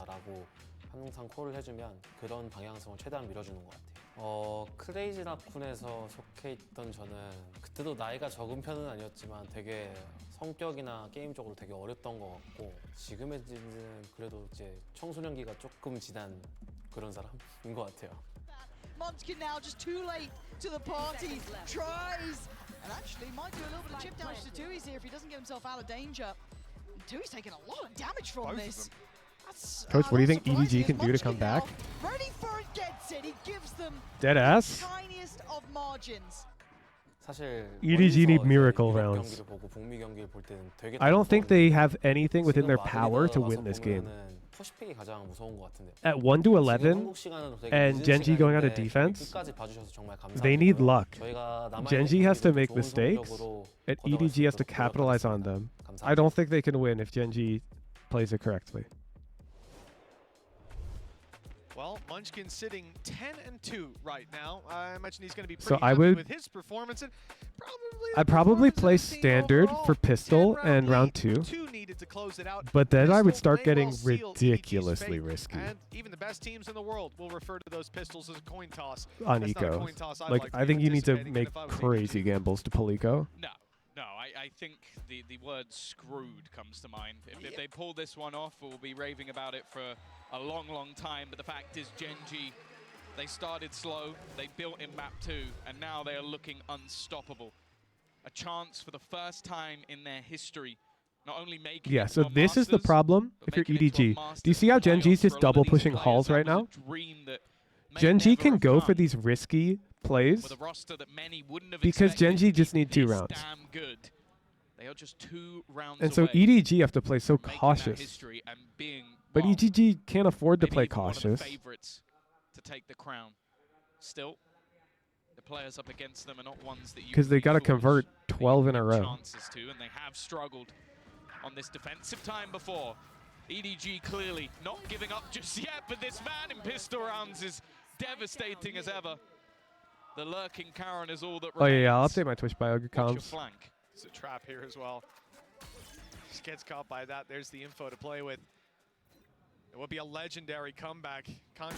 Speaker 19: 항상 콜을 해주면 그런 방향성을 최대한 밀어주는 것 같아요. 크레이지 라쿤에서 속해 있던 저는 그때도 나이가 적은 편은 아니었지만 되게 성격이나 게임적으로 되게 어렸던 것 같고 지금의 즈는 그래도 이제 청소년기가 조금 지난 그런 사람인 것 같아요.
Speaker 20: Munchkin now just too late to the party, tries, and actually might do a little bit of chip damage to Tui's here if he doesn't get himself out of danger. Tui's taking a lot of damage from this.
Speaker 4: Coach, what do you think EDG can do to come back?
Speaker 20: Ready for it, gets it. He gives them
Speaker 4: Dead ass.
Speaker 20: the tiniest of margins.
Speaker 4: EDG need miracle rounds. I don't think they have anything within their power to win this game. At 1-11 and Gen.G going out of defense, they need luck. Gen.G has to make mistakes and EDG has to capitalize on them. I don't think they can win if Gen.G plays it correctly.
Speaker 18: Well, Munchkin sitting 10-2 right now. I imagine he's going to be pretty
Speaker 4: So I
Speaker 18: happy
Speaker 4: would,
Speaker 18: with his performance. And
Speaker 4: I'd probably play standard for pistol and round 2,
Speaker 18: needed to close it out.
Speaker 4: but then I would start
Speaker 18: may
Speaker 4: getting
Speaker 18: well seal
Speaker 4: ridiculously
Speaker 18: EDG's fate.
Speaker 4: risky
Speaker 18: And even the best teams in the world will refer to those pistols as a coin toss.
Speaker 4: on
Speaker 18: That's not a
Speaker 4: eco.
Speaker 18: coin toss I'd
Speaker 4: Like,
Speaker 18: like to
Speaker 4: I
Speaker 18: be
Speaker 4: think you need to
Speaker 18: participating in
Speaker 4: make
Speaker 18: if I was
Speaker 4: crazy gambles to pull eco.
Speaker 9: No, I think the word screwed comes to mind. If they pull this one off, we'll be raving about it for a long, long time. But the fact is, Gen.G, they started slow, they built in map 2, and now they are looking unstoppable. A chance for the first time in their history, not only making
Speaker 4: Yeah,
Speaker 9: it
Speaker 4: so
Speaker 9: to a
Speaker 4: this is the
Speaker 9: Masters,
Speaker 4: problem
Speaker 9: but
Speaker 4: if you're
Speaker 9: making it to a
Speaker 4: EDG.
Speaker 9: Masters
Speaker 4: Do you see how Gen.G is
Speaker 9: playoffs
Speaker 4: just
Speaker 9: for a lot of
Speaker 4: double
Speaker 9: these
Speaker 4: pushing
Speaker 9: players.
Speaker 4: halls
Speaker 9: That
Speaker 4: right
Speaker 9: was a
Speaker 4: now?
Speaker 9: dream that may
Speaker 4: Gen.G
Speaker 9: never
Speaker 4: can
Speaker 9: have
Speaker 4: go
Speaker 9: come.
Speaker 4: for these risky plays
Speaker 9: With a roster that many wouldn't have
Speaker 4: because
Speaker 9: expected
Speaker 4: Gen.G
Speaker 9: to be
Speaker 4: just need 2
Speaker 9: this
Speaker 4: rounds.
Speaker 9: damn good. They are just 2 rounds
Speaker 4: And so
Speaker 9: away
Speaker 4: EDG have to play so
Speaker 9: from making that
Speaker 4: cautious.
Speaker 9: history and being,
Speaker 4: But
Speaker 9: well,
Speaker 4: EDG can't afford to
Speaker 9: maybe
Speaker 4: play
Speaker 9: even one of the
Speaker 4: cautious.
Speaker 9: favorites to take the crown. Still, the players up against them are not ones that you
Speaker 4: Because they
Speaker 9: can
Speaker 4: got to
Speaker 9: fool.
Speaker 4: convert 12 in a
Speaker 9: Big
Speaker 4: row.
Speaker 9: chances to, and they have struggled on this defensive time before. EDG clearly not giving up just yet, but this man in pistol rounds is devastating as ever. The lurking Karen is all that
Speaker 4: Oh
Speaker 9: remains.
Speaker 4: yeah, I'll update my Twitch bio. Good
Speaker 18: Watch your
Speaker 4: comms.
Speaker 18: flank. It's a trap here as well. Just gets caught by that. There's the info to play with. It will be a legendary comeback. KC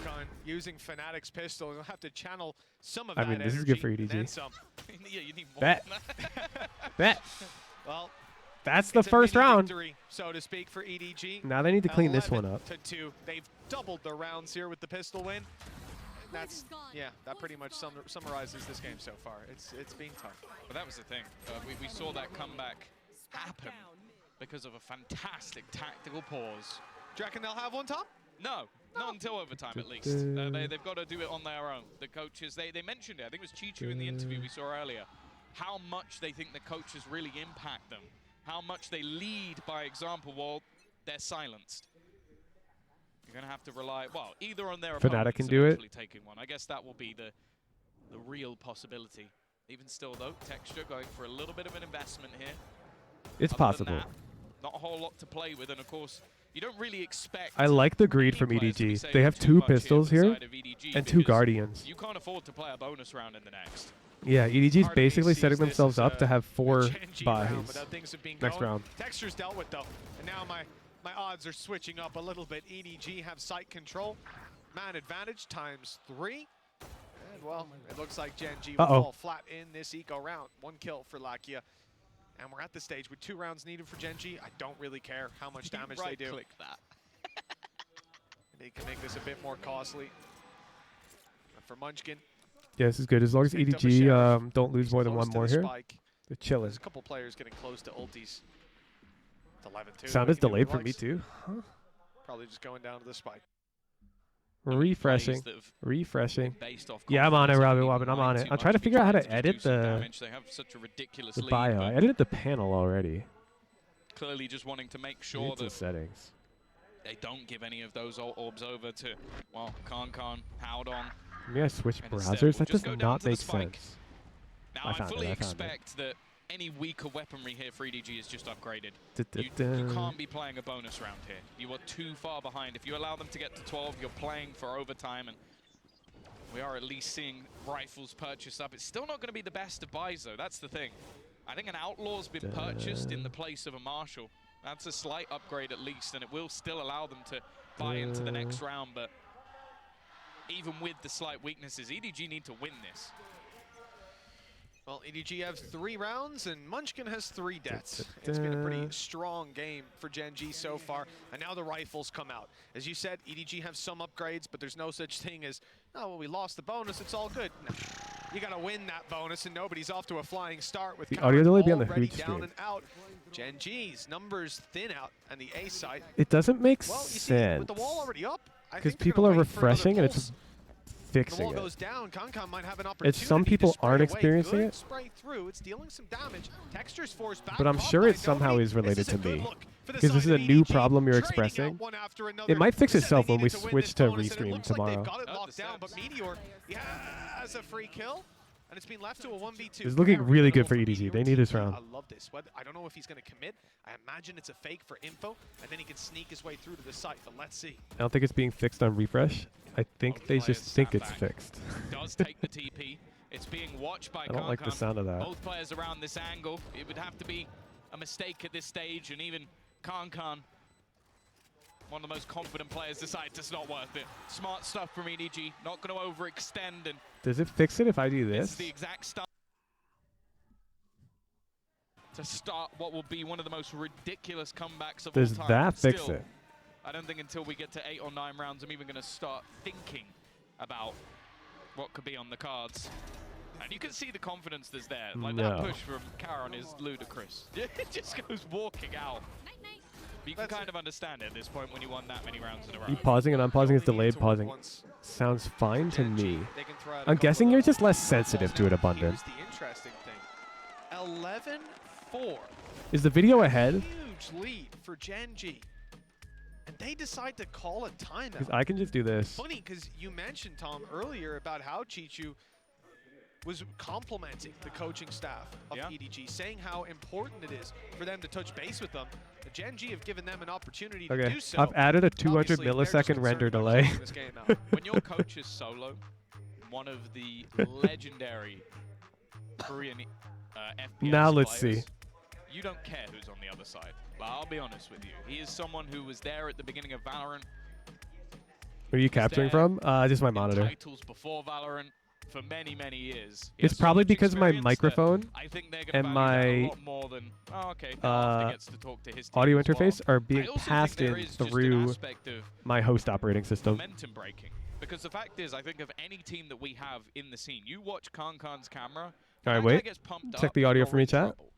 Speaker 18: using Fnatic's pistol. He'll have to channel some of that
Speaker 4: I mean, this is
Speaker 18: energy
Speaker 4: good for
Speaker 18: and then
Speaker 4: EDG.
Speaker 18: some.
Speaker 9: Yeah, you need more
Speaker 4: Bet.
Speaker 9: than that.
Speaker 4: Bet.
Speaker 18: Well,
Speaker 4: That's the
Speaker 18: it's a
Speaker 4: first
Speaker 18: mini
Speaker 4: round.
Speaker 18: victory, so to speak, for EDG.
Speaker 4: Now they need to clean this one
Speaker 18: 11
Speaker 4: up.
Speaker 18: to 2. They've doubled their rounds here with the pistol win. That's, yeah, that pretty much summarizes this game so far. It's been tough.
Speaker 9: But that was the thing. We saw that comeback happen because of a fantastic tactical pause.
Speaker 18: Do you reckon they'll have one, Tom?
Speaker 9: No, not until overtime at least. They've got to do it on their own. The coaches, they mentioned it. I think it was Chichu in the interview we saw earlier. How much they think the coaches really impact them. How much they lead by example while they're silenced. You're going to have to rely, well, either on their
Speaker 4: Fnatic
Speaker 9: opponents
Speaker 4: can do it.
Speaker 9: eventually taking one. I guess that will be the real possibility. Even still, though, Texture going for a little bit of an investment here.
Speaker 4: It's
Speaker 9: Other than
Speaker 4: possible.
Speaker 9: that, not a whole lot to play with, and of course, you don't really expect.
Speaker 4: I like the greed from EDG. They have 2 pistols here and 2 guardians.
Speaker 9: You can't afford to play a bonus round in the next.
Speaker 4: Yeah, EDG's
Speaker 18: Hard
Speaker 4: basically
Speaker 18: sees
Speaker 4: setting
Speaker 18: this
Speaker 4: themselves
Speaker 18: as
Speaker 4: up to have 4
Speaker 18: Gen.G
Speaker 4: buys
Speaker 18: round, but how things have been
Speaker 4: next
Speaker 18: going.
Speaker 4: round.
Speaker 18: Texture's dealt with though, and now my odds are switching up a little bit. EDG have site control, man advantage ×3, and well, it looks like Gen.G will fall flat in this eco round. 1 kill for Lakia, and we're at the stage with 2 rounds needed for Gen.G. I don't really care how much damage they do.
Speaker 9: Click that.
Speaker 18: They can make this a bit more costly. And for Munchkin,
Speaker 4: Yeah, this is good. As long as
Speaker 18: picked up a
Speaker 4: EDG
Speaker 18: sheriff.
Speaker 4: don't lose
Speaker 18: He's
Speaker 4: more than
Speaker 18: close
Speaker 4: 1
Speaker 18: to
Speaker 4: more
Speaker 18: the
Speaker 4: here.
Speaker 18: spike.
Speaker 4: They're chilling.
Speaker 18: There's a couple players getting close to ultis. It's 11-2.
Speaker 4: Sound
Speaker 18: He
Speaker 4: is
Speaker 18: can do what he
Speaker 4: delayed for me
Speaker 18: likes.
Speaker 4: too. Huh?
Speaker 18: Probably just going down to the spike.
Speaker 4: Refreshing.
Speaker 9: that have
Speaker 4: Refreshing.
Speaker 9: based off
Speaker 4: Yeah, I'm on it,
Speaker 9: confidence,
Speaker 4: Robin. I'm on
Speaker 9: too
Speaker 4: it. I'm
Speaker 9: much
Speaker 4: trying to figure out how
Speaker 9: because
Speaker 4: to
Speaker 9: they
Speaker 4: edit
Speaker 9: do some
Speaker 4: the
Speaker 9: damage. They have such a ridiculous lead,
Speaker 4: bio.
Speaker 9: but
Speaker 4: I edited the panel already.
Speaker 9: clearly just wanting to make
Speaker 4: Need
Speaker 9: sure
Speaker 4: some
Speaker 9: that
Speaker 4: settings.
Speaker 9: they don't give any of those orbs over to, well, KC, Howdong.
Speaker 4: Maybe I switch
Speaker 9: And instead
Speaker 4: browsers?
Speaker 9: we'll
Speaker 4: That
Speaker 9: just
Speaker 4: does
Speaker 9: go down
Speaker 4: not
Speaker 9: to the
Speaker 4: make
Speaker 9: spike.
Speaker 4: sense.
Speaker 9: Now,
Speaker 4: I
Speaker 9: I
Speaker 4: found it,
Speaker 9: fully
Speaker 4: I found it.
Speaker 9: expect that any weaker weaponry here for EDG is just upgraded. You
Speaker 4: Da-da-da.
Speaker 9: can't be playing a bonus round here. You are too far behind. If you allow them to get to 12, you're playing for overtime, and we are at least seeing rifles purchased up. It's still not going to be the best of buys, though. That's the thing. I think an Outlaw's been purchased in the place of a Marshal. That's a slight upgrade at least, and it will still allow them to buy into the next round, but even with the slight weaknesses, EDG need to win this.
Speaker 18: Well, EDG have 3 rounds, and Munchkin has 3 deaths. It's been a pretty strong game for Gen.G so far, and now the rifles come out. As you said, EDG have some upgrades, but there's no such thing as, oh, well, we lost the bonus, it's all good. No. You gotta win that bonus, and nobody's off to a flying start with
Speaker 4: The
Speaker 18: Karen
Speaker 4: audio delay be on the
Speaker 18: already
Speaker 4: Hooch
Speaker 18: down
Speaker 4: stream.
Speaker 18: and out. Gen.G's numbers thin out, and the A side.
Speaker 4: It doesn't make
Speaker 18: Well, you see,
Speaker 4: sense.
Speaker 18: with the wall already up, I
Speaker 4: Because
Speaker 18: think they're
Speaker 4: people
Speaker 18: gonna
Speaker 4: are
Speaker 18: wait for another
Speaker 4: refreshing and
Speaker 18: pulse.
Speaker 4: it's fixing
Speaker 18: wall
Speaker 4: it.
Speaker 18: goes down. KC might have an opportunity.
Speaker 4: It's some people aren't experiencing it,
Speaker 18: Spray through. It's dealing some damage. Texture's forced back.
Speaker 4: but I'm sure it somehow is related to me. Because this is a new problem you're expressing. It might fix itself when we switch to restream tomorrow.
Speaker 18: Got it locked down, but Meteor has a free kill. And it's been left to a 1v2.
Speaker 4: It's looking really good for EDG. They need this round.
Speaker 18: I love this. I don't know if he's going to commit. I imagine it's a fake for info, and then he can sneak his way through to the site, but let's see.
Speaker 4: I don't think it's being fixed on refresh. I think they just think it's fixed.
Speaker 9: Does take the TP. It's being watched by
Speaker 4: I don't like the sound of that.
Speaker 9: Both players around this angle. It would have to be a mistake at this stage, and even KC, one of the most confident players, decides it's not worth it. Smart stuff from EDG. Not going to overextend. And
Speaker 4: does it fix it if I do
Speaker 9: this
Speaker 4: this?
Speaker 9: is the exact start to start what will be one of the most ridiculous comebacks of all time.
Speaker 4: Does that fix
Speaker 9: Still,
Speaker 4: it?
Speaker 9: I don't think until we get to 8 or 9 rounds I'm even going to start thinking about what could be on the cards. And you can see the confidence that's there. Like that push from Karen is ludicrous. It just goes walking out. You can kind of understand it at this point when you won that many rounds in a row.
Speaker 4: You pausing and unpausing is delayed pausing. Sounds fine to me. I'm guessing you're just less sensitive to it, Abundant.
Speaker 18: Here's the interesting thing. 11-4.
Speaker 4: Is the video ahead?
Speaker 18: Huge lead for Gen.G. And they decide to call a timeout.
Speaker 4: 'Cause I can just do this.
Speaker 18: Funny, because you mentioned, Tom, earlier about how Chichu was complimenting the coaching staff of EDG, saying how important it is for them to touch base with them. The Gen.G have given them an opportunity to do so.
Speaker 4: I've added a 200 millisecond render delay.
Speaker 9: When your coach is solo, one of the legendary Korean FPS
Speaker 4: Now let's
Speaker 9: players,
Speaker 4: see.
Speaker 9: you don't care who's on the other side. But I'll be honest with you. He is someone who was there at the beginning of Valorant.
Speaker 4: Where are you capturing from? Just my monitor.
Speaker 9: Titles before Valorant for many, many years.
Speaker 4: It's probably because of my microphone
Speaker 9: I think they're
Speaker 4: and
Speaker 9: gonna
Speaker 4: my
Speaker 9: value that a lot more than, gets to talk to his team
Speaker 4: audio
Speaker 9: as well.
Speaker 4: interface are being
Speaker 9: I also
Speaker 4: passed
Speaker 9: think there
Speaker 4: in
Speaker 9: is just an
Speaker 4: through
Speaker 9: aspect of
Speaker 4: my host operating system.
Speaker 9: momentum breaking. Because the fact is, I think of any team that we have in the scene, you watch KC's camera.
Speaker 4: All right,
Speaker 9: If
Speaker 4: wait.
Speaker 9: that gets pumped
Speaker 4: Check
Speaker 9: up,
Speaker 4: the audio
Speaker 9: you're
Speaker 4: for me,
Speaker 9: in
Speaker 4: chat.
Speaker 9: trouble.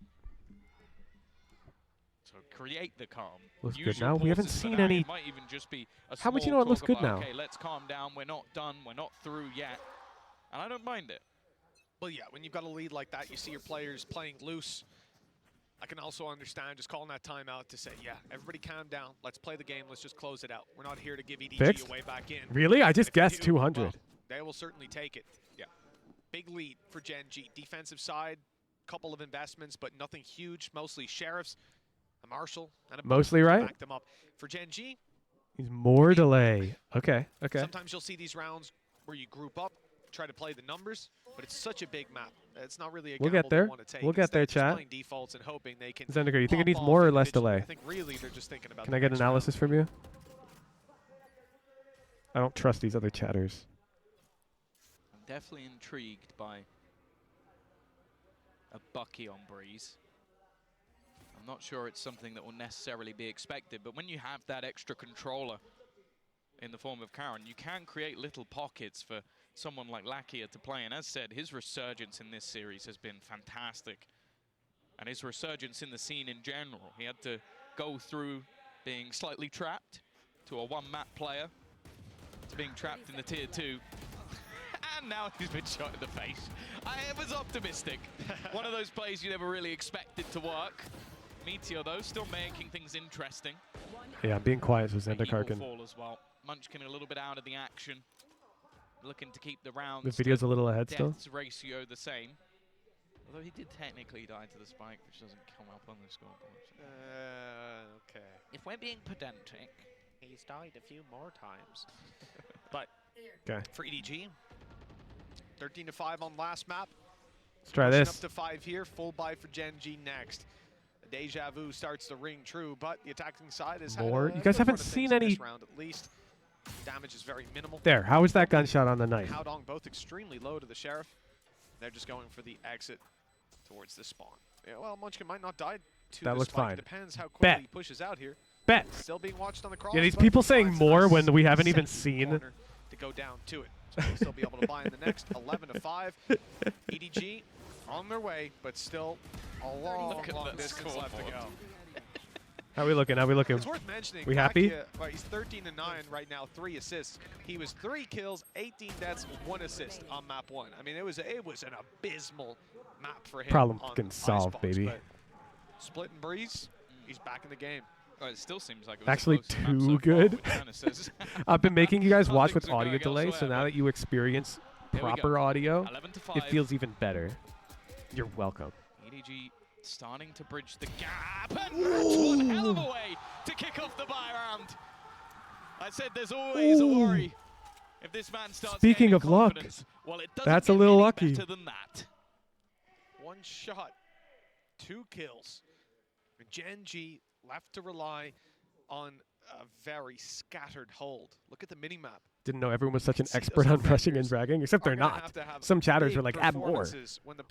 Speaker 9: So create the calm.
Speaker 4: Looks
Speaker 9: Use
Speaker 4: good
Speaker 9: your
Speaker 4: now. We haven't
Speaker 9: pauses for
Speaker 4: seen
Speaker 9: that.
Speaker 4: any.
Speaker 9: It might even just be a
Speaker 4: How would you
Speaker 9: small
Speaker 4: know it looks
Speaker 9: talk
Speaker 4: good
Speaker 9: about,
Speaker 4: now?
Speaker 9: Okay, let's calm down. We're not done. We're not through yet. And I don't mind it.
Speaker 18: Well, yeah, when you've got a lead like that, you see your players playing loose. I can also understand just calling that timeout to say, yeah, everybody calm down. Let's play the game. Let's just close it out. We're not here to give EDG
Speaker 4: Fixed?
Speaker 18: a way back in.
Speaker 4: Really? I just
Speaker 18: If we
Speaker 4: guessed
Speaker 18: do,
Speaker 4: 200.
Speaker 18: well, they will certainly take it. Yeah. Big lead for Gen.G. Defensive side, couple of investments, but nothing huge. Mostly Sheriffs, a Marshal, and a
Speaker 4: Mostly
Speaker 18: to
Speaker 4: right?
Speaker 18: back them up. For Gen.G,
Speaker 4: He's more delay. Okay. Okay.
Speaker 18: sometimes you'll see these rounds where you group up, try to play the numbers, but it's such a big map. It's not really a
Speaker 4: We'll
Speaker 18: gamble
Speaker 4: get there.
Speaker 18: they want to take.
Speaker 4: We'll get
Speaker 18: Instead,
Speaker 4: there,
Speaker 18: just
Speaker 4: chat.
Speaker 18: playing defaults and hoping they can
Speaker 4: Zendikar, you think it
Speaker 18: pop
Speaker 4: needs
Speaker 18: off
Speaker 4: more or less
Speaker 18: individually.
Speaker 4: delay?
Speaker 18: I think really they're just thinking about
Speaker 4: Can
Speaker 18: the
Speaker 4: I get
Speaker 18: next
Speaker 4: analysis from you? I don't trust these other chatters.
Speaker 9: I'm definitely intrigued by a Bucky on Breeze. I'm not sure it's something that will necessarily be expected, but when you have that extra controller in the form of Karen, you can create little pockets for someone like Lakia to play. And as said, his resurgence in this series has been fantastic. And his resurgence in the scene in general. He had to go through being slightly trapped to a one-map player to being trapped in the tier 2. And now he's been shot in the face. I was optimistic. One of those plays you never really expected to work. Meteor, though, still making things interesting.
Speaker 4: Yeah, I'm being quiet so Zendikar
Speaker 9: He will
Speaker 4: can.
Speaker 9: fall as well. Munchkin a little bit out of the action. Looking to keep the rounds.
Speaker 4: The video's a little ahead still.
Speaker 9: Deaths ratio the same. Although he did technically die to the spike, which doesn't come up on the scoreboard.
Speaker 18: Okay.
Speaker 9: If we're being pedantic,
Speaker 18: he's died a few more times. But for EDG, 13-5 on last map.
Speaker 4: Let's try
Speaker 18: Pushing
Speaker 4: this.
Speaker 18: Up to 5 here. Full buy for Gen.G next. The Deja Vu starts to ring true, but the attacking side is
Speaker 4: More? You guys haven't seen any.
Speaker 18: round at least. Damage is very minimal.
Speaker 4: There. How was that gunshot on the knife?
Speaker 18: Howdong both extremely low to the Sheriff. They're just going for the exit towards the spawn. Yeah, well, Munchkin might not die to
Speaker 4: That
Speaker 18: the
Speaker 4: looks
Speaker 18: spike.
Speaker 4: fine.
Speaker 18: Depends how quickly
Speaker 4: Bet.
Speaker 18: he pushes out here.
Speaker 4: Bet.
Speaker 18: Still being watched on the cross.
Speaker 4: Yeah, these
Speaker 18: but
Speaker 4: people saying
Speaker 18: finds a
Speaker 4: more
Speaker 18: nice
Speaker 4: when we haven't even
Speaker 18: set
Speaker 4: seen.
Speaker 18: corner to go down to it. So they'll still be able to buy in the next 11-5. EDG on their way, but still a long, long distance left to go.
Speaker 4: How we looking? How we looking?
Speaker 18: It's worth mentioning.
Speaker 4: We happy?
Speaker 18: Well, he's 13-9 right now, 3 assists. He was 3 kills, 18 deaths, 1 assist on map 1. I mean, it was an abysmal map for him.
Speaker 4: Problem
Speaker 18: on
Speaker 4: fucking solved,
Speaker 18: Icebox,
Speaker 4: baby.
Speaker 18: but Split and Breeze, he's back in the game.
Speaker 9: Oh, it still seems like it was
Speaker 4: Actually,
Speaker 9: the closest map so
Speaker 4: too
Speaker 9: far,
Speaker 4: good.
Speaker 9: which kinda says-
Speaker 4: I've been making you guys
Speaker 9: How
Speaker 4: watch
Speaker 9: things
Speaker 4: with
Speaker 9: are
Speaker 4: audio
Speaker 9: going
Speaker 4: delay, so
Speaker 9: elsewhere,
Speaker 4: now
Speaker 9: but-
Speaker 4: that you experience
Speaker 9: Here we go.
Speaker 4: proper audio,
Speaker 9: 11 to
Speaker 4: it
Speaker 9: 5.
Speaker 4: feels even better. You're welcome.
Speaker 9: EDG starting to bridge the gap, and that's one hell of a way to kick off the bye round. I said there's always a worry if this man starts
Speaker 4: Speaking
Speaker 9: gaining
Speaker 4: of luck,
Speaker 9: confidence. Well, it doesn't
Speaker 4: that's a
Speaker 9: get
Speaker 4: little
Speaker 9: any
Speaker 4: lucky.
Speaker 9: better than that.
Speaker 18: 1 shot, 2 kills. GEN.G left to rely on a very scattered hold. Look at the minimap.
Speaker 4: Didn't know everyone was such an expert on rushing and dragging, except they're not. Some chatters were like, add more.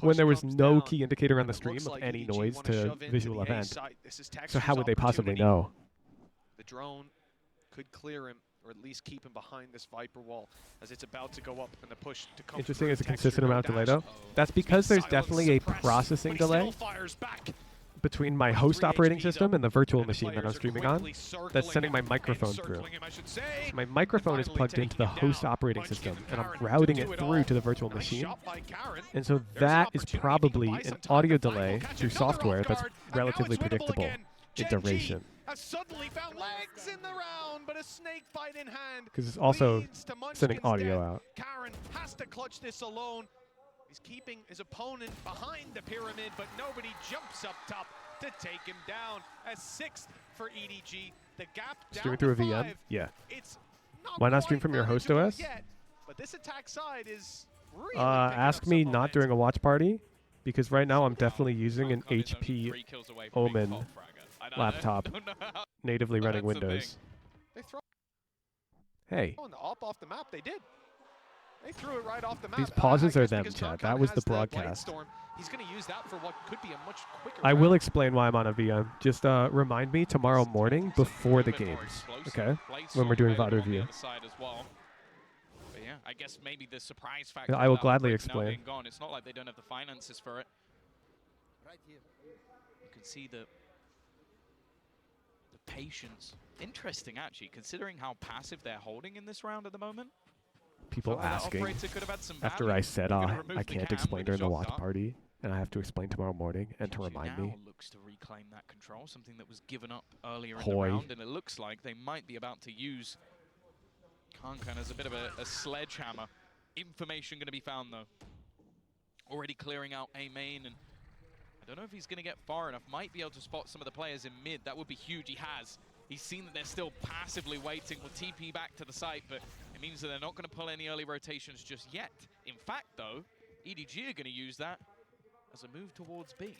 Speaker 4: When there was no key indicator on the stream of any noise to visual event. So how would they possibly know?
Speaker 18: The drone could clear him, or at least keep him behind this Viper wall as it's about to go up and the push to come
Speaker 4: Interesting,
Speaker 18: through.
Speaker 4: it's a
Speaker 18: Texture,
Speaker 4: consistent
Speaker 18: no
Speaker 4: amount of delay
Speaker 18: dash.
Speaker 4: though. That's because there's definitely a processing delay between my host operating system and the virtual machine that I'm streaming on that's sending my microphone through. So my microphone is plugged into the host operating system and I'm routing it through to the virtual machine. And so that is probably an audio delay through software that's relatively predictable in duration.
Speaker 18: Has suddenly found legs in the round, but a snake bite in hand.
Speaker 4: Because it's also
Speaker 18: leads to
Speaker 4: sending
Speaker 18: Munchkin's
Speaker 4: audio
Speaker 18: death.
Speaker 4: out.
Speaker 18: Karen has to clutch this alone. He's keeping his opponent behind the pyramid, but nobody jumps up top to take him down. A 6th for EDG. The gap down
Speaker 4: Streaming through a
Speaker 18: to
Speaker 4: VM?
Speaker 18: 5.
Speaker 4: Yeah.
Speaker 18: It's
Speaker 4: Why not stream from your host OS?
Speaker 18: yet, but this attack side is really
Speaker 4: Ask me not during a watch party, because right now I'm definitely using an HP Omen laptop natively running Windows.
Speaker 18: They throw
Speaker 4: Hey,
Speaker 18: off the map. They did. They threw it right off the map.
Speaker 4: these pauses
Speaker 18: I
Speaker 4: are
Speaker 18: guess
Speaker 4: them,
Speaker 18: because
Speaker 4: Chad.
Speaker 18: Concon
Speaker 4: That was the
Speaker 18: has
Speaker 4: broadcast.
Speaker 18: Bladestorm, he's going to use that for what could be a much quicker
Speaker 4: I
Speaker 18: round.
Speaker 4: will explain why I'm on a VM. Just remind me tomorrow morning before the games, okay? When we're doing VOD review.
Speaker 9: But yeah, I guess maybe the surprise factor.
Speaker 4: I will
Speaker 9: of that
Speaker 4: gladly
Speaker 9: outbreak's now
Speaker 4: explain.
Speaker 9: being gone. It's not like they don't have the finances for it. You can see the patience. Interesting, actually, considering how passive they're holding in this round at the moment.
Speaker 4: People
Speaker 9: Felt like that
Speaker 4: asking
Speaker 9: operator could have had some
Speaker 4: after
Speaker 9: value.
Speaker 4: I said
Speaker 9: You're gonna remove
Speaker 4: I
Speaker 9: the
Speaker 4: can't
Speaker 9: cam
Speaker 4: explain
Speaker 9: with
Speaker 4: during the
Speaker 9: shot
Speaker 4: watch
Speaker 9: dart.
Speaker 4: party, and I have to explain tomorrow morning and to
Speaker 9: GEN.G
Speaker 4: remind
Speaker 9: now
Speaker 4: me.
Speaker 9: looks to reclaim that control, something that was given up earlier in
Speaker 4: Hoy.
Speaker 9: the round, and it looks like they might be about to use Concon as a bit of a sledgehammer. Information going to be found though. Already clearing out A main, and I don't know if he's going to get far enough. Might be able to spot some of the players in mid. That would be huge. He has. He's seen that they're still passively waiting. Will TP back to the site, but it means that they're not going to pull any early rotations just yet. In fact, though, EDG are going to use that as a move towards B.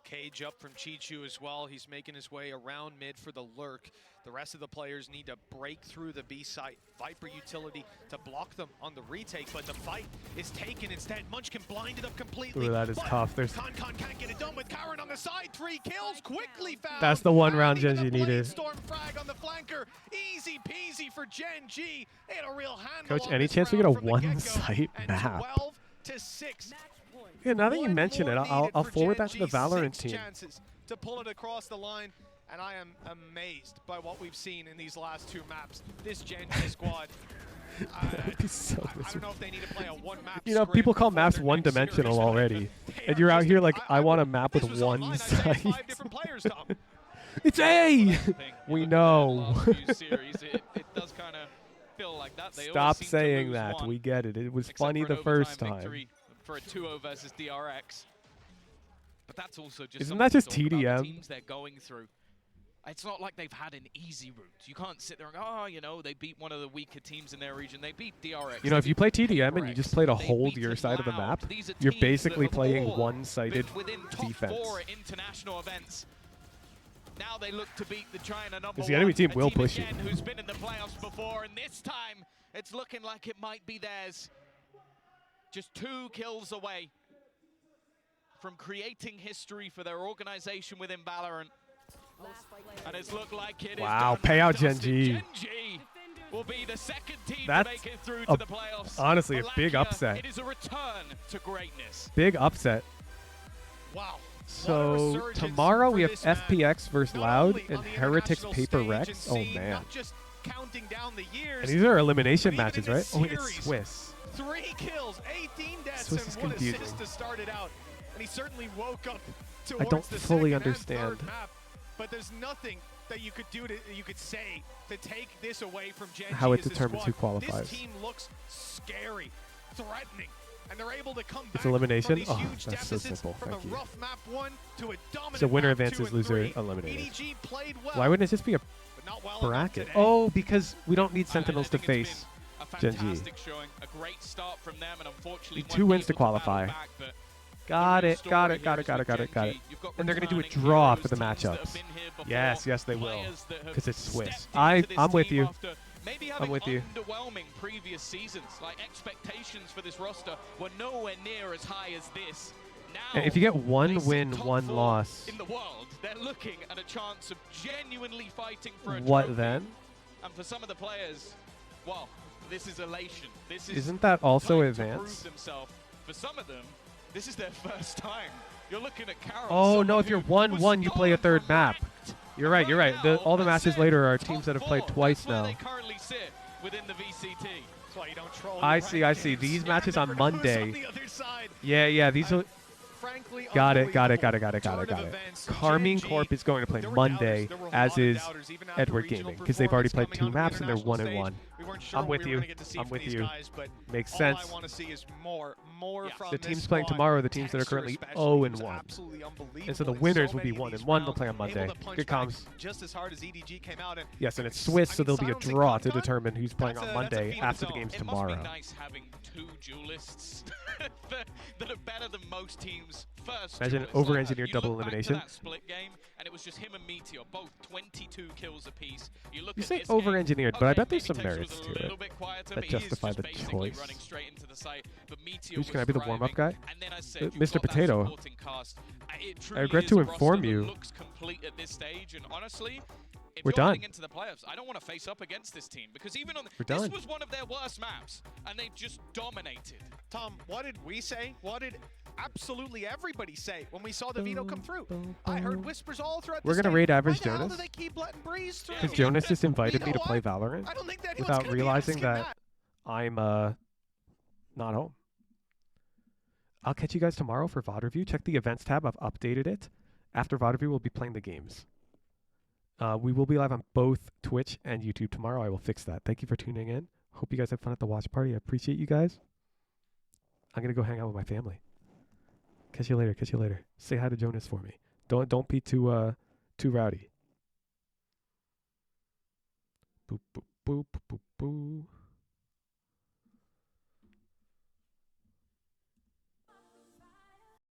Speaker 18: Cage up from Chichu as well. He's making his way around mid for the lurk. The rest of the players need to break through the B site. Viper utility to block them on the retake, but the fight is taken instead. Munchkin blinded up completely.
Speaker 4: Ooh, that is tough. There's
Speaker 18: Concon can't get it done with Karen on the side. 3 kills quickly found.
Speaker 4: That's the one round
Speaker 18: Even
Speaker 4: Gen.G
Speaker 18: the
Speaker 4: needed.
Speaker 18: Bladestorm frag on the flanker. Easy peasy for Gen.G. They had a real handle
Speaker 4: Coach,
Speaker 18: on
Speaker 4: any
Speaker 18: this
Speaker 4: chance we get a
Speaker 18: round from the get-go.
Speaker 4: one-site
Speaker 18: And
Speaker 4: map?
Speaker 18: 12 to 6.
Speaker 4: Yeah, now that you mention it, I'll forward that to the Valorant
Speaker 18: 6
Speaker 4: team.
Speaker 18: chances to pull it across the line, and I am amazed by what we've seen in these last 2 maps. This Gen.G squad.
Speaker 4: That would be so
Speaker 18: I don't know if they need to play a one-map.
Speaker 4: You know, people call maps one-dimensional already, and you're out here like, I want a map with one site. It's A! We know.
Speaker 9: It does kind of feel like that. They
Speaker 4: Stop
Speaker 9: always seem to
Speaker 4: saying
Speaker 9: lose
Speaker 4: that.
Speaker 9: one,
Speaker 4: We get it. It was
Speaker 9: except
Speaker 4: funny
Speaker 9: for
Speaker 4: the
Speaker 9: an
Speaker 4: first
Speaker 9: overtime
Speaker 4: time.
Speaker 9: victory for a 2-0 versus DRX. But that's also just
Speaker 4: Isn't
Speaker 9: something
Speaker 4: that
Speaker 9: to
Speaker 4: just
Speaker 9: talk about, the
Speaker 4: TDM?
Speaker 9: teams they're going through. It's not like they've had an easy route. You can't sit there and go, oh, you know, they beat one of the weaker teams in their region. They beat DRX.
Speaker 4: You know, if you play TDM and you just play to
Speaker 9: They
Speaker 4: hold
Speaker 9: beat
Speaker 4: your side of the
Speaker 9: Loud.
Speaker 4: map,
Speaker 9: These are
Speaker 4: you're
Speaker 9: teams that
Speaker 4: basically
Speaker 9: have
Speaker 4: playing
Speaker 9: all
Speaker 4: one-sided
Speaker 9: been within top
Speaker 4: defense.
Speaker 9: 4 at international events. Now they look to beat the China number
Speaker 4: 'Cause the enemy
Speaker 9: one,
Speaker 4: team
Speaker 9: a
Speaker 4: will
Speaker 9: team
Speaker 4: push you.
Speaker 9: again who's been in the playoffs before, and this time it's looking like it might be theirs. Just 2 kills away from creating history for their organization within Valorant. And it's looked like it is
Speaker 4: Wow,
Speaker 9: done.
Speaker 4: payout
Speaker 9: Dustin
Speaker 4: Gen.G.
Speaker 9: Gen.G will be the second team
Speaker 4: That's
Speaker 9: to make it through
Speaker 4: a-
Speaker 9: to the playoffs.
Speaker 4: honestly, a
Speaker 9: For
Speaker 4: big
Speaker 9: Lakia,
Speaker 4: upset.
Speaker 9: It is a return to greatness.
Speaker 4: Big upset.
Speaker 18: Wow.
Speaker 4: So tomorrow we have FPX versus Loud and Heretics Paper Rex. Oh man. And these are elimination matches, right? Oh, it's Swiss.
Speaker 18: 3 kills, 18 deaths,
Speaker 4: Swiss is
Speaker 18: and 1
Speaker 4: confusing.
Speaker 18: assist to start it out. And he certainly woke up
Speaker 4: I
Speaker 18: towards
Speaker 4: don't
Speaker 18: the
Speaker 4: fully
Speaker 18: second and
Speaker 4: understand.
Speaker 18: third map, but there's nothing that you could do you could say to take this away from Gen.G
Speaker 4: How it
Speaker 18: as a
Speaker 4: determines
Speaker 18: squad.
Speaker 4: who qualifies.
Speaker 18: This team looks scary, threatening, and they're able to come
Speaker 4: It's
Speaker 18: back
Speaker 4: elimination?
Speaker 18: from these
Speaker 4: Oh,
Speaker 18: huge
Speaker 4: that's so
Speaker 18: deficits
Speaker 4: simple.
Speaker 18: from
Speaker 4: Thank
Speaker 18: a
Speaker 4: you.
Speaker 18: rough map 1 to a dominant
Speaker 4: So winner
Speaker 18: map 2
Speaker 4: advances,
Speaker 18: and
Speaker 4: loser
Speaker 18: 3.
Speaker 4: eliminated.
Speaker 18: EDG played well,
Speaker 4: Why wouldn't it just be a
Speaker 18: but not well
Speaker 4: bracket?
Speaker 18: enough today.
Speaker 4: Oh, because we don't need Sentinels to face Gen.G.
Speaker 9: Fantastic showing, a great start from them, and unfortunately
Speaker 4: 2 wins to qualify. Got it. And they're going to do a draw for the matchups. Yes, they will. Because it's Swiss. I'm with you.
Speaker 9: Maybe
Speaker 4: I'm
Speaker 9: having
Speaker 4: with you.
Speaker 9: underwhelming previous seasons, like expectations for this roster were nowhere near as high as this. Now,
Speaker 4: And if you get 1
Speaker 9: they sit
Speaker 4: win,
Speaker 9: top
Speaker 4: 1
Speaker 9: 4
Speaker 4: loss,
Speaker 9: in the world, they're looking at a chance of genuinely fighting for a
Speaker 4: what
Speaker 9: trophy.
Speaker 4: then?
Speaker 9: And for some of the players, well, this is elation. This is
Speaker 4: Isn't that also
Speaker 9: time to
Speaker 4: advanced?
Speaker 9: prove themselves. For some of them, this is their first time. You're looking at Carol.
Speaker 4: Oh, no, if you're 1-1, you play a 3rd map. You're right. All the matches later are teams that have played twice now.
Speaker 9: They currently sit within the VCT.
Speaker 18: That's why you don't troll
Speaker 4: I
Speaker 18: your
Speaker 4: see.
Speaker 18: rankings.
Speaker 4: These
Speaker 18: Yeah,
Speaker 4: matches
Speaker 18: it
Speaker 4: on
Speaker 18: never goes
Speaker 4: Monday.
Speaker 18: on the other side.
Speaker 4: Yeah, these are...
Speaker 18: Frankly,
Speaker 4: Got it.
Speaker 18: unbelievable.
Speaker 4: Carmine Corp is going to play Monday, as is Edward Gaming, because they've already played 2 maps and they're 1-1. I'm with you. Makes sense.
Speaker 18: All I want to see is more from
Speaker 4: The
Speaker 18: this
Speaker 4: teams playing
Speaker 18: squad.
Speaker 4: tomorrow are the teams that are currently
Speaker 18: Texture especially was
Speaker 4: 0-1.
Speaker 18: absolutely unbelievable
Speaker 4: And so the
Speaker 18: in
Speaker 4: winners will
Speaker 18: many
Speaker 4: be
Speaker 18: of these
Speaker 4: 1-1. They'll
Speaker 18: rounds,
Speaker 4: play on Monday.
Speaker 18: able to punch
Speaker 4: Good
Speaker 18: back
Speaker 4: comms.
Speaker 18: just as hard as EDG came out and
Speaker 4: Yes, and it's Swiss, so there'll be a
Speaker 18: Silence and
Speaker 4: draw to
Speaker 18: Con-Con,
Speaker 4: determine who's playing on
Speaker 18: that's a
Speaker 4: Monday
Speaker 18: feat of
Speaker 4: after
Speaker 18: its
Speaker 4: the
Speaker 18: own.
Speaker 4: games
Speaker 9: It
Speaker 4: tomorrow.
Speaker 9: must be nice having 2 duelists that are better than most teams' first.
Speaker 4: Imagine
Speaker 9: duelists.
Speaker 4: over-engineered
Speaker 9: You
Speaker 4: double
Speaker 9: look back to
Speaker 4: elimination.
Speaker 9: that split game, and it was just him and Meteor, both 22 kills apiece. You look
Speaker 4: You
Speaker 9: at
Speaker 4: say
Speaker 9: this game,
Speaker 4: over-engineered, but I bet there's some
Speaker 9: maybe Texas
Speaker 4: merits
Speaker 9: was
Speaker 4: to
Speaker 9: a little
Speaker 4: it
Speaker 9: bit quieter,
Speaker 4: that
Speaker 9: but he is
Speaker 4: justify
Speaker 9: just
Speaker 4: the
Speaker 9: basically
Speaker 4: choice.
Speaker 9: running straight into the site. But Meteor
Speaker 4: Who's
Speaker 9: was
Speaker 4: can I be the
Speaker 9: thriving.
Speaker 4: warm-up guy?
Speaker 9: And then I said, you've
Speaker 4: Mr.
Speaker 9: got that
Speaker 4: Potato.
Speaker 9: supporting cast. It
Speaker 4: I
Speaker 9: truly
Speaker 4: regret
Speaker 9: is
Speaker 4: to
Speaker 9: a roster
Speaker 4: inform
Speaker 9: that
Speaker 4: you.
Speaker 9: looks complete at this stage, and honestly, if
Speaker 4: We're
Speaker 9: you're
Speaker 4: done.
Speaker 9: heading into the playoffs, I don't want to face up against this team, because even on
Speaker 4: We're
Speaker 9: this
Speaker 4: done.
Speaker 9: was one of their worst maps, and they've just dominated.
Speaker 18: Tom, what did we say? What did absolutely everybody say when we saw the veto come through? I heard whispers all throughout
Speaker 4: We're
Speaker 18: the
Speaker 4: gonna
Speaker 18: state.
Speaker 4: raid average
Speaker 18: Why the hell
Speaker 4: Jonas?
Speaker 18: do they keep letting Breeze through?
Speaker 4: Because Jonas just invited
Speaker 18: You
Speaker 4: me
Speaker 18: know
Speaker 4: to play
Speaker 18: what?
Speaker 4: Valorant
Speaker 18: I don't think that anyone's
Speaker 4: without
Speaker 18: gonna be
Speaker 4: realizing
Speaker 18: asking
Speaker 4: that I'm not home. I'll catch you guys tomorrow for VOD review. Check the events tab. I've updated it. After VOD review, we'll be playing the games. We will be live on both Twitch and YouTube tomorrow. I will fix that. Thank you for tuning in. Hope you guys have fun at the watch party. I appreciate you guys. I'm gonna go hang out with my family. Catch you later. Say hi to Jonas for me. Don't be too rowdy. Boop boop boop boop boop.